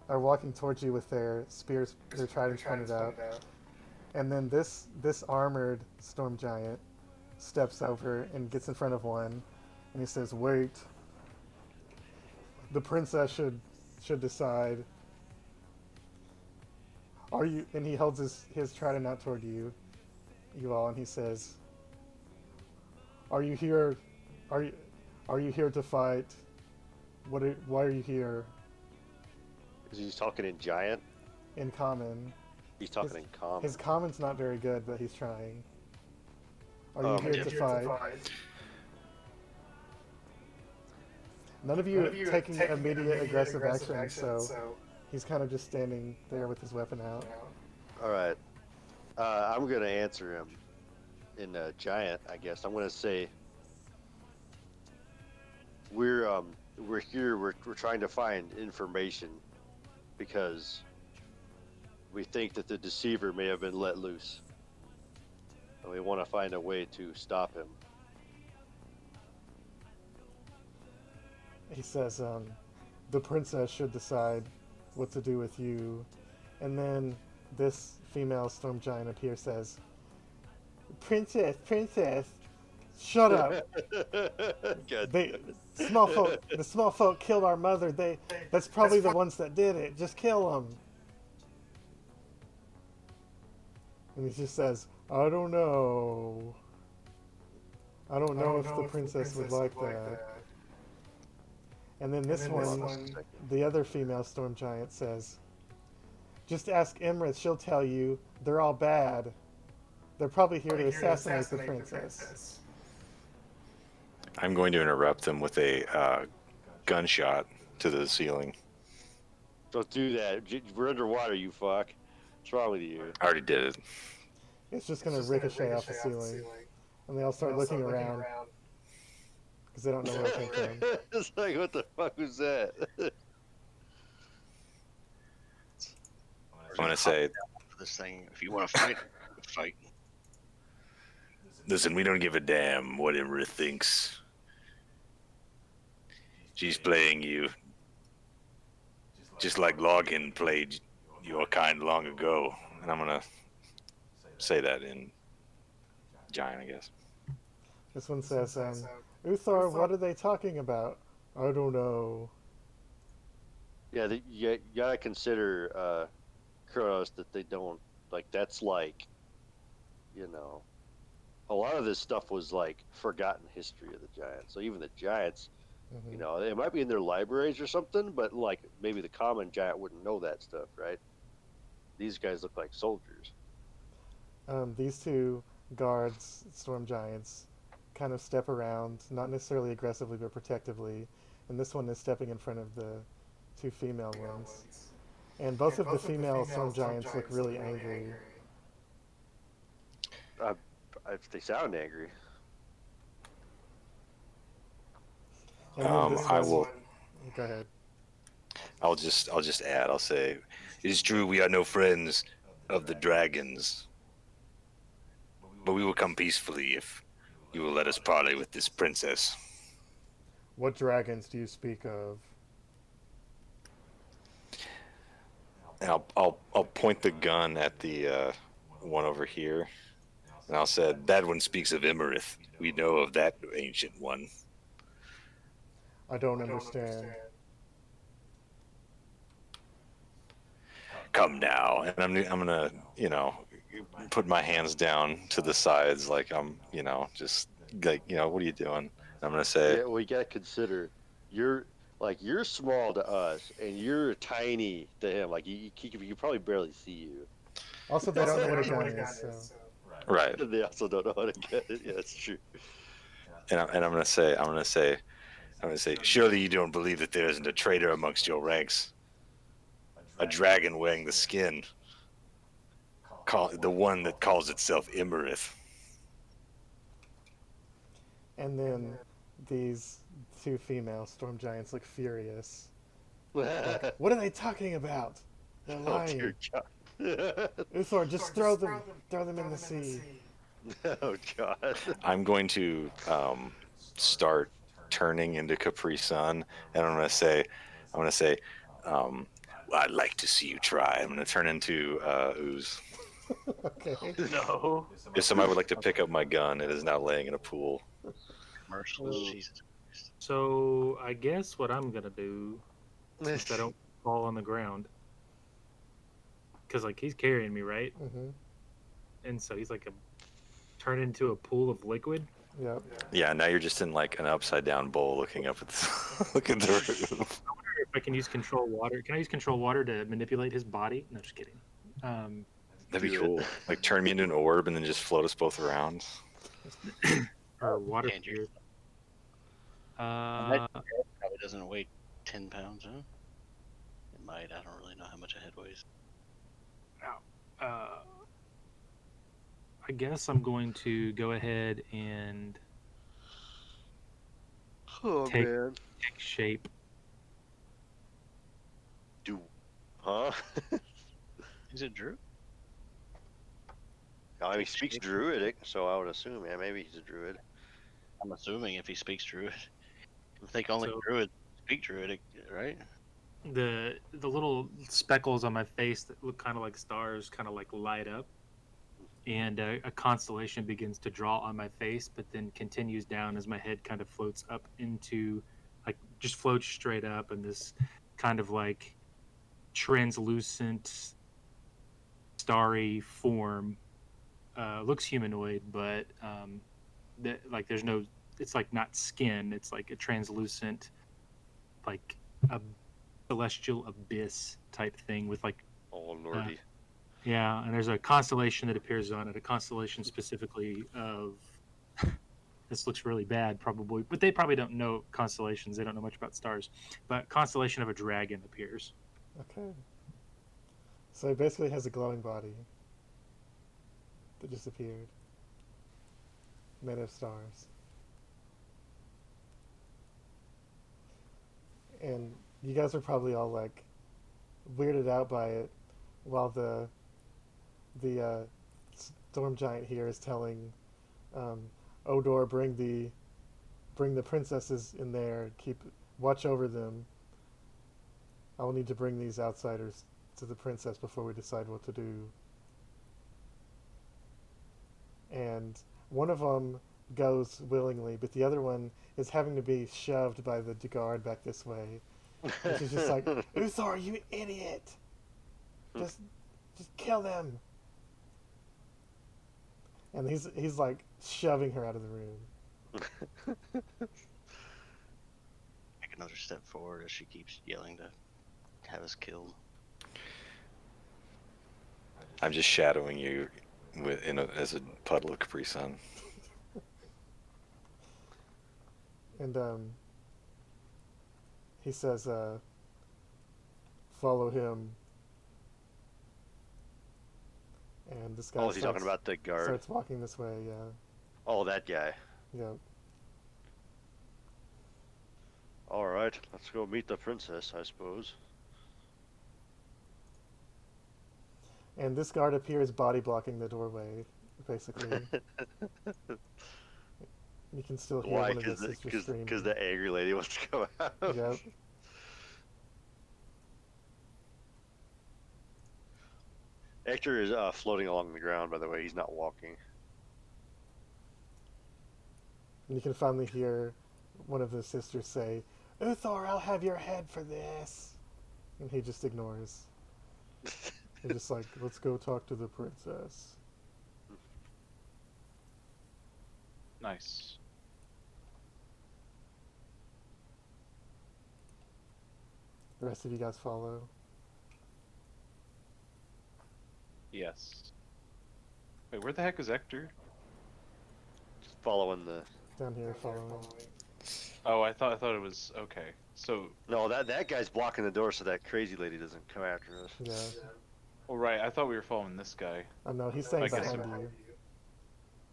are walking towards you with their spears, their tridents pointed out. And then this armored storm giant steps over and gets in front of one, and he says, "Wait. The princess should decide. Are you?" And he holds his trident out toward you all, and he says, "Are you here? Are you here to fight? Why are you here?" Is he talking in giant? In common. He's talking in common. His common's not very good, but he's trying. Are you Oh, here yeah. to fight? None of you are taking immediate aggressive action, so he's kind of just standing there with his weapon out. All right. I'm gonna answer him in giant. I guess I'm gonna say we're here. We're trying to find information because we think that the deceiver may have been let loose, and we want to find a way to stop him. He says, "The princess should decide what to do with you." And then this female storm giant up here says, "Princess, shut up. God They, damn it. the small folk killed our mother. That's probably the ones that did it. Just kill them." And he just says, "I don't know. I don't know if the princess would like that." And then this one, the other female storm giant says, "Just ask Imrith, she'll tell you. They're all bad. They're probably here to assassinate the princess." I'm going to interrupt them with a gunshot to the ceiling. Don't do that. We're underwater, you fuck. What's wrong with you? I already did it. It's just going to ricochet off the ceiling. And they all start looking around because they don't know where it came from. It's like, what the fuck was that? I'm gonna say, For the this thing. If you want to fight, fight. Listen, we don't give a damn what Imrith thinks. She's playing you, just like Login played your kind long ago. And I'm gonna say that in Giant, I guess. This one says, Uthor, what are they talking about? I don't know. Yeah, you gotta consider Kronos that they don't like. That's like, you know, a lot of this stuff was like forgotten history of the Giants. So even the Giants, Mhm. you know, it might be in their libraries or something, but like maybe the common Giant wouldn't know that stuff, right? These guys look like soldiers. These two guards, storm giants, kind of step around, not necessarily aggressively, but protectively. And this one is stepping in front of the two female ones. And both of the female storm giants look really angry. They sound angry. And then this I one- will. Go ahead. I'll just add. I'll say, it is true we are no friends of the dragons, but we will come peacefully if you will let us parley with this princess. What dragons do you speak of? And I'll point the gun at the one over here, and I'll say that one speaks of Imarith. We know of that ancient one. I don't understand. Come now, and I'm gonna put my hands down to the sides like I'm just like what are you doing? I'm gonna say Yeah, well, you gotta consider you're small to us and you're tiny to him. Like you can probably barely see you. Also, they don't know what a gun is, so. right, They also don't know how to get it. Yeah, that's true. and I'm gonna say, surely you don't believe that there isn't a traitor amongst your ranks, a dragon wearing the skin, the one that calls itself Imarith. And then these two female storm giants look furious. Oh What are they talking about? They're lying. dear God. Uthor, just throw them in the sea. Oh God. I'm going to start turning into Capri Sun, and I'm gonna say, well, I'd like to see you try. I'm gonna turn into Ooze. Okay. No. If somebody would like to pick up my gun, it is now laying in a pool. Commercials. Well- Jesus. So I guess what I'm gonna do, since I don't fall on the ground, because like he's carrying me, right? Mm-hmm. And so he's like turn into a pool of liquid. Yep. Yeah, now you're just in like an upside down bowl looking up at look at the roof. If I can use control water, can I use control water to manipulate his body? No, just kidding. That'd be Do it. cool. Like turn me into an orb and then just float us both around. Or water Andrew. sphere. Probably doesn't weigh 10 pounds, huh? It might. I don't really know how much a head weighs. I guess I'm going to go ahead and Oh Take- man. take shape. Huh? Is it Drew? I mean, he speaks Druidic, so I would assume, yeah, maybe he's a Druid. I'm assuming if he speaks Druid. I think only So- Druids speak Druidic, right? The little speckles on my face that look kind of like stars kind of like light up, and a constellation begins to draw on my face, but then continues down as my head kind of floats up into, like, just floats straight up, and this kind of like translucent starry form looks humanoid, but like there's no, it's like not skin, it's like a translucent, like a celestial abyss type thing with like, Oh, Lordy. yeah, and there's a constellation that appears on it, a constellation specifically of this looks really bad probably, but they probably don't know constellations, they don't know much about stars, but constellation of a dragon appears. Okay. So he basically has a glowing body that just appeared, made of stars. And you guys are probably all like weirded out by it, while the the storm giant here is telling Odor, bring the princesses in there. Watch over them. I will need to bring these outsiders to the princess before we decide what to do. And one of them goes willingly, but the other one is having to be shoved by the guard back this way. And she's just like, Uthor, you idiot! Just kill them! And he's like shoving her out of the room. Take another step forward as she keeps yelling to have us killed. I'm just shadowing you as a puddle of Capri Sun. And he says, follow him. And this guy Oh, is he talking about the guard? starts walking this way, yeah. Oh, that guy. Yep. All right, let's go meet the princess, I suppose. And this guard appears body blocking the doorway, basically. You can still hear Why? one of the sisters screaming. Because the angry lady wants to come out. Yep. Hector is floating along the ground, by the way. He's not walking. And you can finally hear one of the sisters say, Uthor, I'll have your head for this. And he just ignores. He's just like, let's go talk to the princess. Nice. The rest of you guys follow. Yes. Wait, where the heck is Hector? Just following the... Down here, following. Oh, I thought it was okay. So, No, that guy's blocking the door so that crazy lady doesn't come after us. Yeah. oh right, I thought we were following this guy. Oh no, he's staying I guess behind so. you.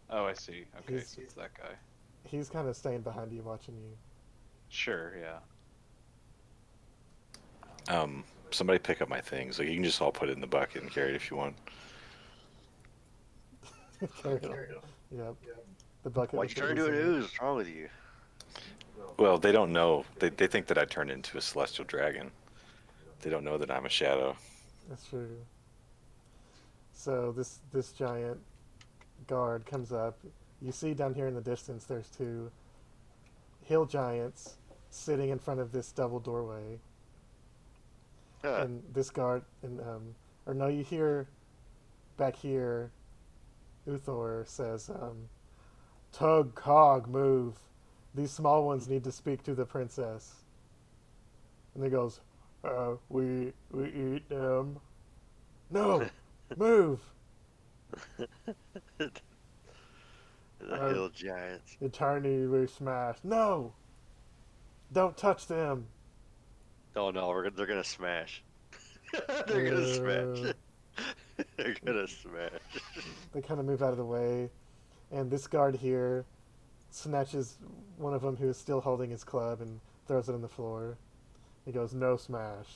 Oh, I see. Okay, He's- so it's that guy. He's kind of staying behind you, watching you. Sure, yeah. Somebody pick up my things. Like, you can just all put it in the bucket and carry it if you want. Carry it on. Yep. The bucket. Why'd with you the turn into an ooze in it. ooze? What's wrong with you? Well, they don't know. They think that I turned into a celestial dragon. They don't know that I'm a shadow. That's true. So this giant guard comes up. You see down here in the distance, there's two hill giants sitting in front of this double doorway. Huh. And this guard, or no, you hear back here, Uthor says, Tug, Cog, move. These small ones need to speak to the princess. And he goes, we eat them. No, move. The hill giants. Eternity we smash. No, don't touch them. Oh no, they're gonna smash. They're gonna smash. They're gonna smash. They kind of move out of the way, and this guard here snatches one of them who is still holding his club and throws it on the floor. He goes, no smash.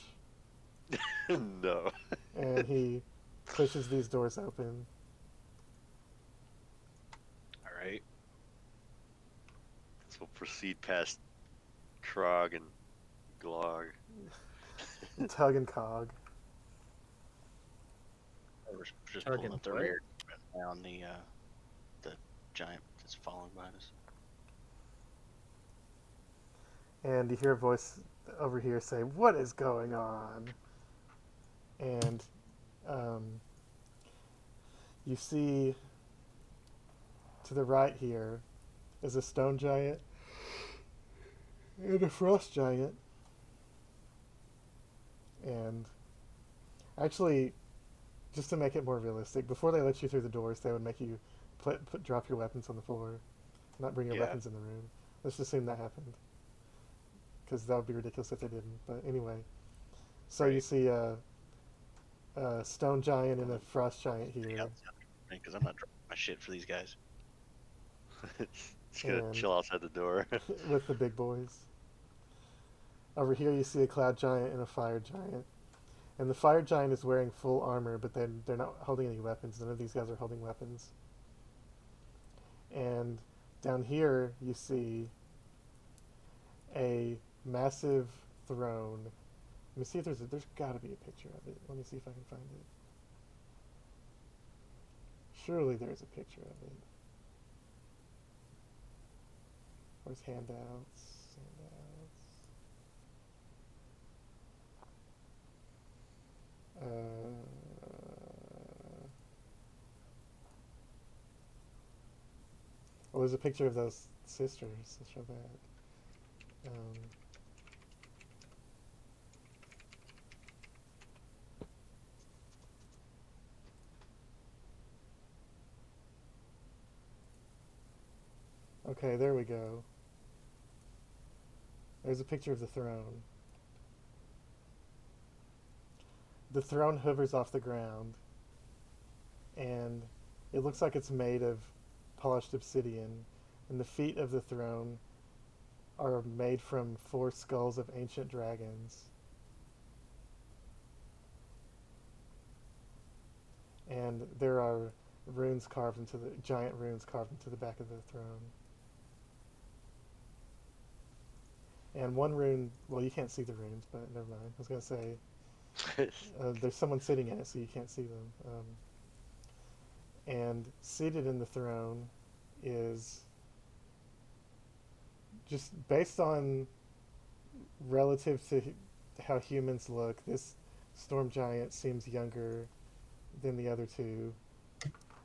No. And he pushes these doors open. Alright. So we'll proceed past Krog and Glog. Tug and Cog. We're just Target pulling up the what? rear down the giant that's following behind us. And you hear a voice over here say, what is going on? And you see to the right here is a stone giant and a frost giant. And actually, just to make it more realistic, before they let you through the doors, they would make you drop your weapons on the floor, not bring your Yeah. weapons in the room. Let's assume that happened, because that would be ridiculous if they didn't. But anyway, so you Right. see a stone giant and a frost giant here. Because I'm not dropping my shit for these guys. It's gonna And- chill outside the door. with the big boys. Over here you see a cloud giant and a fire giant. And the fire giant is wearing full armor, but they're not holding any weapons. None of these guys are holding weapons. And down here you see a massive throne. Let me see if there's got to be a picture of it. Let me see if I can find it. Surely there's a picture of it. Where's handouts? Oh, there's a picture of those sisters. Let's show that. Okay, there we go. There's a picture of the throne. The throne hovers off the ground, and it looks like it's made of polished obsidian, and the feet of the throne are made from 4 skulls of ancient dragons. And there are giant runes carved into the back of the throne. And one rune, well, you can't see the runes, but never mind. I was going to say, there's someone sitting in it, so you can't see them. And seated in the throne is, just based on relative to how humans look, this storm giant seems younger than the other two.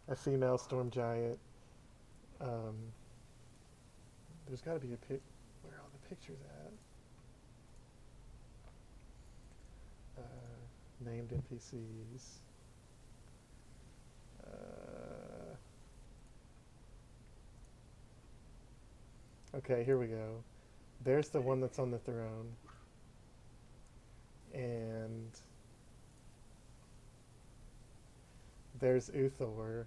A female storm giant. There's got to be a pic. Where are all the pictures at? Named NPCs. Okay, here we go. There's the one that's on the throne. And there's Uthor.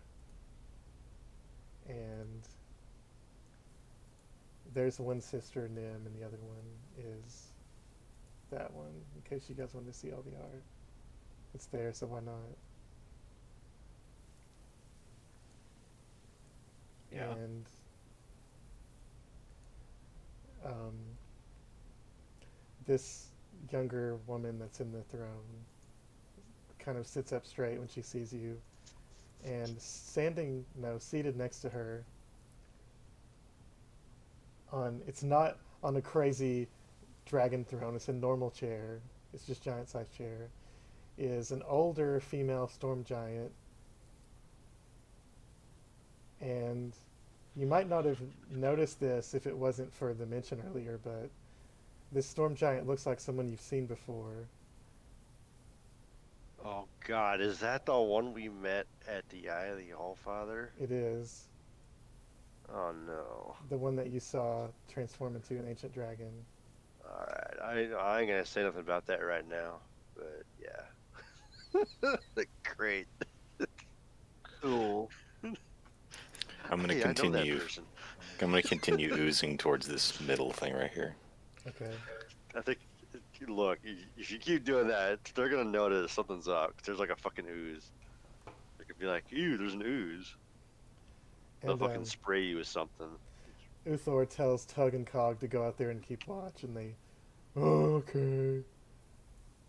And there's one sister, Nim, and the other one is that one, in case you guys want to see all the art. It's there, so why not? Yeah. And this younger woman that's in the throne kind of sits up straight when she sees you, and seated next to her it's not on a crazy dragon throne, it's a normal chair, it's just giant sized chair, is an older female storm giant. And you might not have noticed this if it wasn't for the mention earlier, but this storm giant looks like someone you've seen before. Oh God, is that the one we met at the Eye of the Allfather? It is. Oh no. The one that you saw transform into an ancient dragon. Alright, I ain't gonna say nothing about that right now, but yeah. Great. Cool. I'm gonna Hey, I know that continue. person. I'm gonna continue oozing towards this middle thing right here. Okay. I think, look, if you keep doing that, they're gonna notice something's up. 'Cause there's like a fucking ooze. They could be like, ew, there's an ooze. They'll And fucking spray you with something. Uthor tells Tug and Cog to go out there and keep watch, and they, oh, okay. And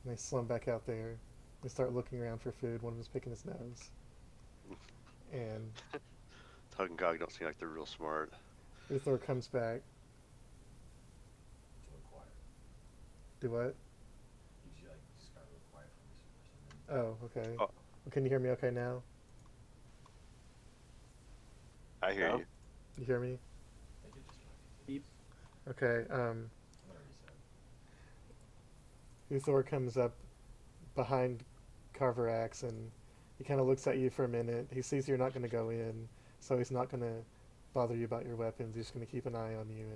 they slum back out there. They start looking around for food. One of them's picking his nose. And Tug and Cog don't seem like they're real smart. Uthor comes back. To look quiet. Do what? You just gotta look quiet for this person. Oh, okay. Oh. Can you hear me okay now? I hear No. you. You hear me? They could just like Okay. whatever you said. Uthor comes up behind Carverax, and he kind of looks at you for a minute. He sees you're not going to go in, so he's not going to bother you about your weapons. He's just going to keep an eye on you,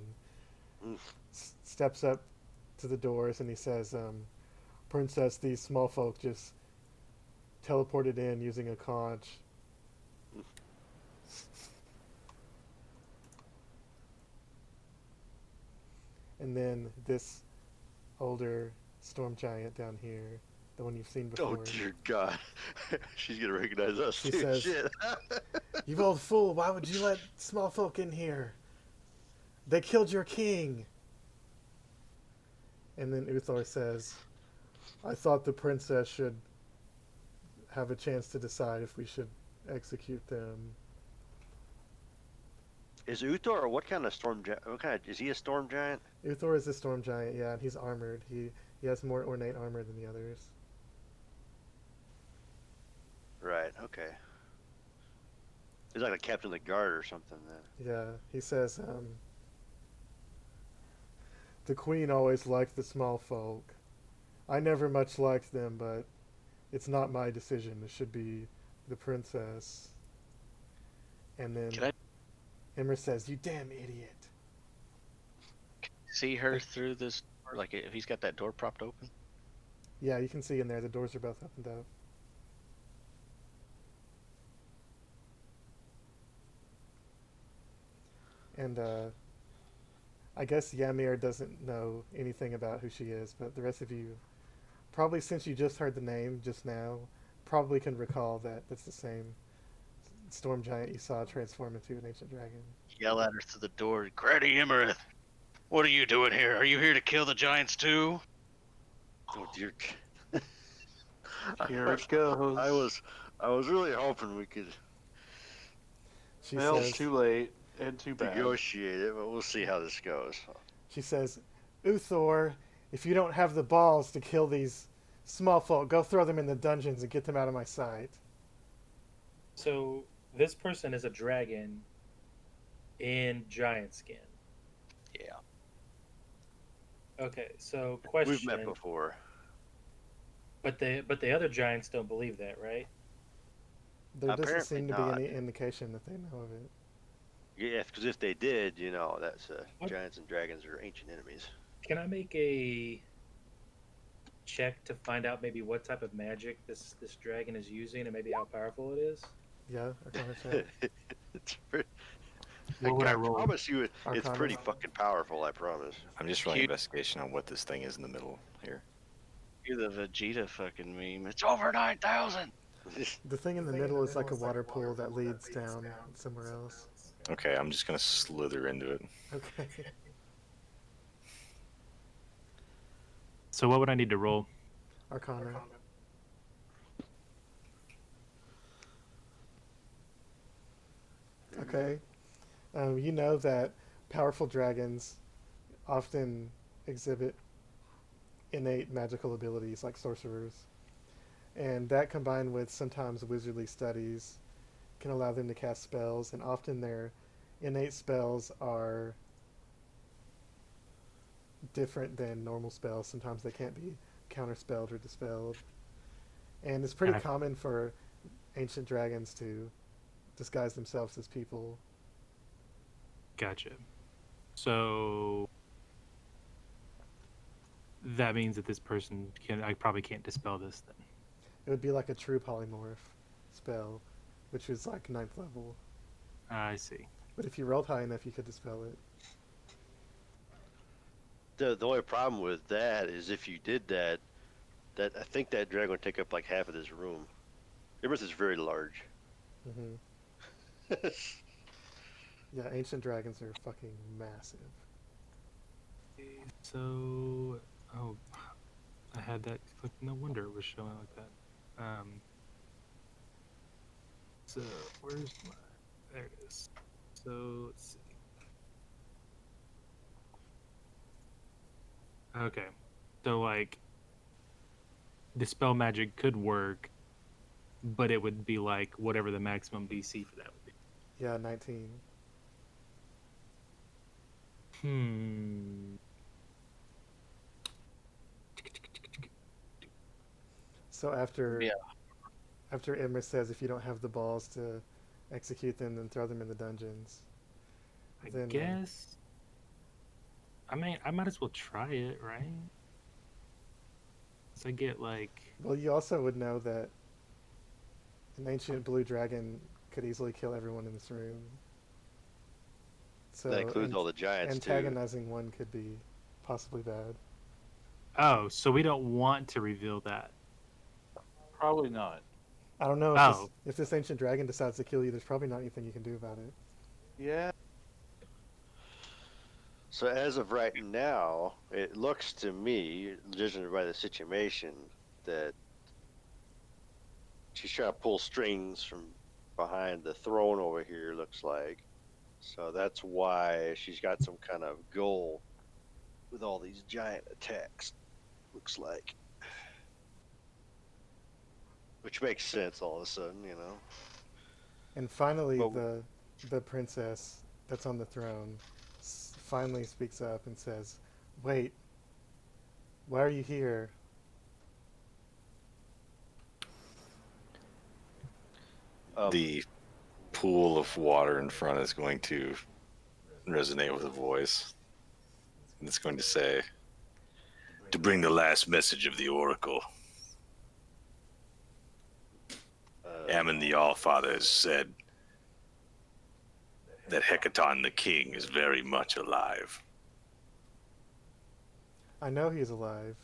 and steps up to the doors, and he says, Princess, these small folk just teleported in using a conch. And then this older storm giant down here, the one you've seen Oh before. dear God, she's gonna recognize us She too. says- Shit. You old fool, why would you let small folk in here? They killed your king. And then Uthor says, I thought the princess should have a chance to decide if we should execute them. Is Uthor what kind of storm giant? What kind of, is he a storm giant? Uthor is a storm giant, yeah, and he's armored. He has more ornate armor than the others. Right. Okay. He's like a captain of the guard or something. Then. Yeah, he says, the queen always liked the small folk. I never much liked them, but it's not my decision. It should be the princess. And then Can I Emmer says, you damn idiot. see her through this door? Like, if he's got that door propped open? Yeah, you can see in there, the doors are both opened up. And I guess Ymir doesn't know anything about who she is, but the rest of you, probably since you just heard the name just now, probably can recall that that's the same storm giant you saw transform into an ancient dragon. Yell at her through the door. Grady Emerith, what are you doing here? Are you here to kill the giants too? Oh dear. Here it goes. I was really hoping we could She Well, says, too late and too bad. negotiate it, but we'll see how this goes. Uthor, if you don't have the balls to kill these small folk, go throw them in the dungeons and get them out of my sight. So this person is a dragon in giant skin. Yeah. Okay, so question. We've met before. But the other giants don't believe that, right? There doesn't Apparently seem to not. be any indication that they know of it. Yeah, because if they did, you know, that's What? giants and dragons are ancient enemies. Can I make a check to find out maybe what type of magic this dragon is using and maybe how powerful it is? Yeah, Arcana check. It's pretty, What would I roll? promise you, it's Arcana. pretty fucking powerful. I promise. I'm just running Cute. investigation on what this thing is in the middle here. You're the Vegeta fucking meme. It's over 9,000. The thing in the middle is like a water pool that leads down somewhere else. Okay, I'm just gonna slither into it. Okay. So what would I need to roll? Arcana. Okay. You know that powerful dragons often exhibit innate magical abilities like sorcerers. And that combined with sometimes wizardly studies can allow them to cast spells, and often their innate spells are different than normal spells. Sometimes they can't be counterspelled or dispelled. And it's pretty And I- common for ancient dragons to disguise themselves as people. Gotcha. So that means that this person I probably can't dispel this then. It would be like a true polymorph spell, which is like 9th level. I see. But if you rolled high enough, you could dispel it. The only problem with that is if you did that I think that dragon would take up like half of this room. Everest is very large. Hmm Yeah, ancient dragons are fucking massive. So, oh, I had that clicked. No wonder it was showing like that. So where's my? There it is. So let's see. Okay, so like, dispel magic could work, but it would be like whatever the maximum DC for that would be. Yeah, 19. Hmm. So after Yeah. after Imra says if you don't have the balls to execute them, then throw them in the dungeons. I Then, guess. I mean, I might as well try it, right? So I get like. Well, you also would know that an ancient blue dragon could easily kill everyone in this room. So That includes all the giants too. antagonizing one could be possibly bad. Oh, so we don't want to reveal that. Probably not. I don't know Oh. if this ancient dragon decides to kill you. There's probably not anything you can do about it. Yeah. So as of right now, it looks to me, judging by the situation, that she's trying to pull strings from behind the throne over here, looks like. So that's why she's got some kind of goal with all these giant attacks, looks like. Which makes sense all of a sudden, you know. And finally, Well- the princess that's on the throne finally speaks up and says, "Wait, why are you here?" The pool of water in front is going to resonate with a voice. And it's going to say, "To bring the last message of the Oracle. Ammon the Allfather has said that Hecaton the King is very much alive." I know he's alive.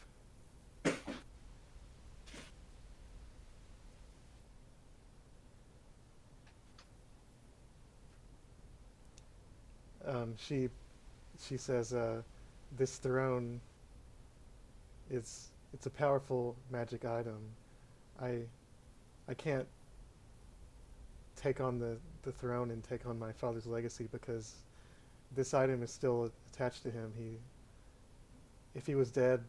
She says, "This throne it's a powerful magic item. I can't take on the throne and take on my father's legacy because this item is still attached to him. If he was dead,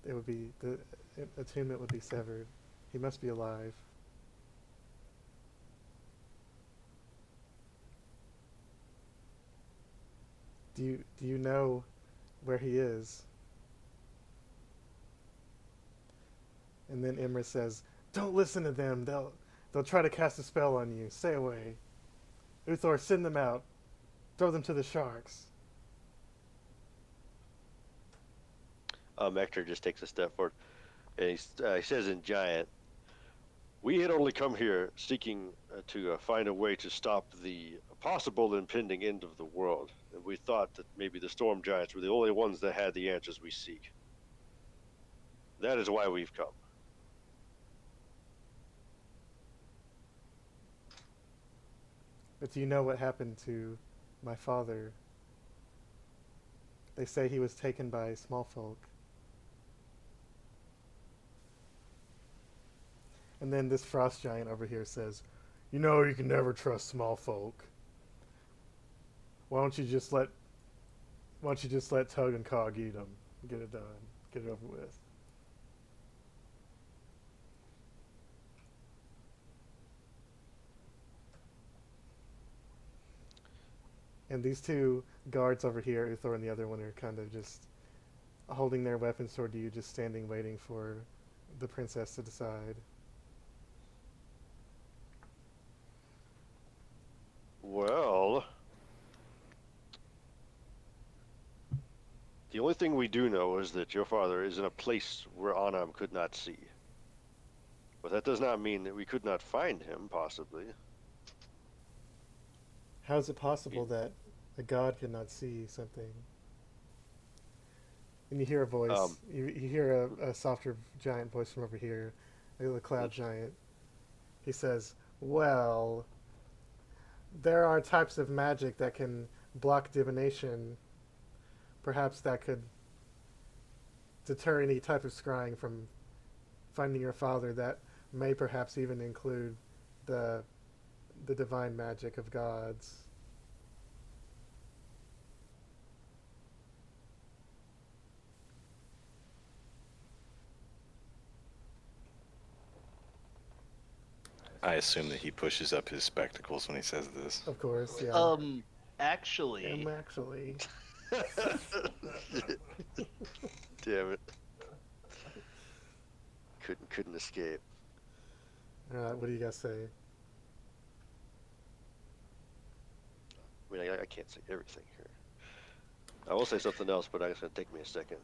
it would be the attunement would be severed. He must be alive." Do you know where he is? And then Imra says, "Don't listen to them. They'll try to cast a spell on you. Stay away. Uthor, send them out. Throw them to the sharks." Ector just takes a step forward, and he says in Giant, "We had only come here seeking to find a way to stop the possible impending end of the world, and we thought that maybe the Storm Giants were the only ones that had the answers we seek. That is why we've come." But do you know what happened to my father? They say he was taken by small folk. And then this frost giant over here says, "You know you can never trust small folk. Why don't you just let Tug and Cog eat them? Get it done. Get it over with." And these two guards over here, Uthor and the other one, are kind of just holding their weapons toward you, just standing waiting for the princess to decide. Well, the only thing we do know is that your father is in a place where Anam could not see. But that does not mean that we could not find him, possibly. How is it possible that a god could not see something? And you hear a voice. You hear a softer giant voice from over here, the cloud giant. He says, "Well, there are types of magic that can block divination. Perhaps that could deter any type of scrying from finding your father. That may perhaps even include the divine magic of gods." I assume that he pushes up his spectacles when he says this. Of course, yeah. Actually, Actually. Damn it. Couldn't escape. What do you guys say? I mean, I can't say everything here. I will say something else, but it's going to take me a second.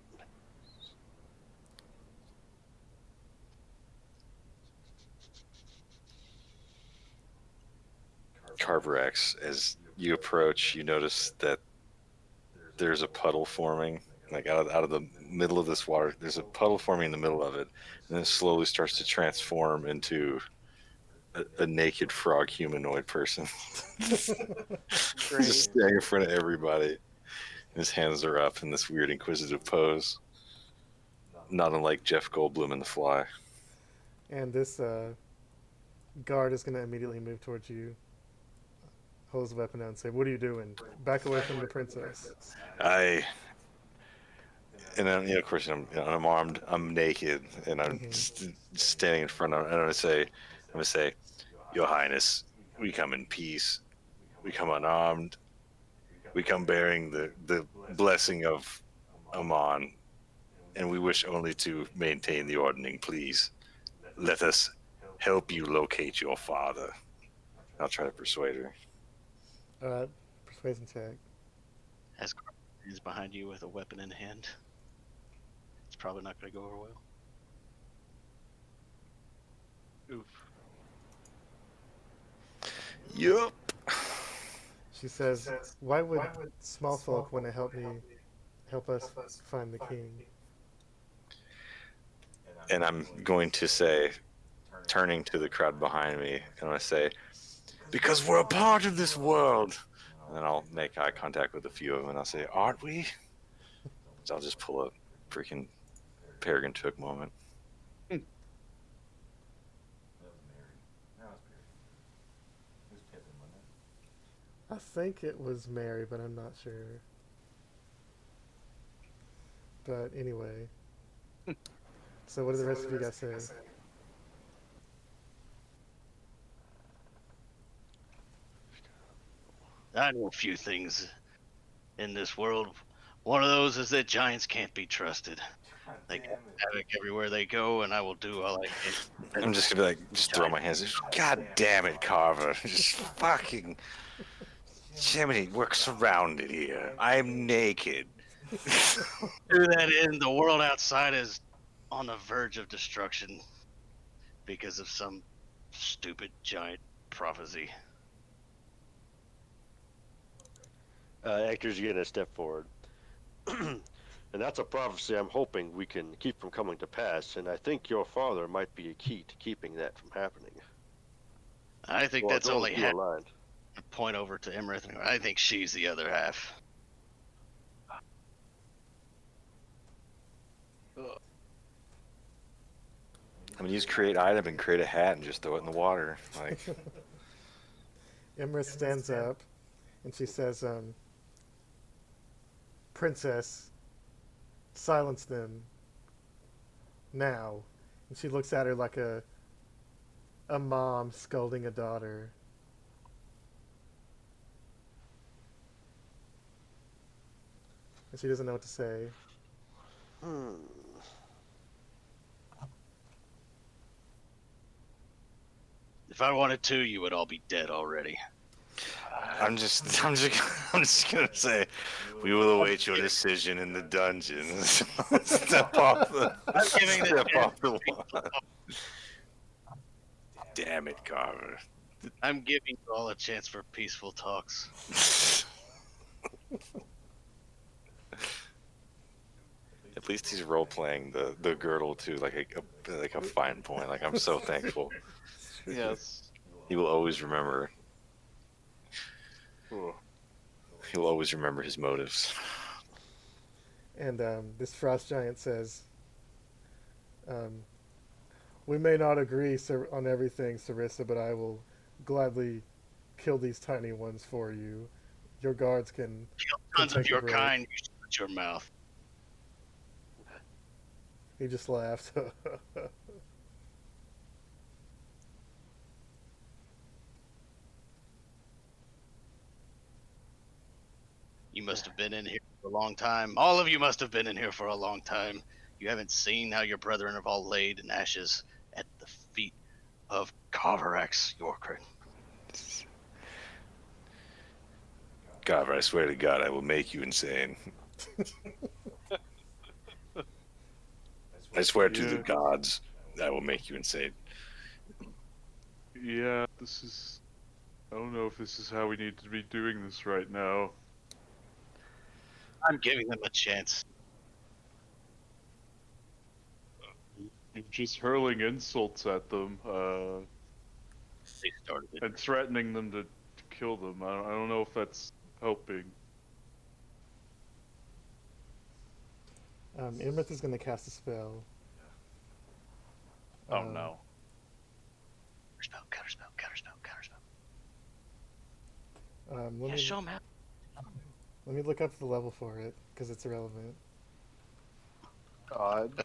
Carverax, as you approach, you notice that there's a puddle forming like out of the middle of this water. There's a puddle forming in the middle of it, and then it slowly starts to transform into a naked frog humanoid person. Just standing in front of everybody. His hands are up in this weird inquisitive pose, not unlike Jeff Goldblum in The Fly. And this guard is going to immediately move towards you, hold his weapon out, and say, "What are you doing? Back away from the princess." And then, of course, I'm armed, I'm naked, and I'm standing in front of. And I'm gonna say, Your Highness, we come in peace. We come unarmed. We come bearing the blessing of Amon, and we wish only to maintain the ordering. Please, let us help you locate your father. I'll try to persuade her. Persuasion check. As Carver is behind you with a weapon in hand, it's probably not going to go over well. Oof. Yup. She says, "Why would small folk want to help us find the king?" And I'm going to say, turning to the crowd behind me, I'm going to say, because we're a part of this world. And then I'll make eye contact with a few of them, and I'll say, aren't we? So I'll just pull a freaking Peregrine Took moment. That was Mary. No, it was Perry. It was Pippin, wasn't it? I think it was Mary, but I'm not sure. But anyway. So what do the rest of you guys say? I know a few things in this world. One of those is that giants can't be trusted. They get havoc everywhere they go, and I will do all I can. I'm just going to be like, just throw my hands. God damn it, Carver. Just fucking. Jiminy, we're surrounded here. I'm naked. Do that in the world outside is on the verge of destruction because of some stupid giant prophecy. Actors, you're gonna step forward. And that's a prophecy I'm hoping we can keep from coming to pass, and I think your father might be a key to keeping that from happening. I think Well, that's those only two half. aligned. Point over to Imrith. I think she's the other half. I mean, use create item and create a hat and just throw it in the water. Like, Imra stands up, and she says, "Princess, silence them now." And she looks at her like a mom scolding a daughter. And she doesn't know what to say. If I wanted to, you would all be dead already. I'm just gonna say, we will await your decision in the dungeon. Step off the wall. Damn it, Carver. I'm giving you all a chance for peaceful talks. At least he's role playing the girdle to like a fine point. Like, I'm so thankful. Yes. He will always remember. Ooh. He'll always remember his motives. And this frost giant says, "We may not agree on everything, Sarissa, but I will gladly kill these tiny ones for you. Your guards can Tons of take a your break." kind, you shut your mouth. He just laughed. You must have been in here for a long time. All of you must have been in here for a long time. You haven't seen how your brethren have all laid in ashes at the feet of Carverax Yorkrin. Carver, I swear to God, I will make you insane. I swear to the Yeah. gods, I will make you insane. Yeah, this is. I don't know if this is how we need to be doing this right now. I'm giving them a chance. You're just hurling insults at them, They started it. and threatening them to kill them. I don't know if that's helping. Imrith is going to cast a spell. Oh Um, no. Counterspell, counterspell, counterspell, counterspell. Let Yeah, me show him how. let me look up the level for it because it's irrelevant. God.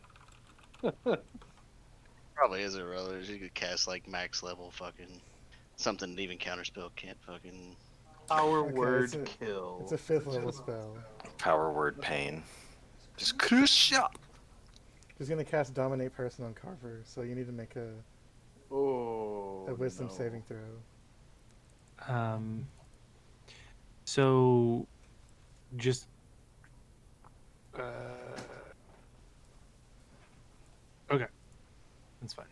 Probably is irrelevant. You could cast like max level fucking something that even counterspell can't fucking. Power Okay, word it's kill. It's a 5th level spell. Power word pain. Just crush up. He's going to cast Dominate Person on Carver, so you need to make a Wisdom no. saving throw. So, just okay, that's fine.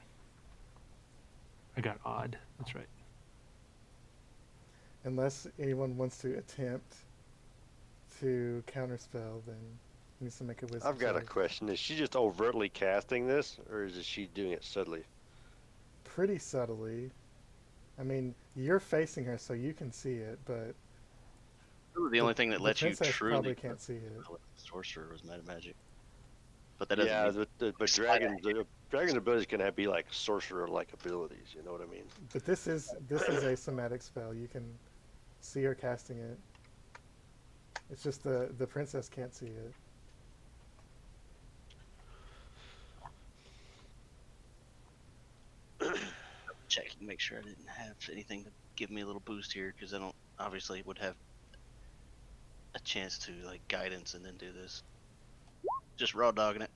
I got odd. That's right. Unless anyone wants to attempt to counterspell, then he needs to make a Wisdom I've got a save. question. Is she just overtly casting this, or is she doing it subtly? Pretty subtly. I mean, you're facing her, so you can see it, but The only thing that the lets you princess truly probably can't see it. sorcerer was meta magic. But that doesn't Yeah, mean but dragon's abilities can be like sorcerer-like abilities. You know what I mean? But this is a somatic spell. You can see her casting it. It's just the princess can't see it. checking, make sure I didn't have anything to give me a little boost here, because I don't obviously would have a chance to like guidance and then do this. Just raw dogging it.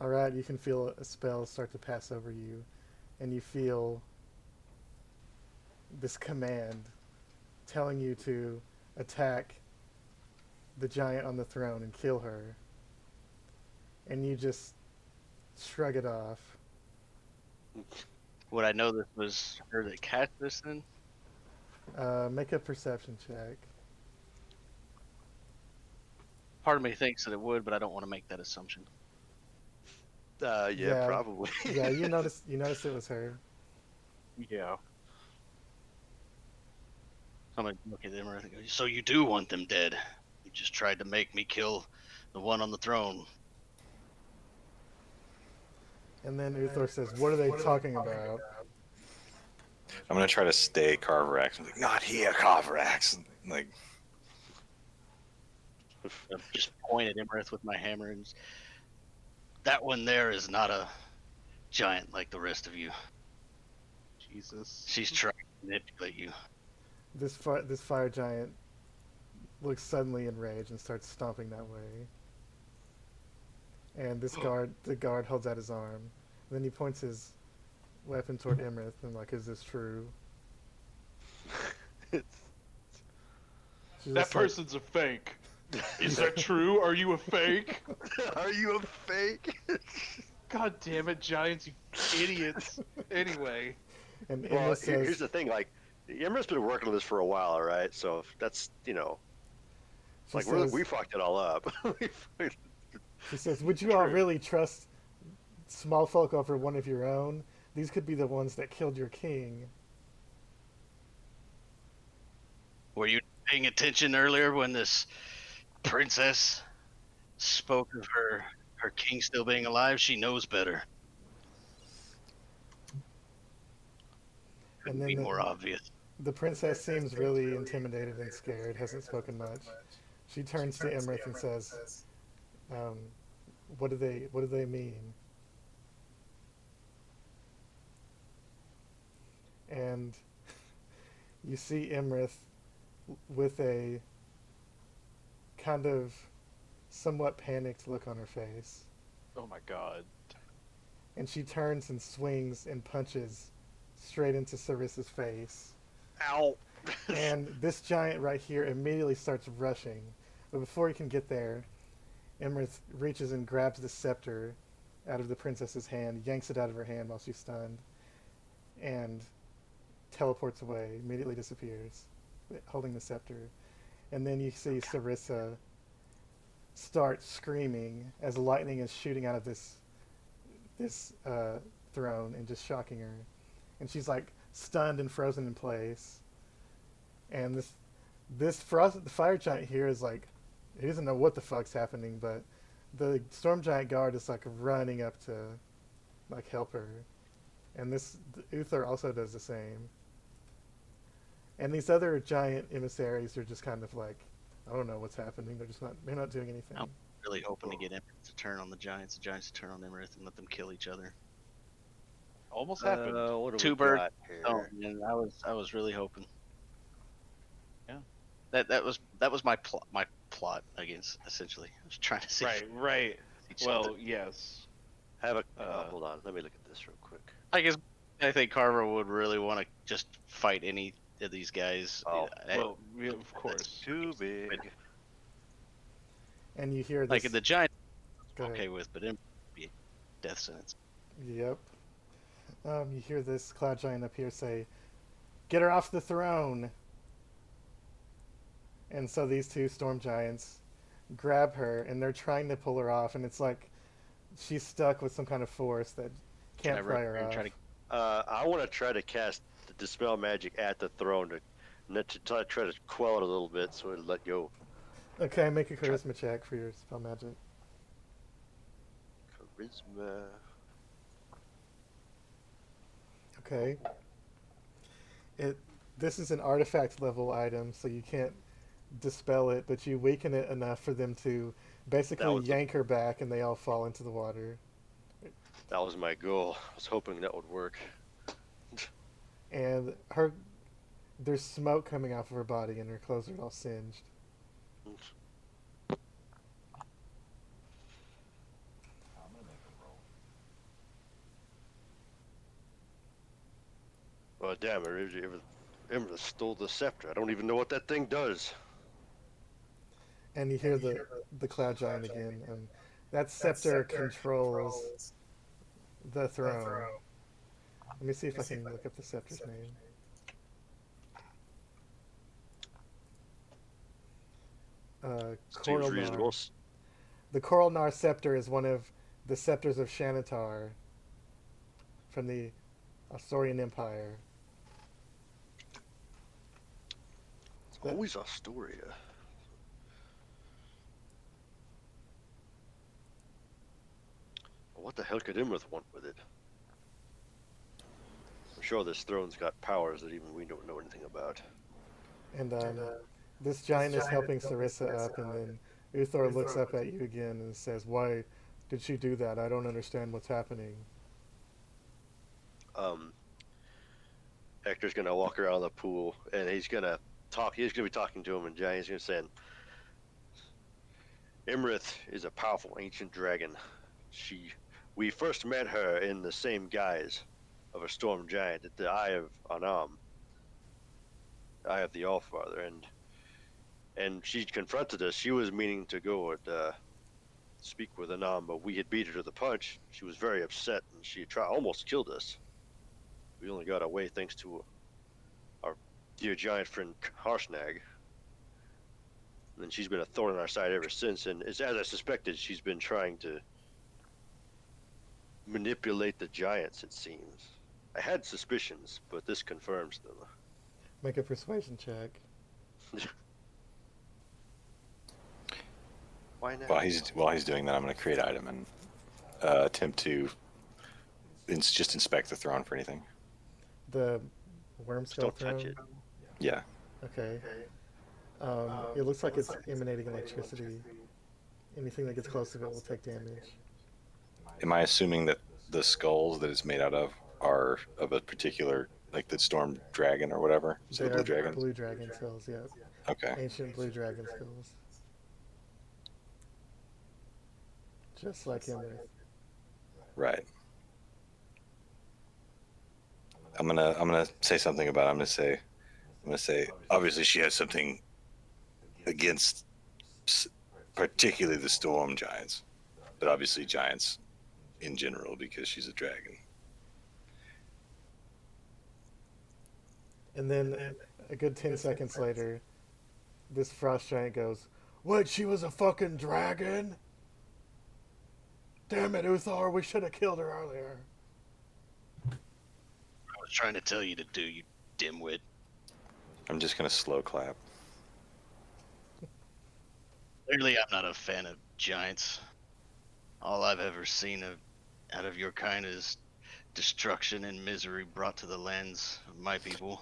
All right, you can feel a spell start to pass over you, and you feel this command telling you to attack the giant on the throne and kill her. And you just shrug it off. Would I know this was her that cast this then? Make a perception check. Part of me thinks that it would, but I don't want to make that assumption. Yeah, probably. Yeah, you noticed it was her. Yeah. I'm gonna look at them and go, so you do want them dead? You just tried to make me kill the one on the throne. And then Uthor says, "What are they talking about?" I'm gonna try to stay Carverax. I'm like, not here, Carverax. Like, I just point at Imarith with my hammer and that one there is not a giant like the rest of you. Jesus. She's trying to manipulate you. This fire giant looks suddenly enraged and starts stomping that way. And the guard holds out his arm. And then he points his weapon toward Imarith and like, "Is this true?" She's That just like, person's a fake. Is that true? Are you a fake? Are you a fake? God damn it, Giants, you idiots. Anyway. and Well, Imarith here's says, the thing. Like, Emmer's been working on this for a while, all right? So if that's she like says, we fucked it all up. she says, "Would you all really trust small folk over one of your own? These could be the ones that killed your king." Were you paying attention earlier when this princess spoke of her king still being alive? She knows better. Couldn't And then be more obvious. the princess seems really intimidated and scared, hasn't spoken much. She turns to Imarith and says, what do they mean?" And you see Imarith with a kind of somewhat panicked look on her face. Oh my god. And she turns and swings and punches straight into Sarissa's face. Ow! And this giant right here immediately starts rushing. But before he can get there, Imarith reaches and grabs the scepter out of the princess's hand, yanks it out of her hand while she's stunned, and teleports away, immediately disappears, holding the scepter. And then you see Sarissa start screaming as lightning is shooting out of this this throne and just shocking her, and she's like stunned and frozen in place. And the fire giant here is like, he doesn't know what the fuck's happening, but the storm giant guard is like running up to like help her, and this Uther also does the same. And these other giant emissaries are just kind of like, I don't know what's happening. They're not doing anything. Oh. Really hoping to get Emirath to turn on the Giants to turn on Emirath and let them kill each other. Almost happened. What do Two we birds. got here? Oh, and I was really hoping. Yeah, that was my plot against, essentially. I was trying to see. Right. each Well, other. yes. Hold on. Let me look at this real quick. I think Carver would really want to just fight any of these guys. Oh, Well, yeah, of course. Too big. And you hear this. Like the Giants, Go ahead. okay with, but Emirath would be a death sentence. Yep. You hear this cloud giant up here say, "Get her off the throne." And so these two storm giants grab her, and they're trying to pull her off, and it's like she's stuck with some kind of force that Can I can't pry run her and off. try to I want to try to cast the dispel magic at the throne to try to quell it a little bit so it'll let go. Okay, make a charisma check for your spell magic. Charisma. Okay. This is an artifact level item, so you can't dispel it, but you weaken it enough for them to basically was the- yank her back, and they all fall into the water. That was my goal. I was hoping that would work. And there's smoke coming off of her body, and her clothes are all singed. I'm gonna make a roll. Well, damn it! Emma stole the scepter. I don't even know what that thing does. And you hear the cloud giant again. That scepter controls the throne. Let me see if I can look up the scepter's name. Seems reasonable. Coralnar. The Coralnar scepter is one of the scepters of Shanatar from the Asturian Empire. It's always Astoria. What the hell could Imrith want with it? I'm sure this throne's got powers that even we don't know anything about. And this giant is helping Sarissa up, and then Uthor looks up at you again and says, "Why did she do that? I don't understand what's happening." Hector's gonna walk around the pool and he's gonna talk. He's gonna be talking to him in giant. He's gonna say, "Imrith is a powerful ancient dragon. We first met her in the same guise of a storm giant at the Eye of Anam, Eye of the Allfather, and she confronted us. She was meaning to go and speak with Anam, but we had beat her to the punch. She was very upset, and she almost killed us. We only got away thanks to our dear giant friend Harshnag. And she's been a thorn in our side ever since, and as I suspected, she's been trying to manipulate the giants, it seems. I had suspicions, but this confirms them." Make a persuasion check. Why not? While he's doing that, I'm going to create item and attempt to just inspect the throne for anything. The worm Just skull don't touch throne? it. Yeah. Okay. It looks like it's emanating electricity. Anything that gets close to it will take damage. Am I assuming that the skulls that it's made out of are of a particular, like the storm dragon or whatever? Is it They the blue are dragon? blue dragon skulls, yeah. Okay. Ancient blue dragon skulls. Just like Emmerich. Right. I'm gonna say something about. I'm gonna say. Obviously, she has something against, particularly the storm giants, but obviously giants in general because she's a dragon. And then a good 10 seconds later, this frost giant goes, "What, she was a fucking dragon?" Damn it, Uthor, we should have killed her earlier. I was trying to tell you to do, you dimwit. I'm just gonna slow clap. Clearly, I'm not a fan of giants. All I've ever seen out of your kind is destruction and misery brought to the lands of my people.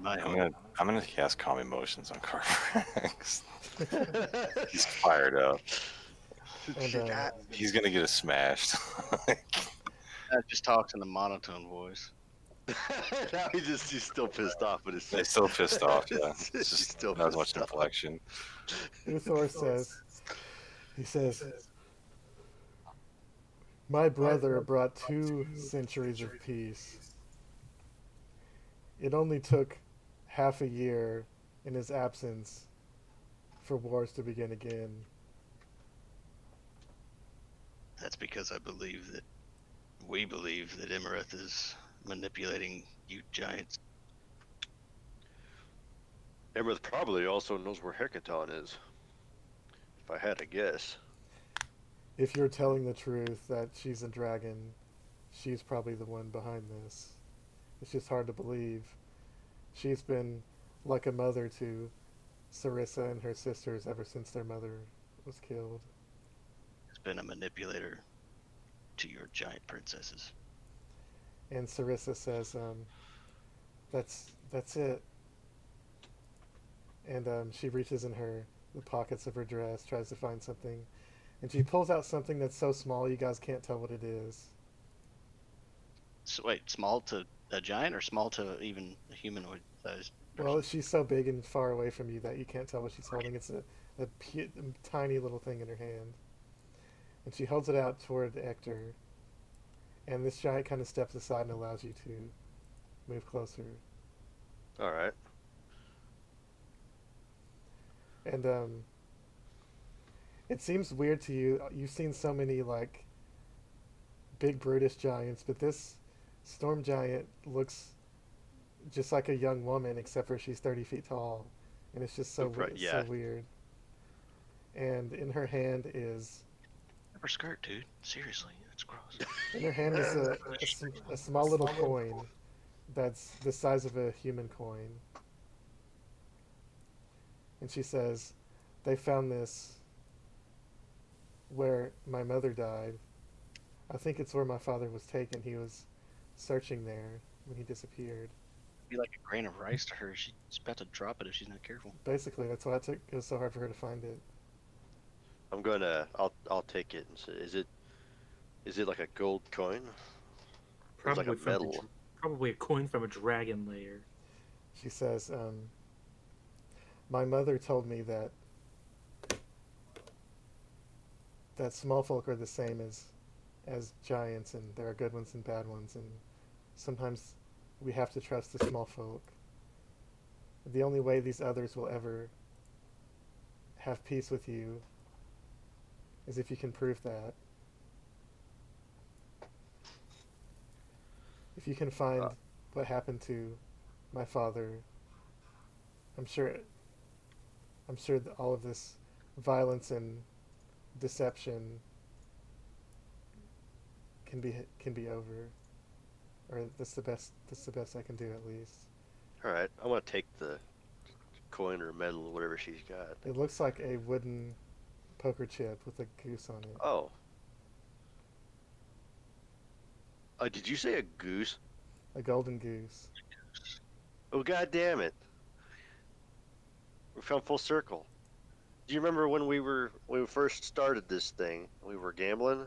My home. I'm gonna cast Calm Emotions on Carfax. He's fired up. And He's gonna get us smashed. That just talks in a monotone voice. Now he's still pissed off, but it's He's still pissed off. Yeah, He's it's just still not as much pissed off. inflection. Uthor says, my brother brought 2 centuries of peace. It only took half a year in his absence for wars to begin again. That's because we believe that Imareth is manipulating you giants. Emerald probably also knows where Hecaton is. If I had to guess. If you're telling the truth that she's a dragon, she's probably the one behind this. It's just hard to believe. She's been like a mother to Sarissa and her sisters ever since their mother was killed. Has been a manipulator to your giant princesses. And Sarissa says, that's it. And she reaches in the pockets of her dress, tries to find something, and she pulls out something that's so small you guys can't tell what it is. So wait, small to a giant or small to even a humanoid sized? Well, she's so big and far away from you that you can't tell what she's holding. It's a tiny little thing in her hand. And she holds it out toward Ector. And this giant kind of steps aside and allows you to move closer. Alright. And it seems weird to you. You've seen so many like big brutish giants, but this storm giant looks just like a young woman, except for she's 30 feet tall, and it's just so Yeah. so weird. And in her hand is Her skirt, dude. Seriously, that's gross. a small little coin that's the size of a human coin. And she says, they found this where my mother died. I think it's where my father was taken. He was searching there when he disappeared. Be like a grain of rice to her. She's about to drop it if she's not careful. Basically, that's why it was so hard for her to find it. I'll take it and say, is it like a gold coin? It's like a Probably medal. probably a coin from a dragon lair. She says, my mother told me that small folk are the same as giants, and there are good ones and bad ones, and sometimes we have to trust the small folk. The only way these others will ever have peace with you is if you can prove that. If you can find what happened to my father, I'm sure that all of this violence and deception can be over, or that's the best I can do, at least. Alright, I want to take the coin or medal or whatever she's got. It looks like a wooden poker chip with a goose on it. Oh. Did you say a goose? A golden goose. Oh, god damn it. We found full circle. Do you remember when we first started this thing? We were gambling?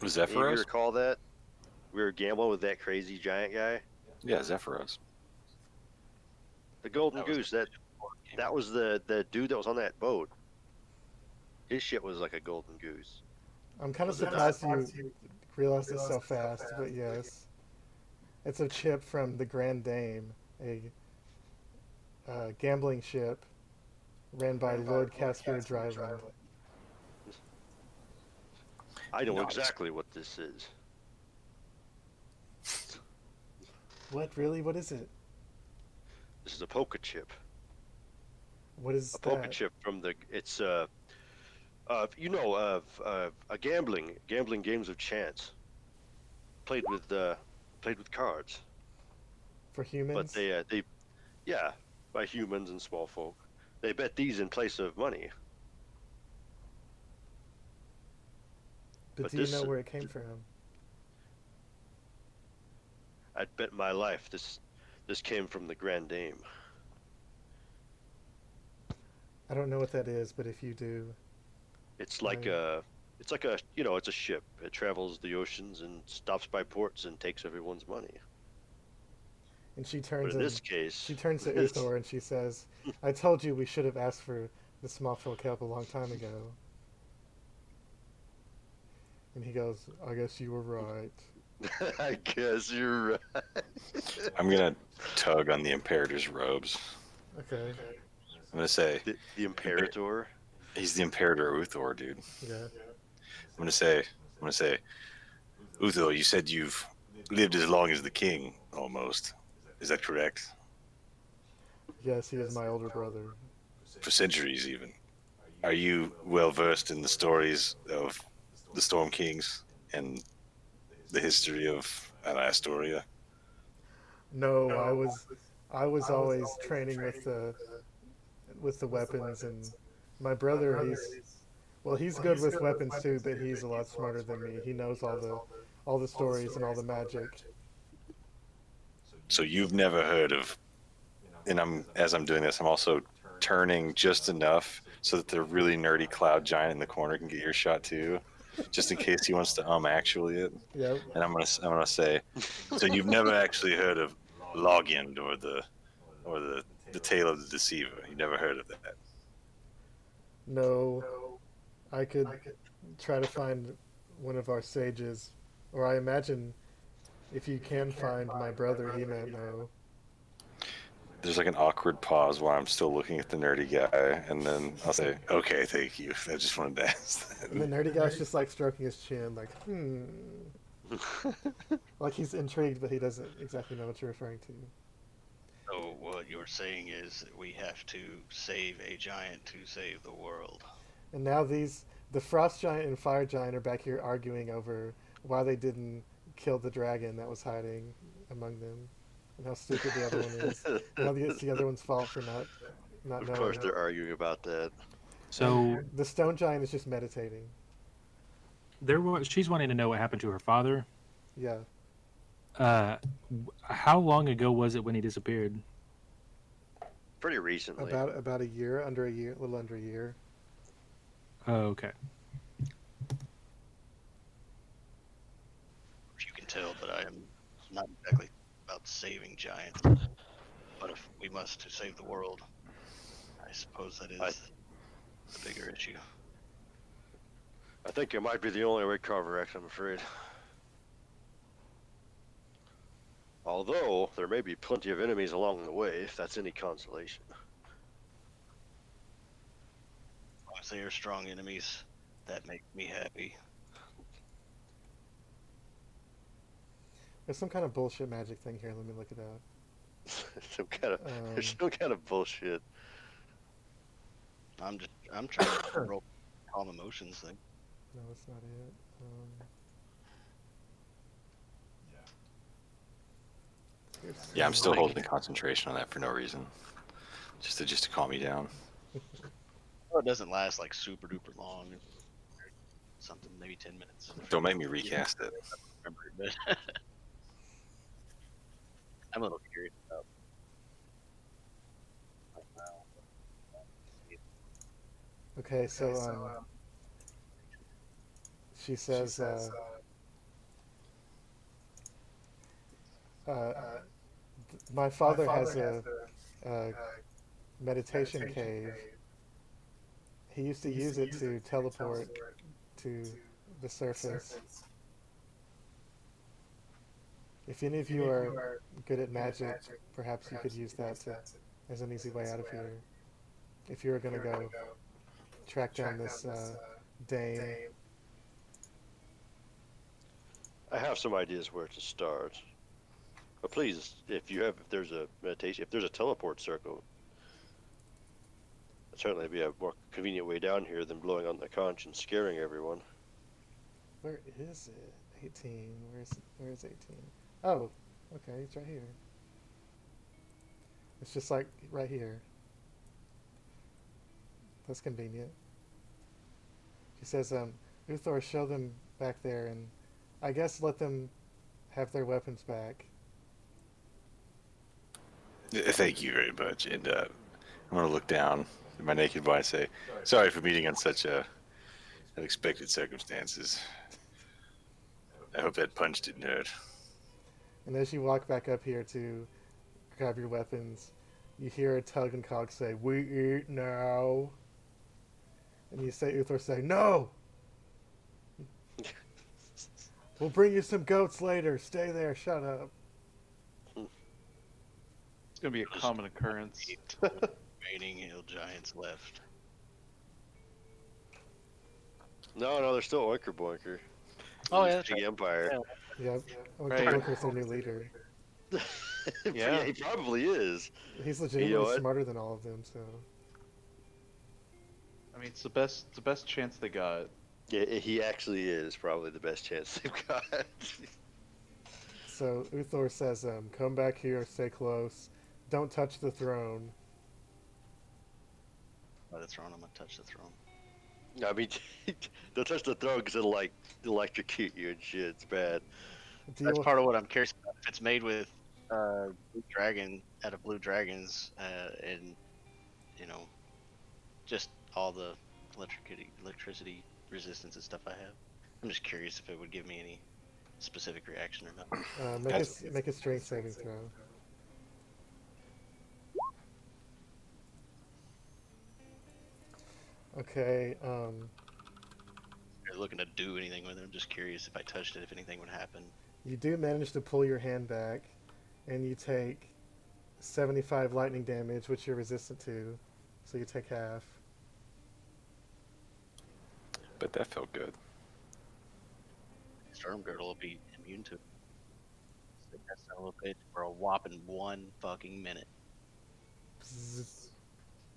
Was Do you Zephyros? recall that? We were gambling with that crazy giant guy? Yeah, Zephyros. The golden That was goose, that was the dude that was on that boat. His shit was like a golden goose. I'm kind of surprised you realized this so fast, but yes. It's a chip from the Grand Dame, a gambling ship ran by Lord Caspian Dryland. I know Nice. exactly what this is. What, really? What is it? This is a poker chip. What is A poker that? chip from it's Gambling games of chance, played with cards, For but humans? yeah, by humans and small folk. They bet these in place of money. But But do you this, know where it came from? I'd bet my life this came from the Grand Dame. I don't know what that is, but if you do, It's like I- it's like a it's a ship. It travels the oceans and stops by ports and takes everyone's money. and she But turns in and this case, she turns to this- Uthor and she says, "I told you we should have asked for the small folk help a long time ago." And he goes, "I guess you were right." I guess you're right. I'm gonna tug on the Imperator's robes. Okay. I'm gonna say The Imperator. he's the Imperator Uthor, dude. Yeah. I'm gonna say, Uthor, you said you've lived as long as the king, almost. Is that correct? Yes, he is my older brother. For centuries, even. Are you well versed in the stories of the Storm Kings and the history of Astoria? No, I was always training with the weapons, and my brother, he's good with weapons too, but he's a lot smarter than me. He knows all the stories and all the magic. So you've never heard of, and as I'm doing this, I'm also turning just enough so that the really nerdy cloud giant in the corner can get your shot too, just in case he wants to actually it. Yep. And I'm gonna say, so you've never actually heard of Login or the Tale of the Deceiver? You never heard of that? No, I could try to find one of our sages, or I imagine if you can find my brother, he might know. There's like an awkward pause while I'm still looking at the nerdy guy, and then I'll say, "Okay, thank you. I just wanted to ask." And the nerdy guy's just like stroking his chin, like, like he's intrigued, but he doesn't exactly know what you're referring to. So what you're saying is that we have to save a giant to save the world. And now the frost giant and fire giant are back here arguing over why they didn't kill the dragon that was hiding among them, and how stupid the other one is, and how it's the other one's fault for not Of knowing. course, they're arguing about that. So The stone giant is just meditating. she's wanting to know what happened to her father. Yeah, How long ago was it when he disappeared? Pretty recently. about a year, a little under a year. Oh, okay. You can tell that I am not exactly about saving giants, but if we must to save the world, I suppose that is the bigger issue. I think it might be the only way, Carverex, I'm afraid. Although, there may be plenty of enemies along the way, if that's any consolation. As long as they are strong enemies, that makes me happy. There's some kind of bullshit magic thing here. Let me look it up. There's some kind of bullshit. I'm trying to roll calm emotions thing. No, that's not it. Here's Yeah, I'm some- still holding concentration on that for no reason, just to calm me down. Well, it doesn't last like super duper long. Something maybe 10 minutes. Don't make me recast it. Remember it, but I'm a little curious about. Okay, so she says, my father has a meditation cave. He used to use it to teleport to the surface. If any of you are good at magic, perhaps you could use that as an easy way out of here. If you were going to go track down this Dane. I have some ideas where to start. But please, if there's a meditation, if there's a teleport circle, certainly be a more convenient way down here than blowing on the conch and scaring everyone. Where is it? 18. Where's 18? Oh, okay, it's right here. It's just like right here. That's convenient. She says, Uthor, show them back there, and I guess let them have their weapons back. Thank you very much. And I'm going to look down at my naked body and say, sorry for meeting on such unexpected circumstances. I hope that punch didn't hurt. And as you walk back up here to grab your weapons, you hear a Tug and Cog say, "We eat now." And you say, Uthor say, "No! We'll bring you some goats later. Stay there. Shut up." It's gonna be a common occurrence. Remaining hill giants left. No, they're still Oinker Boinker. Oh, yeah, This that's big empire. Yep. Right. Bunker's their new leader. Yeah, he probably is. He's legitimately what? smarter than all of them, so. I mean, it's the best chance they got. Yeah, he actually is probably the best chance they've got. So Uthor says, come back here, stay close. Don't touch the throne. By the throne, I'm gonna touch the throne. I mean, don't touch the throne because it'll like electrocute you and shit. It's bad. That's part of what I'm curious about. If it's made with blue dragon out of blue dragons, and just all the electricity resistance and stuff I have. I'm just curious if it would give me any specific reaction or not. Make a strength saving throw. Okay. You're looking to do anything with it. I'm just curious if I touched it, if anything would happen. You do manage to pull your hand back, and you take 75 lightning damage, which you're resistant to. So you take half. But that felt good. Stormgirdle will be immune to it. Stick that son of a bitch for a whopping 1 fucking minute. Bzzz.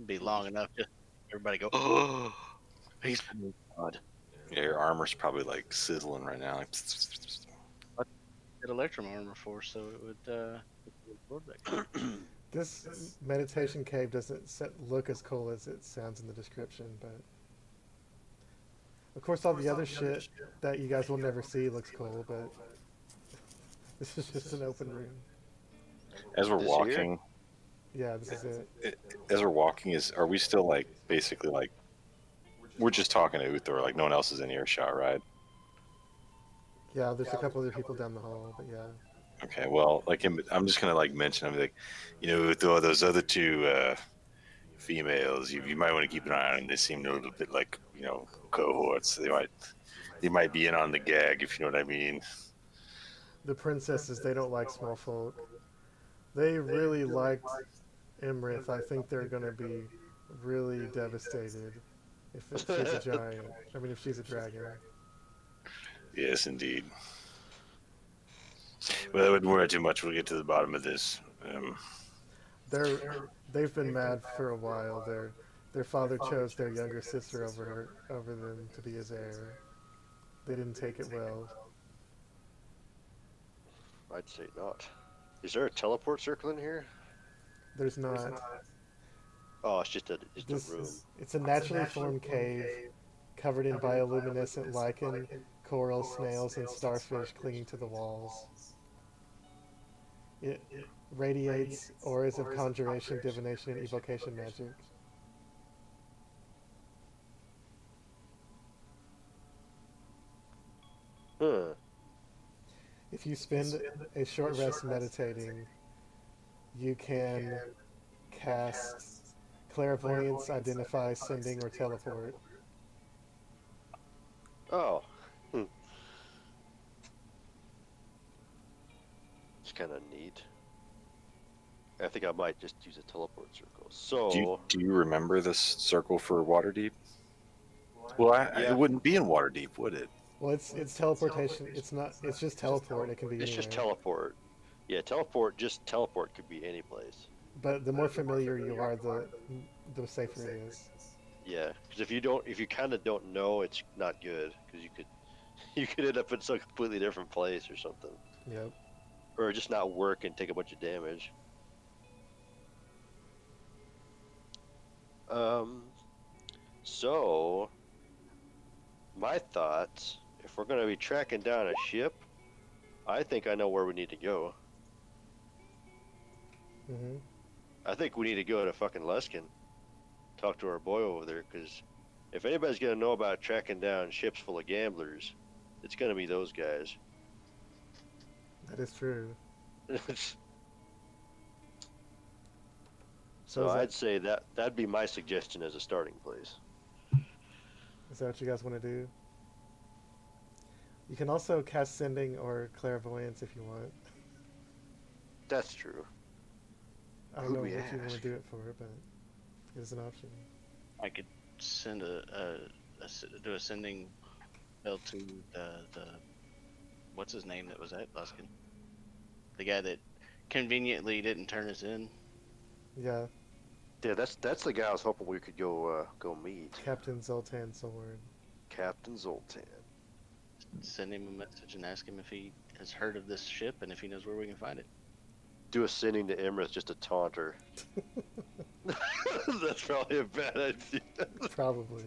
Be long enough to everybody go, oh, he's God. Yeah, your armor's probably like sizzling right now. Like, Get Electrum armor for, so it would absorb that. This meditation cave doesn't look as cool as it sounds in the description, but of course all the other shit that you guys will never see looks cool, but this is just an open room. as we're This walking, Yeah, this is it. as we're walking, are we still like basically like we're just talking to Uthor, like no one else is in earshot, right? Yeah, there's a couple other people down the hall, but yeah. Okay, well, like I'm just gonna like mention, I'm like, Uthor, those other two females, you might want to keep an eye on them. They seem a little bit like cohorts. They might be in on the gag, if you know what I mean. The princesses, they don't like small folk. They really liked Imrith. I think they're gonna be really devastated if she's a giant. I mean, if she's a dragon. Yes, indeed. Well, I wouldn't worry too much. We'll get to the bottom of this. They've been mad for a while. Their father chose their younger sister over them to be his heir. They didn't take it well. I'd say not. Is there a teleport circle in here? There's not. Oh, it's just a room. It's a naturally formed cave covered in bioluminescent lichen, coral, snails, and starfish clinging to the walls. It radiates auras of conjuration, divination, and evocation magic. Huh. If you spend a short rest meditating, you can cast clairvoyance, identify, sending, or teleport. Oh. It's kind of neat. I think I might just use a teleport circle. So. Do you remember this circle for Waterdeep? Well, Yeah. it wouldn't be in Waterdeep, would it? Well, it's teleportation. It's not. It's just teleport. It can be It's anywhere. just teleport. Yeah, teleport. Just teleport could be any place. But the more familiar you are, the safer it is. Yeah, because if you kind of don't know, it's not good because you could end up in some completely different place or something, Yep. or just not work and take a bunch of damage. So my thoughts, if we're gonna be tracking down a ship, I think I know where we need to go. Hmm. I think we need to go to fucking Luskin, talk to our boy over there, because if anybody's gonna know about tracking down ships full of gamblers, it's gonna be those guys. That is true. So is I'd say that'd be my suggestion as a starting place. that what you guys want to do? You can also cast Sending or Clairvoyance if you want. That's true. I don't Who'd know we what you want ask? to do it for, but it's an option. I could send do a sending spell to the what's his name that was at Luskin, the guy that conveniently didn't turn us in. Yeah, Yeah, that's the guy I was hoping we could go meet. Captain Zoltan Sword. Captain Zoltan. Send him a message and ask him if he has heard of this ship and if he knows where we can find it. Do a sending to Emrith just to taunt her. That's probably a bad idea. Probably.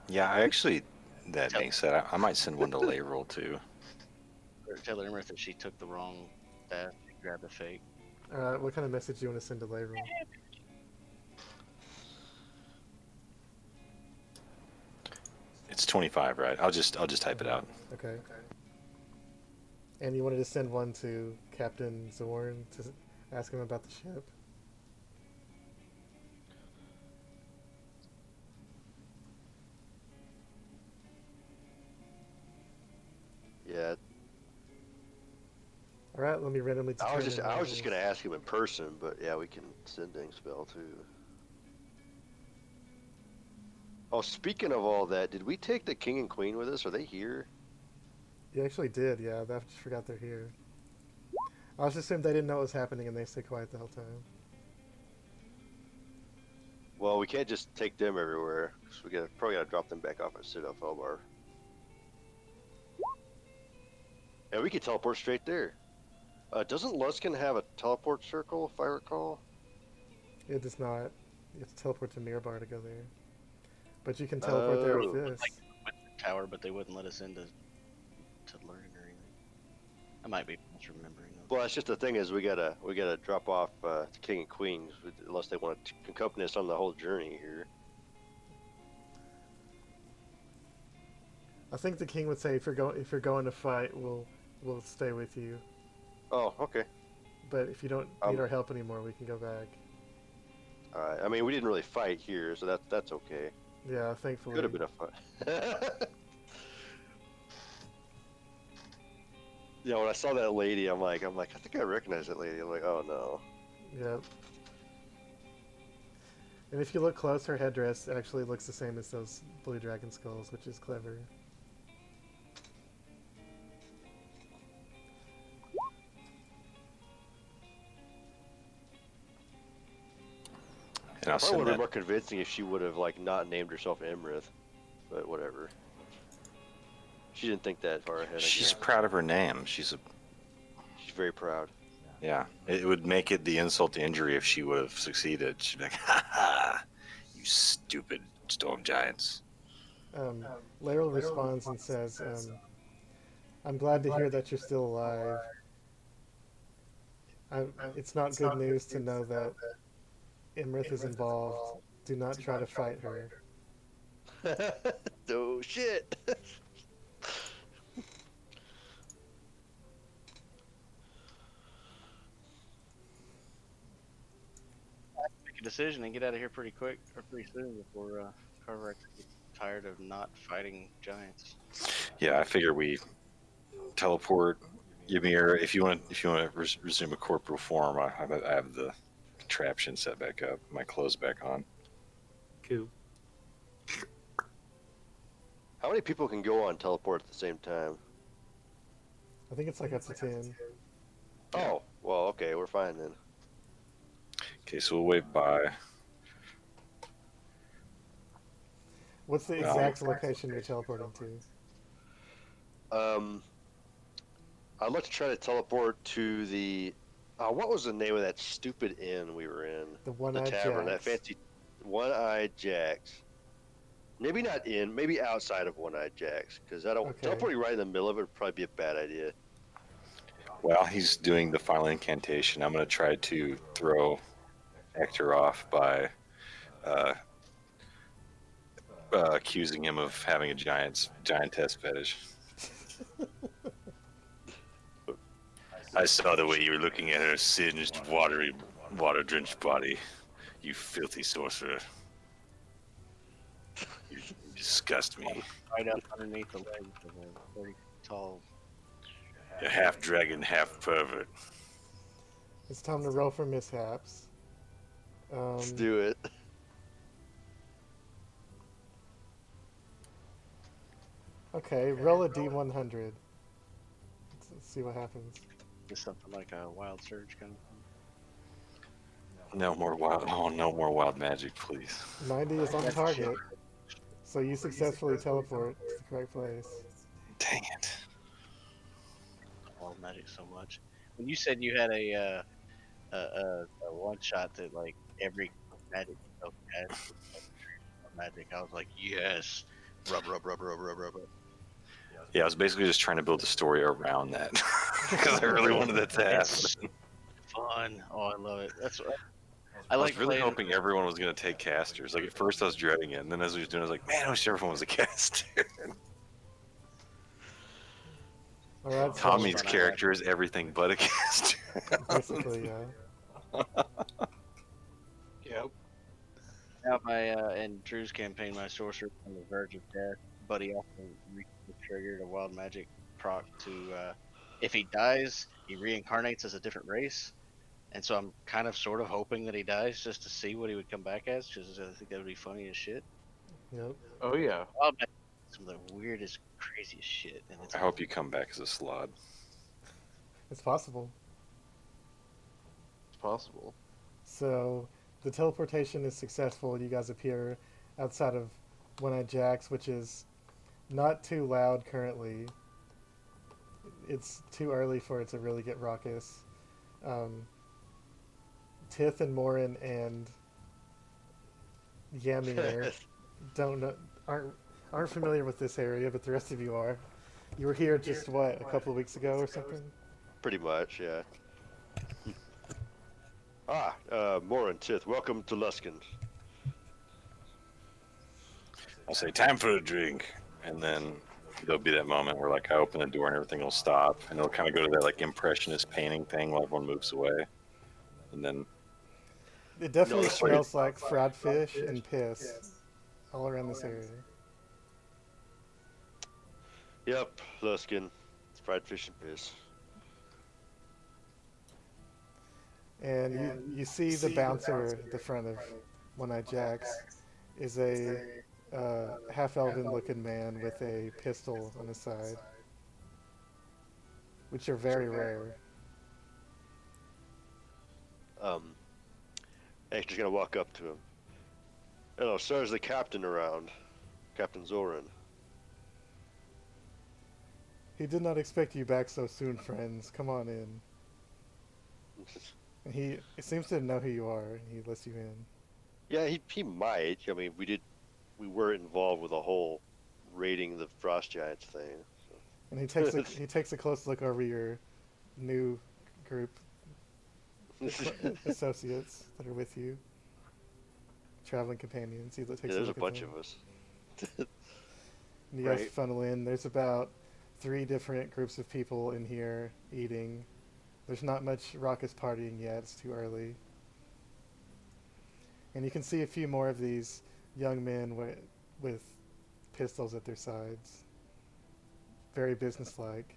Yeah, I actually. That being said, I might send one to Layroll too. Or tell Emrith that she took the wrong path and grabbed a fake. What kind of message do you want to send to Layroll? It's 25, right? I'll just type it out. Okay. And you wanted to send one to Captain Zorn to ask him about the ship? Yeah, All right, let me randomly determine. I was just gonna ask him in person, but yeah, we can sending spell too. Oh, speaking of all that, did we take the king and queen with us? Are they here? You actually did, yeah. I just forgot they're here. I was just assuming they didn't know what was happening and they stayed quiet the whole time. Well, we can't just take them everywhere, so probably gotta drop them back off at Citadel Felbar. Yeah, we could teleport straight there. Doesn't Luskin have a teleport circle, if I recall? It does not. You have to teleport to Mirabar to go there. But you can teleport there with Oh. this. Tower, but they wouldn't let us into learn or anything. I might be misremembering them. Well, that's just the thing is we gotta drop off the king and queen unless they want to accompany us on the whole journey here. I think the king would say if you're going to fight, we'll stay with you. Oh, okay. But if you don't need our help anymore, we can go back. All right. I mean, we didn't really fight here, so that's okay. Yeah, thankfully. Could have been a fight. Yeah, when I saw that lady, I'm like, I think I recognize that lady. I'm like, oh no. Yep. And if you look close, her headdress actually looks the same as those blue dragon skulls, which is clever. And I'll Probably send would have been that. more convincing if she would have like not named herself Emrith, but whatever. She didn't think that far ahead. I She's guess. proud of her name. She's Very proud. yeah. It would make it the insult to injury if she would have succeeded. She'd be like, ha ha, you stupid storm giants. Laryl responds and says, I'm glad to hear that you're still alive. It's not good news to know that Imrith is involved. Do not try to fight her. Oh shit. Make a decision and get out of here pretty quick or pretty soon before Carver gets tired of not fighting giants. Yeah, I figure we teleport. Ymir, if you want to resume a corporal form, I have the contraption set back up, my clothes back on. Cool. How many people can go on teleport at the same time? I think it's like up to 10. Oh, Well, okay, we're fine then. Okay, so we'll wave by. What's the exact location you're teleporting to? I'd like to try to teleport to the. What was the name of that stupid inn we were in? The The One-Eyed tavern, that Jacks. fancy One-Eyed Jacks. Maybe not in, maybe outside of One-Eyed Jacks, because I don't Okay. teleporting right in the middle of it would probably be a bad idea. While he's doing the final incantation, I'm going to try to throw Hector off by accusing him of having a giantess fetish. I saw the way you were looking at her singed, water-drenched body. You filthy sorcerer. You disgust me. Right up underneath the legs of a 30 tall. You're half dragon, half pervert. It's time to roll for mishaps. Let's do it. Okay, roll a d100. Let's see what happens. Just something like a wild surge kind of thing. No more wild magic, please. 90 is on target. So you successfully teleport to the correct place. Dang it. Wild magic so much. When you said you had a one shot that like every magic spell has magic, I was like, yes, rub. Yeah, I was basically just trying to build a story around that because I really wanted that to happen. It's fun. Oh, I love it. That's what I I like. was really playing- hoping everyone was going to take casters. Like at first I was dreading it, and then as we was doing it, I was like, man, I wish everyone was a caster. All right, so Tommy's character is everything but a caster. basically, Yep. Now in Drew's campaign, my sorcerer on the verge of death, but he also recently triggered a wild magic proc to, if he dies, he reincarnates as a different race. And so I'm kind of sort of hoping that he dies just to see what he would come back as, because I think that would be funny as shit. yep. Oh yeah. Wild magic is some of the weirdest, craziest shit. And it's I hope you come back as a slod. It's possible. It's possible. So the teleportation is successful. You guys appear outside of One-Eyed Jacks, which is not too loud currently. It's too early for it to really get raucous. Tith and Morin and Yamir aren't familiar with this area, but the rest of you are. You were here just what, a couple of weeks ago or something? Pretty much, yeah. Morin Tith, welcome to Luskin. I'll say, time for a drink. And then there'll be that moment where like I open the door and everything will stop. And it'll kind of go to that like impressionist painting thing while everyone moves away. And then It definitely No, it's funny. smells like fried fish and piss all around this area. Yep, Luskin. It's fried fish and piss. And you see the bouncer at the front of One-Eyed Jacks is a half-elven looking man with a pistol on his side, which are very rare. Hector's gonna walk up to him. Hello, sir, is the captain around? Captain Zoran. He did not expect you back so soon, friends. Come on in. And he seems to know who you are, and he lets you in. Yeah, he might. I mean, we were involved with the whole raiding the Frost Giants thing. And he takes a close look over your new group associates that are with you, traveling companions. He takes Yeah, there's a look at bunch them. of us. And you guys Right. funnel in. There's about 3 different groups of people in here eating. There's not much raucous partying yet. It's too early. And you can see a few more of these young men with pistols at their sides. Very businesslike.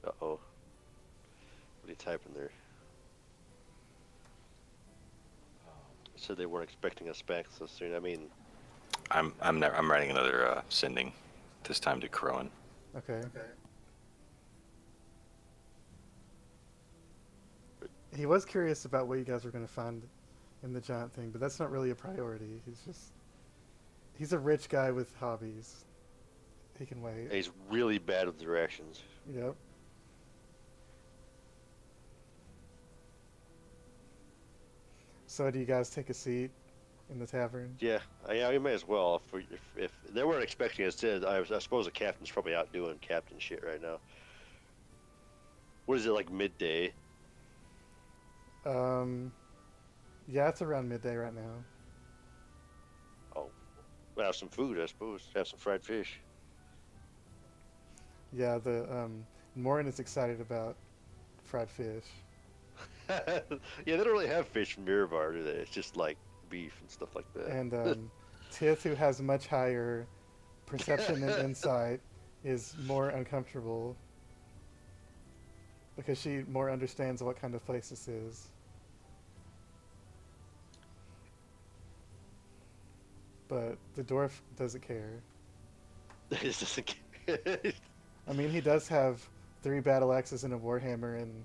Uh-oh. What are you typing there? Said they weren't expecting us back so soon. I mean, I'm writing another sending, this time to Crowan. Okay. He was curious about what you guys were going to find in the giant thing, but that's not really a priority. He's a rich guy with hobbies. He can wait. He's really bad with directions. Yep. So do you guys take a seat in the tavern? Yeah, we may as well. If they weren't expecting us to, I suppose the captain's probably out doing captain shit right now. What is it, like midday? Yeah, it's around midday right now. We'll have some food, I suppose. Have some fried fish. Yeah, the Morin is excited about fried fish. Yeah, they don't really have fish from Mirabar, do they? It's just like beef and stuff like that. And Tith, who has much higher perception and insight, is more uncomfortable because she more understands what kind of place this is. But the dwarf doesn't care. It doesn't care. I mean, he does have 3 battle axes and a warhammer and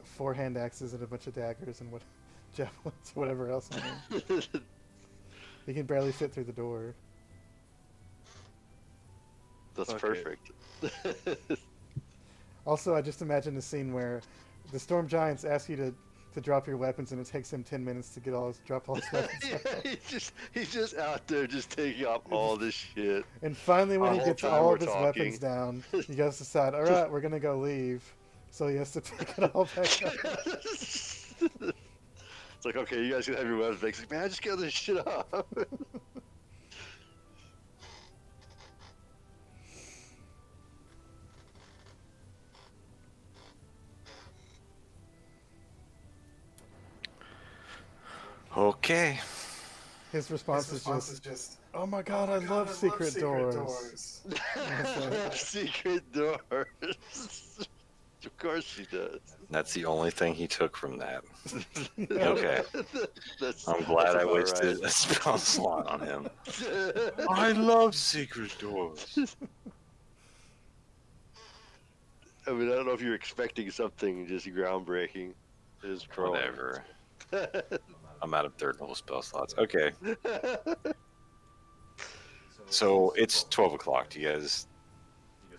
4 hand axes and a bunch of daggers and what javelins, whatever else on him. He can barely fit through the door. That's Okay. perfect. Also, I just imagine a scene where the storm giants ask you to drop your weapons, and it takes him 10 minutes to drop all his weapons. Yeah, he's just out there just taking off all this shit. And finally, when The he whole gets time all we're of his talking. weapons down, you guys decide, all right, we're gonna go leave. So he has to pick it all back up. It's like, okay, you guys can have your weapons back. It's like, man, I just got this shit off. Okay. His response is just, "Oh my god, I love secret doors." Secret doors. Of course she does. That's the only thing he took from that. Okay. That's, I'm glad that's I about wasted right. a spell slot on him. I love secret doors. I mean, I don't know if you're expecting something just groundbreaking. It's crawling. Whatever. I'm out of 3rd level spell slots. Okay. So it's 12 o'clock. Do you guys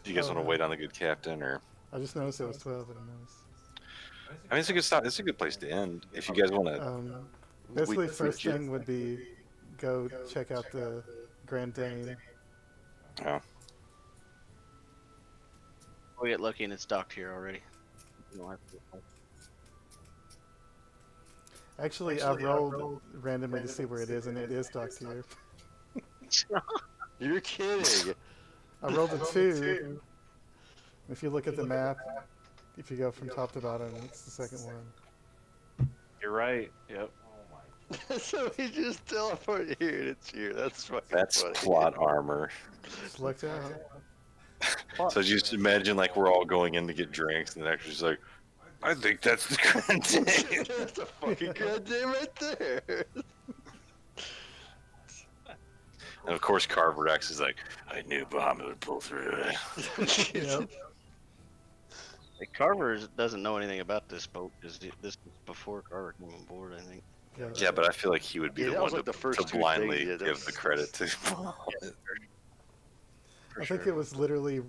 want to wait on the good captain, or? I just noticed it was 12. I didn't notice. I mean, it's a good stop. It's a good place to end. If you guys want to. Basically, We- first thing would be go check out the Grand Dane. We get lucky and it's docked here already. You don't have to- Actually, I rolled randomly to see where it is, and it is docked here. You're kidding. I rolled a 2. If you look at the map, if you go from top to bottom, it's the second one. You're right. Yep. So he just teleported here and it's here. That's fucking That's funny. plot armor. Just looked out. So just imagine like we're all going in to get drinks, and the actor's just like, I think that's the Grand Dane. That's a fucking goddamn right there. And of course, Carver X is like, I knew Bahamut would pull through it. Yep. Like, Carver doesn't know anything about this boat because this was before Carver came on board, I think. Yeah, but I feel like he would be Yeah, the that was one like the first to two blindly things, yeah, that give was- the credit to. For I sure. think it was literally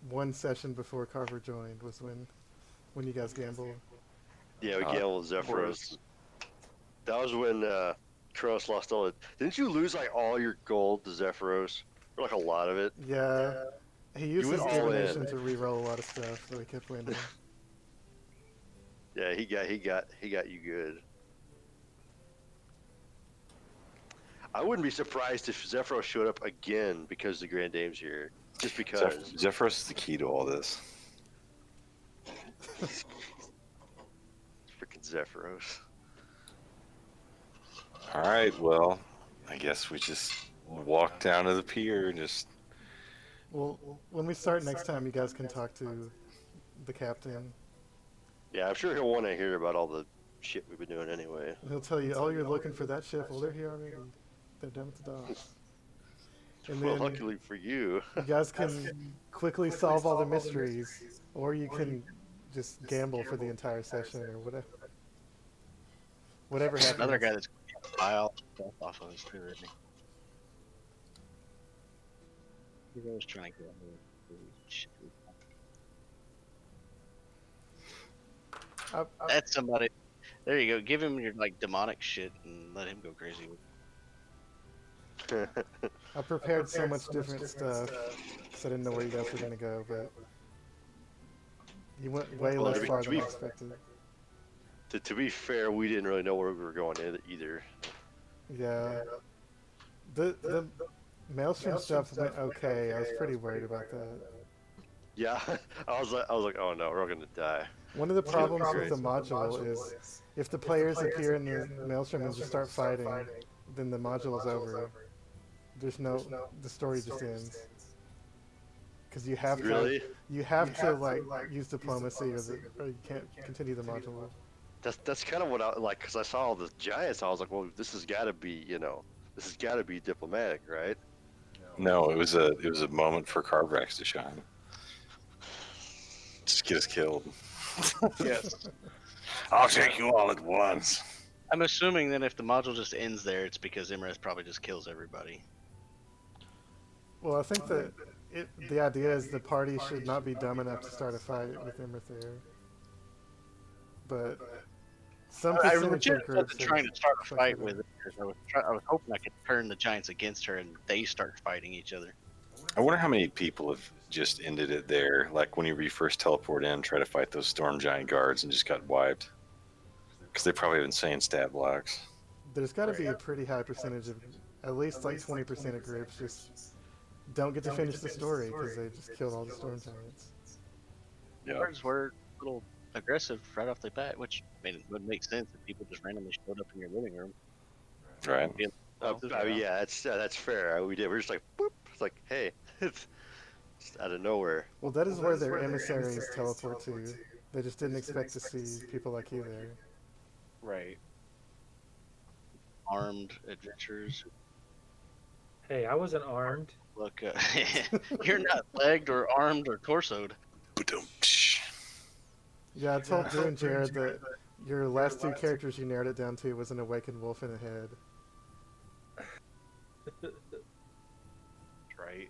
one session before Carver joined was when you guys gambled. Yeah, we gambled with Zephyros. That was when Kronos lost all it. Didn't you lose like all your gold to Zephyros? Or like a lot of it? Yeah. He used his went all in. divination to re-roll a lot of stuff, so he kept winning. Yeah, he got you good. I wouldn't be surprised if Zephyros showed up again because the Grand Dame's here. Just because. Zephyros is the key to all this. Freaking Zephyros. All right, well, I guess we just walk down to the pier and just. Well, when we start next time, you guys can talk to the captain. Yeah, I'm sure he'll want to hear about all the shit we've been doing anyway. He'll tell you, "Oh, you're looking for that ship? Well, they're here already. They're done with the docks." And Well, then luckily for you. you guys can quickly solve all the mysteries, or you can just gamble for the entire session or whatever. Whatever happens. Another guy that's gonna buy all the stuff off of us too, isn't he? He's always trying to get shit. That's somebody. There you go. Give him your like demonic shit and let him go crazy. I prepared so much different stuff, so I didn't know where you guys were gonna go, but you went way Well, less to be- far to than I be- expected. To be fair, we didn't really know where we were going either. Yeah. The Maelstrom stuff went okay. I was pretty worried about that. Yeah, I was like, oh no, we're all gonna die. One of the problems with great. the module is if the players appear in the Maelstrom and just start fighting, then the module is over. There's no, the story just ends. Because you have to, Really? you have to like use diplomacy, or you can't continue the module. That's kind of what I like, because I saw all the giants. I was like, well, this has got to be, this has got to be diplomatic, right? No, it was a moment for Carbrax to shine. Just get us killed. Yes. I'll take you all at once. I'm assuming that if the module just ends there, it's because Imrith probably just kills everybody. Well, I think that the idea is the party should not be dumb enough to start a fight with Imrithir. But some I percentage legit of groups wasn't trying to start a fuck fight with with her. I was hoping I could turn the giants against her and they start fighting each other. I wonder how many people have just ended it there. Like when you first teleport in, try to fight those storm giant guards and just got wiped. Because they probably have insane stat blocks. There's got to be a pretty high percentage of, at least like 20% of groups just don't get to finish the story because they just killed all the storm giants. Yeah. Guards were a little aggressive right off the bat, which would make sense if people just randomly showed up in your living room. Right. I mean, yeah, that's fair. We did. We're just like, boop. It's like, hey, it's just out of nowhere. Well, that is where their emissaries teleport to. They just didn't expect to see people like you there. Right. Armed adventurers. Hey, I wasn't armed. Look, you're not legged or armed or torsoed. Ba-dum-tsh. Yeah, I told Drew and Jared that your last two characters you narrowed it down to was an awakened wolf and a head. Right.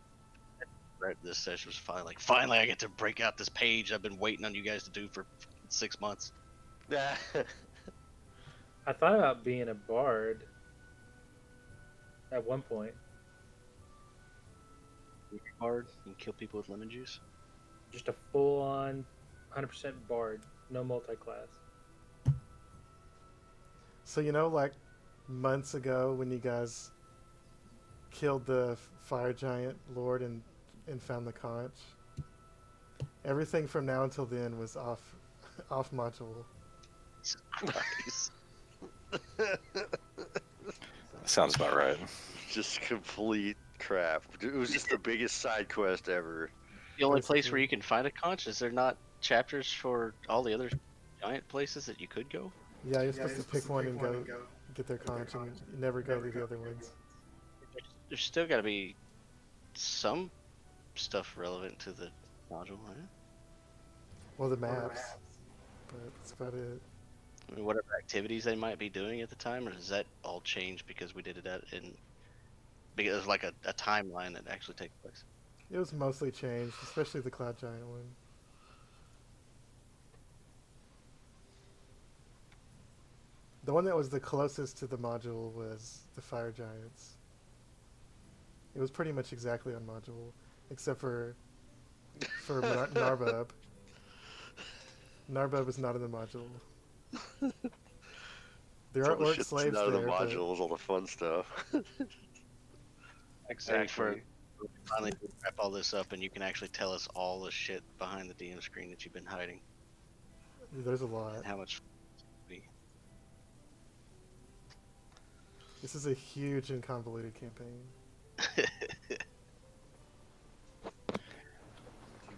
Right, this session was finally I get to break out this page I've been waiting on you guys to do for 6 months. I thought about being a bard at one point. You're hard and kill people with lemon juice. Just a full-on 100% bard, no multi-class. So like months ago when you guys killed the fire giant lord and found the conch, everything from now until then was off module. Nice. Sounds about right. Just complete crap. It was just the biggest side quest ever. The only place where you can find a conch, is there not chapters for all the other giant places that you could go? Yeah, you're supposed to pick one and go get their conch, and you never go to the other ones. There's still got to be some stuff relevant to the module, right? Well, the maps, but that's about it. I mean, whatever activities they might be doing at the time, or does that all change because we did it because it was like a timeline that actually takes place? It was mostly changed, especially the cloud giant one. The one that was the closest to the module was the fire giants. It was pretty much exactly on module, except for Narbub. Narbub is not in the module. There All are the orc shit that's slaves out of the there, but modules, all the fun stuff. Exactly. Finally wrap all this up, and you can actually tell us all the shit behind the DM screen that you've been hiding, there's a lot. and how much. This is a huge and convoluted campaign.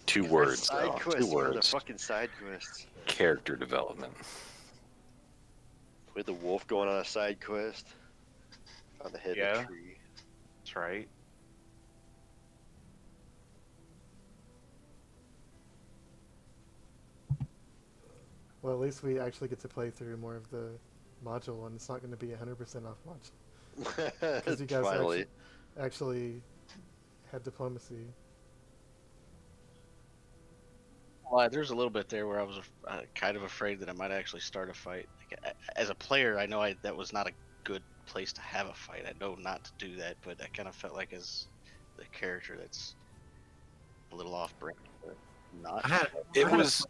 2 words. Side Though. 2 quests. The words. fucking side quests. Character development. We had the wolf going on a side quest. On the head of Yeah. the tree. That's right. Well, at least we actually get to play through more of the module, and it's not going to be 100% off module. Because you guys Finally. actually had diplomacy. Well, there's a little bit there where I was kind of afraid that I might actually start a fight. Like, as a player, I know that was not a good place to have a fight. I know not to do that, but I kind of felt like as the character that's a little off brand, but not. It was.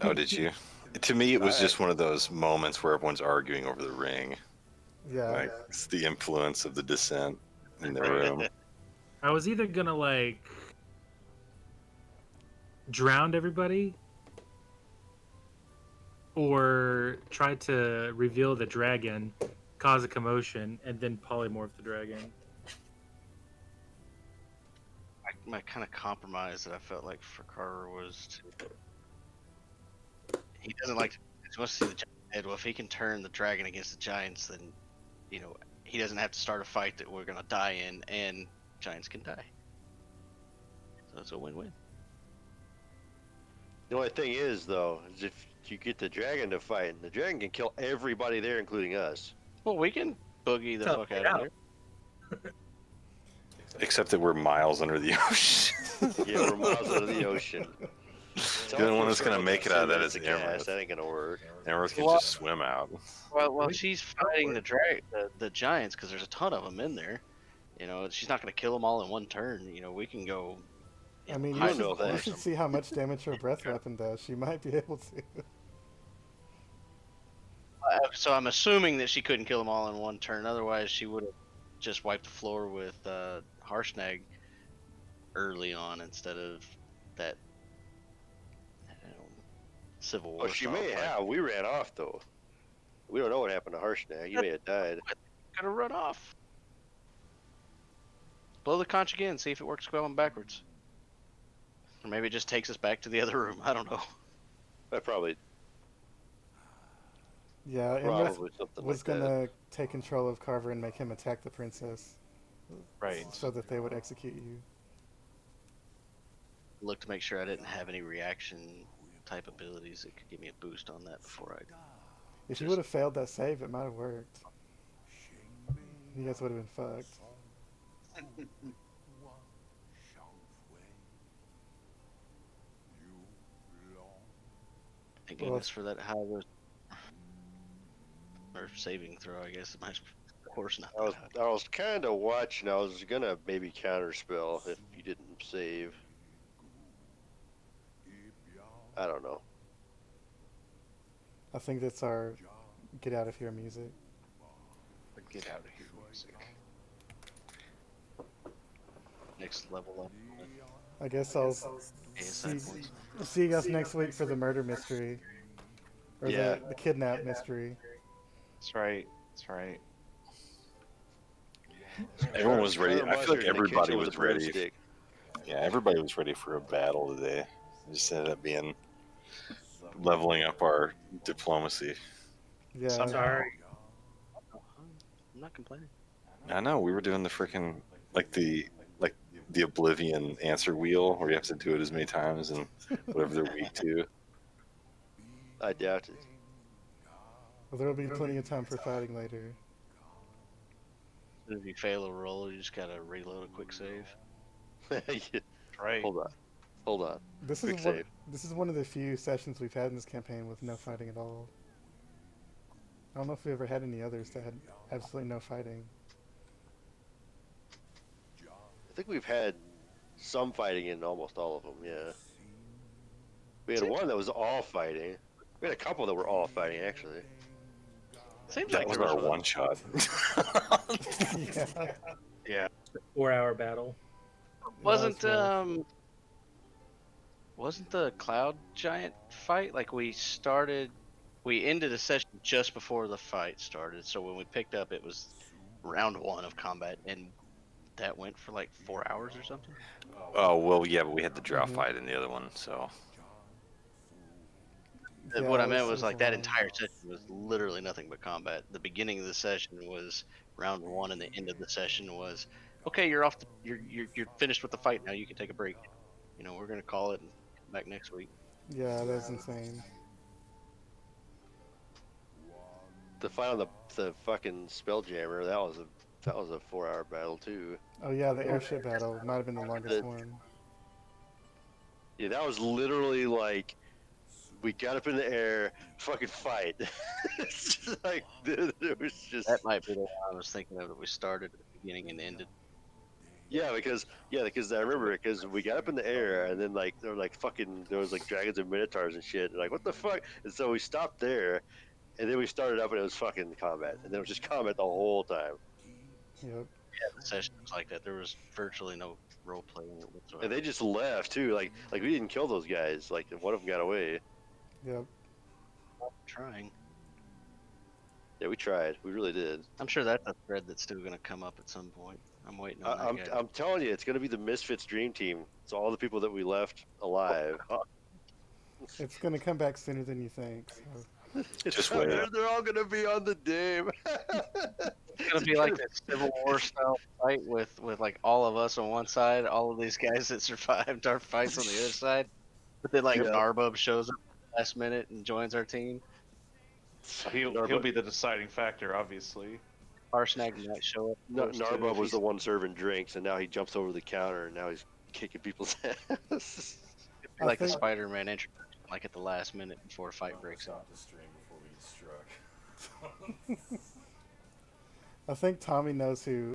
Oh, did you? To me, it was just one of those moments where everyone's arguing over the ring. Yeah. Like it's the influence of the descent in the room. I was either gonna like drown everybody or try to reveal the dragon, cause a commotion, and then polymorph the dragon. My kind of compromise that I felt like for Carver was he doesn't like he wants to see the giant head. Well, if he can turn the dragon against the giants, then he doesn't have to start a fight that we're gonna die in, and giants can die. So it's a win-win. The only thing is, though, is if you get the dragon to fight, and the dragon can kill everybody there, including us. Well, we can boogie the fuck out of there. Except that we're miles under the ocean. Yeah, we're miles out of the ocean. The only one that's gonna make it out of that is the Emerald. That ain't gonna work. Emerald can Well- just swim out. Well, she's fighting the giants because there's a ton of them in there. She's not gonna kill them all in one turn. We can go. I mean, I you know that. should see how much damage her breath weapon does. She might be able to. So I'm assuming that she couldn't kill them all in one turn. Otherwise, she would have just wiped the floor with Harshnag early on instead of that Civil War. Oh, she style may fight. have. We ran off, though. We don't know what happened to Harshnag. He may have died. Gotta run off. Blow the conch again. See if it works going backwards. Or maybe it just takes us back to the other room. I don't know. I probably Yeah, Imrith something was like that. gonna take control of Carver and make him attack the princess, Right. so that they would execute you. Look to make sure I didn't have any reaction type abilities that could give me a boost on that before I. If you would have failed that save, it might have worked. You guys would have been fucked. Thank Well, goodness for that high risk or saving throw. I guess my course not. I was kind of watching. I was gonna maybe counterspell if you didn't save. I don't know. I think that's our get out of here music. Get out of here, music. Next level up. I guess I'll ASI points. see you guys next week for the murder mystery. Or Yeah. the kidnap mystery. That's right. That's right. Everyone was ready. Colonel I feel like Mustard in the everybody kitchen with was a ready. broomstick. Yeah, everybody was ready for a battle today. It just ended up being leveling up our diplomacy. Yeah. Sorry. I'm not complaining. I know we were doing the freaking like the Oblivion answer wheel where you have to do it as many times and whatever they're weak to. I doubt it. Well, there'll be plenty of time for fighting later. If you fail a roll, you just gotta reload a quick save. Yeah. Right. Hold on. This Quick is save. this is one of the few sessions we've had in this campaign with no fighting at all. I don't know if we ever had any others that had absolutely no fighting. I think we've had some fighting in almost all of them. Yeah. We had one that was all fighting. We had a couple that were all fighting actually. Seems That like was there our was one shot. Yeah. Yeah. 4-hour battle. Wasn't That was rough. wasn't the cloud giant fight like we ended a session just before the fight started, so when we picked up it was round 1 of combat, and that went for like 4 hours or something. Oh well, yeah, but we had the draw Mhm. fight in the other one, so Yeah, What I this meant was was like a that long- entire session was literally nothing but combat. The beginning of the session was round 1, and the end of the session was, okay, you're off. You're finished with the fight now. You can take a break. We're gonna call it and come back next week. Yeah, that's insane. the fight on the fucking Spelljammer, that was a 4-hour battle too. Oh yeah, the airship battle might have been the longest one. Yeah, that was literally like we got up in the air, fucking fight. It's just like it was just That might be the one I was thinking of that we started at the beginning and ended. because I remember it because we got up in the air and then like there were like fucking there was like dragons and minotaurs and shit and like what the fuck, and so we stopped there and then we started up and it was fucking combat and then it was just combat the whole time. Yep. The session was like that. There was virtually no role playing whatsoever. And they just left too. Like we didn't kill those guys. Like one of them got away. Yep. Trying. Yeah, we tried. We really did. I'm sure that's a thread that's still going to come up at some point. I'm waiting on that guy. I'm telling you, it's gonna be the Misfits dream team. It's all the people that we left alive. It's gonna come back sooner than you think. So. Just wait. They're all gonna be on the dam. It's going to be like this Civil War style fight with like all of us on one side, all of these guys that survived our fights on the other side. But then like Yeah. Narbub shows up last minute and joins our team. He'll be the deciding factor, obviously. Arsnag might show up. Narbub was the one serving drinks, and now he jumps over the counter, and now he's kicking people's ass. I Like the think- Spider-Man introduction, like at the last minute before a fight breaks out. Stop the stream before we get struck. I think Tommy knows who